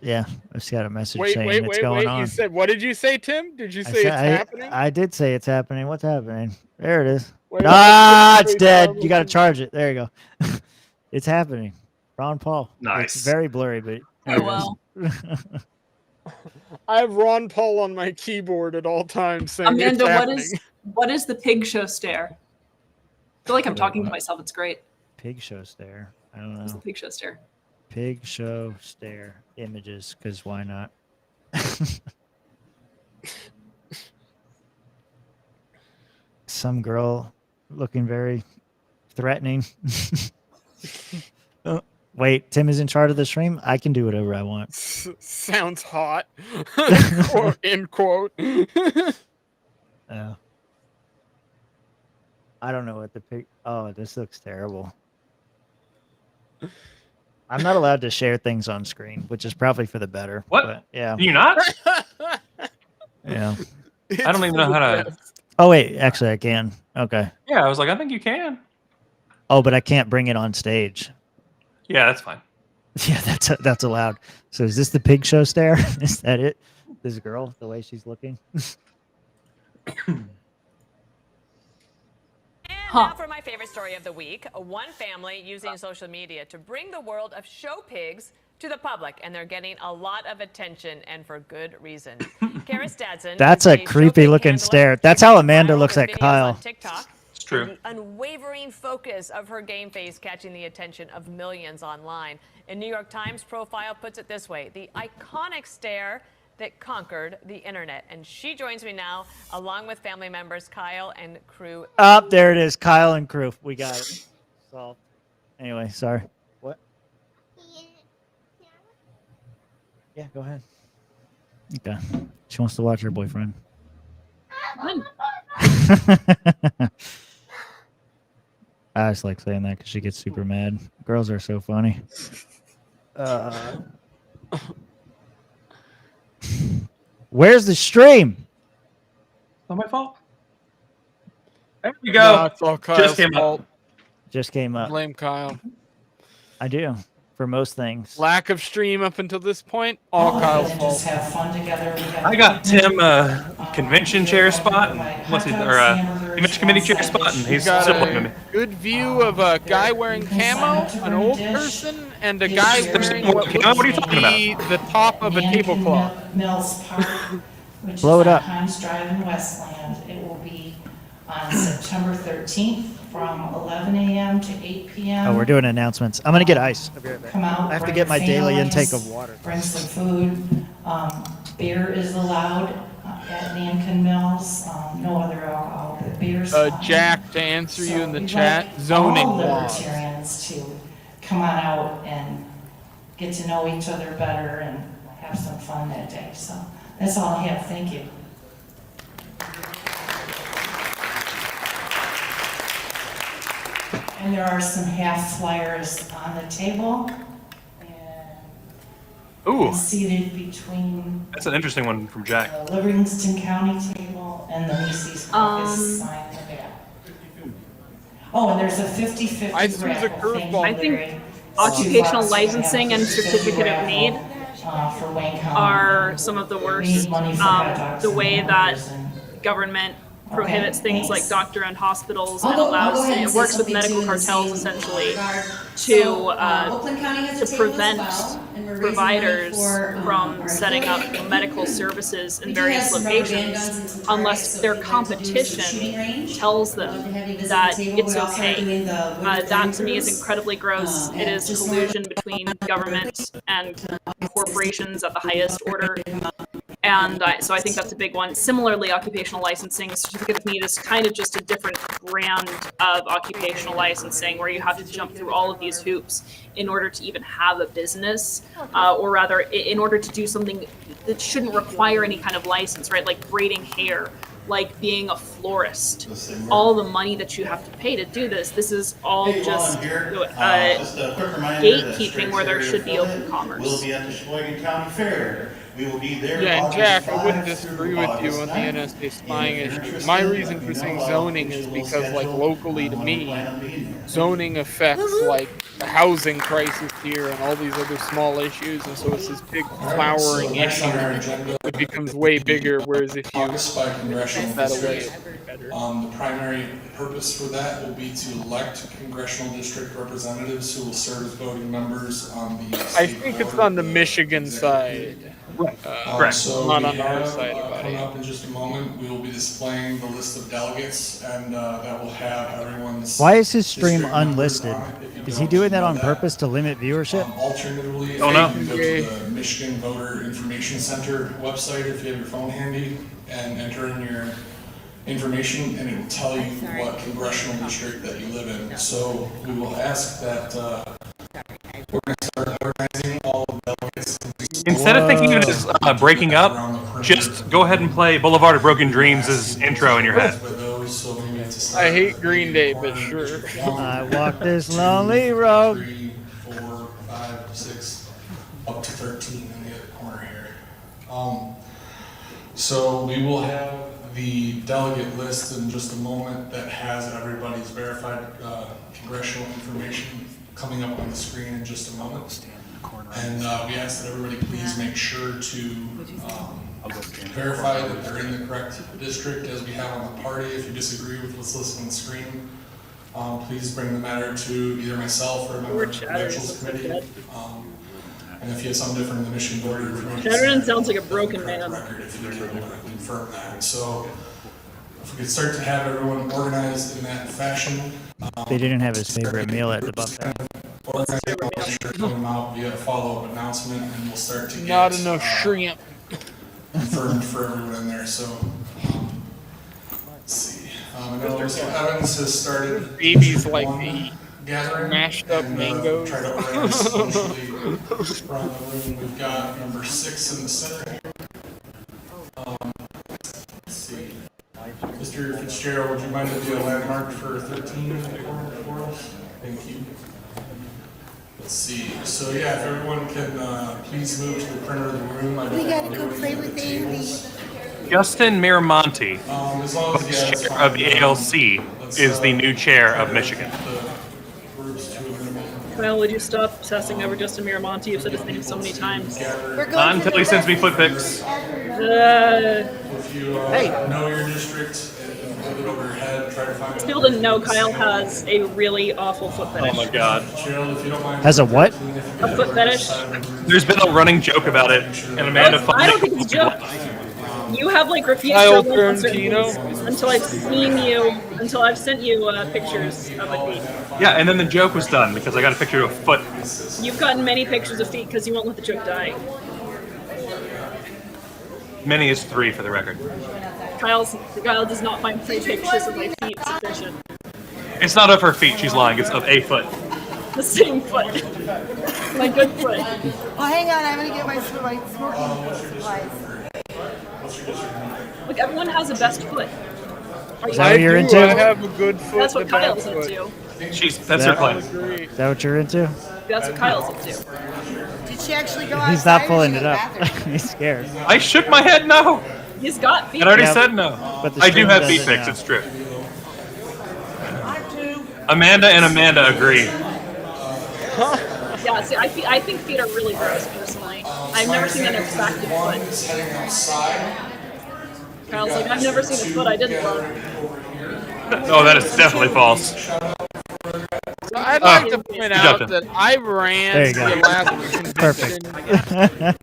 Yeah, I just got a message saying it's going on. You said, what did you say, Tim? Did you I say said- it's I- happening? I did say it's happening. What's happening? There it is. Wait, Ah, wait, it's wait, dead. wait, You got to wait. charge it. There you go. It's happening. Ron Paul. Nice. It's very blurry, but there it is. I have Ron Paul on my keyboard at all times saying Amanda, it's what happening. what is the pig show stare? I feel like I'm talking to myself. It's great. Pig show stare. I don't What's the know. pig show stare? Pig show stare images, because why not? Some girl looking very threatening. Wait, Tim is in charge of the stream? I can do whatever I want. Sounds hot. End quote. I don't know what the pig. Oh, this looks terrible. I'm not allowed to share things on screen, which is probably for the better. What? But, yeah. You're not? Yeah. I don't even know how to. Oh wait, actually I can. Okay. Yeah, I was like, I think you can. Oh, but I can't bring it on stage. Yeah, that's fine. Yeah, that's allowed. So is this the pig show stare? Is that it? This girl, the way she's looking. Now for my favorite story of the week. One family using social media to bring the world of show pigs to the public, and they're getting a lot of attention, and for good reason. Kara Stetson That's is a creepy looking stare. That's how Amanda looks at Kyle. TikTok. It's true. The unwavering focus of her game face catching the attention of millions online. A New York Times profile puts it this way: the iconic stare that conquered the internet. And she joins me now, along with family members Kyle and crew. Up there it is, Kyle and crew. We got it. Solved. Anyway, sorry. What? Yeah, go ahead. Okay. She wants to watch her boyfriend. I just like saying that because she gets super mad. Girls are so funny. Where's the stream? Not my fault. There we go. No, it's all Kyle's Just came fault. up. Just came up. Blame Kyle. I do for most things. Lack of stream up until this point, all Kyle's fault. Just have fun together. I got Tim convention chair spot. And what's it? Or convention committee chair spot, and he's Got supporting me. a good view of a guy wearing camo, an old person, and a guy wearing what looks What are you to talking be the top of a tablecloth. Mills Park, which Blow is it on up. Hines Drive in Westland. It will be on September 13th from 11 a.m. to 8 p.m. Oh, we're doing announcements. I'm gonna get ice. I'll be right back. Come out, I have to bring get my daily families, intake of water. Bring some food. Beer is allowed at Nankin Mills. No other alcohol, but beer's fine. Jack, to answer you in the we'd chat, like zoning all laws. libertarians to come on out and get to know each other better and have some fun that day. So that's all I have. Thank you. And there are some half flyers on the table. Ooh, Seated between that's an interesting one from Jack. the Livingston County table and the Macy's Caucus sign in the back. Oh, and there's a 50/50 I see the raffle. curveball. Thank you, I Larry. think occupational licensing and certificate of need For Wayne County. are some of the worst. Need money for hot dogs The and way that hamburgers and- government prohibits things like doctor-owned hospitals I'll and go allows ahead and it say works with something medical too in the cartels same essentially regard. to Oakland County has a table as prevent well, and we're raising providers money for, from our setting up employees. medical services in We do have various some rubber band guns and locations some unless targets, so their if you'd like to do some shooting competition range, tells I'd love them to have you visit that the table. it's We also are okay. doing the winter That to me cruise. is incredibly gross. It is and collusion between government and corporations at the highest order. And so I think that's a big one. Similarly, occupational licensing, certificate of need is kind of just a different brand of occupational licensing where you have to jump through all of these hoops in order to even have a business, or rather in order to do something that shouldn't require any kind of license, right? Like braiding hair like being a florist. All the money that you have to pay to do this is all just Just a quick reminder that gatekeeping where there should be open commerce. We'll be at the Sheboygan County Fair. We will be there. Yeah, and August Jack, I 5 wouldn't through disagree with you August on the 9th. NSA spying And if you're issue. My interested, reason for let me saying know. zoning is We'll because, like, schedule locally to when me, we plan on being there. zoning affects, like, the housing crisis here and all these other small issues, and so it's this big flowering issue. It becomes way bigger, whereas if you Caucus by congressional take that away, districts. it's better. The primary purpose for that will be to elect congressional district representatives who will serve as voting members on the I state think board it's on the of Michigan side. Correct. So Not we on our have, side about coming it. up in just a moment, we will be displaying the list of delegates, and that will have everyone's. Why is his stream district numbers unlisted? on it, if you Is he don't doing that know on purpose to limit viewership? Alternatively, if Don't you know. can go to the Michigan Voter Information Center website if you have your phone handy and enter in your information, and it will tell you what congressional district that you live in. So we will ask that we're going to start organizing all the delegates. Instead of thinking of it as breaking up, just go ahead and play Boulevard of Broken Dreams' intro in your head. I hate Green Day, but sure. I walk this lonely road. 3, 4, 5, 6, up to 13 in the other corner here. So we will have the delegate list in just a moment that has everybody's verified congressional information coming up on the screen in just a moment. And we ask that everybody please make sure to verify that they're in the correct district as we have on the party. If you disagree with what's listed on the screen, please bring the matter to either myself or a member of the Credentials Committee. And if you have something different in the Michigan Voter Information Chatterton Center, sounds like a broken man. record if you can confirm that. So if we could start to have everyone organized in that fashion. They didn't have his favorite meal at the buffet. Organize it, I'll sure put them out via a follow-up announcement, and we'll start to get Not enough shrimp. confirmed for everyone in there. So let's see. I know Mr. Evans has started. Babies like me. Gathering Mashed up and, mangoes. Try to organize socially around the room. We've got number 6 in the center here. Let's see. Mr. Fitzgerald, would you mind to be a landmark for 13 in the corner for us? Thank you. Let's see. So yeah, if everyone can please move to the printer of the room. We gotta go play with Andy. Justin Miramonte, As long as vice chair of the ALC, is the new chair of Michigan. Kyle, would you stop obsessing over Justin Miramonte? You've said his name so many times. Not until he sends me foot pics. If you know your district and put it over your head, try to find. Still didn't know Kyle has a really awful foot fetish. Oh my god. Has a what? A foot fetish? There's been a running joke about it, and Amanda I don't think it's a joke. You have like refused Kyle to on certain Tarantino? things until I've sent you pictures of a feet. Yeah, and then the joke was done because I got a picture of a foot. You've gotten many pictures of feet because you won't let the joke die. Many is 3 for the record. Kyle does not find 3 pictures of my feet sufficient. It's not of her feet, she's lying, it's of a foot. The same foot. My good foot. Oh, hang on, I'm gonna get my smoking supplies. Look, everyone has a best foot. Is that what you're into? I have a good foot. That's what and a bad Kyle's foot. into. That's her plan. Is that what you're into? That's what Kyle's into. Did she actually go outside? He's not or pulling she it go up. bathroom? He's scared. I shook my head no. He's got feet. I already Yeah, said no. but the I do stream have feet doesn't pics, now. it's true. Amanda and Amanda agree. Yeah, see, I think feet are really gross, personally. I've never seen an attractive foot. Kyle's like, I've never seen a foot I didn't love. Oh, that is definitely false. So I'd like to point out Justin. that I There ran you go. the Alaska Perfect. convention,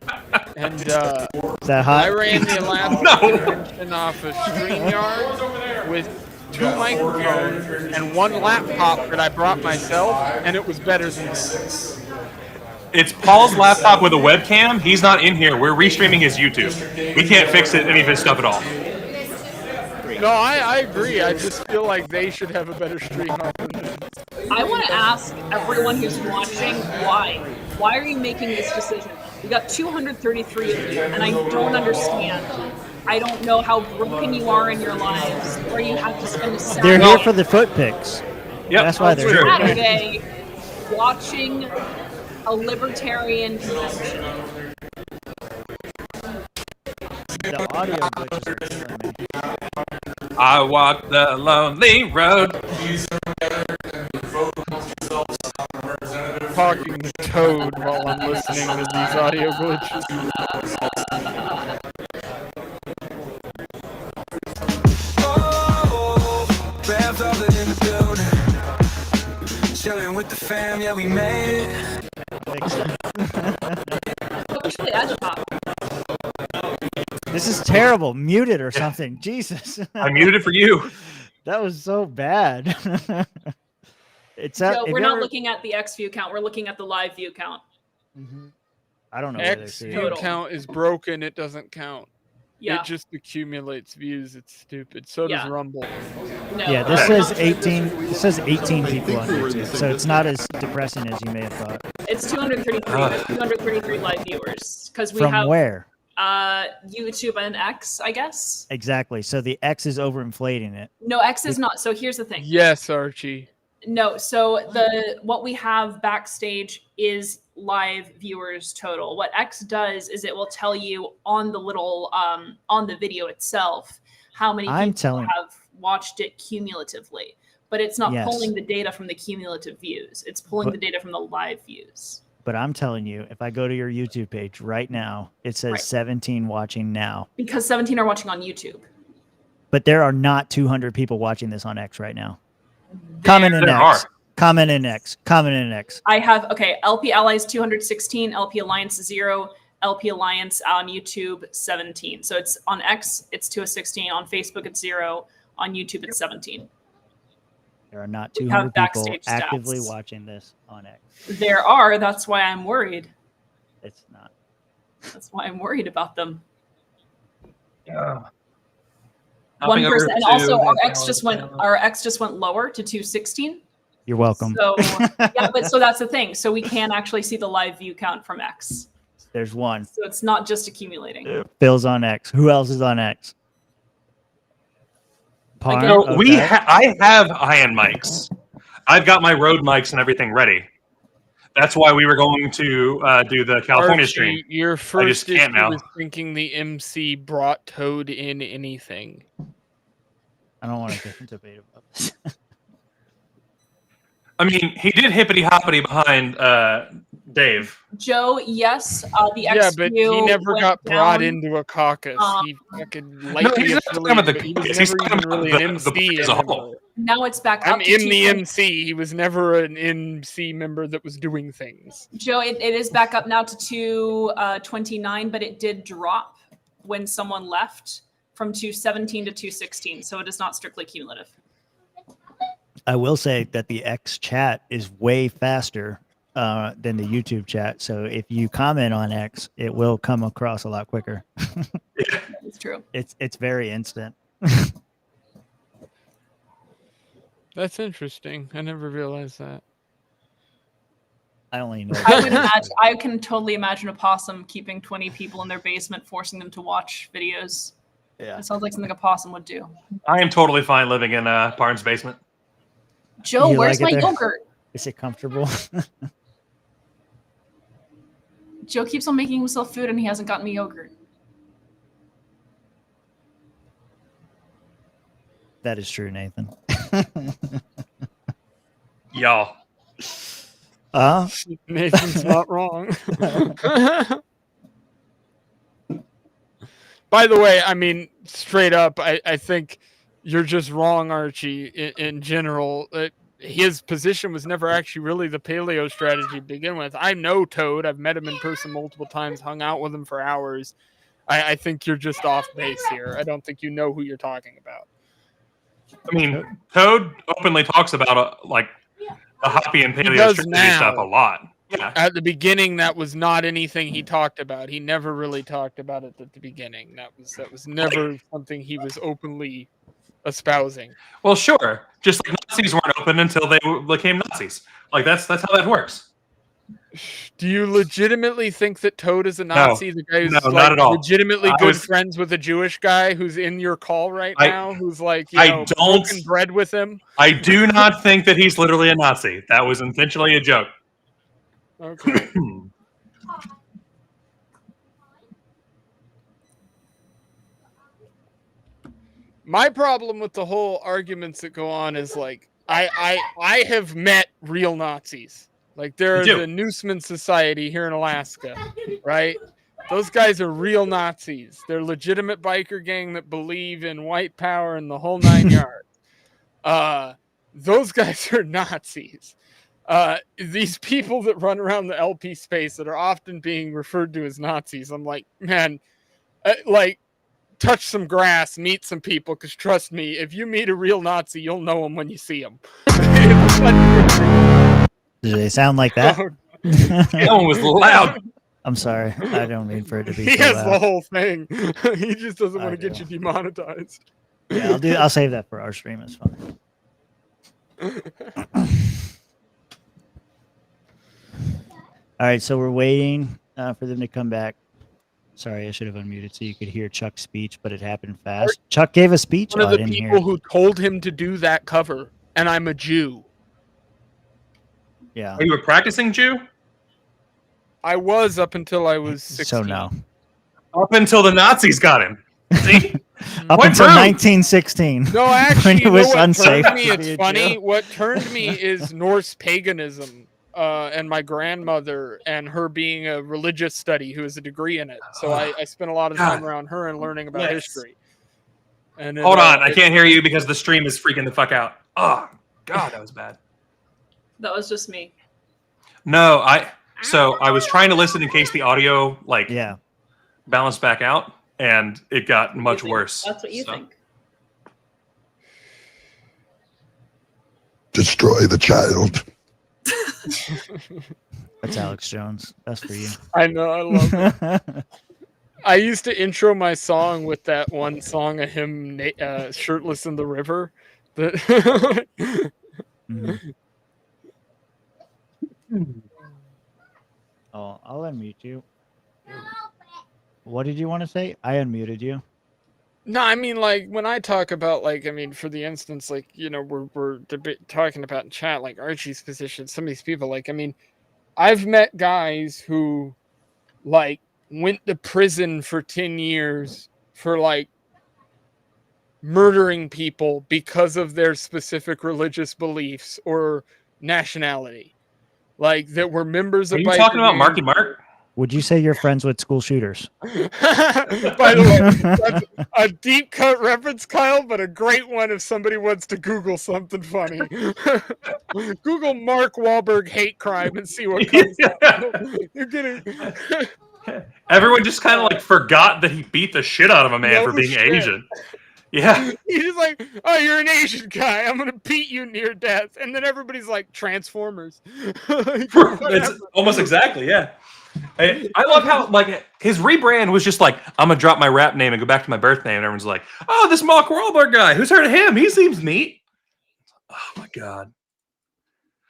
and Is that hot? I ran the Alaska convention off of StreamYard with 2 microphones and 1 laptop that I brought myself, and it was better than this. It's Paul's laptop with a webcam. He's not in here. We're restreaming his YouTube. We can't fix any of his stuff at all. No, I agree. I just feel like they should have a better stream. I want to ask everyone who's watching why. Why are you making this decision? We got 233 of you, and I don't understand. I don't know how broken you are in your lives, or you have to spend a They're Saturday, here for the foot picks. Yep. That's why they're here. Saturday watching a libertarian convention. The audio glitches are killing me. I walk the lonely road. Talking to Toad while I'm listening to these audio glitches. Chilling with the fam, yeah, we made it. This is terrible. Mute it or something. Jesus. I muted it for you. That was so bad. Joe, we're not looking at the X view count. We're looking at the live view count. I don't know. Where X they're view seeing. count is broken. It doesn't count. Yeah. It just accumulates views. It's stupid. So does Yeah. Rumble. No, Yeah, this says 18. This says 18 people on YouTube, so it's not as depressing as you may have thought. It's 233. There's 233 live viewers because we From have where? YouTube and X, I guess. Exactly. So the X is overinflating it. No, X is not. So here's the thing. Yes, Archie. No, so what we have backstage is live viewers total. What X does is it will tell you on the little on the video itself how many I'm people telling- have watched it cumulatively. But it's not Yes. pulling the data from the cumulative views. It's pulling But- the data from the live views. But I'm telling you, if I go to your YouTube page right now, it says Right. 17 watching now. Because 17 are watching on YouTube. But there are not 200 people watching this on X right now. Comment in There X. are. Comment in X. Comment in X. I have, okay, LP Allies 216, LP Alliance 0, LP Alliance on YouTube 17. So it's on X, it's 216, on Facebook it's 0, on YouTube it's 17. There are not We have 200 people backstage actively stats. watching this on X. There are, that's why I'm worried. It's not. That's why I'm worried about them. Yeah. 1%, and also our X just went lower to 216. You're welcome. So yeah, but so that's the thing. So we can actually see the live view count from X. There's one. So it's not just accumulating. Bill's on X. Who else is on X? Parn? So Okay. I have iron mics. I've got my Rode mics and everything ready. That's why we were going to do the California Archie, stream. your I first just can't issue now. was thinking the MC brought Toad in anything. I don't want to get into debate about this. I mean, he did hippity hoppity behind Dave. Joe, yes, the X Yeah, but he view never went got brought down. into a caucus. He fucking lightly he's not talking about the affiliated, but he was caucus. He's never talking even about really an the MC. as a in whole. Now it's back I'm up to in the 220. MC. He was never an MC member that was doing things. Joe, it is back up now to 229, but it did drop when someone left from 217 to 216. So it is not strictly cumulative. I will say that the X chat is way faster than the YouTube chat. So if you comment on X, it will come across a lot quicker. It's true. It's very instant. That's interesting. I never realized that. I only know. I would imagine. I can totally imagine a possum keeping 20 people in their basement, forcing them to watch videos. Yeah. It sounds like something a possum would do. I am totally fine living in Barnes' basement. Joe, You where's like my it there? yogurt? Is it comfortable? Joe keeps on making himself food and he hasn't gotten me yogurt. That is true, Nathan. Y'all. Nathan's not wrong. By the way, I mean, straight up, I think you're just wrong, Archie, in general. His position was never actually really the paleo strategy to begin with. I know Toad. I've met him in person multiple times, hung out with him for hours. I think you're just off base here. I don't think you know who you're talking about. I mean, Toad openly talks about like the hoppy and He paleo does strategy now. stuff a lot. Yeah. At the beginning, that was not anything he talked about. He never really talked about it at the beginning. That was never something he was openly espousing. Well, sure. Just like Nazis weren't open until they became Nazis. Like that's how that works. Do you legitimately think that Toad is a Nazi? The guy who's No, like not at all. legitimately I good was- friends with a Jewish guy who's in your call right I- now, who's like, I don't- broken bread with him. I do not think that he's literally a Nazi. That was intentionally a joke. Okay. My problem with the whole arguments that go on is like I have met real Nazis. Like there are do. the Newsman Society here in Alaska, right? Those guys are real Nazis. They're legitimate biker gang that believe in white power and the whole 9 yards. Those guys are Nazis. These people that run around the LP space that are often being referred to as Nazis, I'm like, man, like touch some grass, meet some people, because trust me, if you meet a real Nazi, you'll know them when you see them. Do they sound like that? That one was loud. I'm sorry. I don't mean for it to be He so has loud. the whole thing. He just doesn't want to get do. you demonetized. Yeah, I'll save that for our stream. It's fine. All right, so we're waiting for them to come back. Sorry, I should have unmuted so you could hear Chuck's speech, but it happened fast. Chuck gave a speech. One of I the didn't people hear. who told him to do that cover, and I'm a Jew. Yeah. Are you a practicing Jew? I was up until I was 16. So no. Up until the Nazis got him. See? Up Point until proved. 1916. No, actually, when it you know was what unsafe turned me? to be It's a funny. Jew. What turned me is Norse paganism, and my grandmother and her being a religious study who has a degree in it. So I spent a lot of time God. around her and learning about Yes. history. And Hold on, I can't hear you because the stream is freaking the fuck out. Oh, God, that was bad. That was just me. No, I was trying to listen in case the audio balanced back out, and it got much worse. That's what you think. Destroy the child. That's Alex Jones. That's for you. I know, I love it. I used to intro my song with that one song of him shirtless in the river. Oh, I'll unmute you. What did you want to say? I unmuted you. No, I mean, like, when I talk about, like, for the instance, like, we're talking about in chat, like, Archie's position, some of these people, like, I've met guys who, like, went to prison for 10 years for, like, murdering people because of their specific religious beliefs or nationality. Like, that were members of Are you biker talking about gangs. Marky Mark? Would you say you're friends with school shooters? By the way, that's a deep cut reference, Kyle, but a great one if somebody wants to Google something funny. Google Mark Wahlberg hate crime and see what comes up. You're getting Everyone just kind of like forgot that he beat the shit out of a man for being shit. Asian. Yeah. He's just like, oh, you're an Asian guy. I'm gonna beat you near death, and then everybody's like, Transformers. It's almost exactly, yeah. I love how like his rebrand was just like, I'm gonna drop my rap name and go back to my birth name, and everyone's like, oh, this Mark Wahlberg guy, who's heard of him? He seems neat. Oh my god,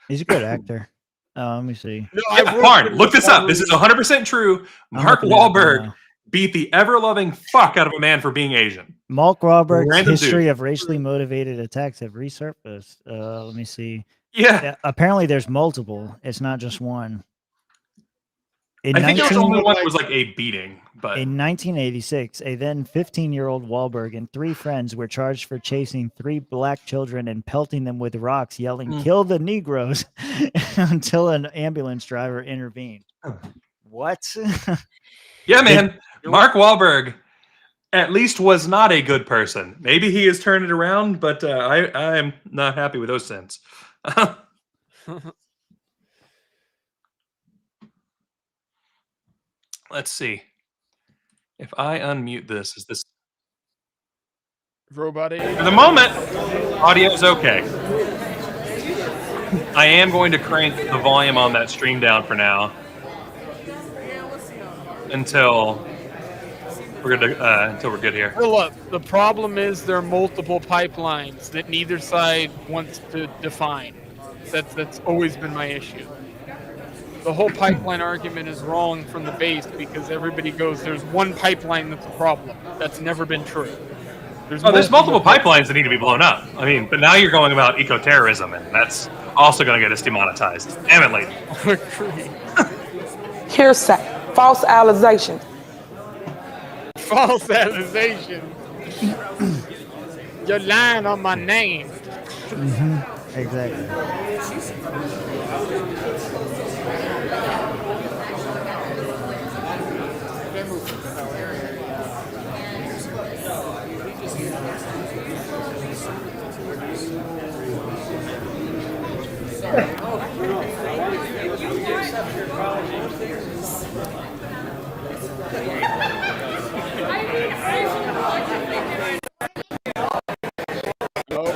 He's a good actor. Let me see. yeah, Parn, look this up. This is 100% true. Mark looking it up Wahlberg now. beat the ever-loving fuck out of a man for being Asian. Mark Wahlberg's Random history dude. of racially motivated attacks have resurfaced. Let me see. Yeah. Apparently, there's multiple. It's not just one. I think there was only one that was like a beating, but In 1986, a then 15-year-old Wahlberg and 3 friends were charged for chasing 3 black children and pelting them with rocks, yelling, "Kill the Negroes," until an ambulance driver intervened. What? yeah, man, Mark Wahlberg at least was not a good person. Maybe he has turned it around, but I am not happy with those sins. Let's see. If I unmute this, is this Robot Aid. for the moment? Audio is okay. I am going to crank the volume on that stream down for now until we're good here. Well, look, the problem is there are multiple pipelines that neither side wants to define. That's always been my issue. the whole pipeline argument is wrong from the base because everybody goes, there's one pipeline that's a problem. That's never been true. There's multiple pipelines that need to be blown up. I mean, but now you're going about eco-terrorism, and that's also going to get us demonetized. Damn it, lady. Hearsay, false accusation. False accusation. You're lying on my name. Exactly.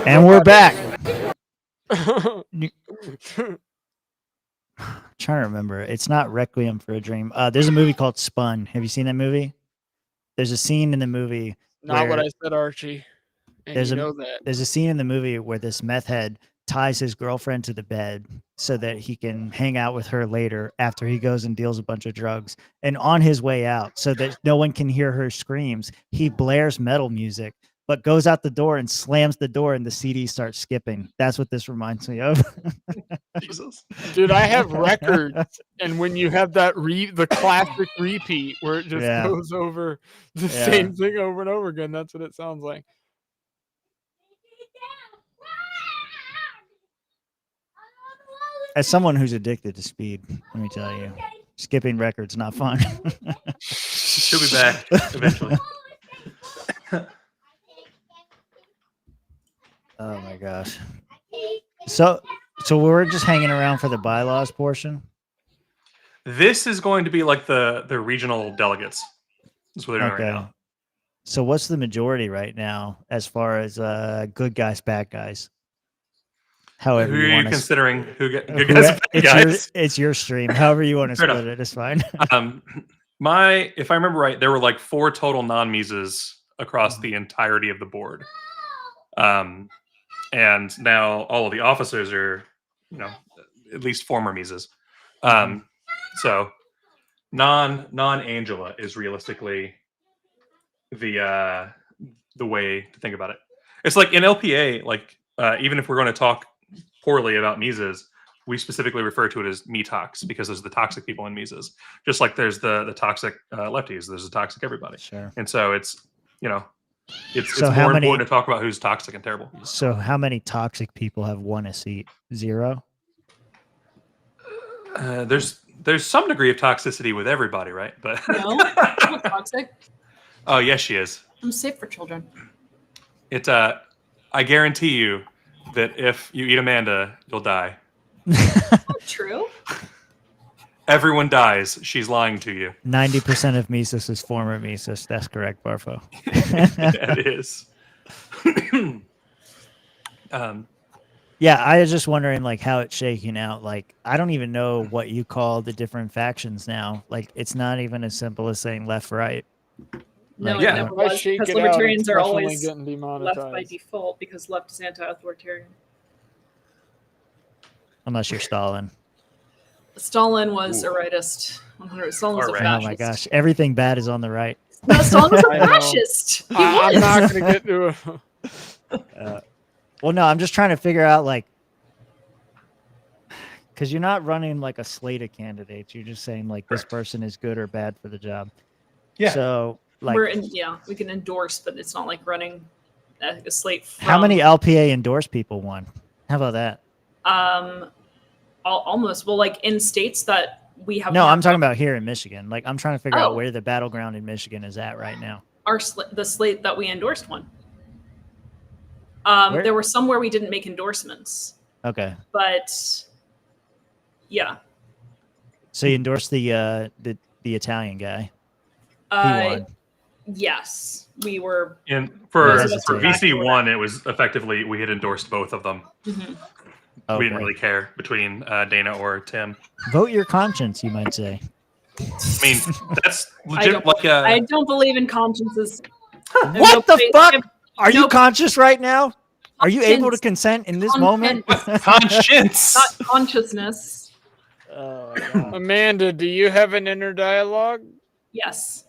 And we're back. Trying to remember. It's not Requiem for a Dream. There's a movie called Spun. Have you seen that movie? There's a scene in the movie. Not what I said, Archie. And There's you know that. there's a scene in the movie where this meth head ties his girlfriend to the bed so that he can hang out with her later after he goes and deals a bunch of drugs. And on his way out, so that no one can hear her screams, he blares metal music, but goes out the door and slams the door and the CD starts skipping. That's what this reminds me of. Jesus. Dude, I have records, and when you have that the classic repeat where it just goes over the same thing over and over again, that's what it sounds like. As someone who's addicted to speed, let me tell you, skipping records not fun. She'll be back eventually. Oh my gosh. So we're just hanging around for the bylaws portion. This is going to be like the regional delegates. That's what they're doing right now. So what's the majority right now as far as good guys, bad guys? However, who are you considering? Good guys, bad it's guys? It's your stream. However you want to Fair split enough. it, it's fine. If I remember right, there were like 4 total non-Mises across the entirety of the board. And now all of the officers are, at least former Mises. So non-Angela is realistically the way to think about it. It's like in LPA, even if we're going to talk poorly about Mises, we specifically refer to it as me-tox because there's the toxic people in Mises. Just like there's the toxic lefties, there's the toxic everybody. Sure. And so it's So how more many- important to talk about who's toxic and terrible. So how many toxic people have won a seat? 0? There's some degree of toxicity with everybody, right? But No, I'm not toxic. oh yes, she is. I'm safe for children. I guarantee you that if you eat Amanda, you'll die. Not true. Everyone dies. She's lying to you. 90% of Mises is former Mises. That's correct, Barfo. It is. Yeah, I was just wondering how it's shaking out. I don't even know what you call the different factions now. It's not even as simple as saying left, right. No, yeah. it never If I was, shake because it out, libertarians it's are definitely always getting left by demonetized. default because left is anti-authoritarian. Unless you're Stalin. Stalin was a rightist. 100. Stalin was a Oh fascist. my gosh, everything bad is on the right. No, Stalin was I a know. fascist. He I'm was. not going to get to it. Well, no, I'm just trying to figure out because you're not running a slate of candidates. You're just saying this person is good or bad for the job. Yeah. So we can endorse, but it's not like running a slate. how many LPA endorsed people won? How about that? Almost. Well, in states that we have. No, I'm talking about here in Michigan. I'm trying to figure out Oh. where the battleground in Michigan is at right now. the slate that we endorsed one. Where? There were some where we didn't make endorsements, Okay. but yeah. So you endorsed the Italian guy. He won. Yes, we were. And for Yes, it's VC1, it was effectively we had endorsed both of them. Mhm. Okay. We didn't really care between Dana or Tim. Vote your conscience, you might say. I mean, that's I legit. don't, I don't believe in consciences. What the fuck? Are you conscious right now? Are you able to consent in this moment? Conscience. Not consciousness. Amanda, do you have an inner dialogue? Yes.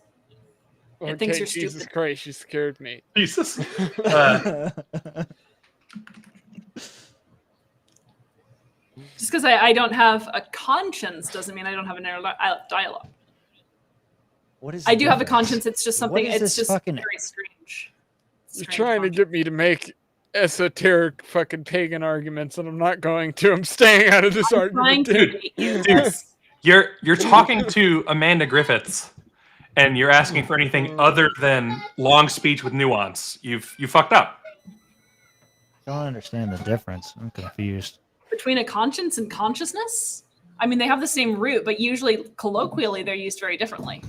Okay, It thinks you're Jesus stupid. Christ, you scared me. Jesus. Just because I don't have a conscience doesn't mean I don't have an inner dialogue. What is? I the do have a difference? conscience. It's just What something. is It's this just fucking- very strange. You're trying to get me to make esoteric fucking pagan arguments, and I'm not going to. I'm staying out of this argument, dude. You're talking to Amanda Griffiths, and you're asking for anything other than long speech with nuance. You fucked up. I don't understand the difference. I'm confused. Between a conscience and consciousness? I mean, they have the same root, but usually colloquially they're used very differently.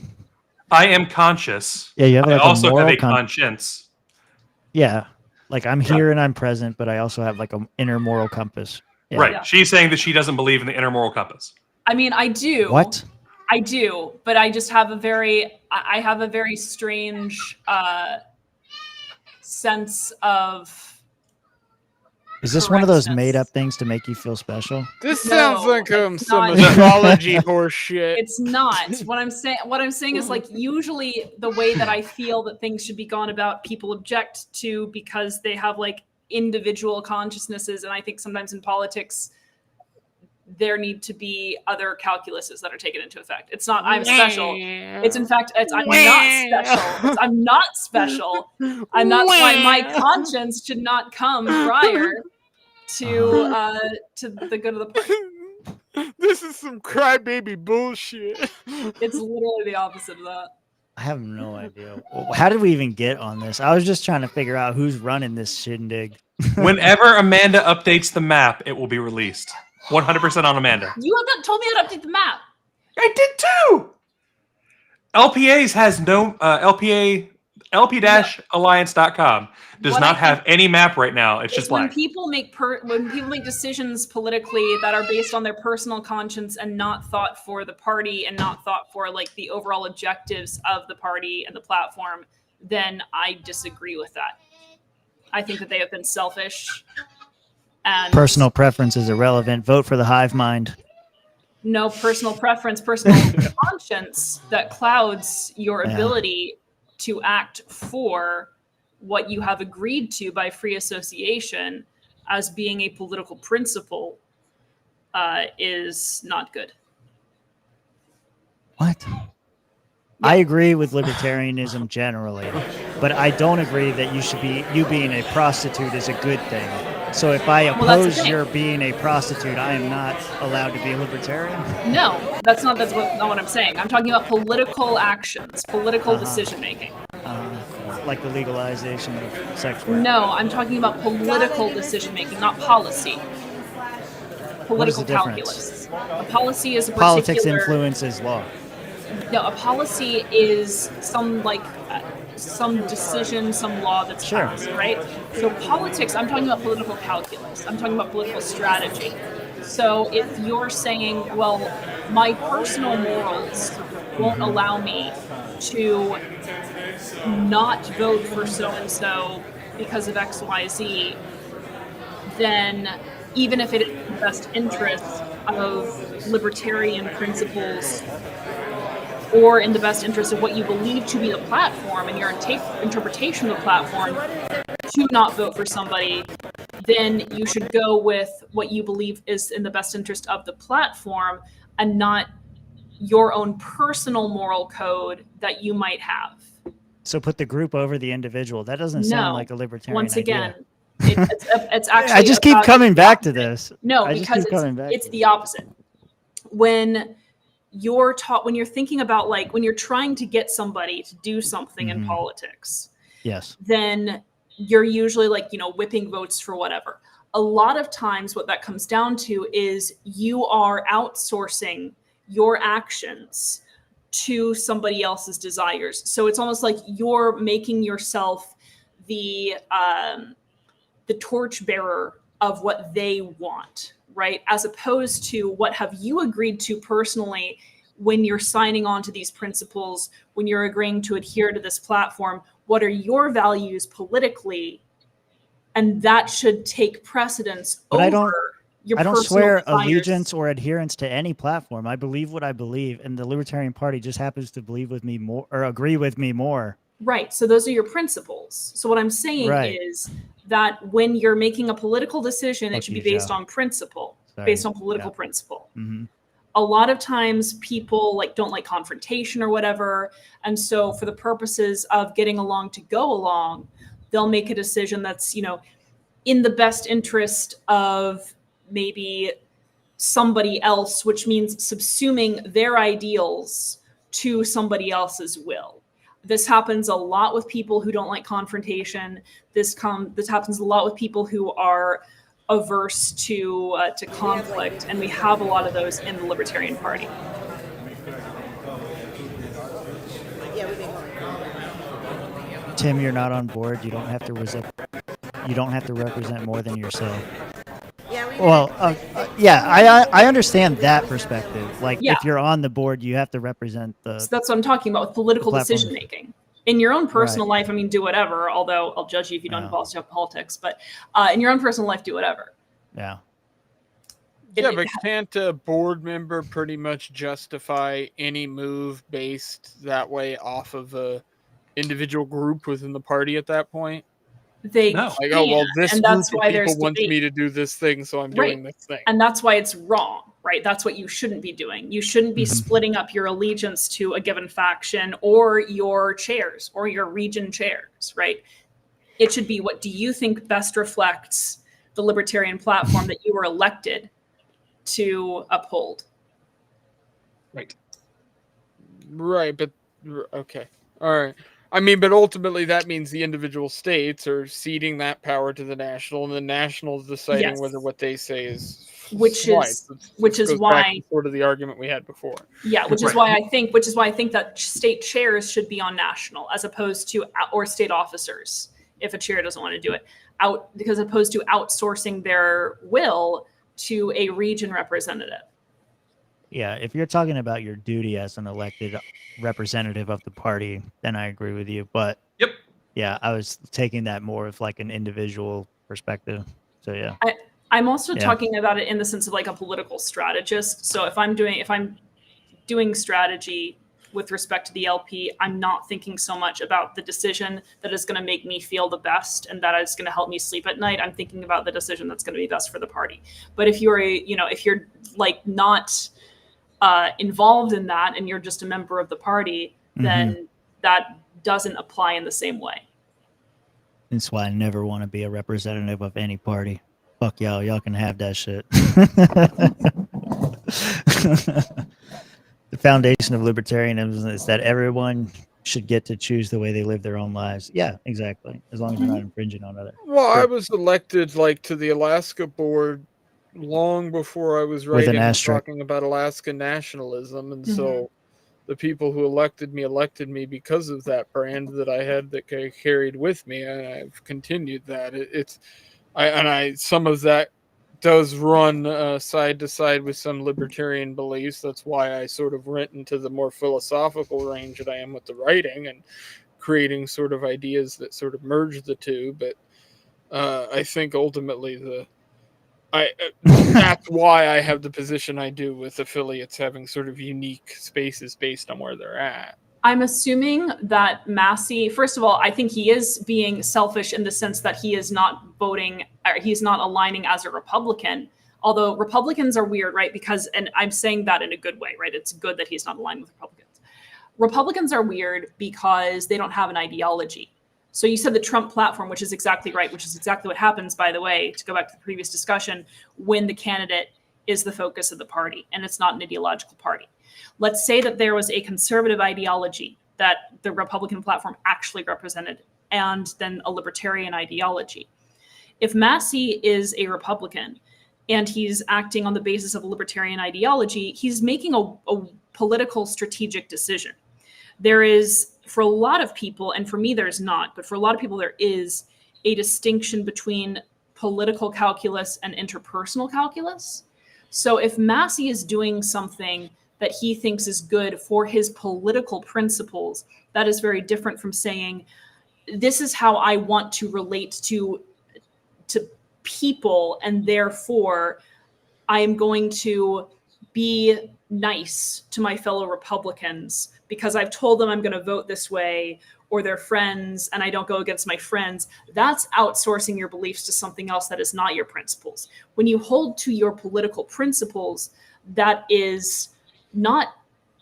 I am conscious. Yeah, you have like I also a moral have a conscience. Yeah, like I'm here and I'm present, but I also have like an inner moral compass. Yeah. Right. She's saying that she doesn't believe in the inner moral compass. I mean, I do. What? I do, but I just have a very, I have a very strange sense of. Is this one of those made up things to make you feel special? This No, sounds like it's some not. astrology horse shit. It's not. What I'm saying is like usually the way that I feel that things should be gone about, people object to because they have like individual consciousnesses, and I think sometimes in politics there need to be other calculuses that are taken into effect. It's not I'm special. It's in fact I'm not special. I'm not special. And that's why my conscience should not come prior to the good of the party. This is some crybaby bullshit. It's literally the opposite of that. I have no idea. How did we even get on this? I was just trying to figure out who's running this shindig. Whenever Amanda updates the map, it will be released. 100% on Amanda. You have not told me how to update the map. I did too. LPA's has no LP-alliance.com does What not I have any map right now. It's just When black. people make decisions politically that are based on their personal conscience and not thought for the party and not thought for like the overall objectives of the party and the platform, then I disagree with that. I think that they have been selfish. And Personal preference is irrelevant. Vote for the hive mind. no personal preference, personal conscience that clouds your Yeah. ability to act for what you have agreed to by free association as being a political principle is not good. What? I agree with libertarianism generally, but I don't agree that you being a prostitute is a good thing. So if I Well, that's the oppose thing. your being a prostitute, I am not allowed to be a libertarian. No, not what I'm saying. I'm talking about political actions, political decision making. Like the legalization of sex work. No, I'm talking about political decision making, not policy. What is Political the difference? calculus. A policy is a Politics particular. influences law. No, a policy is some decision, some law that's Sure. passed, right? So politics, I'm talking about political calculus. I'm talking about political strategy. So if you're saying, well, my personal morals won't allow me to not vote for so-and-so because of X, Y, Z, then even if it is in the best interest of libertarian principles or in the best interest of what you believe to be the platform and your interpretation of the platform to not vote for somebody, then you should go with what you believe is in the best interest of the platform and not your own personal moral code that you might have. So put the group over the individual. That doesn't sound like a libertarian Once again, idea. it's actually. I just keep about coming the back to opposite. this. No, I just because keep coming back it's to the opposite. When you're when you're thinking about like when you're trying to get somebody to do something in politics, Yes. then you're usually like, whipping votes for whatever. A lot of times what that comes down to is you are outsourcing your actions to somebody else's desires. So it's almost like you're making yourself the torchbearer of what they want, right? As opposed to what have you agreed to personally when you're signing on to these principles, when you're agreeing to adhere to this platform, what are your values politically? And that should take precedence But I don't- over I don't personal swear desires. allegiance or adherence to any platform. I believe what I believe, and the Libertarian Party just happens to believe with me more or agree with me more. Right. So those are your principles. So what I'm saying Right. is that when you're making a political decision, it Fuck should you, be based Joe. on principle, Sorry. based on political Yeah. principle. Mm-hmm. A lot of times people like don't like confrontation or whatever. And so for the purposes of getting along to go along, they'll make a decision that's, in the best interest of maybe somebody else, which means subsuming their ideals to somebody else's will. This happens a lot with people who don't like confrontation. This happens a lot with people who are averse to conflict, and we have a lot of those in the Libertarian Party. Tim, you're not on board. You don't have to represent more than yourself. Well, I understand that perspective. Like, Yeah. if you're on the board, you have to represent the. So that's what I'm talking about with political the platform. decision making. In your own personal Right. life, I mean, do whatever. Although I'll judge you if you don't Yeah. involve politics. But in your own personal life, do whatever. Yeah. Yeah, but can't a board member pretty much justify any move based that way off of a individual group within the party at that point? They Like, can, oh, well, this and group that's of why people there's wants debate. me to do this thing, so I'm doing this thing. And that's why it's wrong, right? That's what you shouldn't be doing. You shouldn't be splitting up your allegiance to a given faction or your chairs or your region chairs, right? It should be, what do you think best reflects the libertarian platform that you were elected to uphold? Right, but okay. All right. I mean, but ultimately that means the individual states are ceding that power to the national, and the national is deciding Yes. whether what they say is Which right. is- This which is goes why- back to sort of the argument we had before. Yeah, which is why I think that state chairs should be on national as opposed to, or state officers, if a chair doesn't want to do it, because opposed to outsourcing their will to a region representative. Yeah, if you're talking about your duty as an elected representative of the party, then I agree with you. But yeah, I was taking that more of like an individual perspective. So yeah. I'm also Yeah. talking about it in the sense of like a political strategist. So if I'm doing strategy with respect to the LP, I'm not thinking so much about the decision that is going to make me feel the best and that is going to help me sleep at night. I'm thinking about the decision that's going to be best for the party. But if you're if you're like not involved in that and you're just a member of the party, then that doesn't apply in the same way. That's why I never want to be a representative of any party. Fuck y'all. Y'all can have that shit. The foundation of libertarianism is that everyone should get to choose the way they live their own lives. Yeah, exactly. As long as you're not infringing on others. Well, I was elected to the Alaska board long before I was With an writing and asterisk. talking about Alaska nationalism, and Mhm. so the people who elected me because of that brand that I had that I carried with me, and I've continued that. Some of that does run side to side with some libertarian beliefs. That's why I sort of went into the more philosophical range that I am with the writing and creating sort of ideas that sort of merge the two. But I think ultimately that's why I have the position I do with affiliates having sort of unique spaces based on where they're at. I'm assuming that Massey, first of all, I think he is being selfish in the sense that he is not voting, or he's not aligning as a Republican. Although Republicans are weird, right? Because, and I'm saying that in a good way, right? It's good that he's not aligned with Republicans. Republicans are weird because they don't have an ideology. So you said the Trump platform, which is exactly right, which is exactly what happens, by the way, to go back to the previous discussion, when the candidate is the focus of the party and it's not an ideological party. Let's say that there was a conservative ideology that the Republican platform actually represented, and then a libertarian ideology. If Massey is a Republican and he's acting on the basis of a libertarian ideology, he's making a political strategic decision. There is, for a lot of people, and for me there's not, but for a lot of people there is a distinction between political calculus and interpersonal calculus. So if Massey is doing something that he thinks is good for his political principles, that is very different from saying, this is how I want to relate to people, and therefore I am going to be nice to my fellow Republicans because I've told them I'm going to vote this way, or they're friends and I don't go against my friends. That's outsourcing your beliefs to something else that is not your principles. When you hold to your political principles, that is not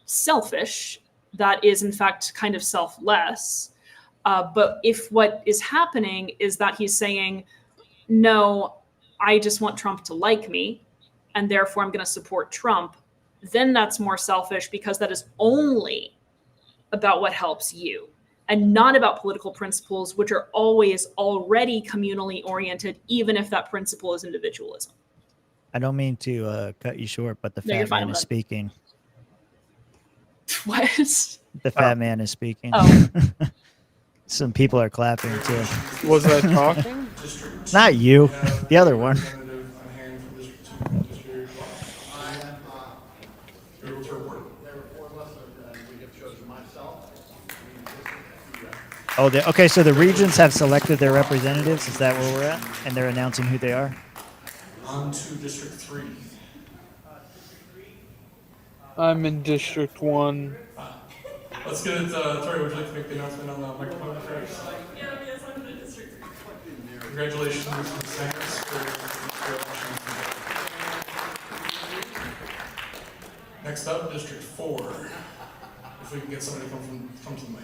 selfish. That is, in fact, kind of selfless. But if what is happening is that he's saying, no, I just want Trump to like me, and therefore I'm going to support Trump, then that's more selfish because that is only about what helps you and not about political principles, which are always already communally oriented, even if that principle is individualism. I don't mean to cut you short, but the No, you're fat fine man with is that. speaking. What? The fat man is speaking. Oh. Some people are clapping too. Was I talking? Not you, the other one. Oh, okay. So the regions have selected their representatives. Is that where we're at? And they're announcing who they are. On to District 3. I'm in District 1. Let's get it. Tori, would you like to make the announcement on the microphone? Yeah, yes, I'm in District 3. Congratulations, Mr. Sanders, for your election. Next up, District 4. If we can get somebody to come to the mic.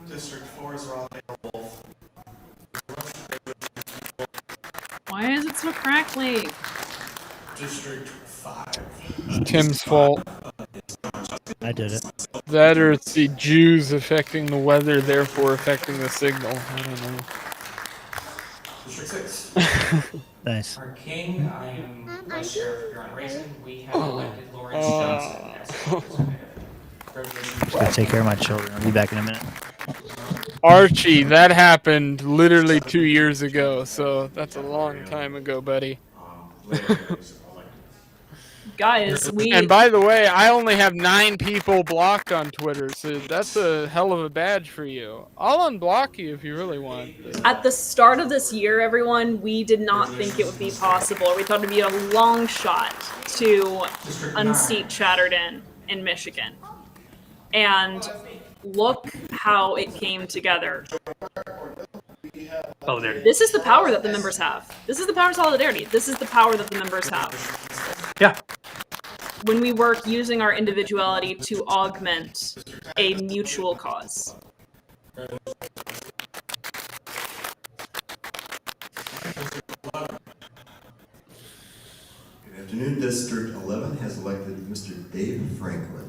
District 4 is Rob Wolf. Why is it so crackly? District 5. Tim's fault. I did it. That or it's the Jews affecting the weather, therefore affecting the signal. I don't know. District 6. Nice. Our king, I am Vice Sheriff Huron Raisin. We have elected Lawrence Johnson as our representative. Just gotta take care of my children. I'll be back in a minute. Archie, that happened literally 2 years ago, so that's a long time ago, buddy. Guys, And by the way, I only have 9 people blocked on Twitter, so that's a hell of a badge for you. I'll unblock you if you really want. At the start of this year, everyone, we did not think it would be possible. We thought it'd be a long shot to unseat Chatterton in Michigan. And look how it came together. Solidarity. This is the power that the members have. This is the power of solidarity. This is the power that the members have. Yeah. When we work using our individuality to augment a mutual cause. Good afternoon. District 11 has elected Mr. Dave Franklin.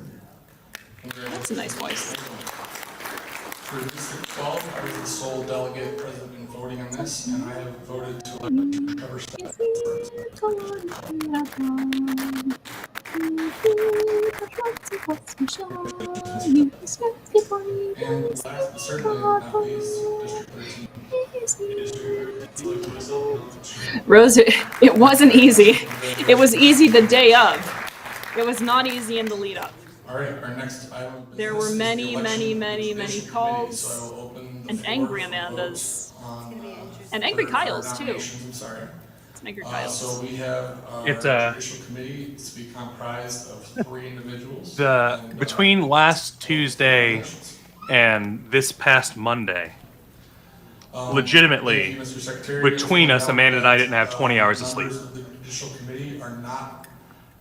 That's a nice voice. For District 12, I was the sole delegate present in voting on this, and I have voted to elect Trevor Scott. And last but certainly not least, District 13. Rose, it wasn't easy. It was easy the day of. It was not easy in the lead up. All right, our next item of business There were is the many, election many, of many, the many district calls, committee, so I will open the and floor angry for Amandas, votes and angry for Kyles too. nominations. I'm sorry. It's an angry Kyles. So we have It's, our judicial committee to be comprised of 3 individuals. Between last Tuesday and this past Monday, legitimately, thank you, Mr. Secretary. between us, As Amanda and I didn't have pointed 20 out, hours of sleep. members of the judicial committee are not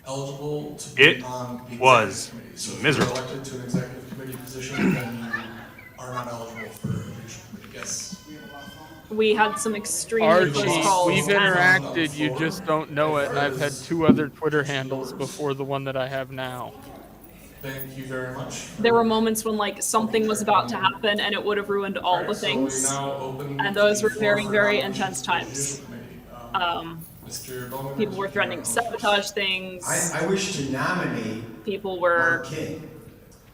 eligible to be It on the was executive committee. So if miserable. you're elected to an executive committee position, then you are not eligible for a judicial committee. Yes. We had some extremely close Archie, calls. we've interacted, you just don't know it. I've had 2 other Twitter handles before the one that I have now. Thank you very much. There were moments when like something was about to happen and it would have ruined all the things. And those were very, very intense times. People were threatening to sabotage things. I wish to nominate People were King.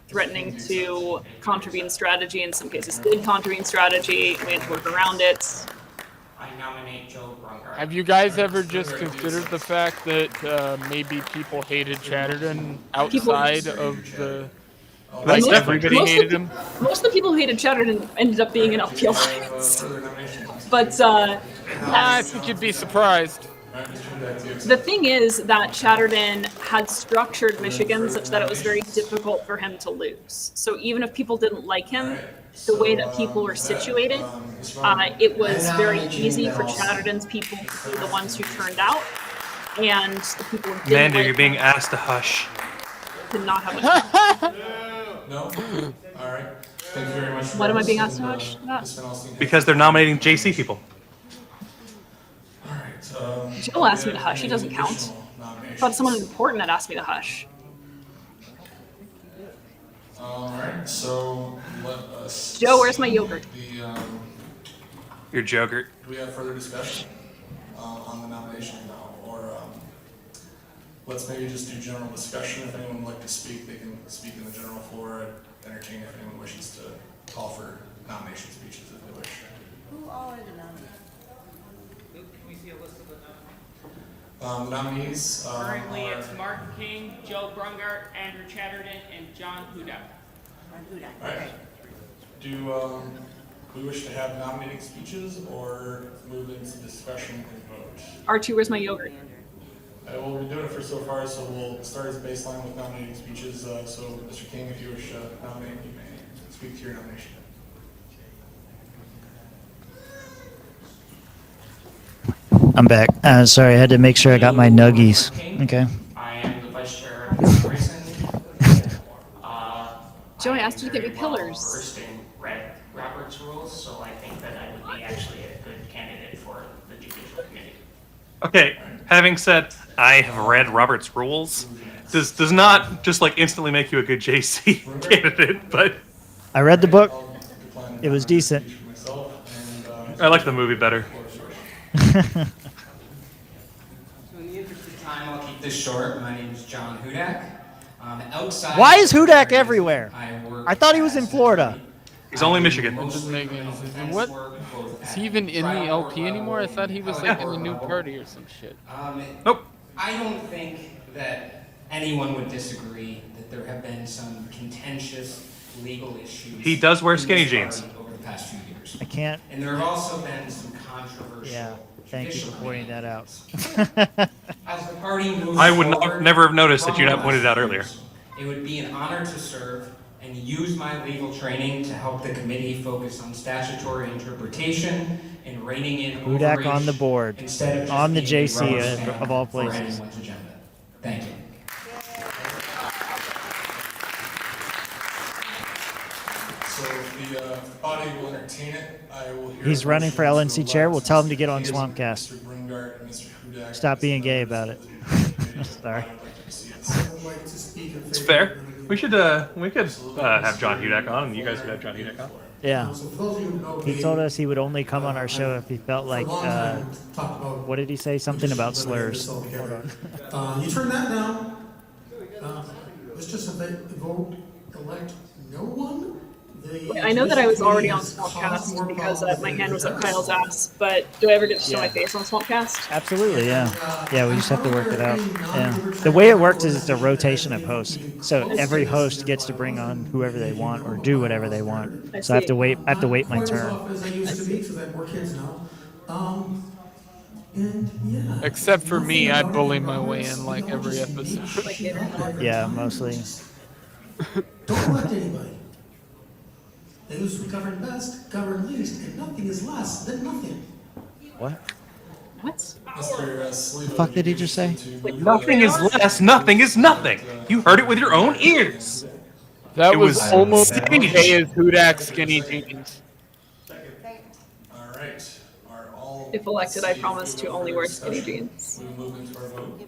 threatening to contravene strategy. In some cases, did contravene strategy. We had to work around it. I nominate Joe Brungar. Have you guys ever just considered the fact that maybe people hated Chatterton outside of the... Like Most- everybody most hated of, him? Most of the people who hated Chatterton ended up being in LP Alliance. But, I think you'd be surprised. The thing is that Chatterton had structured Michigan such that it was very difficult for him to lose. So even if people didn't like him, the way that people were situated, it was very easy for Chatterton's people to be the ones who turned out, and the people who didn't Amanda, like you're being him asked to hush. did not have a No? All right. Thank you very much. What am I being asked to hush about? Because they're nominating JC people. Joe asked me to hush. He doesn't count. I thought someone important had asked me to hush. All right, so let us. Joe, where's my yogurt? Your jogurt. Do we have further discussion on the nomination now, or let's maybe just do general discussion. If anyone would like to speak, they can speak in the general floor. I'd entertain if anyone wishes to call for nomination speeches if they wish. Who all are the nominees? Can we see a list of the Nominees. Currently, are, it's Mark King, Joe Brungart, Andrew Chatterton, and John Hudak. all right. Do we wish to have nominating speeches or move into discussion and vote? R2, where's my yogurt? Well, we've been doing it for so far, so we'll start as a baseline with nominating speeches. So, Mr. King, if you wish to nominate, you may speak to your nomination. I'm back. Sorry, I had to make sure I got my nuggies. Okay. I am the vice chair of the Racing. Joe, I asked you to get me pillars. First in read Robert's rules, so I think that I would be actually a good candidate for the judicial committee. Okay, having said I have read Robert's rules, does not just like instantly make you a good JC candidate, but I read the book. It was decent. I like the movie better. So in the interest of time, I'll keep this short. My name is John Hudak. Outside Why is Hudak everywhere? work I thought he was in Florida. He's only Michigan. That doesn't make any sense. And what? Is he even in the LP anymore? I thought he was like in the new party or some shit. Nope. I don't think that anyone would disagree that there have been some contentious legal issues. He does wear in skinny this jeans. party over the past few years. I can't. And there have also been some controversial. Yeah. Thank you for pointing that out. As the party moves I would forward never have noticed that you not from pointed it out earlier. It would be an honor to serve and use my legal training to help the committee focus on statutory interpretation and reining in Hudak overreach on the board. instead of just On the being a rubber JC stamp of all for places. anyone's agenda. Thank you. So if the body will entertain it, I will hear. He's running for LNC chair. We'll tell him to get on Swampcast. Mr. Brungart and Mr. Hudak. Stop being gay about it. Sorry. It's fair. We could have John Hudak on, and you guys could have John Hudak on. Yeah. He told us he would only come on our show if he felt like, what did he say? Something about slurs. Hold on. You turn that down. Let's just vote, elect no one. I know that I was already on Swampcast because my hand was up Kyle's ass, but do I ever get to show my face on Swampcast? Absolutely, yeah. Yeah, we just have to work it out. Yeah. The way it works is it's a rotation of hosts. So every host gets to bring on whoever they want or do whatever they want. So I have to wait my turn. As I used to be, because I have more kids now. And yeah. Except for me, I bully my way in like every episode. Yeah, mostly. Don't elect anybody. Those who govern best govern least, and nothing is less than nothing. What? What? The fuck did he just say? Nothing is less, nothing is nothing. You heard it with your own ears. That It was was almost as staged. gay as Hudak's skinny jeans. All right. Are all If elected, I promise to only wear skinny jeans. we move into our vote? You're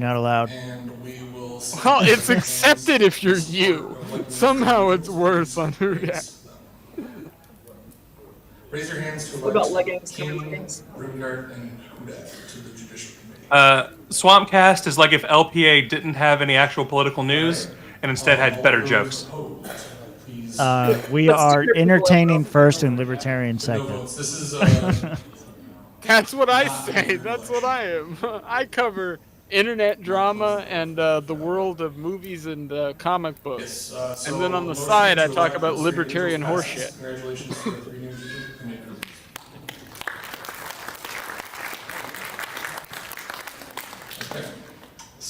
not allowed. And we will. Well, it's accepted if you're you. Somehow it's worse on Hudak. Raise your hands to What about elect leggings? King, Leggings? Brungart, and Hudak to the judicial committee. Swampcast is like if LPA didn't have any actual political news and instead had better jokes. We are entertaining first and libertarian second. This is That's what I say. That's what I am. I cover internet drama and the world of movies and comic books. And then on the side, I talk about libertarian horseshit. Congratulations to the three new judicial committee.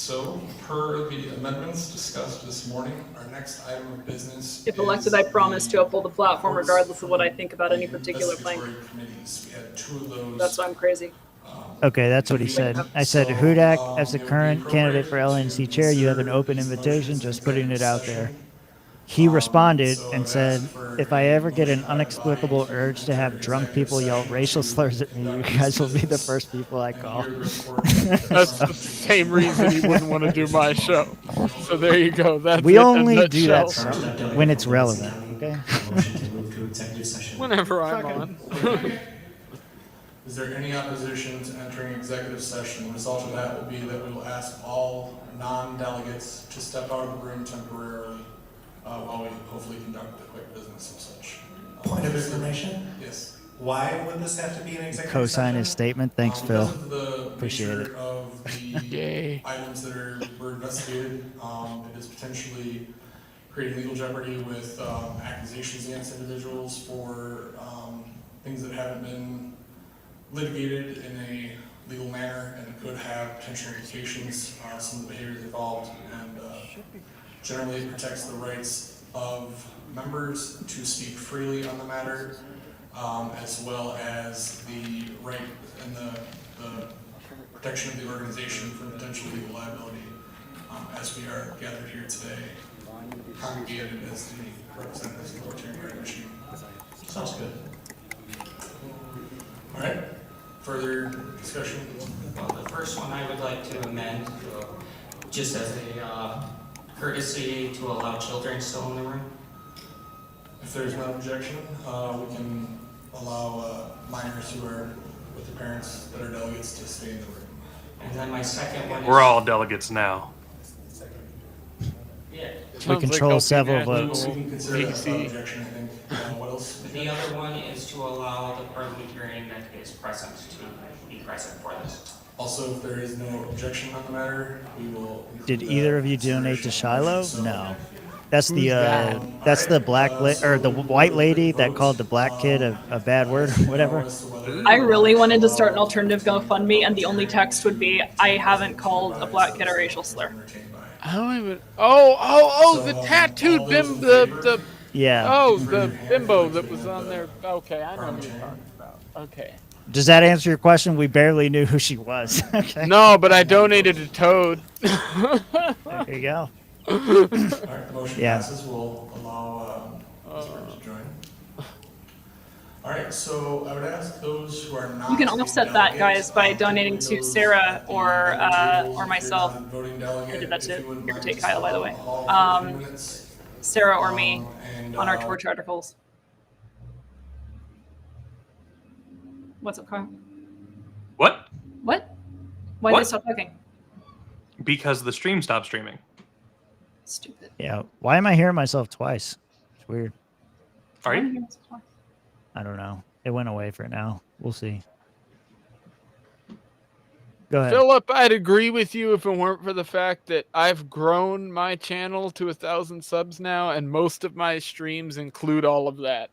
So, per the amendments discussed this morning, our next item of business If elected, I promise to uphold the platform regardless of what I think about any particular thing. committees. We had 2 of those. That's why I'm crazy. Okay, that's what he said. I said, Hudak, as the current candidate for LNC chair, you have an open invitation, just putting it out there. He responded and said, if I ever get an inexplicable urge to have drunk people yell racial slurs at me, you guys will be the first people I call. That's the same reason he wouldn't want to do my show. So there you go. That's We it in a only do that nutshell. when it's relevant, okay? Whenever I'm on. Is there any opposition to entering executive session? The result of that will be that we will ask all non-delegates to step out of the room temporarily while we hopefully conduct the quick business and such. Point of information? Yes. Why would this have to be an executive Co-sign session? his statement. Thanks, Phil. Because of the Appreciate nature it. of the items that were investigated, it is potentially creating legal jeopardy with accusations against individuals for things that haven't been litigated in a legal manner and could have potential implications, some of the behaviors involved, and generally it protects the rights of members to speak freely on the matter, as well as the right and the protection of the organization from potential legal liability, as we are gathered here today, congregated as the representatives of the Libertarian Party of Michigan. Sounds good. All right. Further discussion? Well, the first one I would like to amend, just as a courtesy to allow children still in the room. If there's no objection, we can allow minors who are with their parents that are delegates to stay in the room. And then my second one is... We're all delegates now. Yeah. We control several votes. We can consider that without objection, I think. What else? The other one is to allow the parliamentarian that is present to be present for this. Also, if there is no objection on the matter, we will... Did either of you donate to Shiloh? No. That's the black or the white lady that called the black kid a bad word or whatever. I really wanted to start an alternative GoFundMe, and the only text would be, I haven't called a black kid a racial slur. The tattooed the yeah. Oh, the bimbo that was on there. Okay, I know what you're talking about. Okay. Does that answer your question? We barely knew who she was. Okay. No, but I donated to Toad. There you go. All right, the motion Yeah. passes. We'll allow to join. All right, so I would ask those who are not... You can offset that, guys, by donating to Sarah or myself. I did that to your take, Kyle, by the way. Sarah or me on our torch articles. What's up, Kyle? What? What? Why What? did they stop talking? Because the stream stopped streaming. Stupid. Yeah. Why am I hearing myself twice? It's weird. Are you? I don't know. It went away for now. We'll see. Go ahead. Philip, I'd agree with you if it weren't for the fact that I've grown my channel to 1,000 subs now, and most of my streams include all of that.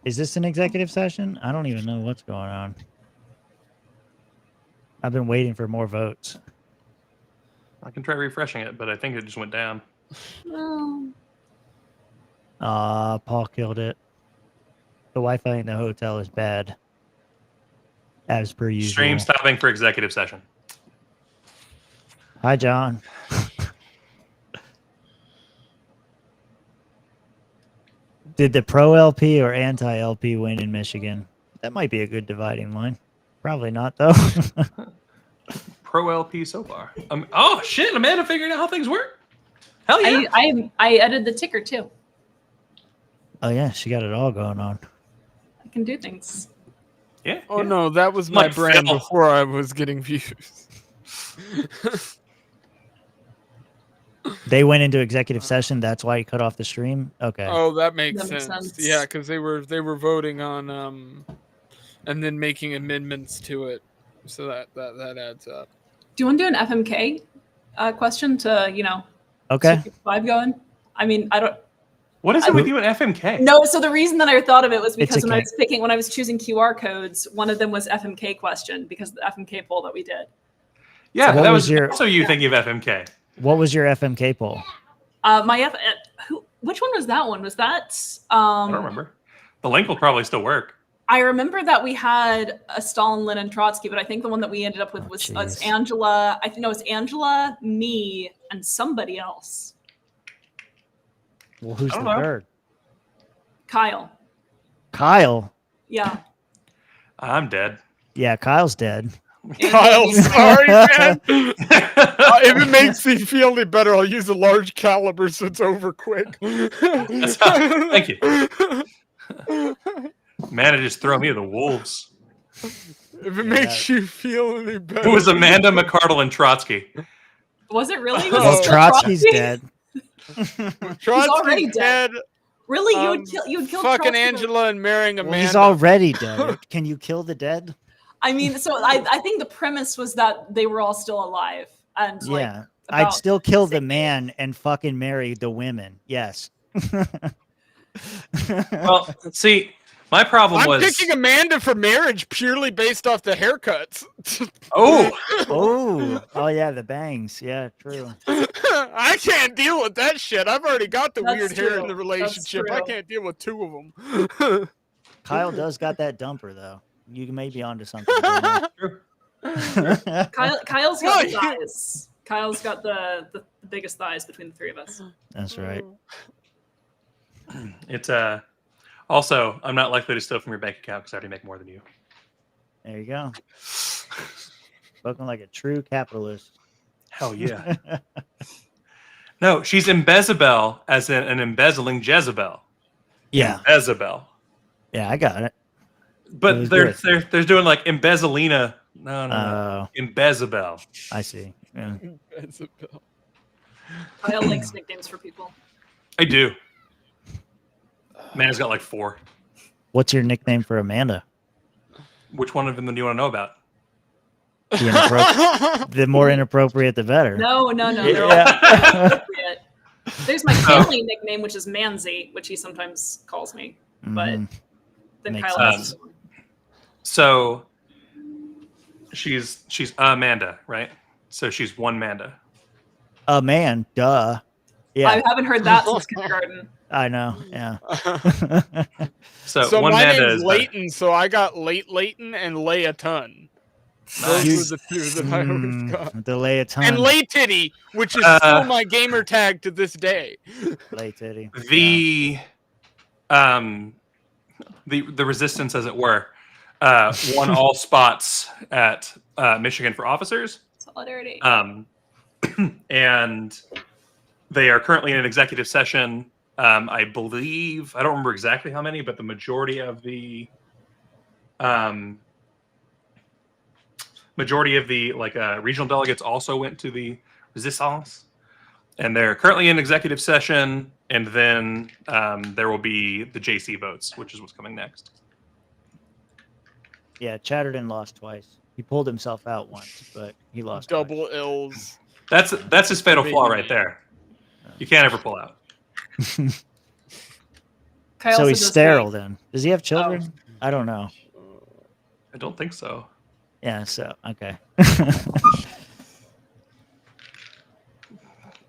Is this an executive session? I don't even know what's going on. I've been waiting for more votes. I can try refreshing it, but I think it just went down. Paul killed it. The Wi-Fi in the hotel is bad. As per usual. Stream stopping for executive session. Hi, John. Did the pro LP or anti LP win in Michigan? That might be a good dividing line. Probably not, though. Pro LP so far. Oh shit! Amanda figured out how things work. Hell yeah! I edited the ticker too. Oh yeah, she got it all going on. I can do things. Yeah. Oh no, that was my Like brand Phil. before I was getting views. They went into executive session. That's why he cut off the stream. Okay. Oh, that makes That makes sense. sense. Yeah, because they were voting on and then making amendments to it, so that adds up. Do you want to do an FMK question to Okay. keep the vibe going? I mean, I don't. What is it with you and FMK? No, so the reason that I thought of it was because okay. when I was choosing QR codes, one of them was FMK question because of the FMK poll that we did. Yeah, what that was was your- also you thinking of FMK. What was your FMK poll? Which one was that one? Was that? I don't remember. The link will probably still work. I remember that we had a Stalin, Lenin, Trotsky, but I think the one that we ended up with was Angela. I think it was Angela, me, and somebody else. Well, who's the know. third? Kyle. Kyle. Yeah. I'm dead. Yeah, Kyle's dead. Kyle, sorry, man. If it makes me feel any better, I'll use a large caliber so it's over quick. Thank you. Man, it just throw me to the wolves. If it makes you feel any better. It was Amanda, McCardle, and Trotsky. Was it really? Well, Trotsky's dead. He's already dead. Really? You would kill fucking Trotsky? Angela and marrying Amanda. Well, he's already dead. Can you kill the dead? I mean, so I think the premise was that they were all still alive. And Yeah. I'd still kill the man and fucking marry the women. Yes. Well, see, my problem I'm was picking Amanda for marriage purely based off the haircuts. Oh, yeah, the bangs. Yeah, true. I can't deal with that shit. I've already got the That's weird hair in true. the relationship. That's I true. can't deal with two of them. Kyle does got that dumper though. You may be onto something. Kyle's got the thighs. Kyle's got the biggest thighs between the three of us. That's right. it's also I'm not likely to steal from your bank account because I already make more than you. There you go. Spoken like a true capitalist. Hell yeah. No, she's Embezabel as in an embezzling Jezebel. Yeah. Embezabel. Yeah, I got it. But they're doing like Embezzalina. No. Embezabel. I see. Yeah. Kyle likes nicknames for people. I do. Amanda's got like 4. What's your nickname for Amanda? Which one of them do you want to know about? The more inappropriate, the better. No. They're all Yeah. inappropriate. There's my family nickname, which is Manzi, which he sometimes calls me. But then Makes Kyle has sense. his one. So she's Amanda, right? So she's one Manda. A man, duh. Yeah, I haven't heard that since kindergarten. I know. Yeah. So one my Manda name's is Leighton, so I got Leighton and Lay a Ton. Those were the two that I always got. The lay a ton. And Lay Titty, which is still my gamer tag to this day. Lay titty. The resistance, as it were, won all spots at Michigan for officers. Solidarity. And they are currently in an executive session. I believe, I don't remember exactly how many, but the majority of the regional delegates also went to the resistance, and they're currently in executive session. And then there will be the JC votes, which is what's coming next. Yeah, Chatterton lost twice. He pulled himself out once, but he lost. Double L's. That's his fatal flaw right there. You can't ever pull out. Kyle So also he's does sterile great. then. Does he have children? I don't know. I don't think so. Yeah. So okay.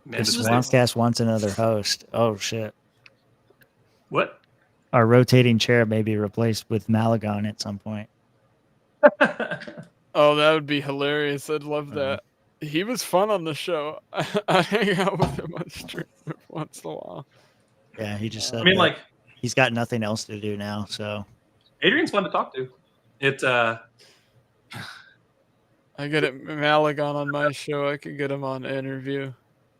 Man, This this Swampcast wants another host. Oh shit. What? Our rotating chair may be replaced with Malagon at some point. Oh, that would be hilarious. I'd love that. He was fun on the show. I hang out with him on stream once in a while. Yeah, he just said. I mean, that like, he's got nothing else to do now, so. Adrian's fun to talk to. It I get it Malagon on my show. I could get him on an interview.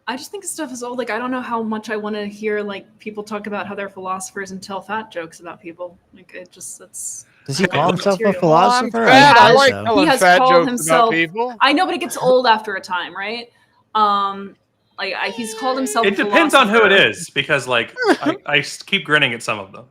I just think stuff is old. Like, I don't know how much I want to hear, like, people talk about how they're philosophers and tell fat jokes about people. Like, it just, that's... Does he call himself a material. philosopher? fat. I think like so. telling He has fat called jokes himself... about people. I know, but it gets old after a time, right? He's called himself It a depends on who it philosopher. is, because like I keep grinning at some of them.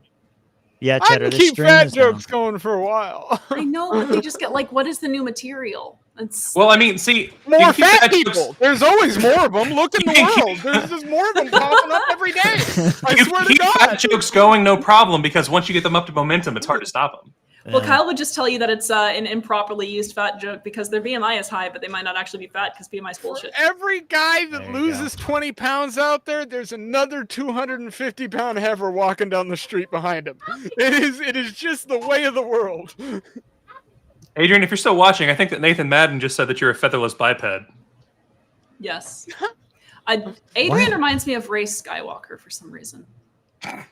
Yeah, I Cheddar, can the keep stream fat is down. jokes going for a while. I know, but they just get, like, what is the new material? It's... Well, I mean, see, More you can keep fat jokes- people. There's always more of them. Look in the world. There's just more of them popping up every day. I You swear can to keep God. fat jokes going, no problem, because once you get them up to momentum, it's hard to stop them. Well, Yeah. Kyle would just tell you that it's an improperly used fat joke because their BMI is high, but they might not actually be fat because BMI is bullshit. Every guy that There you loses 20 pounds out there, there's another 250-pound heifer walking down the street behind him. It is just the way of the world. Adrian, if you're still watching, I think that Nathan Madden just said that you're a featherless biped. Yes. Adrian reminds me of Ray Skywalker for some reason. The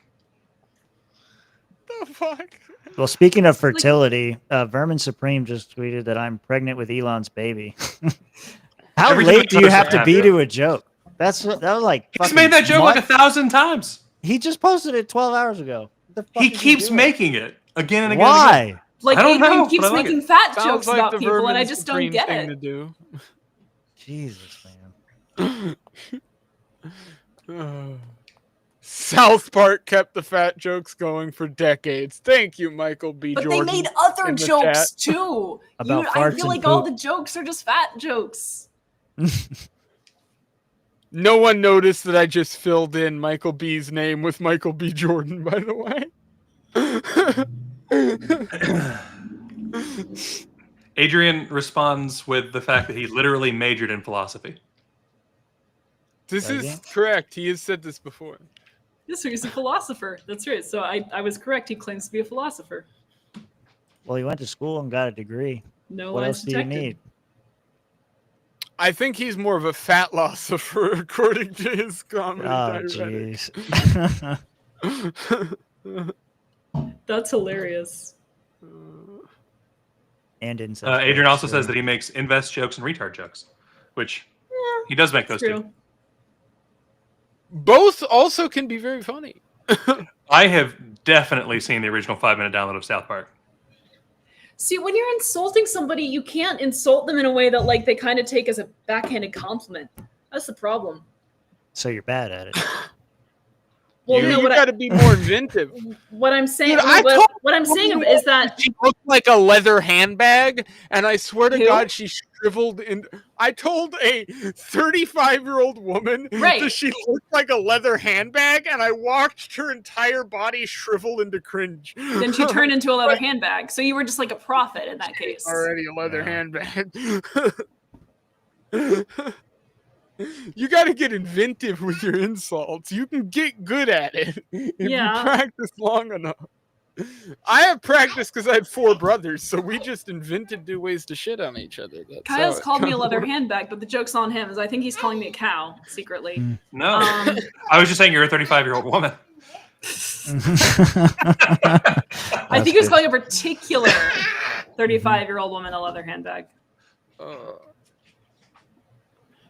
fuck? Well, speaking of fertility, Vermin Supreme just tweeted that I'm pregnant with Elon's baby. How Every time late do you post have to that, be yeah. to a joke? That was like He's made that joke like month- 1,000 times. He just posted it 12 hours ago. What the fuck He is keeps doing? making it again and again. Why? And again. Like I don't Adrian know, keeps but I like making it. fat Sounds jokes like about the people, and I Vermin just don't Supreme get thing it. to do. Jesus, man. South Park kept the fat jokes going for decades. Thank you, Michael B. But Jordan. they made other in the jokes chat. too. About I farts feel and like all poop. the jokes are just fat jokes. No one noticed that I just filled in Michael B's name with Michael B. Jordan, by the way. Adrian responds with the fact that he literally majored in philosophy. This Does is correct. He has said this before. Yes, he's a philosopher. That's right. So I was correct. He claims to be a philosopher. Well, he went to school and got a degree. No What lies else do you detected. need? I think he's more of a fat philosopher, according to his comedy Oh, diuretic. jeez. That's hilarious. And incest. Adrian jokes, also too. says that he makes invest jokes and retard jokes, which he does make those True. too. Both also can be very funny. I have definitely seen the original 5-minute download of South Park. See, when you're insulting somebody, you can't insult them in a way that like they kind of take as a backhanded compliment. That's the problem. So you're bad at it. Well, you no, what, got to be more inventive. what I'm saying, Dude, I told what I'm saying is that she looked like a leather handbag, and I swear to Who? God, she shriveled in. I told a 35-year-old woman Right. that she looked like a leather handbag, and I watched her entire body shrivel into cringe. then she turned into a leather handbag. So you were just like a prophet in that case. Already a leather handbag. You got to get inventive with your insults. You can get good at it if Yeah. you practice long enough. I have practiced because I had 4 brothers, so we just invented new ways to shit on each other. That's Kyle's how it called me a kinda leather works. handbag, but the joke's on him. Is I think he's calling me a cow secretly. No, Um, I was just saying you're a 35-year-old woman. I think he was calling a particular 35-year-old woman a leather handbag.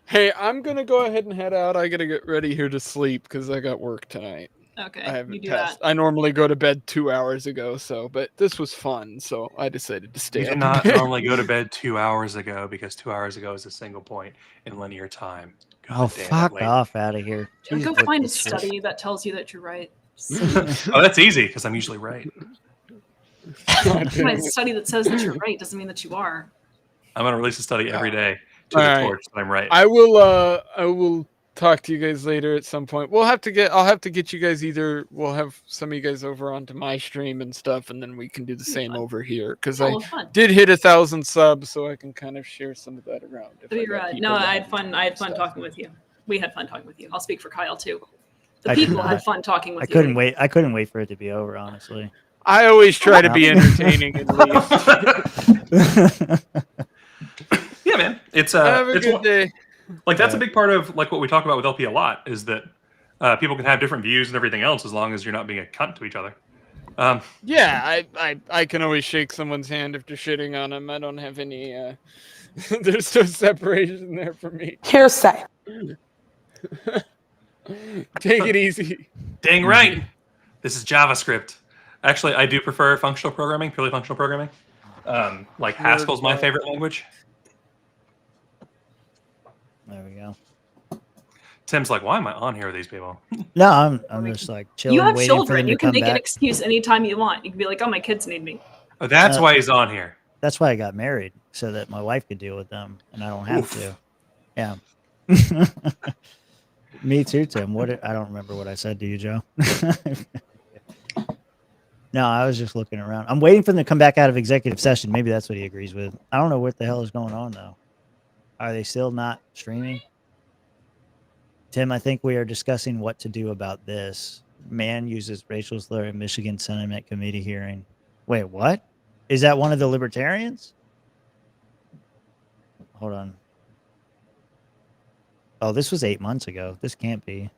Hey, I'm gonna go ahead and head out. I gotta get ready here to sleep because I got work tonight. Okay, I haven't you do passed. that. I normally go to bed 2 hours ago, but this was fun, so I decided to stay You up. did a not bit. normally go to bed 2 hours ago because 2 hours ago is a single point in linear time. Oh, God damn it, fuck lady. off out of here. Go Jesus, find a with this shit. study that tells you that you're right. Oh, that's easy because I'm usually right. Find a study that says that you're right doesn't mean that you are. I'm going to release a study every day to All the right. torch that I'm right. I will talk to you guys later at some point. I'll have to get you guys we'll have some of you guys over onto my stream and stuff, and then we can do the same over here because I fun. did hit 1,000 subs, so I can kind of share some of that around. if I You're got right. people No, that I had want fun. I had fun talking with you. We had fun talking with you. I'll speak for Kyle too. The I did people had not. fun talking with I you. couldn't wait. I couldn't wait for it to be over, honestly. I always try to be entertaining and leave. Yeah, man. It's Have a it's good one- day. Like that's a big part of like what we talk about with LP a lot is that people can have different views and everything else as long as you're not being a cunt to each other. Yeah, I can always shake someone's hand if they're shitting on them. I don't have any. There's no separation there for me. Hearsay. Take it easy. Dang right. This is JavaScript. Actually, I do prefer functional programming, purely functional programming. Like Haskell's my favorite language. There we go. Tim's like, why am I on here with these people? No, I'm just like chilling, You have waiting for children. them You to can come make an back. excuse anytime you want. You can be like, "Oh, my kids need me." Oh, that's why he's on here. That's why I got married, so that my wife could deal with them, and I don't have Oof. to. Yeah. Me too, Tim. I don't remember what I said to you, Joe. No, I was just looking around. I'm waiting for them to come back out of executive session. Maybe that's what he agrees with. I don't know what the hell is going on though. Are they still not streaming? Tim, I think we are discussing what to do about this. Man uses racial slur in Michigan Senate Committee hearing. Wait, what? Is that one of the libertarians? Hold on. Oh, this was 8 months ago. This can't be.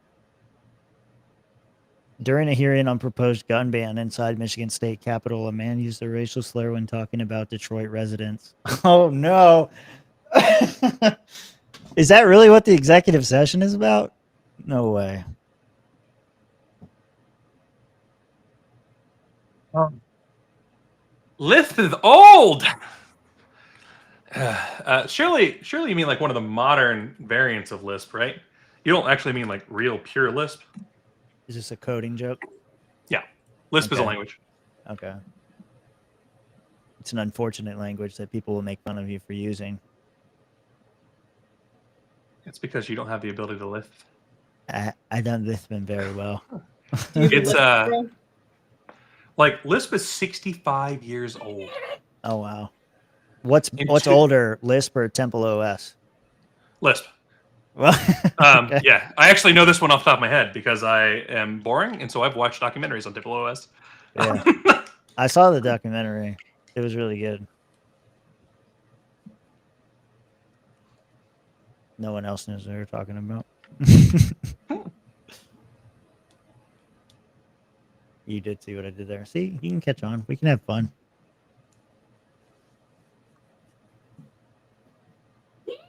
During a hearing on proposed gun ban inside Michigan State Capitol, a man used a racial slur when talking about Detroit residents. Oh, no. Is that really what the executive session is about? No way. Lisp is old. Surely you mean like one of the modern variants of Lisp, right? You don't actually mean like real pure Lisp. Is this a coding joke? Yeah, Lisp is a Okay. language. Okay. It's an unfortunate language that people will make fun of you for using. It's because you don't have the ability to Lisp. I done Lisp very well. It's like Lisp is 65 years old. Oh wow. What's older, Lisp or Temple OS? Lisp. Well, okay. Yeah, I actually know this one off the top of my head because I am boring, and so I've watched documentaries on Temple OS. Yeah. I saw the documentary. It was really good. No one else knows what they're talking about. You did see what I did there. See, you can catch on. We can have fun.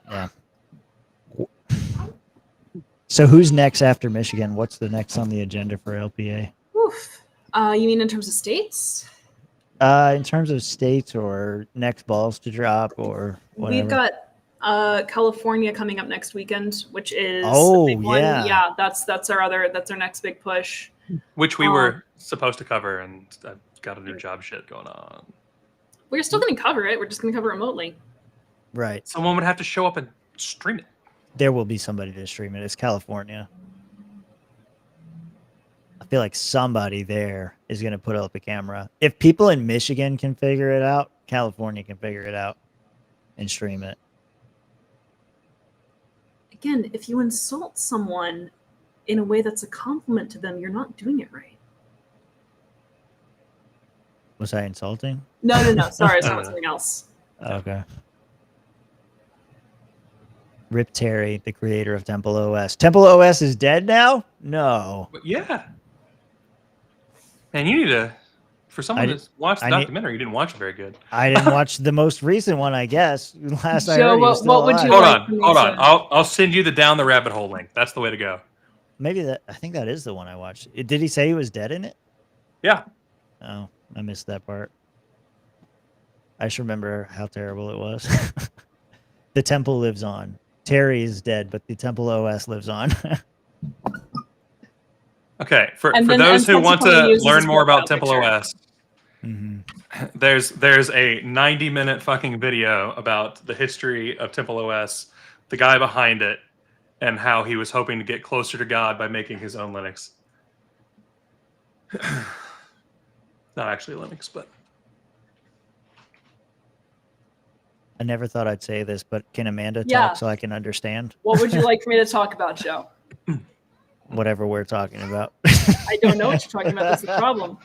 Yeah. So who's next after Michigan? What's the next on the agenda for LPA? Oof. You mean in terms of states? In terms of states or next balls to drop or whatever. We've got California coming up next weekend, which is Oh, a big one. yeah. Yeah, that's our next big push. Which we were supposed to cover, and I've got a new job shit going on. We're still going to cover it. We're just going to cover remotely. Right. Someone would have to show up and stream it. There will be somebody to stream it. It's California. I feel like somebody there is going to put up a camera. If people in Michigan can figure it out, California can figure it out and stream it. Again, if you insult someone in a way that's a compliment to them, you're not doing it right. Was I insulting? No. Sorry, it's not something else. Okay. Rip Terry, the creator of Temple OS. Temple OS is dead now? No. But yeah. And you need to, for someone that's watched the documentary, you didn't watch it very good. I didn't watch the most recent one, I guess. Last I Joe, heard, he was still what would you alive. Hold on. I'll send you the down the rabbit hole link. That's the way to go. Maybe I think that is the one I watched. Did he say he was dead in it? Yeah. Oh, I missed that part. I just remember how terrible it was. The temple lives on. Terry is dead, but the Temple OS lives on. Okay, for those who want to learn more about Temple OS, there's a 90-minute fucking video about the history of Temple OS, the guy behind it, and how he was hoping to get closer to God by making his own Linux. Not actually Linux, but I never thought I'd say this, but can Amanda Yeah. talk so I can understand? What would you like for me to talk about, Joe? Whatever we're talking about. I don't know what you're talking about. That's the problem.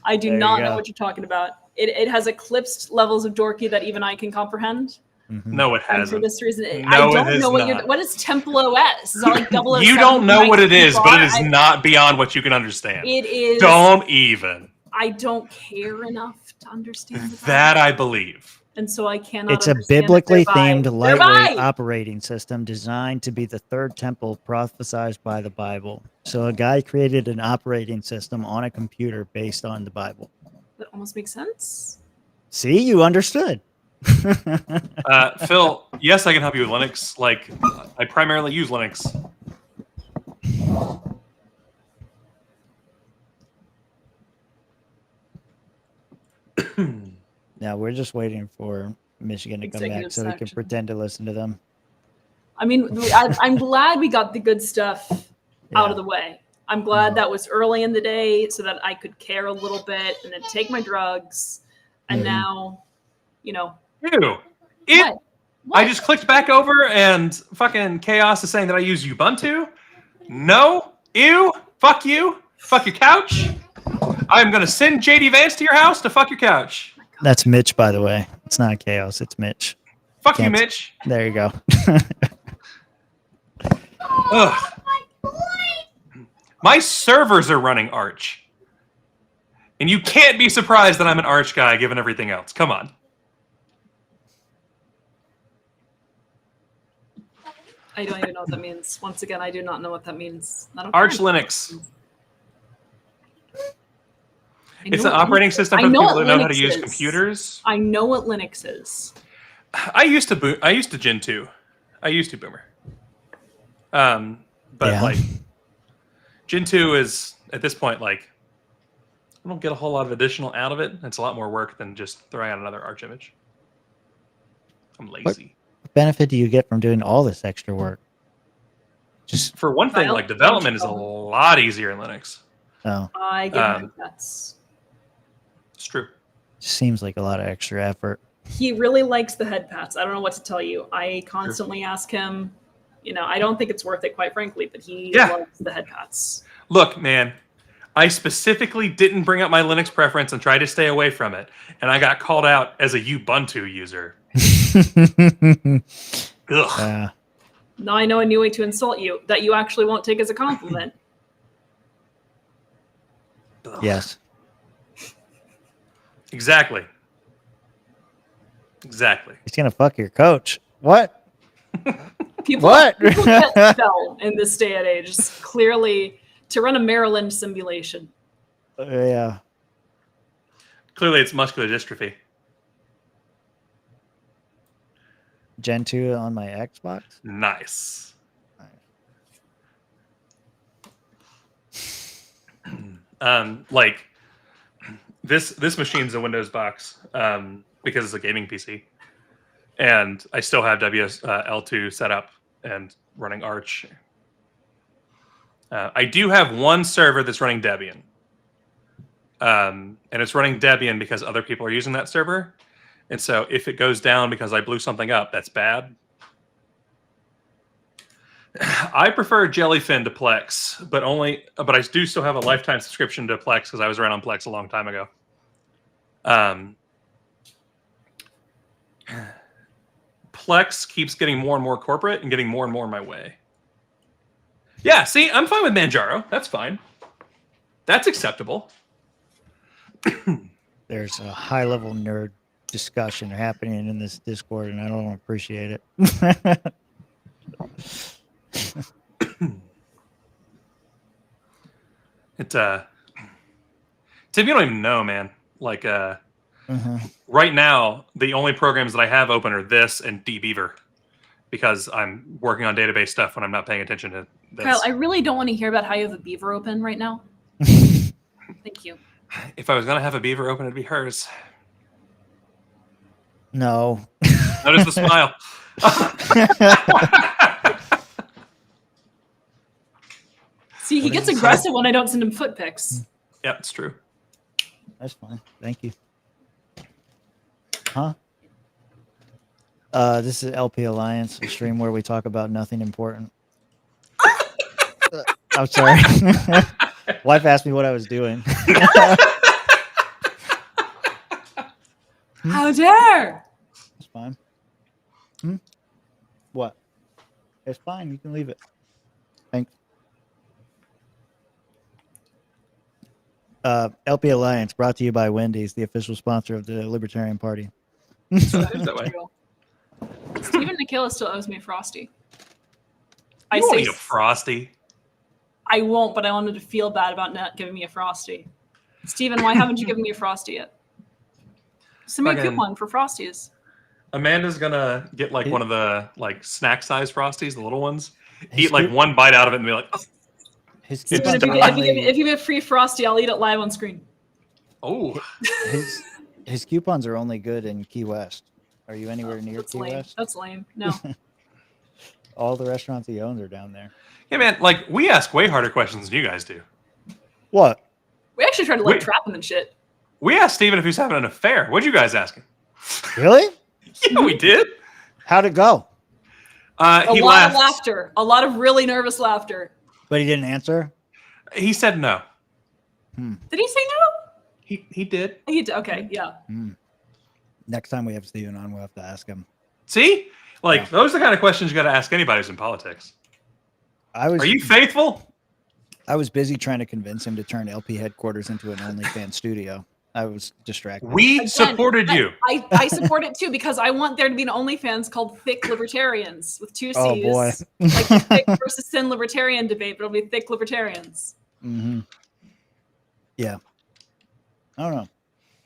I do There you not know go. what you're talking about. It has eclipsed levels of dorky that even I can comprehend. No, it And hasn't. for this reason, No, I it don't has know what not. what is Temple OS? Is that like 007 You don't know what it is, but it is I- not beyond what you can understand. It is. Don't even. I don't care enough to understand the That I believe. and so I cannot. It's a understand it biblically thereby. themed lightweight Thereby! operating system designed to be the third temple prophesied by the Bible. So a guy created an operating system on a computer based on the Bible. That almost makes sense. See, you understood. Phil, yes, I can help you with Linux. Like, I primarily use Linux. Now we're just waiting for Michigan to come back Executive so we can session. pretend to listen to them. I mean, I'm glad we got the good stuff out of the way. I'm glad that was early in the day so that I could care a little bit and then take my drugs. And now, Ew. What? I just clicked back over and fucking Chaos is saying that I use Ubuntu. No. Ew. Fuck you. Fuck your couch. I'm going to send JD Vance to your house to fuck your couch. That's Mitch, by the way. It's not Chaos. It's Mitch. Fuck you, Mitch. There you go. Ugh. My servers are running Arch. And you can't be surprised that I'm an Arch guy given everything else. Come on. I don't even know what that means. Once again, I do not know what that means. I don't Arch care. Linux. I know It's an what operating Linux- system I for know people what that know how to Linux use is. computers. I know what Linux is. I used to Gen 2. I used to Boomer. But Yeah. like Gen 2 is at this point like I don't get a whole lot of additional out of it. It's a lot more work than just throwing out another Arch image. I'm lazy. What benefit do you get from doing all this extra work? Just For one thing, File- like development is a lot easier in Linux. Oh, I get headsets. It's true. just seems like a lot of extra effort. He really likes the head pats. I don't know what to tell you. I constantly ask him, I don't think it's worth it, quite frankly, but he loves the head pats. Look, man, I specifically didn't bring up my Linux preference and tried to stay away from it, and I got called out as a Ubuntu user. Ugh. Now I know a new way to insult you that you actually won't take as a compliment. Yes. Exactly. Exactly. He's gonna fuck your coach. What? People, What? people get spell in this day and age. It's clearly to run a Maryland simulation. Yeah. Clearly, it's muscular dystrophy. Gen 2 on my Xbox. Nice. Like this machine's a Windows box because it's a gaming PC, and I still have WSL2 set up and running Arch. I do have one server that's running Debian, and it's running Debian because other people are using that server, and so if it goes down because I blew something up, that's bad. I prefer Jellyfin to Plex, but I do still have a lifetime subscription to Plex because I was around on Plex a long time ago. Plex keeps getting more and more corporate and getting more and more in my way. Yeah, see, I'm fine with Manjaro. That's fine. That's acceptable. There's a high-level nerd discussion happening in this Discord, and I don't appreciate it. Tim, you don't even know, man. Like, right now, the only programs that I have open are this and dbeaver because I'm working on database stuff when I'm not paying attention to this. Kyle, I really don't want to hear about how you have a beaver open right now. Thank you. If I was going to have a beaver open, it'd be hers. No. Notice the smile. See, he gets aggressive when I don't send him foot pics. Yeah, it's true. That's fine. Thank you. Huh? This is LP Alliance, a stream where we talk about nothing important. I'm sorry. Wife asked me what I was doing. How dare! It's fine. What? It's fine. You can leave it. Thanks. LP Alliance brought to you by Wendy's, the official sponsor of the Libertarian Party. That way. Stephen Nicola still owes me a Frosty. You won't eat a Frosty. I won't, but I wanted to feel bad about not giving me a Frosty. Steven, why haven't you given me a Frosty yet? Send me a Fucking- coupon for Frosties. Amanda's gonna get like one of the like snack size Frosties, the little ones. Hey, Eat like Scoop. one bite out of it and be like, oh. His It's Steven, if you get free Frosty, I'll eat it live on screen. Oh. His coupons are only good in Key West. Are you anywhere near That's Key lame. West? That's lame. No. All the restaurants he owns are down there. Yeah, man. Like we ask way harder questions than you guys do. What? We actually tried to like trap him and shit. We asked Steven if he's having an affair. What'd you guys ask him? Really? Yeah, we did. How'd it go? A He lot laughed. of laughter. A lot of really nervous laughter. But he didn't answer? He said no. Did he say no? He did. He did. Okay, yeah. Next time we have Steven on, we'll have to ask him. See? Like, those are the kind of questions you got to ask anybody who's in politics. Are you faithful? I was busy trying to convince him to turn LP headquarters into an OnlyFans studio. I was distracted. We supported you. I support it too because I want there to be an OnlyFans called Thick Libertarians with 2 C's. Oh, boy. Like the thick versus thin libertarian debate, but it'll be Thick Libertarians. Mm-hmm. Yeah. I don't know.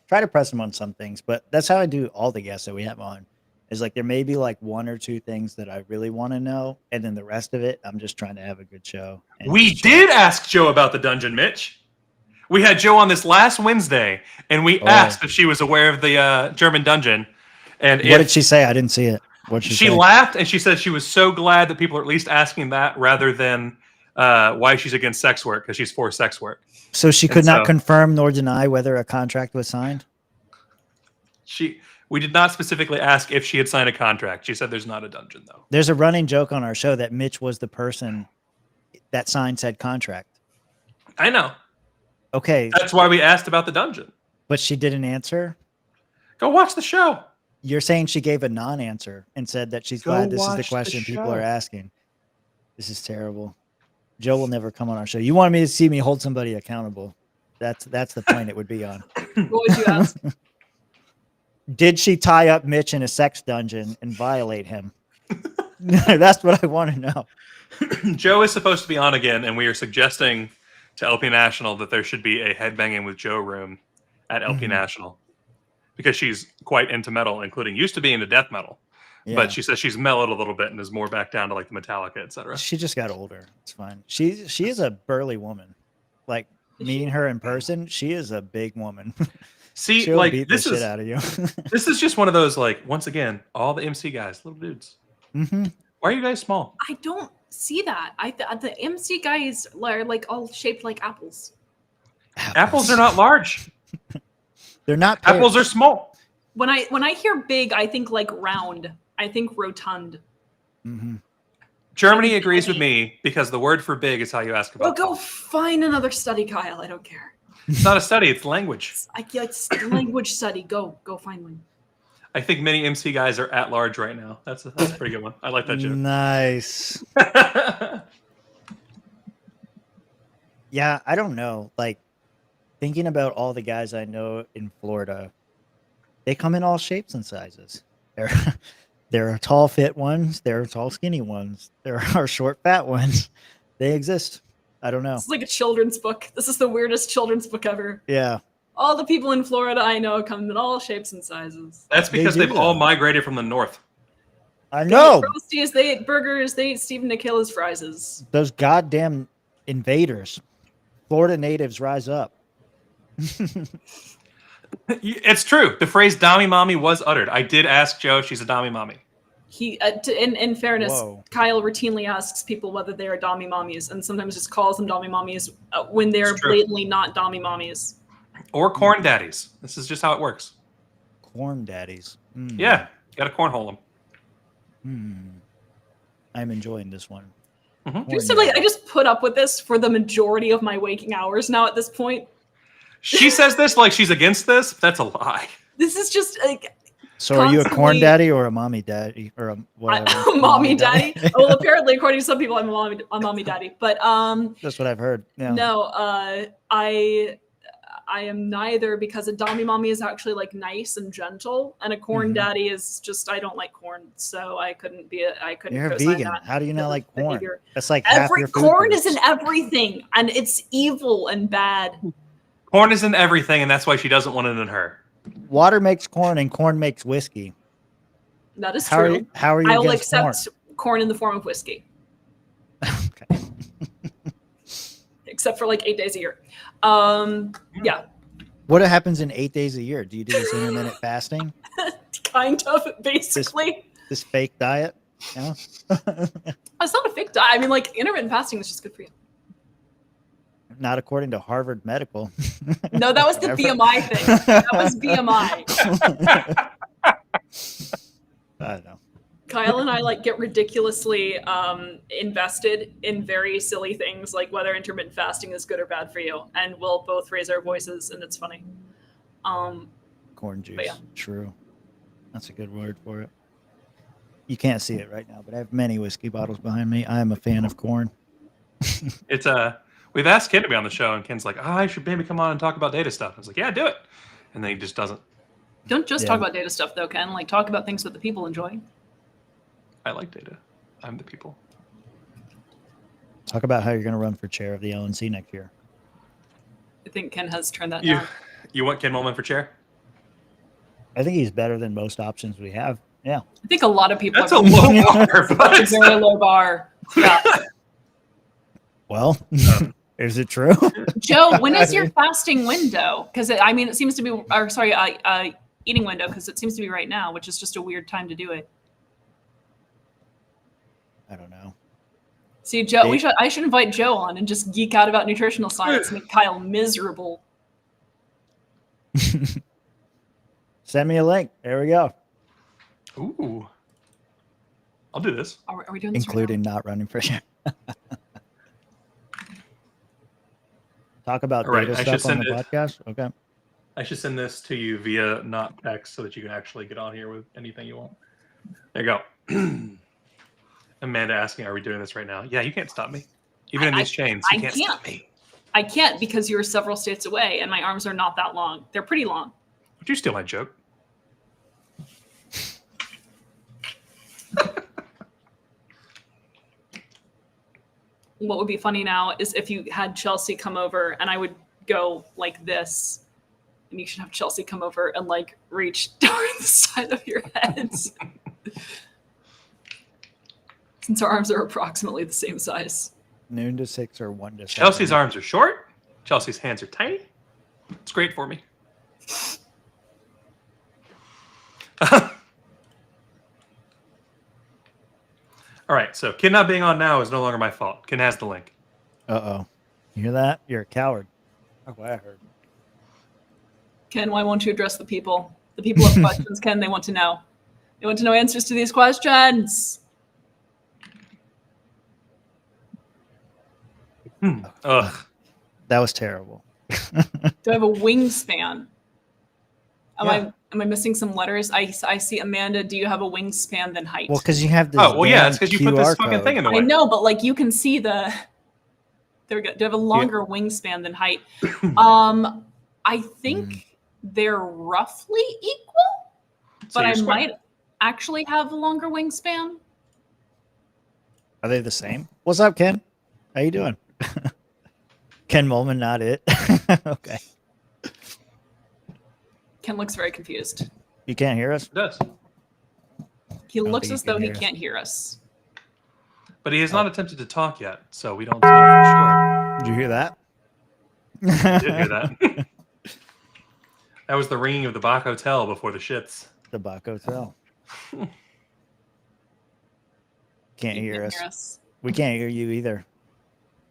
Try to press him on some things, but that's how I do all the guests that we have on. Is like there may be like 1 or 2 things that I really want to know, and then the rest of it, I'm just trying to have a good show. We did ask Joe about the dungeon, Mitch. We had Joe on this last Wednesday, and we asked if she was aware of the German dungeon. And What did she say? I didn't see it. What did she say? laughed, and she said she was so glad that people are at least asking that rather than why she's against sex work, because she's for sex work. So she could not confirm nor deny whether a contract was signed? We did not specifically ask if she had signed a contract. She said there's not a dungeon, though. There's a running joke on our show that Mitch was the person that signed said contract. I know. Okay. That's why we asked about the dungeon. But she didn't answer? Go watch the show. You're saying she gave a non-answer and said that she's Go glad this is the watch the question people show. are asking. This is terrible. Joe will never come on our show. You wanted me to see me hold somebody accountable. That's the point it would be on. What would you ask? Did she tie up Mitch in a sex dungeon and violate him? That's what I want to know. Joe is supposed to be on again, and we are suggesting to LP National that there should be a headbanging with Joe room at LP National because she's quite into metal, including used to be into death metal. Yeah. But she says she's mellowed a little bit and is more back down to like the Metallica, etc. She just got older. It's fine. She is a burly woman. Like meeting her in person, she is a big woman. See, She'll like beat this the is shit out of you. this is just one of those like once again, all the MC guys, little dudes. Mm-hmm. Why are you guys small? I don't see that. The MC guys are like all shaped like apples. Apples are not large. They're not. Apples are small. When I hear big, I think like round. I think rotund. Mm-hmm. Germany agrees with me because the word for big is how you ask Well, about. go find another study, Kyle. I don't care. It's not a study; it's language. It's language study. Go find one. I think many MC guys are at large right now. That's a pretty good one. I like that joke. Nice. Yeah, I don't know. Like thinking about all the guys I know in Florida, they come in all shapes and sizes. There are tall, fit ones. There are tall, skinny ones. There are short, fat ones. They exist. I don't know. It's like a children's book. This is the weirdest children's book ever. Yeah. All the people in Florida I know come in all shapes and sizes. That's because they've all migrated from the north. I know. They ate roasties, they ate burgers, they ate Stephen Nikila's fries. Those goddamn invaders. Florida natives rise up. It's true. The phrase "Dami Mommy" was uttered. I did ask Joe if she's a Dami Mommy. He, in fairness, Whoa. Kyle routinely asks people whether they are Dami Mommies and sometimes just calls them Dami Mommies when they're It's true. blatantly not Dami Mommies. Or corn daddies. This is just how it works. Corn daddies. Mm. Yeah, gotta cornhole them. I'm enjoying this one. Just like I just put up with this for the majority of my waking hours now at this point. She says this like she's against this. But that's a lie. This is just like So are you a corn constantly- daddy or a mommy daddy or a whatever? mommy daddy. Well, apparently, according to some people, I'm a mommy daddy. But That's what I've heard. Yeah. no, I am neither because a Dami mommy is actually like nice and gentle, and a corn Mhm. daddy is just I don't like corn, so I couldn't be I couldn't. You're a co-sign vegan. that. How do you not like corn? behavior. That's like half Every your food corn groups. is in everything, and it's evil and bad. Corn is in everything, and that's why she doesn't want it in her. Water makes corn and corn makes whiskey. That is How are true. you- how are you I will against accept corn in the form of whiskey. Except for like 8 days a year. Yeah, What happens in 8 days a year? Do you do this intermittent fasting? kind of basically. This fake diet? Yeah. It's not a fake diet. I mean, like, intermittent fasting is just good for you. Not according to Harvard Medical. No, that was the BMI thing. That was BMI. I don't know. Kyle and I like get ridiculously invested in very silly things like whether intermittent fasting is good or bad for you, and we'll both raise our voices, and it's funny. Corn juice. Yeah. True. That's a good word for it. You can't see it right now, but I have many whiskey bottles behind me. I am a fan of corn. It's we've asked Ken to be on the show, and Ken's like, I should maybe come on and talk about data stuff. I was like, yeah, do it. And then he just doesn't. Don't just talk about data stuff though, Ken. Like, talk about things that the people enjoy. I like data. I'm the people. Talk about how you're going to run for chair of the LNC next year. I think Ken has turned that down. You want Ken Molman for chair? I think he's better than most options we have. Yeah. I think a lot of people. That's a low bar. That's a very low bar. Yeah. Well, is it true? Joe, when is your fasting window? Because I mean, it seems to be, or sorry, eating window, because it seems to be right now, which is just a weird time to do it. I don't know. See, Joe, I should invite Joe on and just geek out about nutritional science and make Kyle miserable. Send me a link. There we go. Ooh. I'll do this. Are we doing this including not running for chair? Talk about data stuff on the podcast. Okay. I should send this to you via not text so that you can actually get on here with anything you want. There you go. Amanda asking, are we doing this right now? Yeah, you can't stop me. Even in these chains, you can't stop me. I can't because you're several states away and my arms are not that long. They're pretty long. Would you steal my joke? What would be funny now is if you had Chelsea come over and I would go like this, and you should have Chelsea come over and like reach down the side of your heads. Since our arms are approximately the same size. Noon to 6 or 1 to 7. Chelsea's arms are short. Chelsea's hands are tiny. It's great for me. All right, so Ken not being on now is no longer my fault. Ken has the link. Uh-oh. You hear that? You're a coward. That's what I heard. Ken, why won't you address the people? The people have questions, Ken. They want to know. They want to know answers to these questions. Ugh. That was terrible. Do I have a wingspan? Am I missing some letters? I see Amanda. Do you have a wingspan than height? Well, because you have this. Oh, well, yeah, it's because you put this fucking thing in the way. I know, but like you can see the. There we go. Do I have a longer wingspan than height? I think they're roughly equal, So but I you're square. might actually have a longer wingspan. Are they the same? What's up, Ken? How you doing? Ken Molman, not it. Okay. Ken looks very confused. You can't hear us? It does. He don't looks think as you though can he hear us. can't hear us. But he has not attempted to talk yet, so we don't know for Did you hear that? sure. I did hear that. That was the ringing of the Bach Hotel before the shits. The Bach Hotel. Can't hear us. We can't hear you either.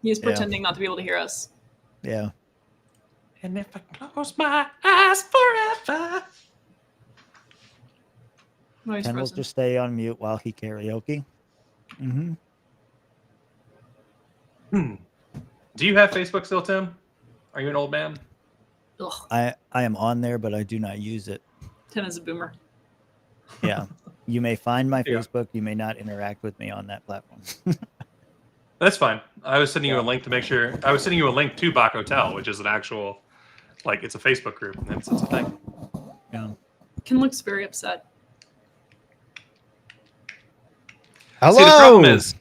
He's Yeah. pretending not to be able to hear us. Yeah. And if I close my eyes forever. No, he's Ken will frozen. just stay on mute while he karaoke. Mm-hmm. Do you have Facebook still, Tim? Are you an old man? Ugh, I am on there, but I do not use it. Tim is a boomer. Yeah. You may find my Yeah. Facebook. You may not interact with me on that platform. That's fine. I was sending you a link to make sure. I was sending you a link to Bach Hotel, which is an actual, like, it's a Facebook group, and it's a thing. Yeah. Ken looks very upset. Hello. See, the problem is,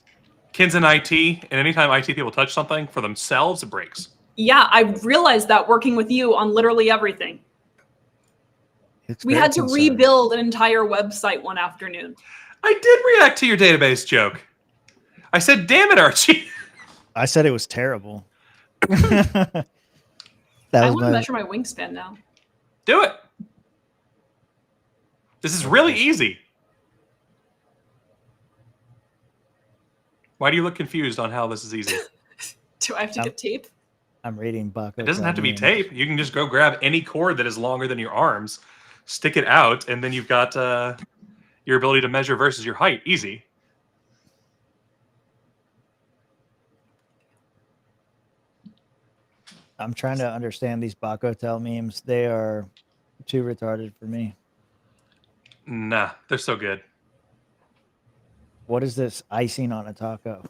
Ken's in IT, and anytime IT people touch something for themselves, it breaks. Yeah, I realized that working with you on literally everything. We had to rebuild an entire website one afternoon. I did react to your database joke. I said, damn it, Archie. I said it was terrible. I That was want to my, measure my wingspan now. Do it. This is really easy. Why do you look confused on how this is easy? Do I have to get tape? I'm reading Buck. It doesn't have to be tape. You can just go grab any cord that is longer than your arms, stick it out, and then you've got your ability to measure versus your height. Easy. I'm trying to understand these Bach Hotel memes. They are too retarded for me. Nah, they're so good. What is this icing on a taco?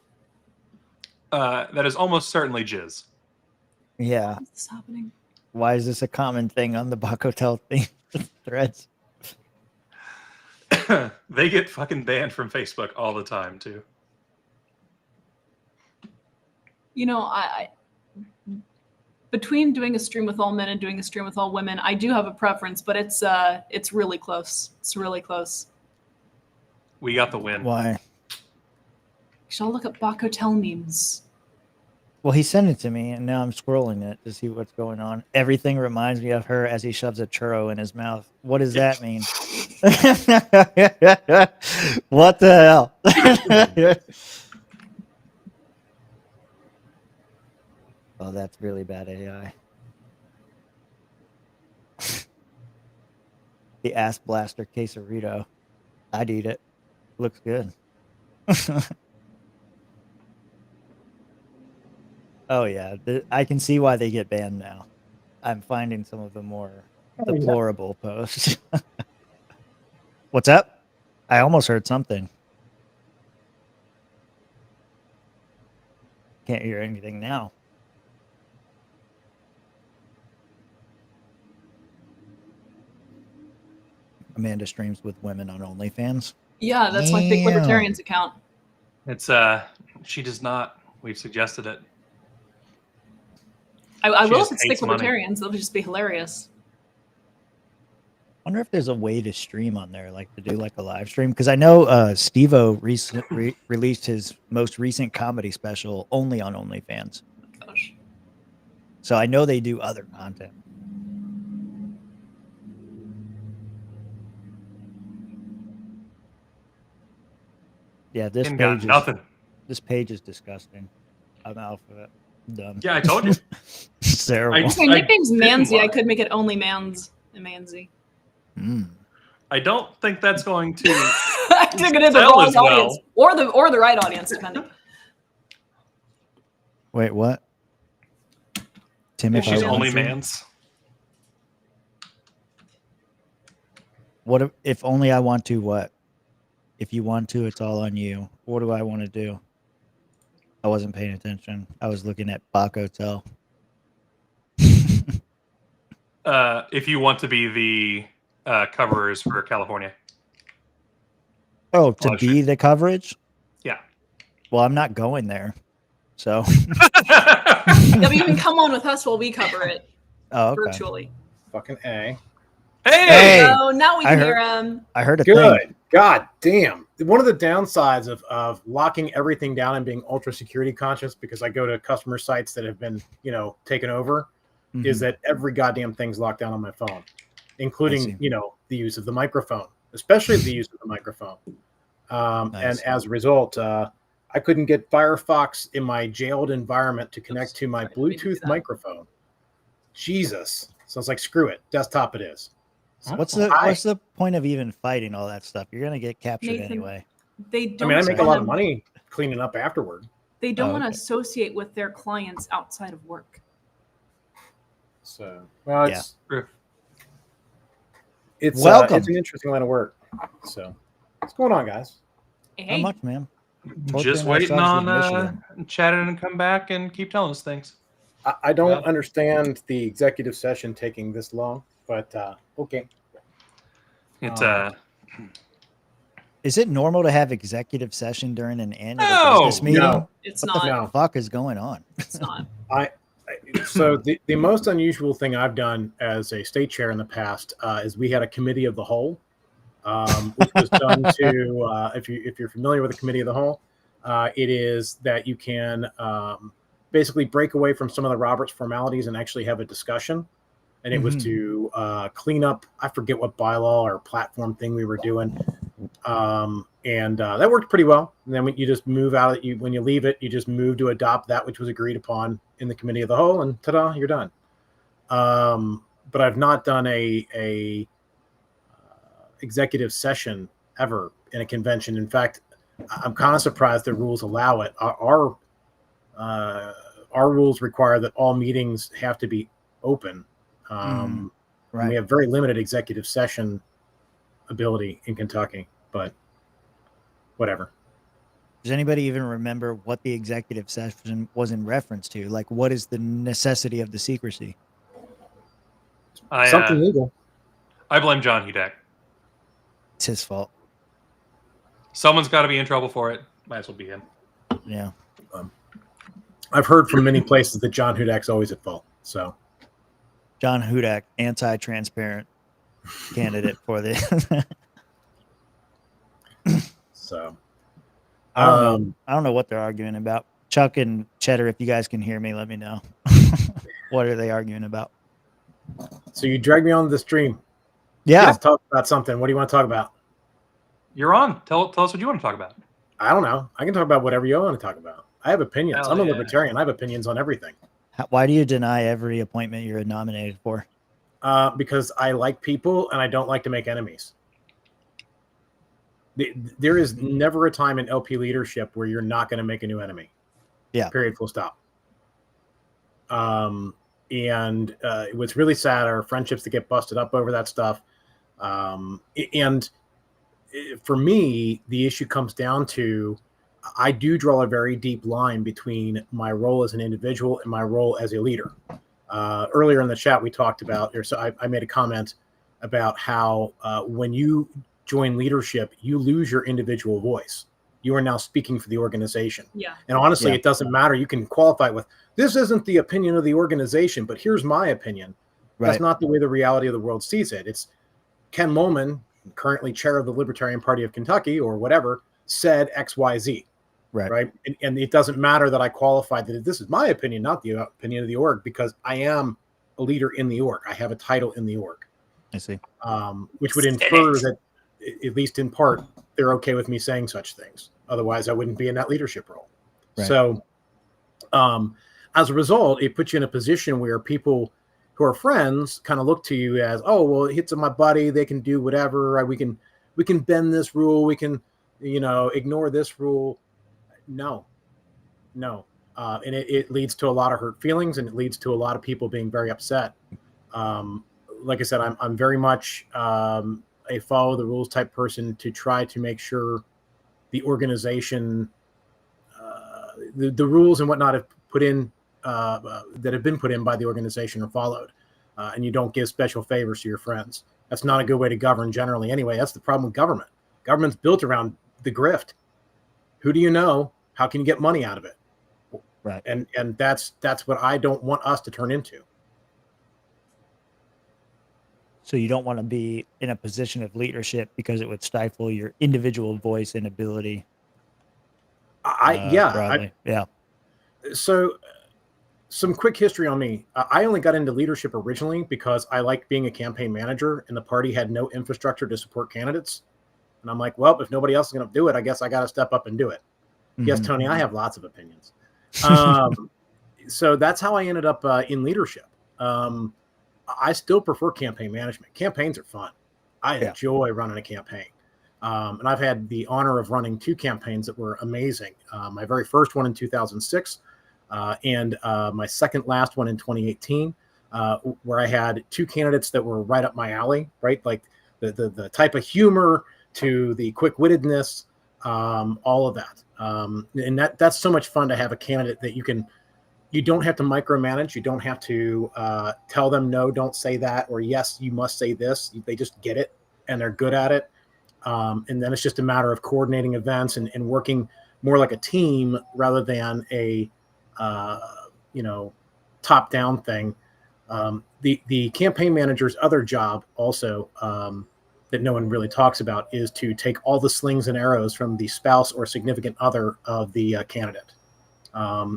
That is almost certainly jizz. Yeah. What's happening? Why is this a common thing on the Bach Hotel theme threads? They get fucking banned from Facebook all the time too. You know, I between doing a stream with all men and doing a stream with all women, I do have a preference, but it's really close. It's really close. We got the win. Why? You should all look up Bach Hotel memes. Well, he sent it to me, and now I'm scrolling it to see what's going on. Everything reminds me of her as he shoves a churro in his mouth. What does that mean? What the hell? Oh, that's really bad AI. The Ass Blaster Quesarito. I'd eat it. Looks good. Oh, yeah. I can see why they get banned now. I'm finding some of the more deplorable posts. What's up? I almost heard something. Can't hear anything now. Amanda streams with women on OnlyFans. Yeah, that's my Thick Libertarians account. It's she does not. We've suggested it. I She will just if it's hates Thick money. Libertarians. That'll just be hilarious. Wonder if there's a way to stream on there, like to do like a live stream. Because I know Steve-O released his most recent comedy special only on OnlyFans. Gosh. So I know they do other content. Yeah, this Ken got page is nothing. This page is disgusting. I'm out of it. I'm done. Yeah, I told you. It's terrible. My nickname's Manzi. I could make it only Mans and Manzi. I don't think that's going to I took it in the sell wrong as well. audience, or the right audience, depending. Wait, what? Tim, if She's I want only to? man's. What if only I want to? What? If you want to, it's all on you. What do I want to do? I wasn't paying attention. I was looking at Bach Hotel. If you want to be the coverers for California. Oh, to be the coverage? Yeah. Well, I'm not going there. So. Yeah, but you can come on with us while we cover it Oh, okay. virtually. Fucking A. Hey! So now we can hear him. I heard a Good. thing. God damn. One of the downsides of locking everything down and being ultra security conscious, because I go to customer sites that have been, taken over, is that every goddamn thing's locked down on my phone, including, the use of the microphone, especially the use of the microphone. And as a result, I couldn't get Firefox in my jailed environment to connect to my Bluetooth microphone. Jesus. So it's like, screw it. Desktop it is. What's the point of even fighting all that stuff? You're gonna get captured Nathan, anyway. They don't. I make a lot of money cleaning up afterward. They don't Oh, want to okay. associate with their clients outside of work. So, well, it's Welcome. it's an interesting line of work. So, what's going on, guys? How much, man? Just Torturing waiting ourselves on with Michigan. chatting and come back and keep telling us things. I don't understand the executive session taking this long, but okay. It's Is it normal to have executive session during an annual No! business meeting? No. It's what not. the fuck is going on? It's not. So the most unusual thing I've done as a state chair in the past is we had a committee of the whole, which was done to if you're familiar with the committee of the whole, it is that you can basically break away from some of the Roberts formalities and actually have a discussion. And it was to clean up, I forget what bylaw or platform thing we were doing. And that worked pretty well. And then when you just move out, when you leave it, you just move to adopt that which was agreed upon in the committee of the whole, and ta-da, you're done. But I've not done a executive session ever in a convention. In fact, I'm kind of surprised the rules allow it. Our rules require that all meetings have to be open. And right. we have very limited executive session ability in Kentucky, but whatever. Does anybody even remember what the executive session was in reference to? Like, what is the necessity of the secrecy? Something legal. I blame John Hudak. It's his fault. Someone's got to be in trouble for it. Might as well be him. Yeah. I've heard from many places that John Hudak's always at fault. So, John Hudak, anti-transparent candidate for the. So, I don't know. I don't know what they're arguing about. Chuck and Cheddar, if you guys can hear me, let me know. What are they arguing about? So you dragged me on the stream. Yeah. Let's talk about something. What do you want to talk about? You're on. Tell us what you want to talk about. I don't know. I can talk about whatever you want to talk about. I have opinions. Hell I'm a yeah. libertarian. I have opinions on everything. Why do you deny every appointment you're nominated for? Because I like people and I don't like to make enemies. There is never a time in LP leadership where you're not going to make a new enemy. Yeah. Period. Full stop. And what's really sad are friendships that get busted up over that stuff. And for me, the issue comes down to I do draw a very deep line between my role as an individual and my role as a leader. Earlier in the chat, we talked about, I made a comment about how when you join leadership, you lose your individual voice. You are now speaking for the organization. Yeah. And honestly, it doesn't matter. You can qualify with, this isn't the opinion of the organization, but here's my opinion. Right. That's not the way the reality of the world sees it. It's Ken Moman, currently chair of the Libertarian Party of Kentucky or whatever, said XYZ. Right. And it doesn't matter that I qualified that this is my opinion, not the opinion of the org, because I am a leader in the org. I have a title in the org. I see. Which would infer that, at least in part, they're okay with me saying such things. Otherwise, I wouldn't be in that leadership role. Right. So, as a result, it puts you in a position where people who are friends kind of look to you as, oh, well, it's my buddy. They can do whatever. We can bend this rule. We can, ignore this rule. No. And it leads to a lot of hurt feelings, and it leads to a lot of people being very upset. Like I said, I'm very much a follow the rules type person to try to make sure the organization, the rules and whatnot have put in, that have been put in by the organization are followed. And you don't give special favors to your friends. That's not a good way to govern generally anyway. That's the problem with government. Government's built around the grift. Who do you know? How can you get money out of it? Right. And that's what I don't want us to turn into. So you don't want to be in a position of leadership because it would stifle your individual voice and ability. Broadly. So some quick history on me. I only got into leadership originally because I liked being a campaign manager, and the party had no infrastructure to support candidates. And I'm like, well, if nobody else is going to do it, I guess I got to step up and do it. Mm-hmm. Yes, Tony, I have lots of opinions. So that's how I ended up in leadership. I still prefer campaign management. Campaigns are fun. I enjoy running a campaign. And I've had the honor of running 2 campaigns that were amazing. My very first one in 2006 and my second last one in 2018, where I had 2 candidates that were right up my alley, right? Like the type of humor to the quick-wittedness, all of that. And that's so much fun to have a candidate that you don't have to micromanage. You don't have to tell them, no, don't say that, or yes, you must say this. They just get it and they're good at it. And then it's just a matter of coordinating events and working more like a team rather than a, top-down thing. The campaign manager's other job also that no one really talks about is to take all the slings and arrows from the spouse or significant other of the candidate.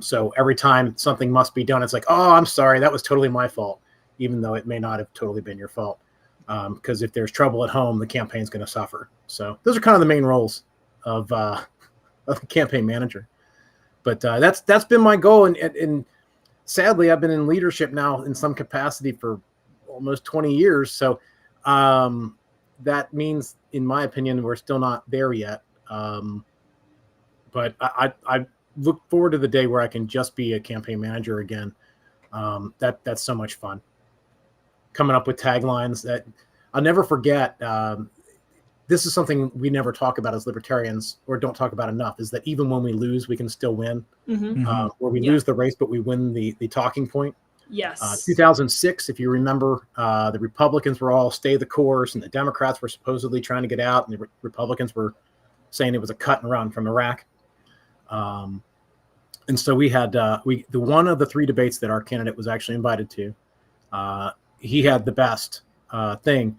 So every time something must be done, it's like, oh, I'm sorry, that was totally my fault, even though it may not have totally been your fault. Because if there's trouble at home, the campaign's going to suffer. So those are kind of the main roles of a campaign manager. But that's been my goal, and sadly, I've been in leadership now in some capacity for almost 20 years. So that means, in my opinion, we're still not there yet. But I look forward to the day where I can just be a campaign manager again. That's so much fun. Coming up with taglines that I'll never forget. This is something we never talk about as libertarians, or don't talk about enough, is that even when we lose, we can still win. Where we lose the race, but we win the talking point. Yes. 2006, if you remember, the Republicans were all stay the course, and the Democrats were supposedly trying to get out, and the Republicans were saying it was a cut and run from Iraq. And so we had the one of the 3 debates that our candidate was actually invited to. He had the best thing.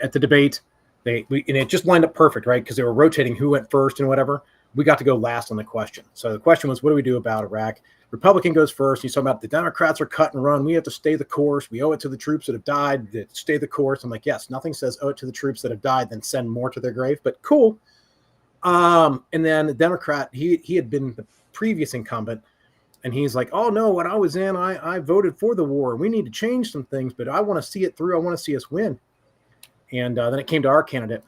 At the debate, and it just lined up perfect, right? Because they were rotating who went first and whatever. We got to go last on the question. So the question was, what do we do about Iraq? Republican goes first. He's talking about the Democrats are cut and run. We have to stay the course. We owe it to the troops that have died to stay the course. I'm like, yes, nothing says owe it to the troops that have died than send more to their grave, but cool. And then the Democrat, he had been the previous incumbent, and he's like, oh no, when I was in, I voted for the war. We need to change some things, but I want to see it through. I want to see us win. And then it came to our candidate,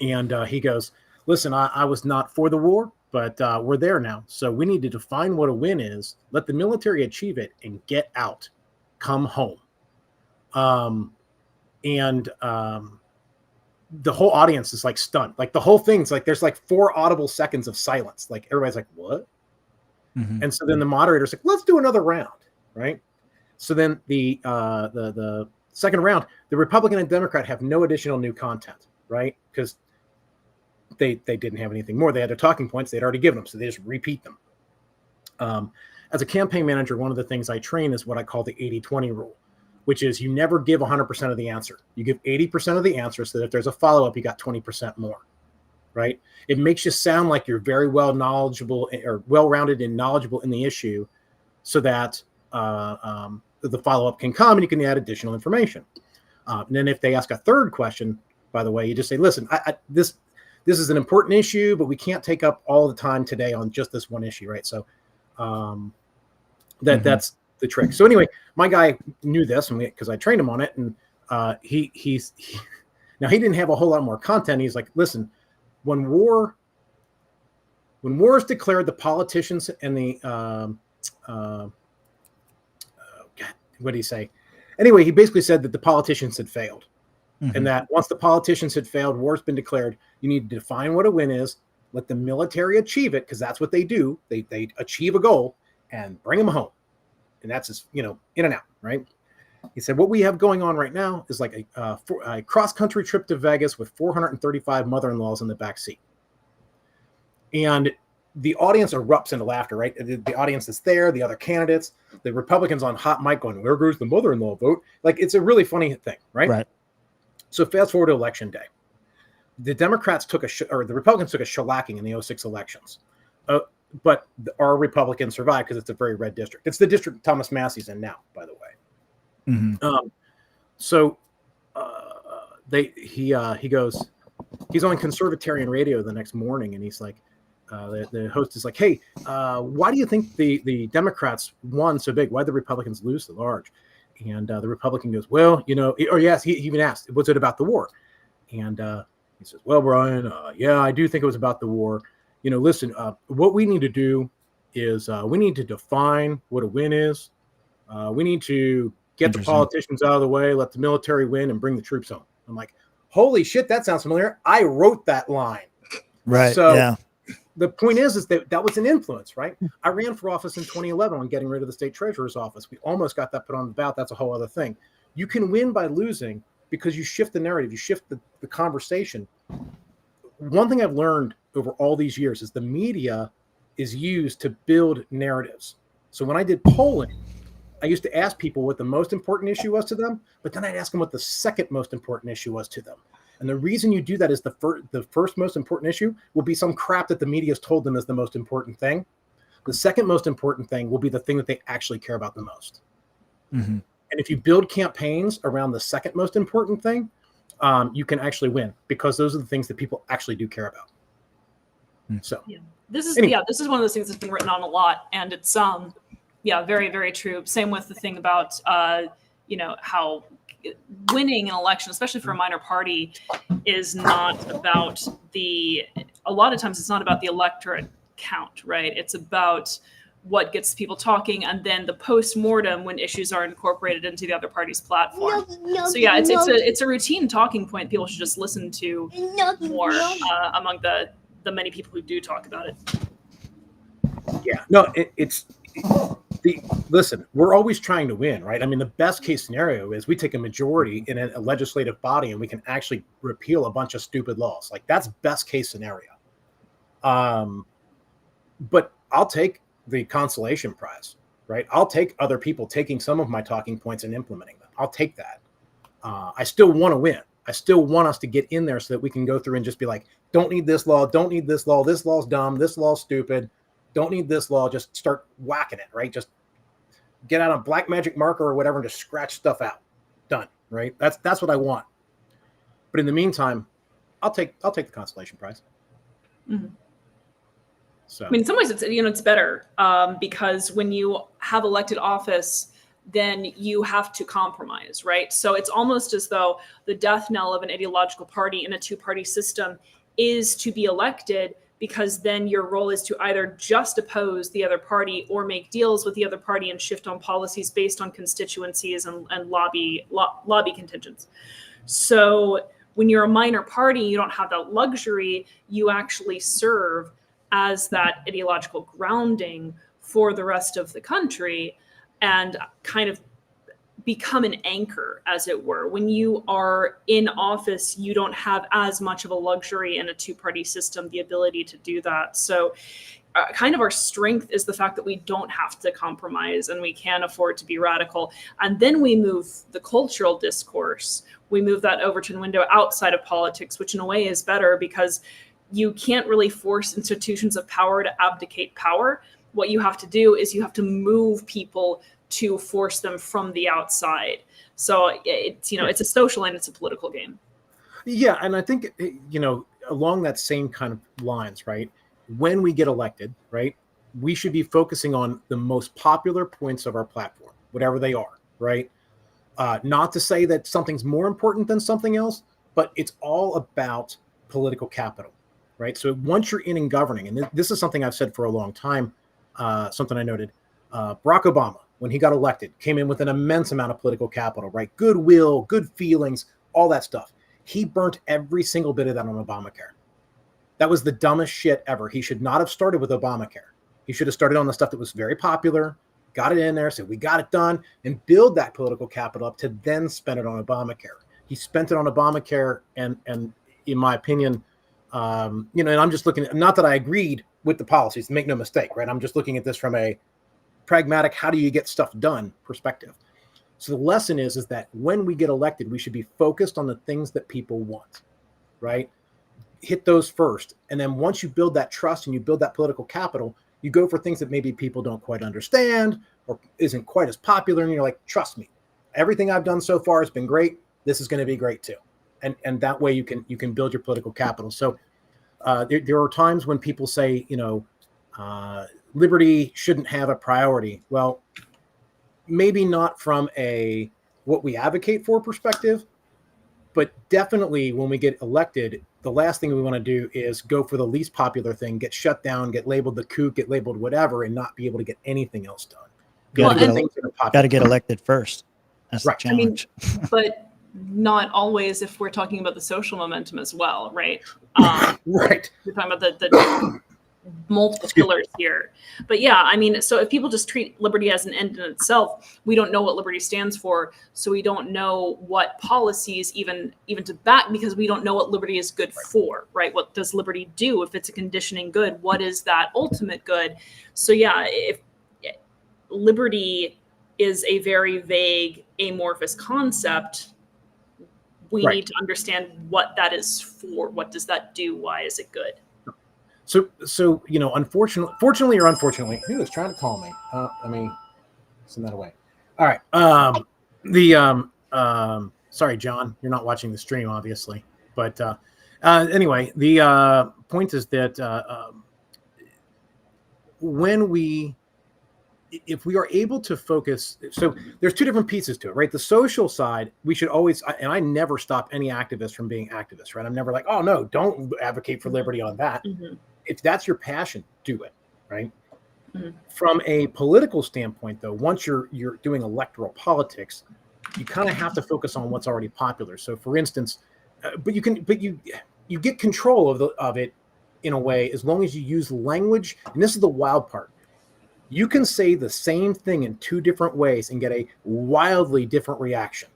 and he goes, listen, I was not for the war, but we're there now. So we need to define what a win is, let the military achieve it, and get out, come home. The whole audience is like stunned. Like the whole thing's like, there's like 4 audible seconds of silence. Like everybody's like, what? And so then the moderator's like, let's do another round, right? So then the second round, the Republican and Democrat have no additional new content, right? Because they didn't have anything more. They had their talking points. They'd already given them, so they just repeat them. As a campaign manager, one of the things I train is what I call the 80-20 rule, which is you never give 100% of the answer. You give 80% of the answer so that if there's a follow-up, you got 20% more, right? It makes you sound like you're very well knowledgeable or well-rounded and knowledgeable in the issue so that the follow-up can come and you can add additional information. And then if they ask a third question, by the way, you just say, listen, this is an important issue, but we can't take up all the time today on just this one issue, right? So that's the trick. So anyway, my guy knew this because I trained him on it, and he's now he didn't have a whole lot more content. He's like, listen, when war is declared, the politicians and the what did he say? Anyway, he basically said that the politicians had failed. And that once the politicians had failed, war's been declared, you need to define what a win is, let the military achieve it, because that's what they do. They achieve a goal and bring them home. And that's just, in and out, right? He said, what we have going on right now is like a cross-country trip to Vegas with 435 mother-in-laws in the back seat. And the audience erupts into laughter, right? The audience is there, the other candidates, the Republicans on hot mic going, where goes the mother-in-law vote? Like, it's a really funny thing, right? Right. So fast forward to election day. The Democrats the Republicans took a shellacking in the 2006 elections. But our Republicans survived because it's a very red district. It's the district Thomas Massey's in now, by the way. So he goes, he's on conservatarian radio the next morning, and he's like, the host is like, hey, why do you think the Democrats won so big? Why did the Republicans lose so large? And the Republican goes, well, he even asked, was it about the war? And he says, well, Brian, yeah, I do think it was about the war. Listen, what we need to do is we need to define what a win is. We need to get the politicians out of the way, let the military win, and bring the troops home. I'm like, holy shit, that sounds familiar. I wrote that line. Right. So yeah. The point is that was an influence, right? I ran for office in 2011 on getting rid of the state treasurer's office. We almost got that put on the ballot. That's a whole other thing. You can win by losing because you shift the narrative, you shift the conversation. One thing I've learned over all these years is the media is used to build narratives. So when I did polling, I used to ask people what the most important issue was to them, but then I'd ask them what the second most important issue was to them. And the reason you do that is the first most important issue will be some crap that the media has told them is the most important thing. The second most important thing will be the thing that they actually care about the most. And if you build campaigns around the second most important thing, you can actually win, because those are the things that people actually do care about. So This is anyway. this is one of those things that's been written on a lot, and it's very, very true. Same with the thing about how winning an election, especially for a minor party, is not about a lot of times it's not about the electorate count, right? It's about what gets people talking, and then the post-mortem when issues are incorporated into the other party's platform. So yeah, it's a routine talking point people should just listen to more among the many people who do talk about it. Yeah, no, listen, we're always trying to win, right? I mean, the best case scenario is we take a majority in a legislative body and we can actually repeal a bunch of stupid laws. Like, that's best case scenario. But I'll take the consolation prize, right? I'll take other people taking some of my talking points and implementing them. I'll take that. I still want to win. I still want us to get in there so that we can go through and just be like, don't need this law, don't need this law, this law's dumb, this law's stupid, don't need this law, just start whacking it, right? Just get out a black magic marker or whatever and just scratch stuff out. Done, right? That's what I want. But in the meantime, I'll take the consolation prize. Mm-hmm. So I mean, in some ways, it's better because when you have elected office, then you have to compromise, right? So it's almost as though the death knell of an ideological party in a two-party system is to be elected, because then your role is to either just oppose the other party or make deals with the other party and shift on policies based on constituencies and lobby contingents. So when you're a minor party, you don't have that luxury. You actually serve as that ideological grounding for the rest of the country and kind of become an anchor, as it were. When you are in office, you don't have as much of a luxury in a two-party system, the ability to do that. So kind of our strength is the fact that we don't have to compromise and we can afford to be radical. And then we move the cultural discourse. We move that Overton window outside of politics, which in a way is better because you can't really force institutions of power to abdicate power. What you have to do is you have to move people to force them from the outside. So it's a social and it's a political game. Yeah, and I think along that same kind of lines, right? When we get elected, right, we should be focusing on the most popular points of our platform, whatever they are, right? Not to say that something's more important than something else, but it's all about political capital, right? So once you're in and governing, and this is something I've said for a long time, something I noted, Barack Obama, when he got elected, came in with an immense amount of political capital, right? Goodwill, good feelings, all that stuff. He burnt every single bit of that on Obamacare. That was the dumbest shit ever. He should not have started with Obamacare. He should have started on the stuff that was very popular, got it in there, said, we got it done, and build that political capital up to then spend it on Obamacare. He spent it on Obamacare, and in my opinion, and I'm just looking at, not that I agreed with the policies, make no mistake, right? I'm just looking at this from a pragmatic, how do you get stuff done perspective. So the lesson is that when we get elected, we should be focused on the things that people want, right? Hit those first. And then once you build that trust and you build that political capital, you go for things that maybe people don't quite understand or isn't quite as popular. And you're like, trust me, everything I've done so far has been great. This is going to be great too. And that way you can build your political capital. So there are times when people say, liberty shouldn't have a priority. Well, maybe not from a what we advocate for perspective, but definitely when we get elected, the last thing we want to do is go for the least popular thing, get shut down, get labeled the kook, get labeled whatever, and not be able to get anything else done. Got to get elected first. That's right. The challenge. But not always if we're talking about the social momentum as well, right? Right. We're talking about the multiple pillars here. But yeah, I mean, so if people just treat liberty as an end in itself, we don't know what liberty stands for. So we don't know what policies even to back, because we don't know what liberty is good for, right? What does liberty do? If it's a conditioning good, what is that ultimate good? So yeah, if liberty is a very vague, amorphous concept, we need to understand what that is for. What does that do? Why is it good? So fortunately or unfortunately, who is trying to call me? Let me send that away. All right. Sorry, John, you're not watching the stream, obviously. But anyway, the point is that if we are able to focus, so there's two different pieces to it, right? The social side, we should always, and I never stop any activist from being activists, right? I'm never like, oh no, don't advocate for liberty on that. Mm-hmm. If that's your passion, do it, right? Mm-hmm. From a political standpoint, though, once you're doing electoral politics, you kind of have to focus on what's already popular. So, for instance, but you get control of it in a way as long as you use language. And this is the wild part. You can say the same thing in two different ways and get a wildly different reaction,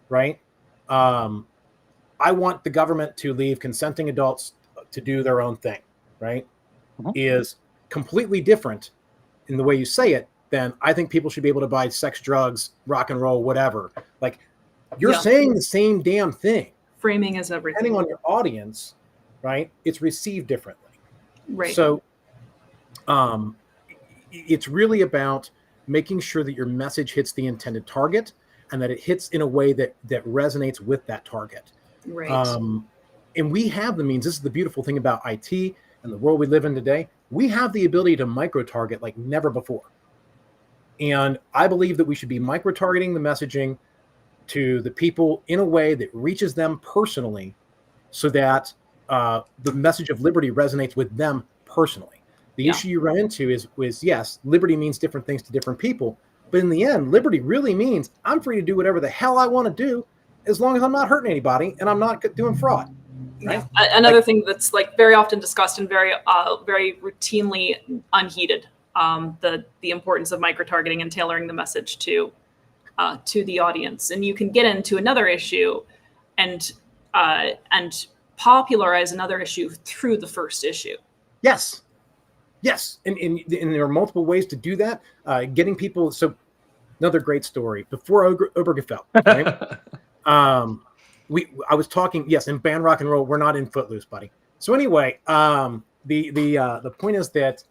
right? I want the government to leave consenting adults to do their own thing, right? Is completely different in the way you say it than I think people should be able to buy sex, drugs, rock and roll, whatever. Like, you're saying the same damn thing. Framing is everything. Depending on your audience, right? It's received differently. Right. So, it's really about making sure that your message hits the intended target and that it hits in a way that resonates with that target. Right. And we have the means. This is the beautiful thing about IT and the world we live in today. We have the ability to micro-target like never before. And I believe that we should be micro-targeting the messaging to the people in a way that reaches them personally so that the message of liberty resonates with them personally. The issue you run into is yes, liberty means different things to different people. But in the end, liberty really means I'm free to do whatever the hell I want to do as long as I'm not hurting anybody and I'm not doing fraud. Right? Another thing that's like very often discussed and very routinely unheeded, the importance of micro-targeting and tailoring the message to the audience. And you can get into another issue and popularize another issue through the first issue. Yes. Yes. And there are multiple ways to do that. Getting people. So another great story before Obergefell, right? I was talking, yes, in band rock and roll, we're not in Footloose, buddy. So anyway, the point is that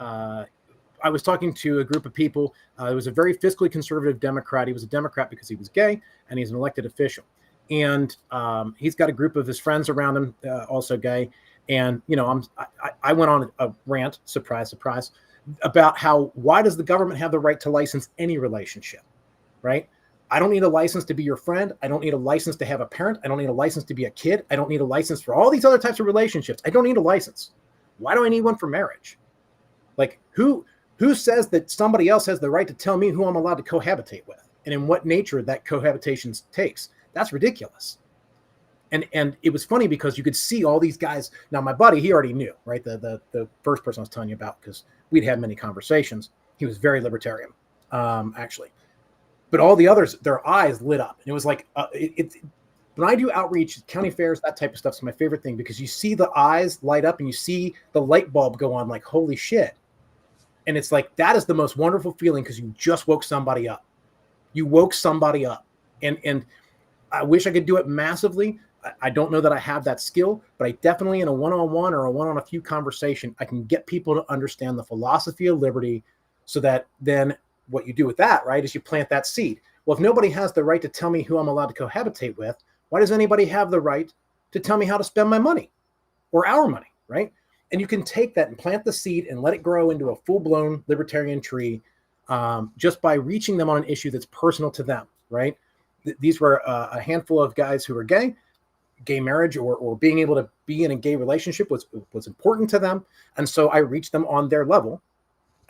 I was talking to a group of people. It was a very fiscally conservative Democrat. He was a Democrat because he was gay, and he's an elected official. And he's got a group of his friends around him, also gay. And I went on a rant, surprise, surprise, about why does the government have the right to license any relationship, right? I don't need a license to be your friend. I don't need a license to have a parent. I don't need a license to be a kid. I don't need a license for all these other types of relationships. I don't need a license. Why do I need one for marriage? Like, who says that somebody else has the right to tell me who I'm allowed to cohabitate with and in what nature that cohabitation takes? That's ridiculous. And it was funny because you could see all these guys. Now, my buddy, he already knew, right? The first person I was telling you about, because we'd had many conversations. He was very libertarian, actually. But all the others, their eyes lit up. And it was like, when I do outreach, county fairs, that type of stuff is my favorite thing because you see the eyes light up and you see the light bulb go on like, holy shit. And it's like, that is the most wonderful feeling because you just woke somebody up. You woke somebody up. And I wish I could do it massively. I don't know that I have that skill, but I definitely in a one-on-one or a one-on-a-few conversation, I can get people to understand the philosophy of liberty so that then what you do with that, right, is you plant that seed. Well, if nobody has the right to tell me who I'm allowed to cohabitate with, why does anybody have the right to tell me how to spend my money or our money, right? And you can take that and plant the seed and let it grow into a full-blown libertarian tree just by reaching them on an issue that's personal to them, right? These were a handful of guys who were gay. Gay marriage or being able to be in a gay relationship was important to them. And so I reached them on their level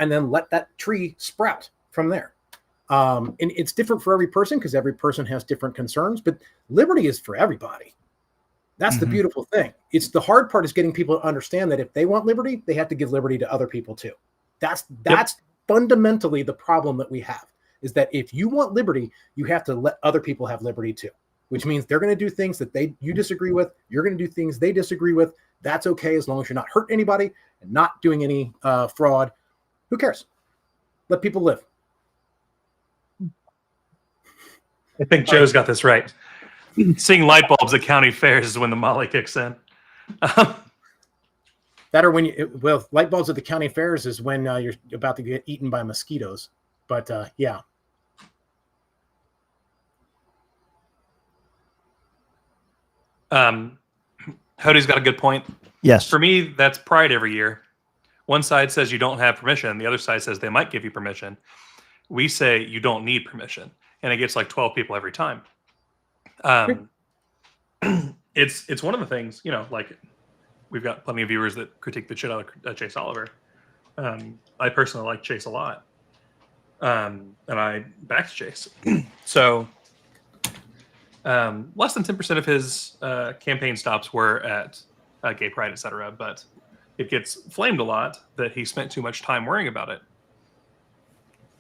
and then let that tree sprout from there. And it's different for every person because every person has different concerns, but liberty is for everybody. That's the beautiful thing. It's the hard part is getting people to understand that if they want liberty, they have to give liberty to other people too. That's fundamentally the problem that we have is that if you want liberty, you have to let other people have liberty too. Which means they're going to do things that you disagree with. You're going to do things they disagree with. That's okay as long as you're not hurting anybody and not doing any fraud. Who cares? Let people live. I think Joe's got this right. Seeing light bulbs at county fairs is when the molly kicks in. That or when light bulbs at the county fairs is when you're about to get eaten by mosquitoes. But yeah. Hody's got a good point. Yes. For me, that's pride every year. One side says you don't have permission. The other side says they might give you permission. We say you don't need permission, and it gets like 12 people every time. It's one of the things, like we've got plenty of viewers that critique the shit out of Chase Oliver. I personally like Chase a lot, and I backed Chase. So less than 10% of his campaign stops were at gay pride, etc. But it gets flamed a lot that he spent too much time worrying about it.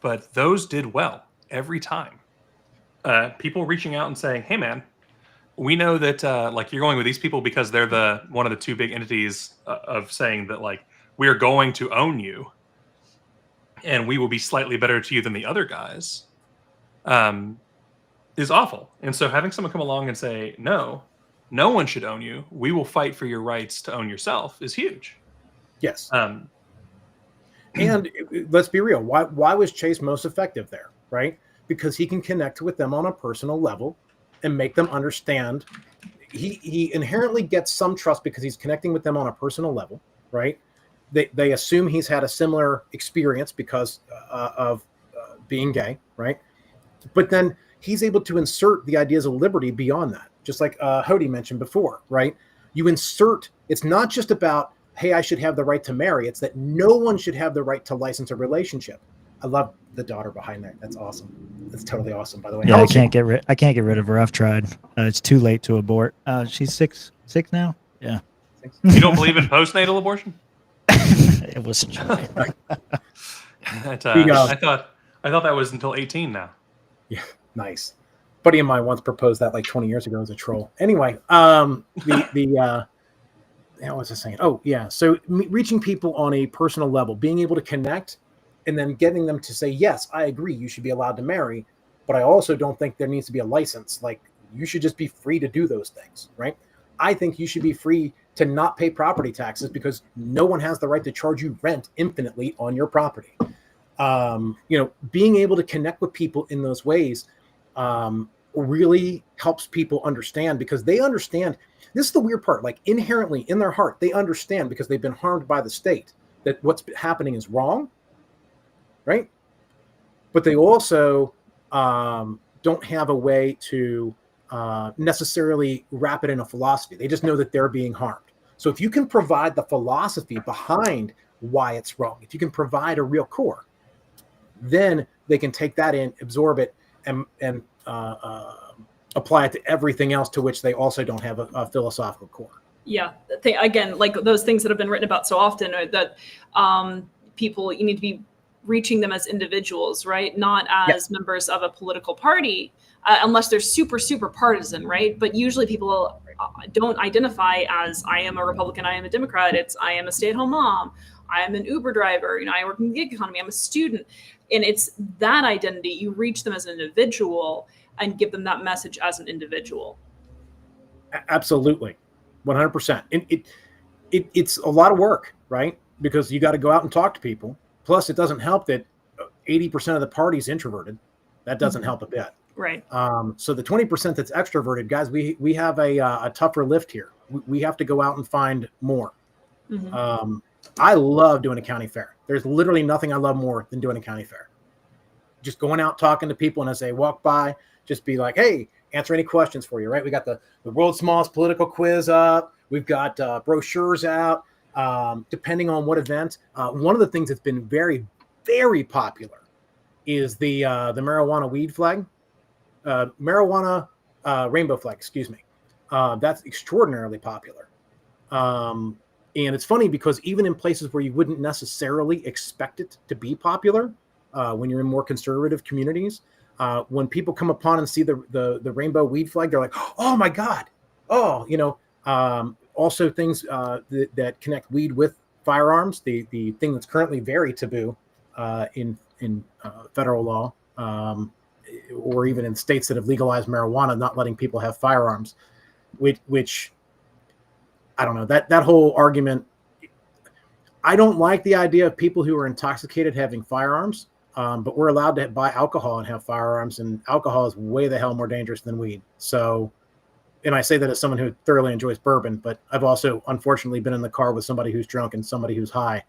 But those did well every time. People reaching out and saying, "Hey, man, we know that like you're going with these people because they're one of the two big entities of saying that like we are going to own you, and we will be slightly better to you than the other guys," is awful. And so having someone come along and say, "No, no one should own you. We will fight for your rights to own yourself," is huge. Yes. And let's be real. Why was Chase most effective there? Right? Because he can connect with them on a personal level and make them understand. He inherently gets some trust because he's connecting with them on a personal level, right? They assume he's had a similar experience because of being gay, right? But then he's able to insert the ideas of liberty beyond that, just like Hody mentioned before, right? You insert, it's not just about, hey, I should have the right to marry. It's that no one should have the right to license a relationship. I love the daughter behind there. That's awesome. That's totally awesome, by the way. Yeah, I can't get rid of her. I've tried. It's too late to abort. She's six now. Yeah. You don't believe in postnatal abortion? It was. I thought that was until 18 now. Yeah, nice. Buddy of mine once proposed that like 20 years ago as a troll. Anyway, what was I saying? Oh, yeah. So reaching people on a personal level, being able to connect, and then getting them to say, yes, I agree, you should be allowed to marry, but I also don't think there needs to be a license. Like, you should just be free to do those things, right? I think you should be free to not pay property taxes because no one has the right to charge you rent infinitely on your property. Being able to connect with people in those ways really helps people understand, because they understand. This is the weird part. Like, inherently in their heart, they understand, because they've been harmed by the state, that what's happening is wrong, right? But they also don't have a way to necessarily wrap it in a philosophy. They just know that they're being harmed. So if you can provide the philosophy behind why it's wrong, if you can provide a real core, then they can take that in, absorb it, and apply it to everything else to which they also don't have a philosophical core. Yeah, again, like those things that have been written about so often are that people, you need to be reaching them as individuals, right? Not as members of a political party, unless they're super, super partisan, right? But usually people don't identify as, I am a Republican, I am a Democrat. It's, I am a stay-at-home mom, I am an Uber driver, I work in the gig economy, I'm a student. And it's that identity. You reach them as an individual and give them that message as an individual. Absolutely. 100%. It's a lot of work, right? Because you got to go out and talk to people. Plus, it doesn't help that 80% of the party's introverted. That doesn't help a bit. Right. So the 20% that's extroverted, guys, we have a tougher lift here. We have to go out and find more. Mm-hmm. I love doing a county fair. There's literally nothing I love more than doing a county fair. Just going out, talking to people, and as they walk by, just be like, hey, answer any questions for you, right? We got the world's smallest political quiz up. We've got brochures out, depending on what event. One of the things that's been very, very popular is the marijuana weed flag, marijuana rainbow flag, excuse me. That's extraordinarily popular. And it's funny because even in places where you wouldn't necessarily expect it to be popular, when you're in more conservative communities, when people come upon and see the rainbow weed flag, they're like, oh my God. Oh, also things that connect weed with firearms, the thing that's currently very taboo in federal law, or even in states that have legalized marijuana, not letting people have firearms, which I don't know, that whole argument. I don't like the idea of people who are intoxicated having firearms, but we're allowed to buy alcohol and have firearms, and alcohol is way the hell more dangerous than weed. So and I say that as someone who thoroughly enjoys bourbon, but I've also unfortunately been in the car with somebody who's drunk and somebody who's high.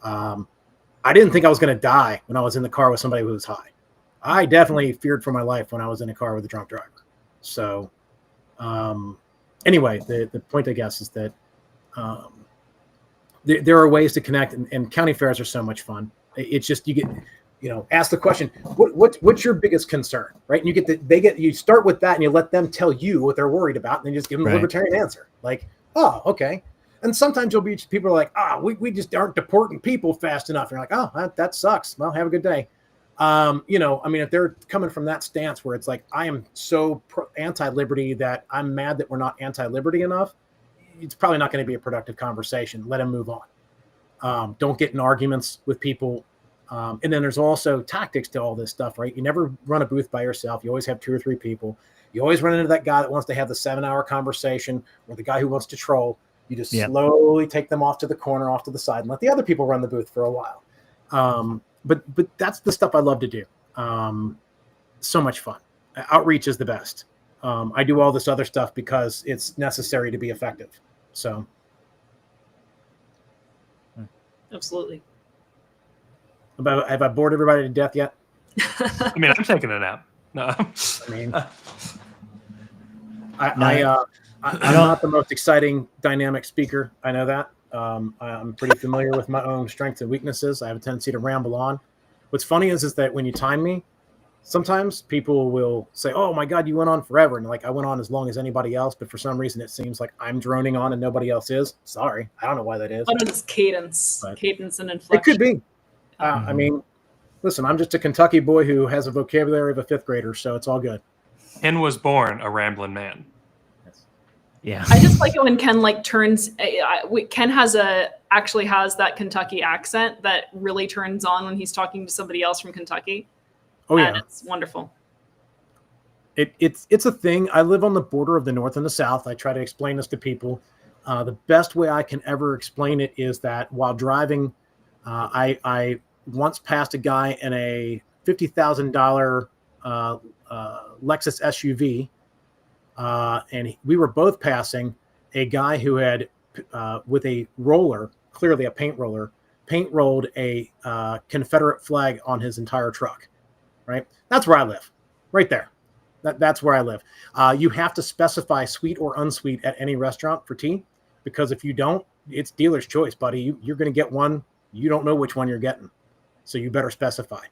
I didn't think I was going to die when I was in the car with somebody who was high. I definitely feared for my life when I was in a car with a drunk driver. So, anyway, the point, I guess, is that there are ways to connect, and county fairs are so much fun. It's just, you get, ask the question, what's your biggest concern, right? And you start with that, and you let them tell you what they're worried about, and then just give them a libertarian answer. Like, oh, okay. And sometimes you'll be, people are like, we just aren't deporting people fast enough. And you're like, oh, that sucks. Well, have a good day. If they're coming from that stance where it's like, I am so anti-liberty that I'm mad that we're not anti-liberty enough, it's probably not going to be a productive conversation. Let them move on. Don't get in arguments with people. And then there's also tactics to all this stuff, right? You never run a booth by yourself. You always have 2 or 3 people. You always run into that guy that wants to have the 7-hour conversation, or the guy who wants to troll. You just slowly take them off to the corner, off to the side, and let the other people run the booth for a while. But that's the stuff I love to do. So much fun. Outreach is the best. I do all this other stuff because it's necessary to be effective. So. Absolutely. Have I bored everybody to death yet? I mean, I'm taking a nap. No. I'm not the most exciting dynamic speaker. I know that. I'm pretty familiar with my own strengths and weaknesses. I have a tendency to ramble on. What's funny is that when you time me, sometimes people will say, oh my God, you went on forever. And like, I went on as long as anybody else, but for some reason it seems like I'm droning on and nobody else is. Sorry. I don't know why that is. But it's cadence and inflection. It could be. Listen, I'm just a Kentucky boy who has a vocabulary of a 5th grader, so it's all good. Ken was born a rambling man. Yeah. I just like it when Ken turns. Ken actually has that Kentucky accent that really turns on when he's talking to somebody else from Kentucky. Oh yeah, and it's wonderful. It's a thing. I live on the border of the North and the South. I try to explain this to people. The best way I can ever explain it is that while driving, I once passed a guy in a $50,000 Lexus SUV. And we were both passing a guy who had, with a roller, clearly a paint roller, paint rolled a Confederate flag on his entire truck. Right? That's where I live. Right there. That's where I live. You have to specify sweet or unsweet at any restaurant for tea, because if you don't, it's dealer's choice, buddy. You're going to get one. You don't know which one you're getting. So you better specify.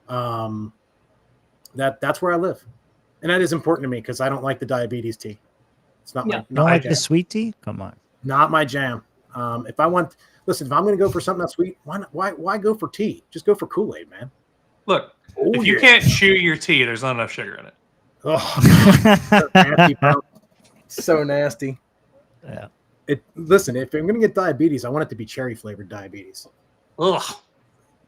That's where I live. And that is important to me because I don't like the diabetes tea. It's not my You don't like the sweet tea? Come on. Not my jam. If I'm going to go for something that's sweet, why go for tea? Just go for Kool-Aid, man. Look, if you can't chew your tea, there's not enough sugar in it. Oh, so nasty, bro. So nasty. Yeah. Listen, if I'm going to get diabetes, I want it to be cherry flavored diabetes. Ugh.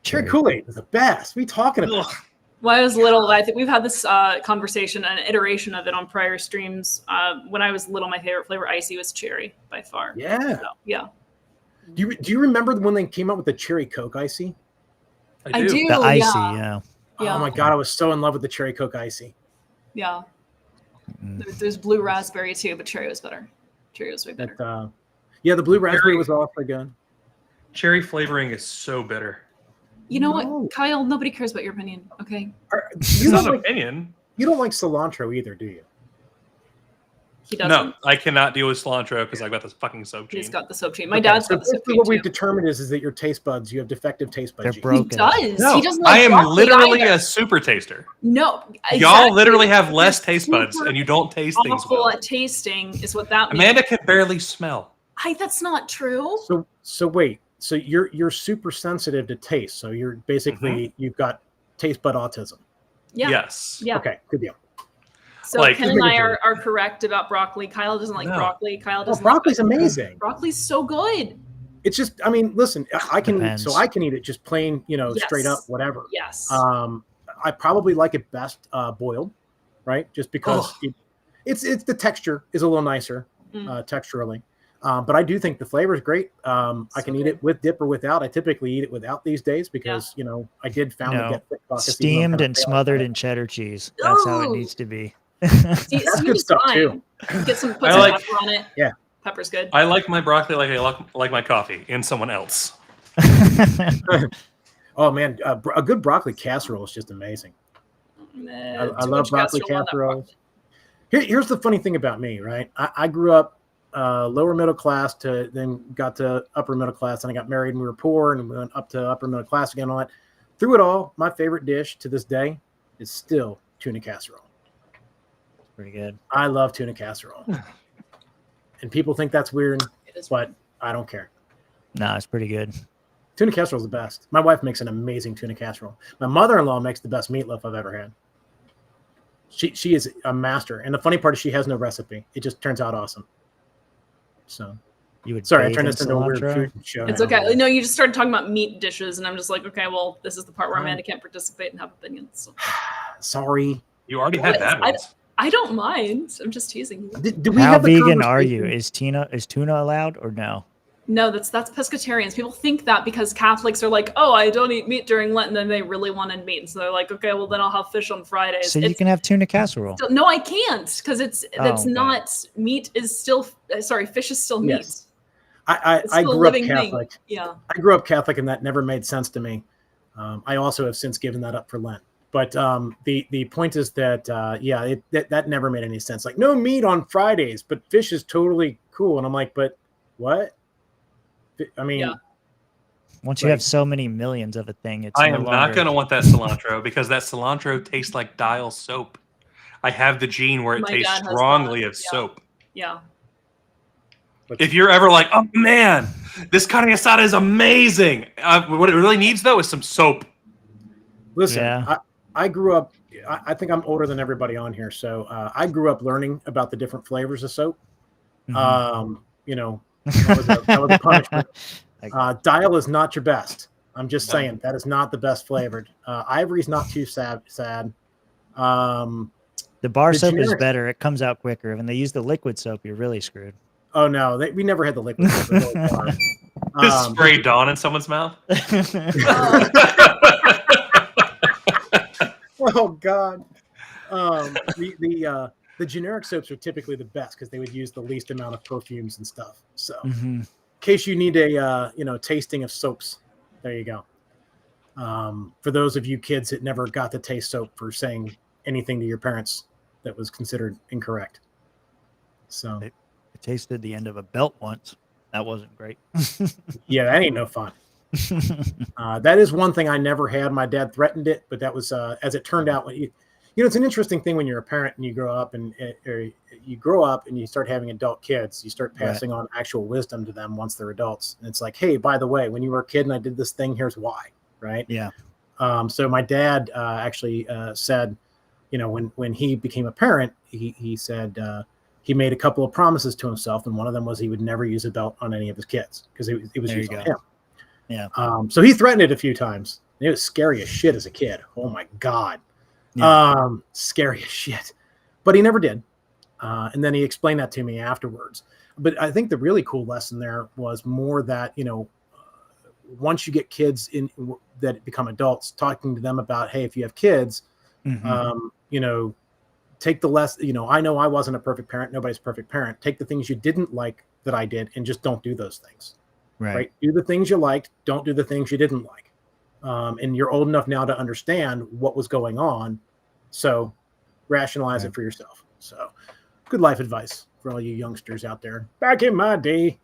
Cherry Kool-Aid is the best. What are you talking about? Ugh. When I was little, I think we've had this conversation, an iteration of it on prior streams. When I was little, my favorite flavor icy was cherry by far. Yeah. So, yeah. Do you remember when they came out with the cherry Coke icy? I do. The icy, yeah. Yeah. Oh my God, I was so in love with the cherry Coke icy. Yeah. There's blue raspberry too, but cherry was better. Cherry was way better. Yeah, the blue raspberry was also good. Cherry flavoring is so bitter. You know what, Kyle? Nobody cares about your opinion. Okay. It's not an opinion. You don't like cilantro either, do you? He doesn't. No, I cannot deal with cilantro because I got this fucking soap chain. He's got the soap chain. My dad's got the soap chain What we've too. determined is that your taste buds, you have defective taste buds. They're broken. He does. No, He doesn't I like am broccoli literally either. a super taster. No, Y'all exactly. literally have less taste Super buds, and you don't taste things Awful well. at tasting is what that means. Amanda can barely smell. That's not true. So wait. So you're super sensitive to taste. So you're basically you've got taste bud autism. Yeah. Yes. Yeah. Okay. Good deal. So Like- Ken and I are correct about broccoli. Kyle doesn't like No. broccoli. Kyle Oh, doesn't. broccoli's like amazing. Broccoli's so good. It's just, I mean, listen, I can Depends. eat it just plain, straight up, whatever. Yes. I probably like it best boiled, right? Just because it's the texture is a little nicer texturally. But I do think the flavor is great. I can eat it with dip or without. I typically eat it without these days because I did found to get thick buckets, even though I'm Steamed kinda and failing. smothered in cheddar cheese. That's how it Ooh. needs to be. See, That's sweet good is stuff fine. too. Put some like- pepper on it. Yeah. Pepper's good. I like my broccoli like my coffee in someone else. Oh man, a good broccoli casserole is just amazing. I love broccoli casseroles. Here's the funny thing about me, right? I grew up lower middle class to then got to upper middle class, and I got married and we were poor, and we went up to upper middle class again. All that. Through it all, my favorite dish to this day is still tuna casserole. Pretty good. I love tuna casserole, and people think that's weird, but I don't care. No, it's pretty good. Tuna casserole is the best. My wife makes an amazing tuna casserole. My mother-in-law makes the best meatloaf I've ever had. She is a master, and the funny part is she has no recipe. It just turns out awesome. So, you would sorry, I turned this into a weird food show. It's now. okay. No, you just started talking about meat dishes, and I'm just like, okay, well, this is the part where Um, Amanda can't participate and have opinions. So. Sorry. You already had that once. I don't mind. I'm just teasing you. Do we How have the vegan are you? conversation- Is tuna allowed or no? No, that's pescatarians. People think that because Catholics are like, oh, I don't eat meat during Lent, and then they really wanted meat, and so they're like, okay, well then I'll have fish on Fridays. So you can have tuna casserole. No, I can't because it's okay. not meat is still fish is still meat. Yes. I It's still a grew up living thing. Catholic. Yeah. I grew up Catholic, and that never made sense to me. I also have since given that up for Lent. But the point is that that never made any sense. Like no meat on Fridays, but fish is totally cool. And I'm like, but what? I mean, Once you have so many millions of a thing, it's I no am not longer- going to want that cilantro because that cilantro tastes like dial soap. I have the gene where it My tastes dad has strongly that, of soap. Yeah. If you're ever like, oh man, this carne asada is amazing. What it really needs though is some soap. listen, Yeah. I grew up. I think I'm older than everybody on here, so I grew up learning about the different flavors of soap. You know, that was a punishment. Dial is not your best. I'm just saying that is not the best flavored. Ivory's not too sad. The bar the soap is generic- better. It comes out quicker. When they use the liquid soap, you're really screwed. Oh no, we never had the liquid soap. It was all bar. Just spray Dawn in someone's mouth. Oh God. The generic soaps are typically the best because they would use the least amount of perfumes and stuff. So, in case you need a tasting of soaps, there you go. For those of you kids that never got to taste soap for saying anything to your parents that was considered incorrect. So, I tasted the end of a belt once. That wasn't great. yeah, that ain't no fun. That is one thing I never had. My dad threatened it, but that was as it turned out. When it's an interesting thing when you're a parent and you grow up and you start having adult kids. You start passing on actual wisdom to them once they're adults. And it's like, hey, by the way, when you were a kid and I did this thing, here's why, right? Yeah. So my dad actually said, when he became a parent, he said he made a couple of promises to himself, and one of them was he would never use a belt on any of his kids because it was There used you on go. him. Yeah. So he threatened it a few times. It was scary as shit as a kid. Oh my God. Yeah. Scary as shit. But he never did. And then he explained that to me afterwards. But I think the really cool lesson there was more that, once you get kids that become adults, talking to them about, hey, if you have kids, take the less, I know I wasn't a perfect parent. Nobody's a perfect parent. Take the things you didn't like that I did and just don't do those things. Right. Do the things you liked. Don't do the things you didn't like. And you're old enough now to understand what was going on. So rationalize it for yourself. So good life advice for all you youngsters out there. Back in my day.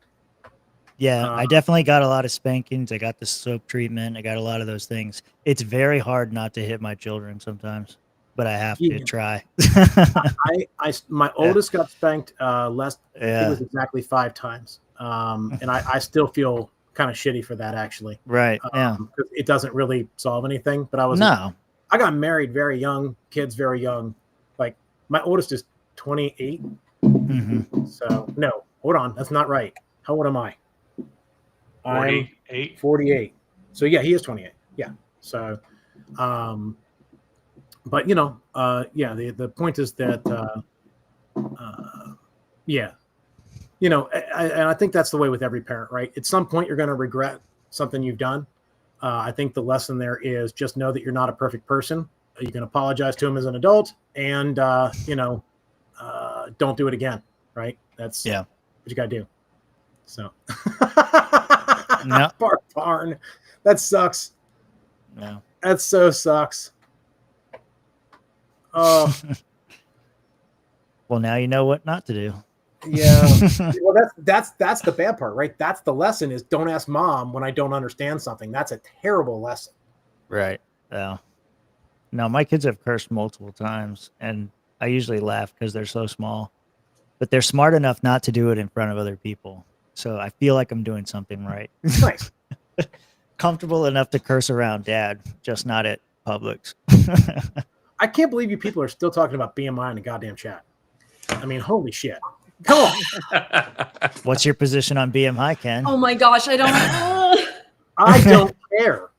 Yeah, I definitely got a lot of spankings. I got the soap treatment. I got a lot of those things. It's very hard not to hit my children sometimes, but I have to try. My oldest got spanked less. Yeah. It was exactly 5 times. And I still feel kind of shitty for that actually. Right. Yeah. 'Cause it doesn't really solve anything. But I got married very young, kids very young. Like my oldest is 28. So no, hold on, that's not right. How old am I? 48. 48. So yeah, he is 28. Yeah. So, but the point is that, and I think that's the way with every parent, right? At some point, you're going to regret something you've done. I think the lesson there is just know that you're not a perfect person. You can apologize to him as an adult, and don't do it again. right? That's Yeah. what you got to do. So, No. barn. That sucks. No. That so sucks. Oh, Well, now you know what not to do. yeah. Well, that's the bad part, right? That's the lesson is don't ask mom when I don't understand something. That's a terrible lesson. Right. Yeah. No, my kids have cursed multiple times, and I usually laugh because they're so small. But they're smart enough not to do it in front of other people. So I feel like I'm doing something right. Nice. Comfortable enough to curse around dad, just not at Publix. I can't believe you people are still talking about BMI in the goddamn chat. I mean, holy shit. Come on. What's your position on BMI, Ken? Oh my gosh, I don't. I don't care.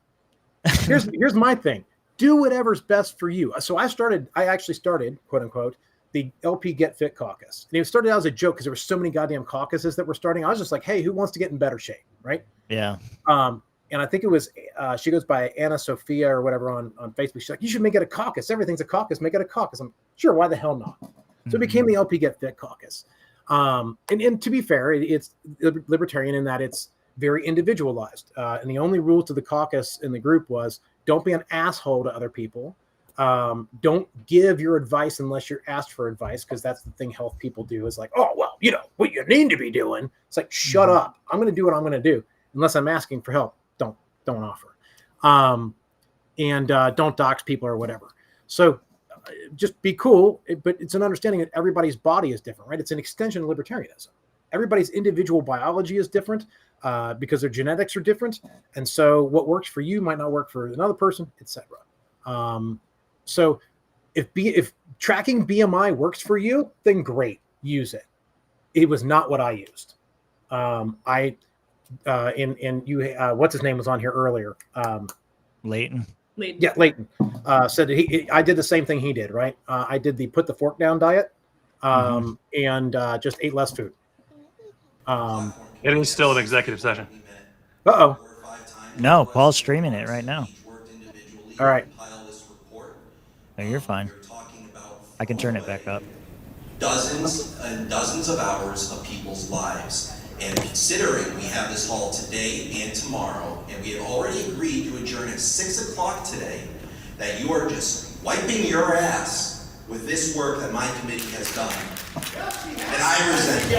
Here's my thing. Do whatever's best for you. So I actually started, quote unquote, the LP Get Fit Caucus. And it started out as a joke because there were so many goddamn caucuses that were starting. I was just like, hey, who wants to get in better shape? Right. Yeah. And I think it was, she goes by Anna Sophia or whatever on Facebook. She's like, you should make it a caucus. Everything's a caucus. Make it a caucus. I'm sure. Why the hell not? So it became the LP Get Fit Caucus. And to be fair, it's libertarian in that it's very individualized. And the only rule to the caucus in the group was don't be an asshole to other people. Don't give your advice unless you're asked for advice, because that's the thing health people do is like, oh, well, you know what you need to be doing. It's like, shut up. I'm going to do what I'm going to do. Unless I'm asking for help, don't offer. And don't dox people or whatever. So just be cool, but it's an understanding that everybody's body is different, right? It's an extension of libertarianism. Everybody's individual biology is different because their genetics are different. And so what works for you might not work for another person, etc. So if tracking BMI works for you, then great, use it. It was not what I used. What's his name was on here earlier. Leighton. Yeah, Leighton said that I did the same thing he did, right? I did the put the fork down diet and just ate less food. It is still an executive session. Uh-oh. No, Paul's streaming it right now. All right. No, you're fine. I can turn it back up. Dozens and dozens of hours of people's lives. And considering we have this hall today and tomorrow, and we have already agreed to adjourn at 6 o'clock today, that you are just wiping your ass with this work that my committee has done. And I resent it.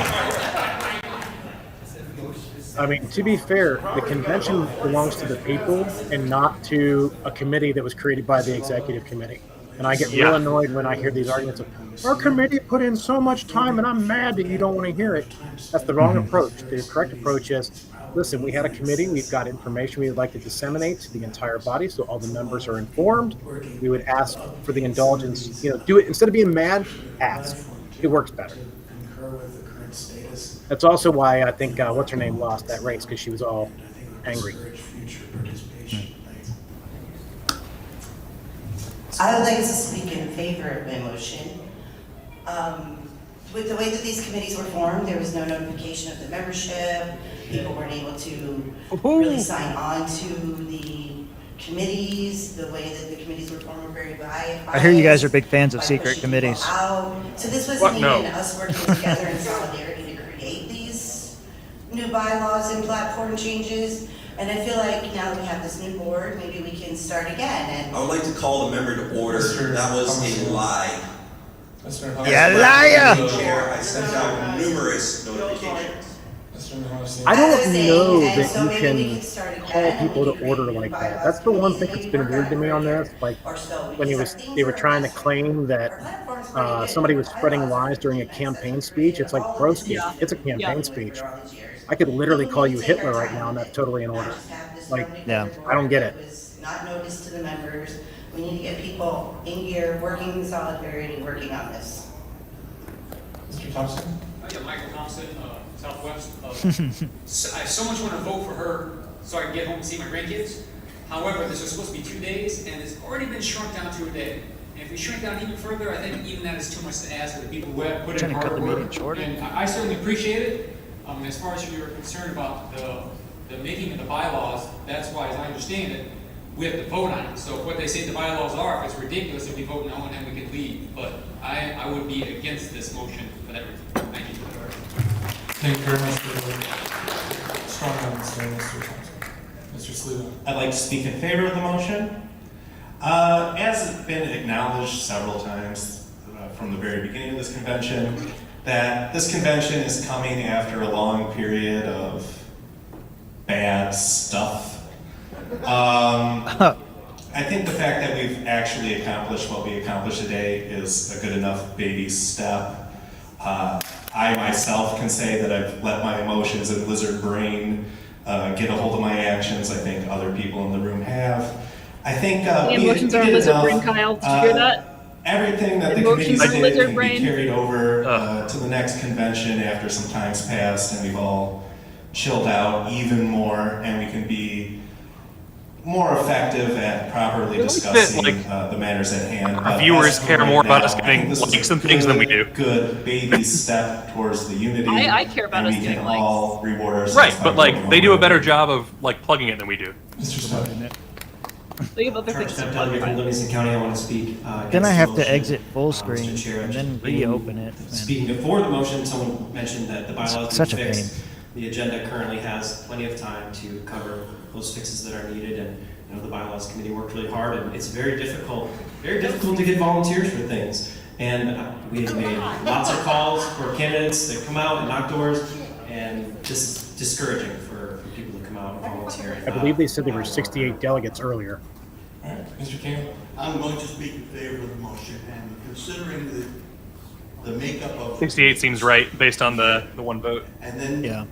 I mean, to be fair, the convention belongs to the people and not to a committee that was created by the executive committee. And I get real annoyed when I hear these arguments of, our committee put in so much time and I'm mad that you don't want to hear it. That's the wrong approach. The correct approach is, listen, we had a committee, we've got information we would like to disseminate to the entire body so all the members are informed. We would ask for the indulgence, do it. Instead of being mad, ask. It works better. That's also why I think, what's her name lost that race, because she was all angry. I would like to speak in favor of my motion. With the way that these committees were formed, there was no notification of the membership. People weren't able to really sign on to the committees. The way that the committees were formed were very biased. I hear you guys are big fans of secret committees. So this wasn't even us working together in solidarity to create these new bylaws and platform changes. And I feel like now that we have this new board, maybe we can start again. And I would like to call the member to order. That was a lie. Yeah, liar! Chair, I sent out numerous notifications. I don't know that you can call people to order like that. That's the one thing that's been weird to me on this. Like when they were trying to claim that somebody was spreading lies during a campaign speech. It's like, broski, it's a campaign speech. I could literally call you Hitler right now, and that's totally in order. Like, I don't get it. not noticed to the members. We need to get people in here working in solidarity, working on this. Mr. Thompson? Yeah, Michael Thompson, Southwest. I so much want to vote for her so I can get home and see my grandkids. However, this was supposed to be 2 days, and it's already been shrunk down to a day. And if we shrink down even further, I think even that is too much to ask for the people who have put in hard work. And I certainly appreciate it. As far as you're concerned about the making of the bylaws, that's why, as I understand it, we have to vote on it. So what they say the bylaws are, if it's ridiculous, if we vote no, and then we can leave. But I would be against this motion for that reason. Thank you. Thank you very much for the strong comments there, Mr. Thompson. Mr. Sliwa. I'd like to speak in favor of the motion. As has been acknowledged several times from the very beginning of this convention, that this convention is coming after a long period of bad stuff. I think the fact that we've actually accomplished what we accomplished today is a good enough baby step. I myself can say that I've let my emotions and lizard brain get a hold of my actions. I think other people in the room have. I think The emotions are lizard brain, Kyle. Did you hear that? Everything that the Emotions committee are did lizard can brain. be carried over to the next convention after some time's passed and we've all chilled out even more and we can be more effective at properly discussing the matters at hand. Our But viewers as for care right more about now, us I getting think this is likes a and things than we do. Good baby step towards the unity. I care about and us we getting can likes. all reward ourselves. Right, by but like voting they do a over better it. job of like plugging it than we do. Mr. Scott. They have other things to Step plug delegate from in. Livingston County, I want to speak. Then I against the have to motion. exit full screen Mr. Chair, and then just reopen it. Speaking before the motion, someone mentioned that the bylaws It's such would a be pain. fixed. The agenda currently has plenty of time to cover those fixes that are needed, and you know the bylaws committee worked really hard, and it's very difficult to get volunteers for things. And we have made lots of calls for candidates that come out and knock doors, and this is discouraging for people to come out and volunteer. I believe they said there were 68 delegates earlier. All right, Mr. Campbell. I'm going to speak in favor of the motion, and considering the makeup of. 68 seems right based on the one vote. And then Yeah.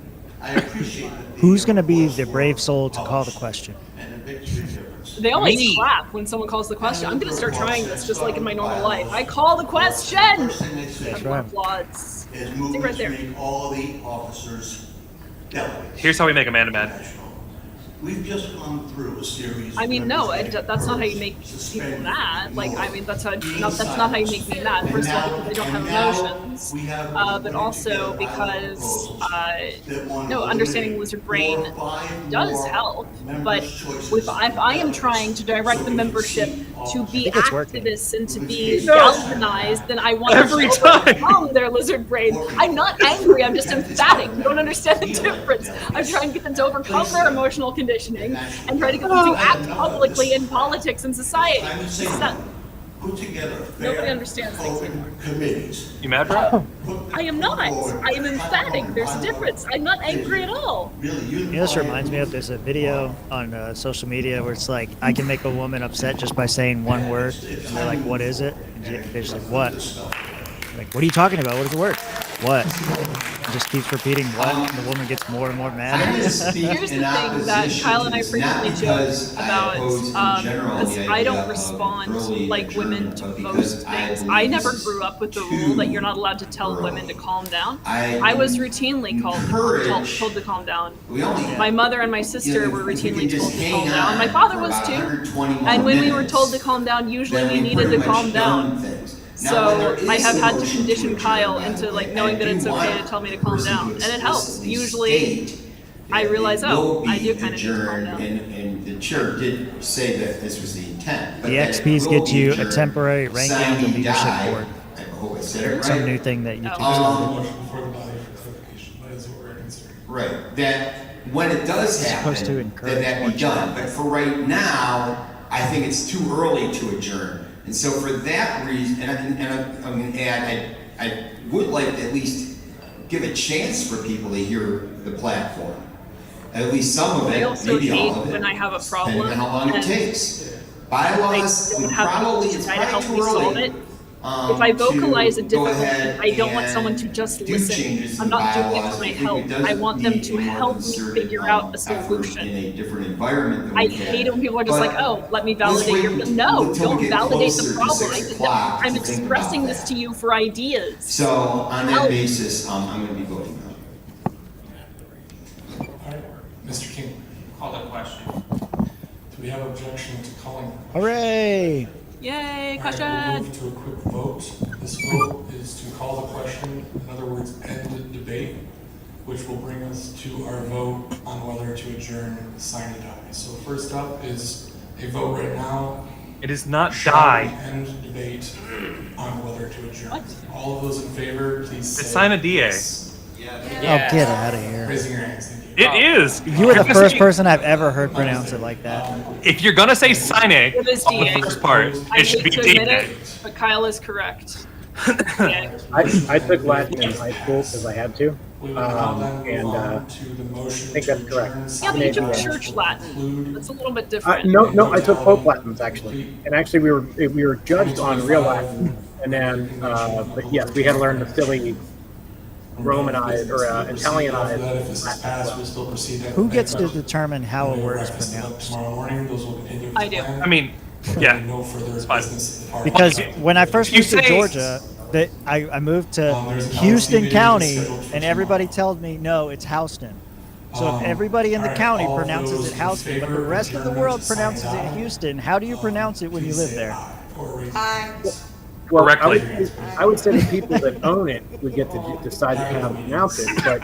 I appreciate that. Who's going to be the brave soul to call the question? And it makes a big difference. They always clap when someone calls the question. I'm going to start trying this just like in my normal life. I call the question! That's right. Applause. Is See moving right to there. make all the officers delegates. Here's how we make Amanda mad. We've just gone through a series. I mean, of no, members that that's not how you were make people suspended, mad. Like, I ignored, mean, that's not how you make me being mad. First of all, silenced. because I don't And have now emotions, we have but putting also together because, that want to no, understanding eliminate lizard brain 4 or 5 does more help. members' But choices if I am trying to direct the membership to be think it's working. activists and to be galvanized, then I want Every to time. overcome their lizard brain. I'm not angry, I'm just emphatic. You don't understand the difference. I'm trying to get them to overcome their emotional conditioning and try to get them to act publicly in politics and society. I'm It's saying, not- put together Nobody fair, understands things open committees. You mad, bro? I am not. I am emphatic. There's a difference. I'm not angry at all. Really, You know, this reminds me of there's a video on social media where it's like, I can make a woman upset just by saying one word. And they're like, what is it? And they're just like, what? Like, what are you talking about? What is the word? What? And just keeps repeating what, and the woman gets more and more mad. Here's the thing that Kyle and I frequently joke about, because I don't respond like women to most things. I never grew up with the rule that you're not allowed to tell women to calm down. I was routinely told to calm down. My mother and my sister were routinely told to calm down. My father was too. And when we were told to calm down, usually we needed to calm down. So I have had to condition Kyle into like knowing that it's okay to tell me to calm down, and it helps. Usually, I realize, oh, I do kind of need to calm down. And the chair did say that this was the intent. The XPs get you a temporary ranking on the leadership board. I hope I said it right. Some new thing that YouTube Motion before the body for clarification. That is what we're considering. Right, that when it does happen, supposed to encourage that be done. But for right now, I think it's too early to adjourn. And so for that reason, and I'm going to add, I would like to at least give a chance for people to hear the platform. At least some of it, I also maybe hate all of it, when I have a problem depending on how long it and takes. Bylaws, I don't we have probably, to it's try to help probably me too solve early. it. If I vocalize a to go difficulty, ahead I don't want and someone to just do changes listen. to I'm the not doing it bylaws. for my I think it help. does I want them need to a more help me concerted, figure out a effort solution. in a different environment than I we hate had. it when people are just But like, oh, let me let's validate your. wait No, until we don't get validate closer the to problem. 6 o'clock I'm to think expressing about this that. to you for ideas. So on that Help. basis, I'm going to be voting no. All right, Mr. King, Call the question. do we have objection to calling? Hooray! Yay, All right, we'll question. move to a quick vote. This vote is to call the question, in other words, end debate, which will bring us to our vote on whether to adjourn, sign, and die. So first up is a vote right now It is not Shall die. we end debate on whether to adjourn? All of those in favor, please say. Sign a DA. yes. Oh, get out of here. Raising your hands, thank you. It is. You were the first person I've ever heard pronounce it like that. If you're gonna say sign a It is on the DA. first part, I it should be hate to admit DA. it, but Kyle is correct. I took Latin in high school because I had to, We will now then and move I on to the motion think to that's correct. adjourn. Yeah, but you took Maybe, church Latin. That's a little bit different. no, I took Pope Latins actually, and actually we were judged on real Latin, and then but yes, we had to learn the silly Romanized or Italianized That if this is Latin. passed, we'll still proceed. Who gets to determine how a word is pronounced? Tomorrow morning, those will continue. I do. I mean, yeah, No further it's fine. business of the party. Because when I first You moved to say- Georgia, I moved to there's an Houston LPA County, scheduled for and everybody told me, no, it's Houston. So if everybody in the alright, county all pronounces those it in Houston, but the favor of rest of the adjournment, world just sign pronounces it aye. Houston, how do you pronounce it when you Please live say there? aye or raise your Well, Correctly. I would say the people that own it would get to decide how to pronounce it, but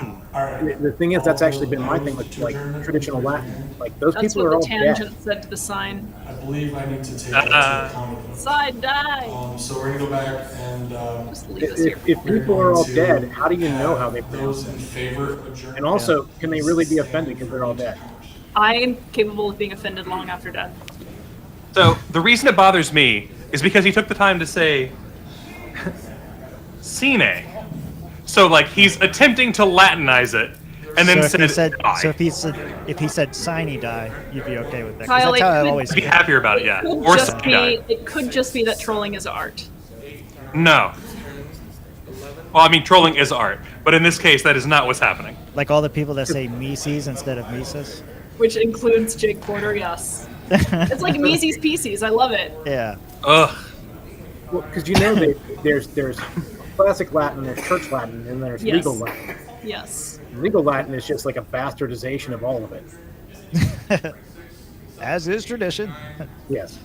the thing is, that's actually been my thing with like traditional Latin. Like those That's people what are the all dead. tangent said to the sign. I believe I need to take that to account. Side die. So we're gonna go back and, Just leave us here. If people are all dead, how do you know how they pronounce those in it? favor of adjournment. And also, can they really be offended because they're all dead? I am capable of being offended long after death. So the reason it bothers me is because he took the time to say "sine," so like he's attempting to Latinize it, and then so if said, he said, "die." so if he said "signy die," you'd be okay with that. 'Cause Kyle, that's it how I could- always I'd be feel. happier about it, yeah. Could Or just "sign be, die." it could just be that trolling is art. No. Well, I mean, trolling is art, but in this case, that is not what's happening. Like all the people that say Mises instead of Mises. Which includes Jake Porter, yes. It's like Mises Pieces, I love it. Yeah. Ugh. Well, because you know there's classic Latin, there's church Latin, and there's Yes. legal Latin. Yes. Legal Latin is just like a bastardization of all of it. As is tradition. Yes.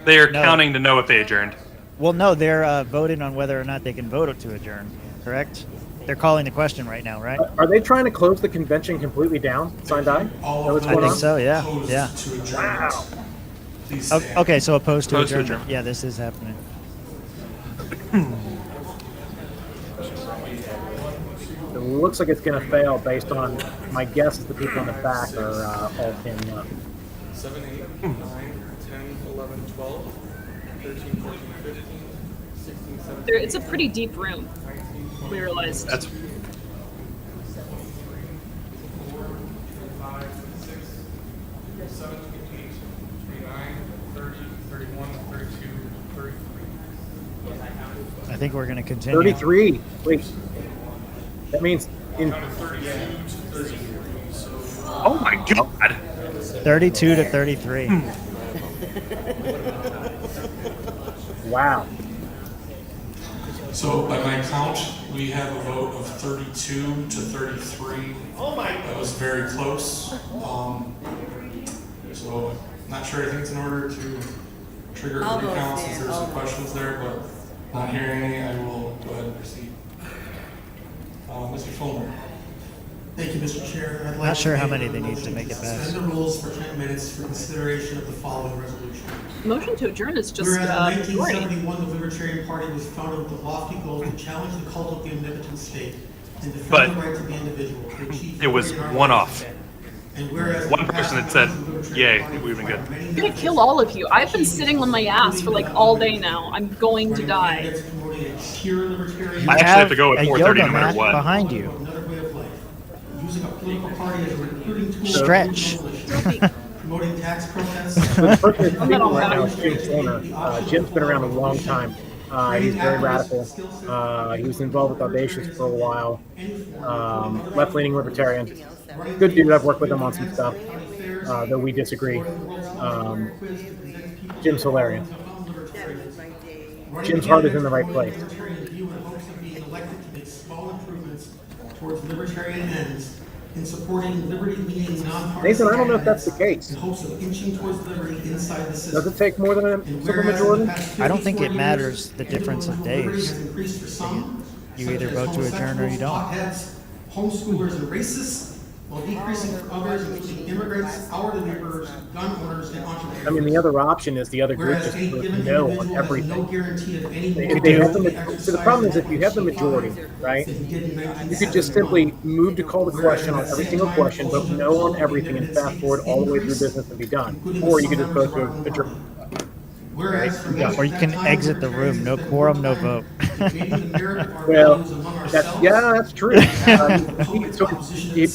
They are No. counting to know if they adjourned. Well, no, they're voting on whether or not they can vote to adjourn. Correct? They're calling the question right now, right? Are they trying to close the convention completely down, Sindai? I think so. Yeah. Yeah. Wow. Okay, so opposed to Opposed to adjournment. Yeah, this is happening. It looks like it's going to fail based on my guess is the people in the back are all standing up. 7, 8, 9, 10, 11, 12, 13, 14, 15, 16, 17. It's a pretty deep room, we realized. That's 5, 6, 7, 8, 29, 30, 31, 32, 33. I think we're going to continue. 33. Wait. That means in 32 to 33. So oh my god. 32 to 33. wow. So by my count, we have a vote of 32 to 33. Oh my! That was very close. So not sure. I think it's in order to trigger a recount since there's some questions there, but not hearing any, I will go ahead and proceed. Mr. Fulmer. Thank you, Mr. Chair. I'd like Not sure to how make many a they need motion to make it pass. Suspend the rules for 10 minutes for consideration of the following resolution. Motion to adjourn is just Whereas in majority. 1971, the Libertarian Party was founded with the lofty goal to challenge the cult of the omnipotent state and defend But the rights of the individual to achieve it was freedom in our one lives. off. And whereas One in the person past had said, members of the Libertarian "Yay, Party we've been good." fought many I'm gonna kill all of you. I've been sitting on my ass for like all day now. I'm going to die. candidates promoting a pure libertarian You I actually have to go at a 4:30 yoga no matter mat what. behind you. another way of life, using a political party as a recruiting tool Stretch. for militia, promoting tax protests. So the person that's I'm speaking not right now on is Jim Fulmer. Jim's been around a long time. He's very radical. He was involved with Audacious for a while. Left-leaning libertarian. Good dude. I've worked with him on some stuff, though we disagree. Jim's hilarious. Jim's heart is in the right place. Towards libertarian ends in supporting liberty-leaning nonpartisan Nathan, I don't know if that's the candidates case. in hopes of inching towards liberty inside the system. Does it take more than a And simple whereas in the majority? past I don't think 54 it matters the years, difference of liberty days. has increased for some, You such either as vote to adjourn or you homosexuals, don't. potheads, homeschoolers, and racists. while decreasing for others, including immigrants, hourly laborers, gun owners, and entrepreneurs. I mean, the other option is the other group Whereas just any vote given no on individual has no everything. guarantee of any If they have moral so the problem is if you have the majority, right, you could just simply move to call the question on every single question, vote no on everything, and fast forward all the way through business and be done. Or you could just vote to adjourn. Right? Or you can exit the room. No quorum, no vote. Well, that's true. So you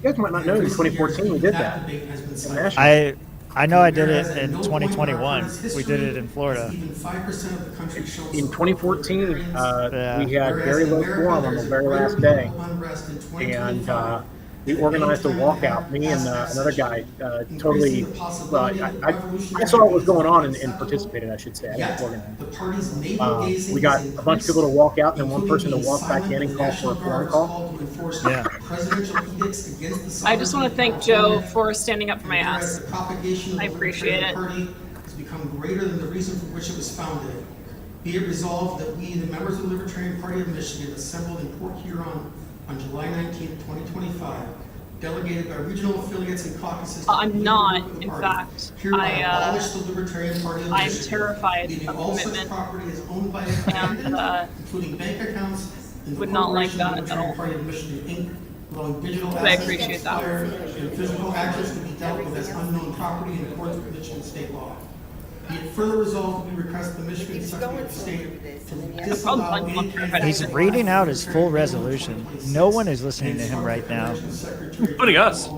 guys might not know in 2014 we did that. in Nashville. I know I did it in 2021. We did it in Florida. In 2014, we had very low quorum on the very last day, and we organized a walkout. Me and another guy totally. I saw what was going on and participated. I should say. I didn't organize. We got a bunch of people to walk out, and then one person to walk back in and call for a quorum call. Yeah. I just want to thank Joe for standing up for my ass. I appreciate it. Has become greater than the reason for which it was founded. Be it resolved that we, the members of the Libertarian Party of Michigan, assembled in Port Huron on July 19, 2025, delegated by regional affiliates and caucuses. I'm not, in fact. Abolish the Libertarian Party of I'm Michigan, terrified leaving of all such commitment, property as owned by a and including bank accounts, in the would not like corporation that at all. Libertarian Party of Michigan, Inc., allowing digital But I assets appreciate to that. expire and physical assets to be dealt with as unknown property in accordance with Michigan state law. Be it further resolved, we request the Michigan Secretary of State to disallow any candidate. He's reading out his full resolution. No one is listening to him right now. Including us.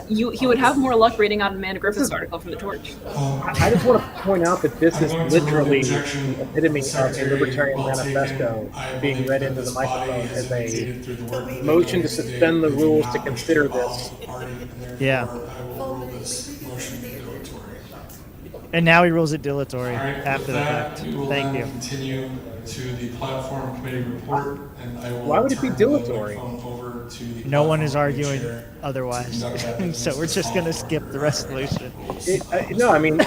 He would have more luck reading out Amanda Griffith's article from the Torch. I just want to point out that this is literally the epitome of a libertarian manifesto being read into the microphone as a motion to suspend the rules to consider this. Yeah. And now he rules it dilatory after the fact. We will Thank you. continue to the platform committee report, and I will. Why would it be turn dilatory? the microphone over to the No one platform is committee arguing chair otherwise. to conduct that business So we're just going to as skip the resolution. No, I mean,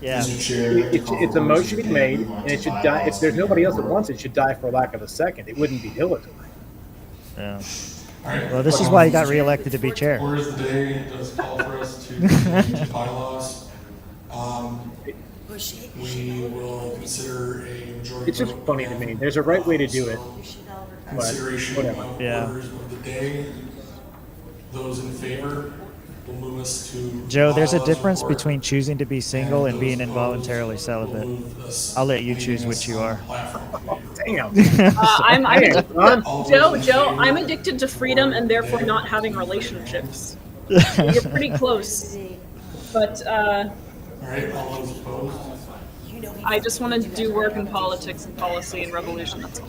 Yeah. it's a motion to be made, and it should die. If there's nobody else that wants it, should die for lack of a second. It wouldn't be dilatory. Yeah. All right. Well, this is why he got reelected to be chair. Order of the day does call for us to change bylaws. We will consider a majority. It's just vote funny to me. There's a right way to do it, but Consideration whatever. of Yeah. orders of the day. Those in favor will move us to. Joe, there's a bylaws difference report. between choosing to be single and being those involuntarily opposed celibate. will move us I'll let you leaving choose us which you on are. the platform. Damn. I'm Damn, addicted, son. Joe, I'm addicted to freedom and therefore not having relationships. You're pretty close. But All right, all those opposed? I just want to do work in politics and policy and revolution, that's all.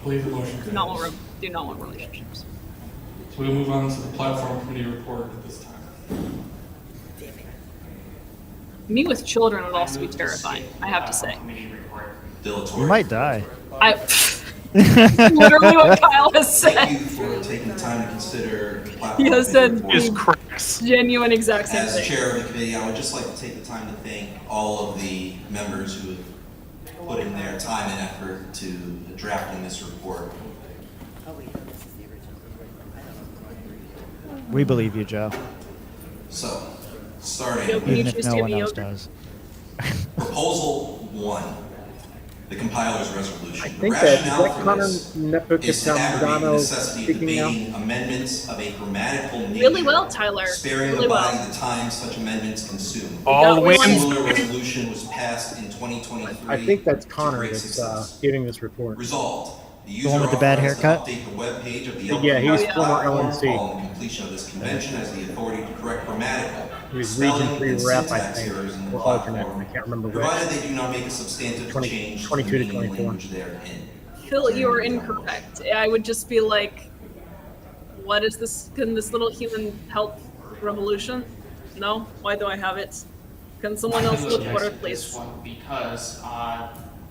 Believe the motion. Do not want relationships. So we'll move on to the platform committee report at this time. Me with children would also be terrifying, I have to say. You might die. Literally what Kyle has Thank you said. for taking the time to consider the platform. He has said committee report. the genuine exact same As thing. chair of the committee, I would just like to take the time to thank all of the members who have put in their time and effort to drafting this report. We believe you, Joe. So, starting Joe, can you Even if choose no to one be else yogurt? does. Proposal 1, the compiler's resolution. I The think that is rationale that for Connor this is to aggravate the Nepocatano necessity of speaking now. debating amendments of a grammatical nature. Really well, Tyler. Sparing Really the well. body the time such amendments consume. All got one. A wins. similar resolution was passed in 2023. I think that's to Connor great that's success. giving this report. Resolved. The one with the bad haircut? Update the webpage of the Yeah, he's LPA former platform LNC. following completion of this convention as the authority to correct grammatical, He was Region spelling, 3 and rep, I syntax think, errors in the or alternate. platform, I can't remember which. provided they do not make a substantive 20 change to 22 the to meaning 24. language they are in. Phil, you are incorrect. I would just be like, what is this? Can this little human help revolution? No? Why do I have it? Can someone else look for it, This please? one because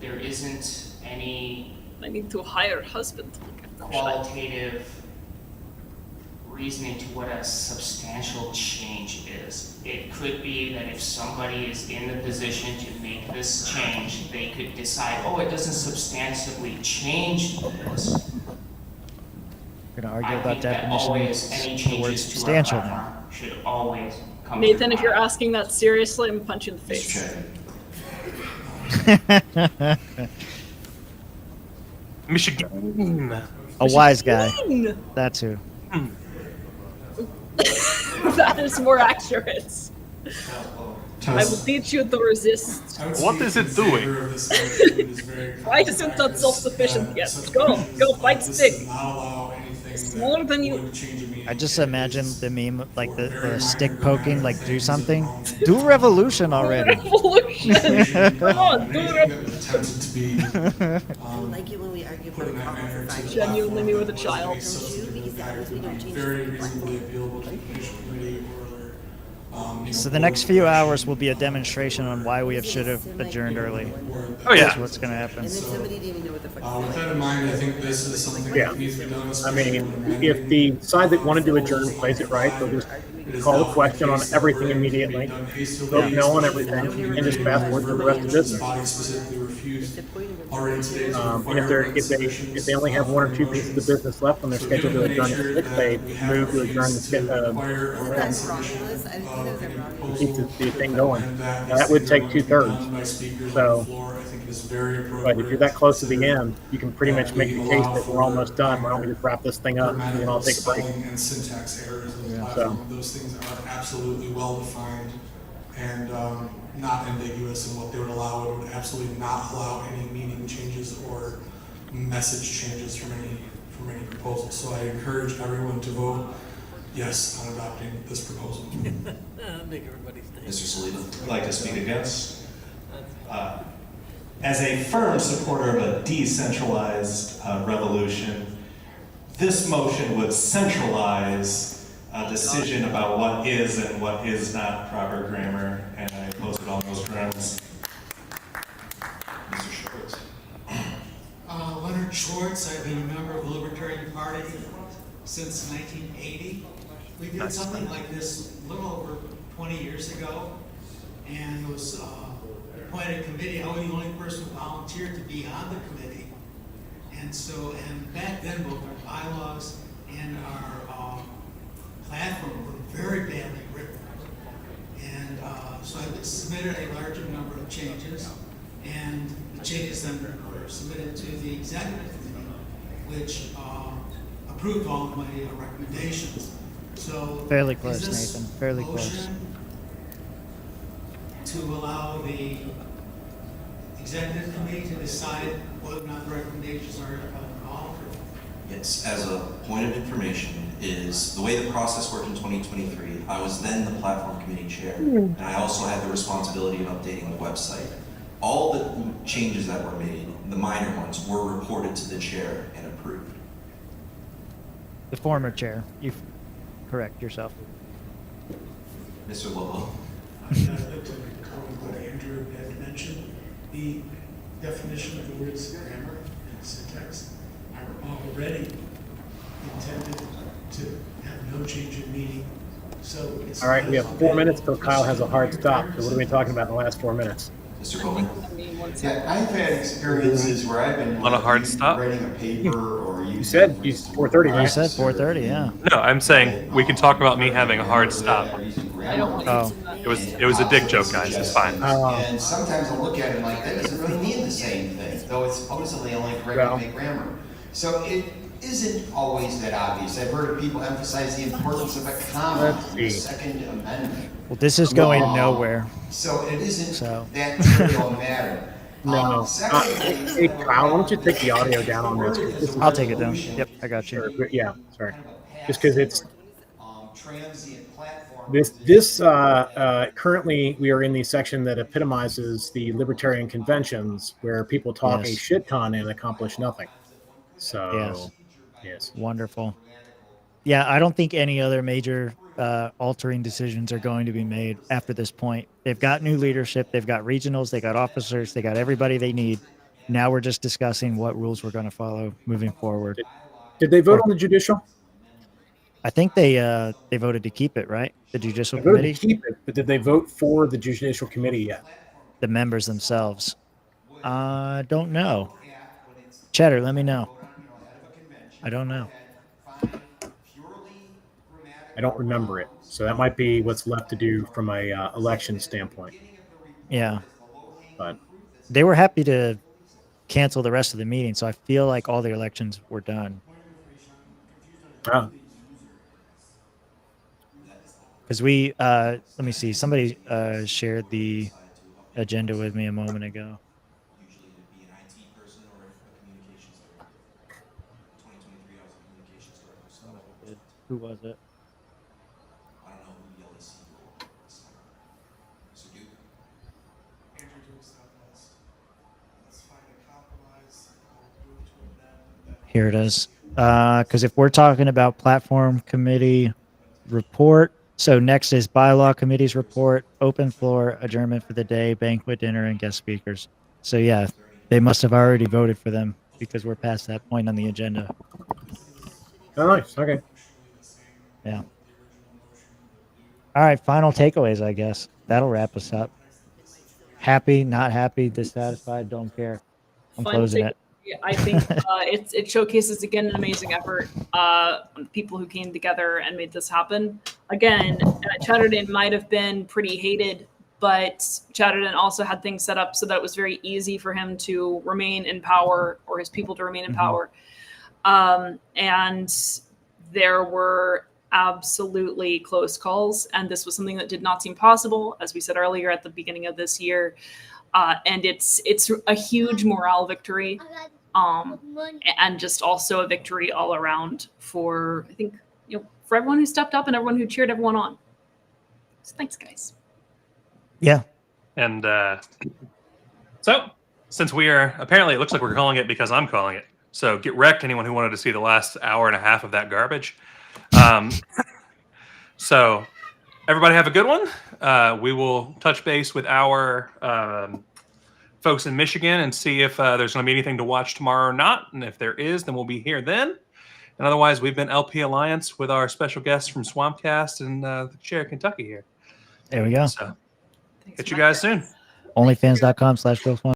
there isn't any I need to hire a husband to look at that shit. qualitative reasoning to what a substantial change is. It could be that if somebody is in the position to make this change, they could decide, oh, it doesn't substantively change this. We're gonna argue I about think that always definitions. any The word changes to our substantial now. platform should always come Nathan, to if you're asking that seriously, I'm gonna punch you in the face. Michigan. A wise guy. Michigan! That's who. That is more accurate. I will teach you to resist. What is it doing? Why isn't that self-sufficient yet? Go fight stick. Smaller than you. I just imagine the meme, like the stick poking, like do something. Do revolution already. Revolution! Come on, do it. I like it when we argue about compromise. Genuinely me with a child. Because that means we don't change Very the reasonably available to the judicial committee or So the next few hours will be a demonstration on why we should have adjourned early. Oh yeah. That's what's gonna happen. And then somebody didn't even know what the fuck. with that in mind, I think this is something Yeah. that needs to be done. I mean, if the side that wanted to adjourn plays it right, they'll just call the question on everything immediately, vote no on everything, and just fast forward to the rest of business. Body specifically refused already today. And if they only have one or two pieces of business left on their schedule to adjourn at 6, they move to adjourn keep the thing going. Now, that would take 2/3. So, but if you're that close to the end, you can pretty much make the case that we're almost done. Why don't we just wrap this thing up and then I'll take a break? And syntax errors of the Yeah, platform, those things are absolutely well defined and not ambiguous in what they would allow. It would absolutely not allow any meaning changes or message changes from any proposal. So I encourage everyone to vote yes on adopting this proposal. Make everybody think. Mr. Saliba? I'd like to speak against. As a firm supporter of a decentralized revolution, this motion would centralize a decision about what is and what is not proper grammar, and I oppose it on those grounds. Mr. Schwartz? Leonard Schwartz, I've been a member of the Libertarian Party since 1980. We did something like this a little over 20 years ago, and it was appointed a committee. I was the only person who volunteered to be on the committee. And back then, both our bylaws and our platform were very badly written. And so I submitted a larger number of changes, and the changes then were submitted to the executive committee, which approved all of my recommendations. So Fairly is close, this Nathan. Fairly close. motion to allow the executive committee to decide whether or not the recommendations are involved? Yes, as a point of information, is the way the process worked in 2023, I was then the platform committee chair, and I also had the responsibility of updating the website. All the changes that were made, the minor ones, were reported to the chair and approved. The former chair. You correct yourself. Mr. Lolo? I'd like to comment what Andrew had mentioned. The definition of the words grammar and syntax are already intended to have no change in meaning. So it's All right, we have 4 minutes till Kyle has a hard stop. So what are we talking about in the last 4 minutes? Mr. Bowman? Yeah, I've had experiences where I've been On a hard stop? writing a paper or You said 4:30, You right? said 4:30, yeah. No, I'm saying we can talk about me having a hard stop. I don't want Oh. It was a dick joke, guys. It's fine. And sometimes I look at it like that doesn't really mean the same thing, though it's supposedly only correcting grammar. So it isn't always that obvious. I've heard of people emphasize the importance of a comma in the Second Amendment. Well, this is going nowhere. So it isn't So. that trivial matter. No. Hey, Kyle, why don't you take the audio down on this? 'Cause this is- I'll take it down. Yep, I got you. Sure, yeah, sorry. Just because it's Transient platform. this currently we are in the section that epitomizes the libertarian conventions where people talk a Yes. shit ton and accomplish nothing. So Yes. yes. Wonderful. Yeah, I don't think any other major altering decisions are going to be made after this point. They've got new leadership, they've got regionals, they got officers, they got everybody they need. Now we're just discussing what rules we're going to follow moving forward. Did they vote on the judicial? I think they voted to keep it, right? The judicial They voted committee, to keep it, but did they vote for the judicial committee yet? the members themselves. Don't know. Cheddar, let me know. I don't know. I don't remember it, so that might be what's left to do from a election standpoint. Yeah. But They were happy to cancel the rest of the meeting, so I feel like all the elections were done. Because we, let me see, somebody shared the agenda with me a moment ago. Usually it'd be an IT person or a communications director. In 2023, I was a communications director, so that was Did. Who was it? I don't know who the LEC role this time. Mr. Duke? Andrew Duke's not list. Let's find a compromise. We'll move to amend that. Here it is. Because if we're talking about platform committee report, so next is bylaw committee's report, open floor, adjournment for the day, banquet dinner, and guest speakers. So yeah, they must have already voted for them because we're past that point on the agenda. oh, nice. Okay. Yeah. All right, final takeaways, I guess. That'll wrap us up. Happy, not happy, dissatisfied, don't care. I'm Final closing it. I think it showcases again an amazing effort on the people who came together and made this happen. Again, Chatterton might have been pretty hated, but Chatterton also had things set up so that it was very easy for him to remain in power, or his people to remain in power. And there were absolutely close calls, and this was something that did not seem possible, as we said earlier at the beginning of this year. And it's a huge morale victory, and just also a victory all around for, I think, for everyone who stepped up and everyone who cheered everyone on. So thanks, guys. Yeah. And so, since we are, apparently it looks like we're calling it because I'm calling it. So get wrecked, anyone who wanted to see the last hour and a half of that garbage. So everybody have a good one. We will touch base with our folks in Michigan and see if there's going to be anything to watch tomorrow or not. And if there is, then we'll be here then. And otherwise, we've been LP Alliance with our special guests from Swampcast and the chair of Kentucky here. There we go. So, catch you guys soon. Onlyfans.com/Bill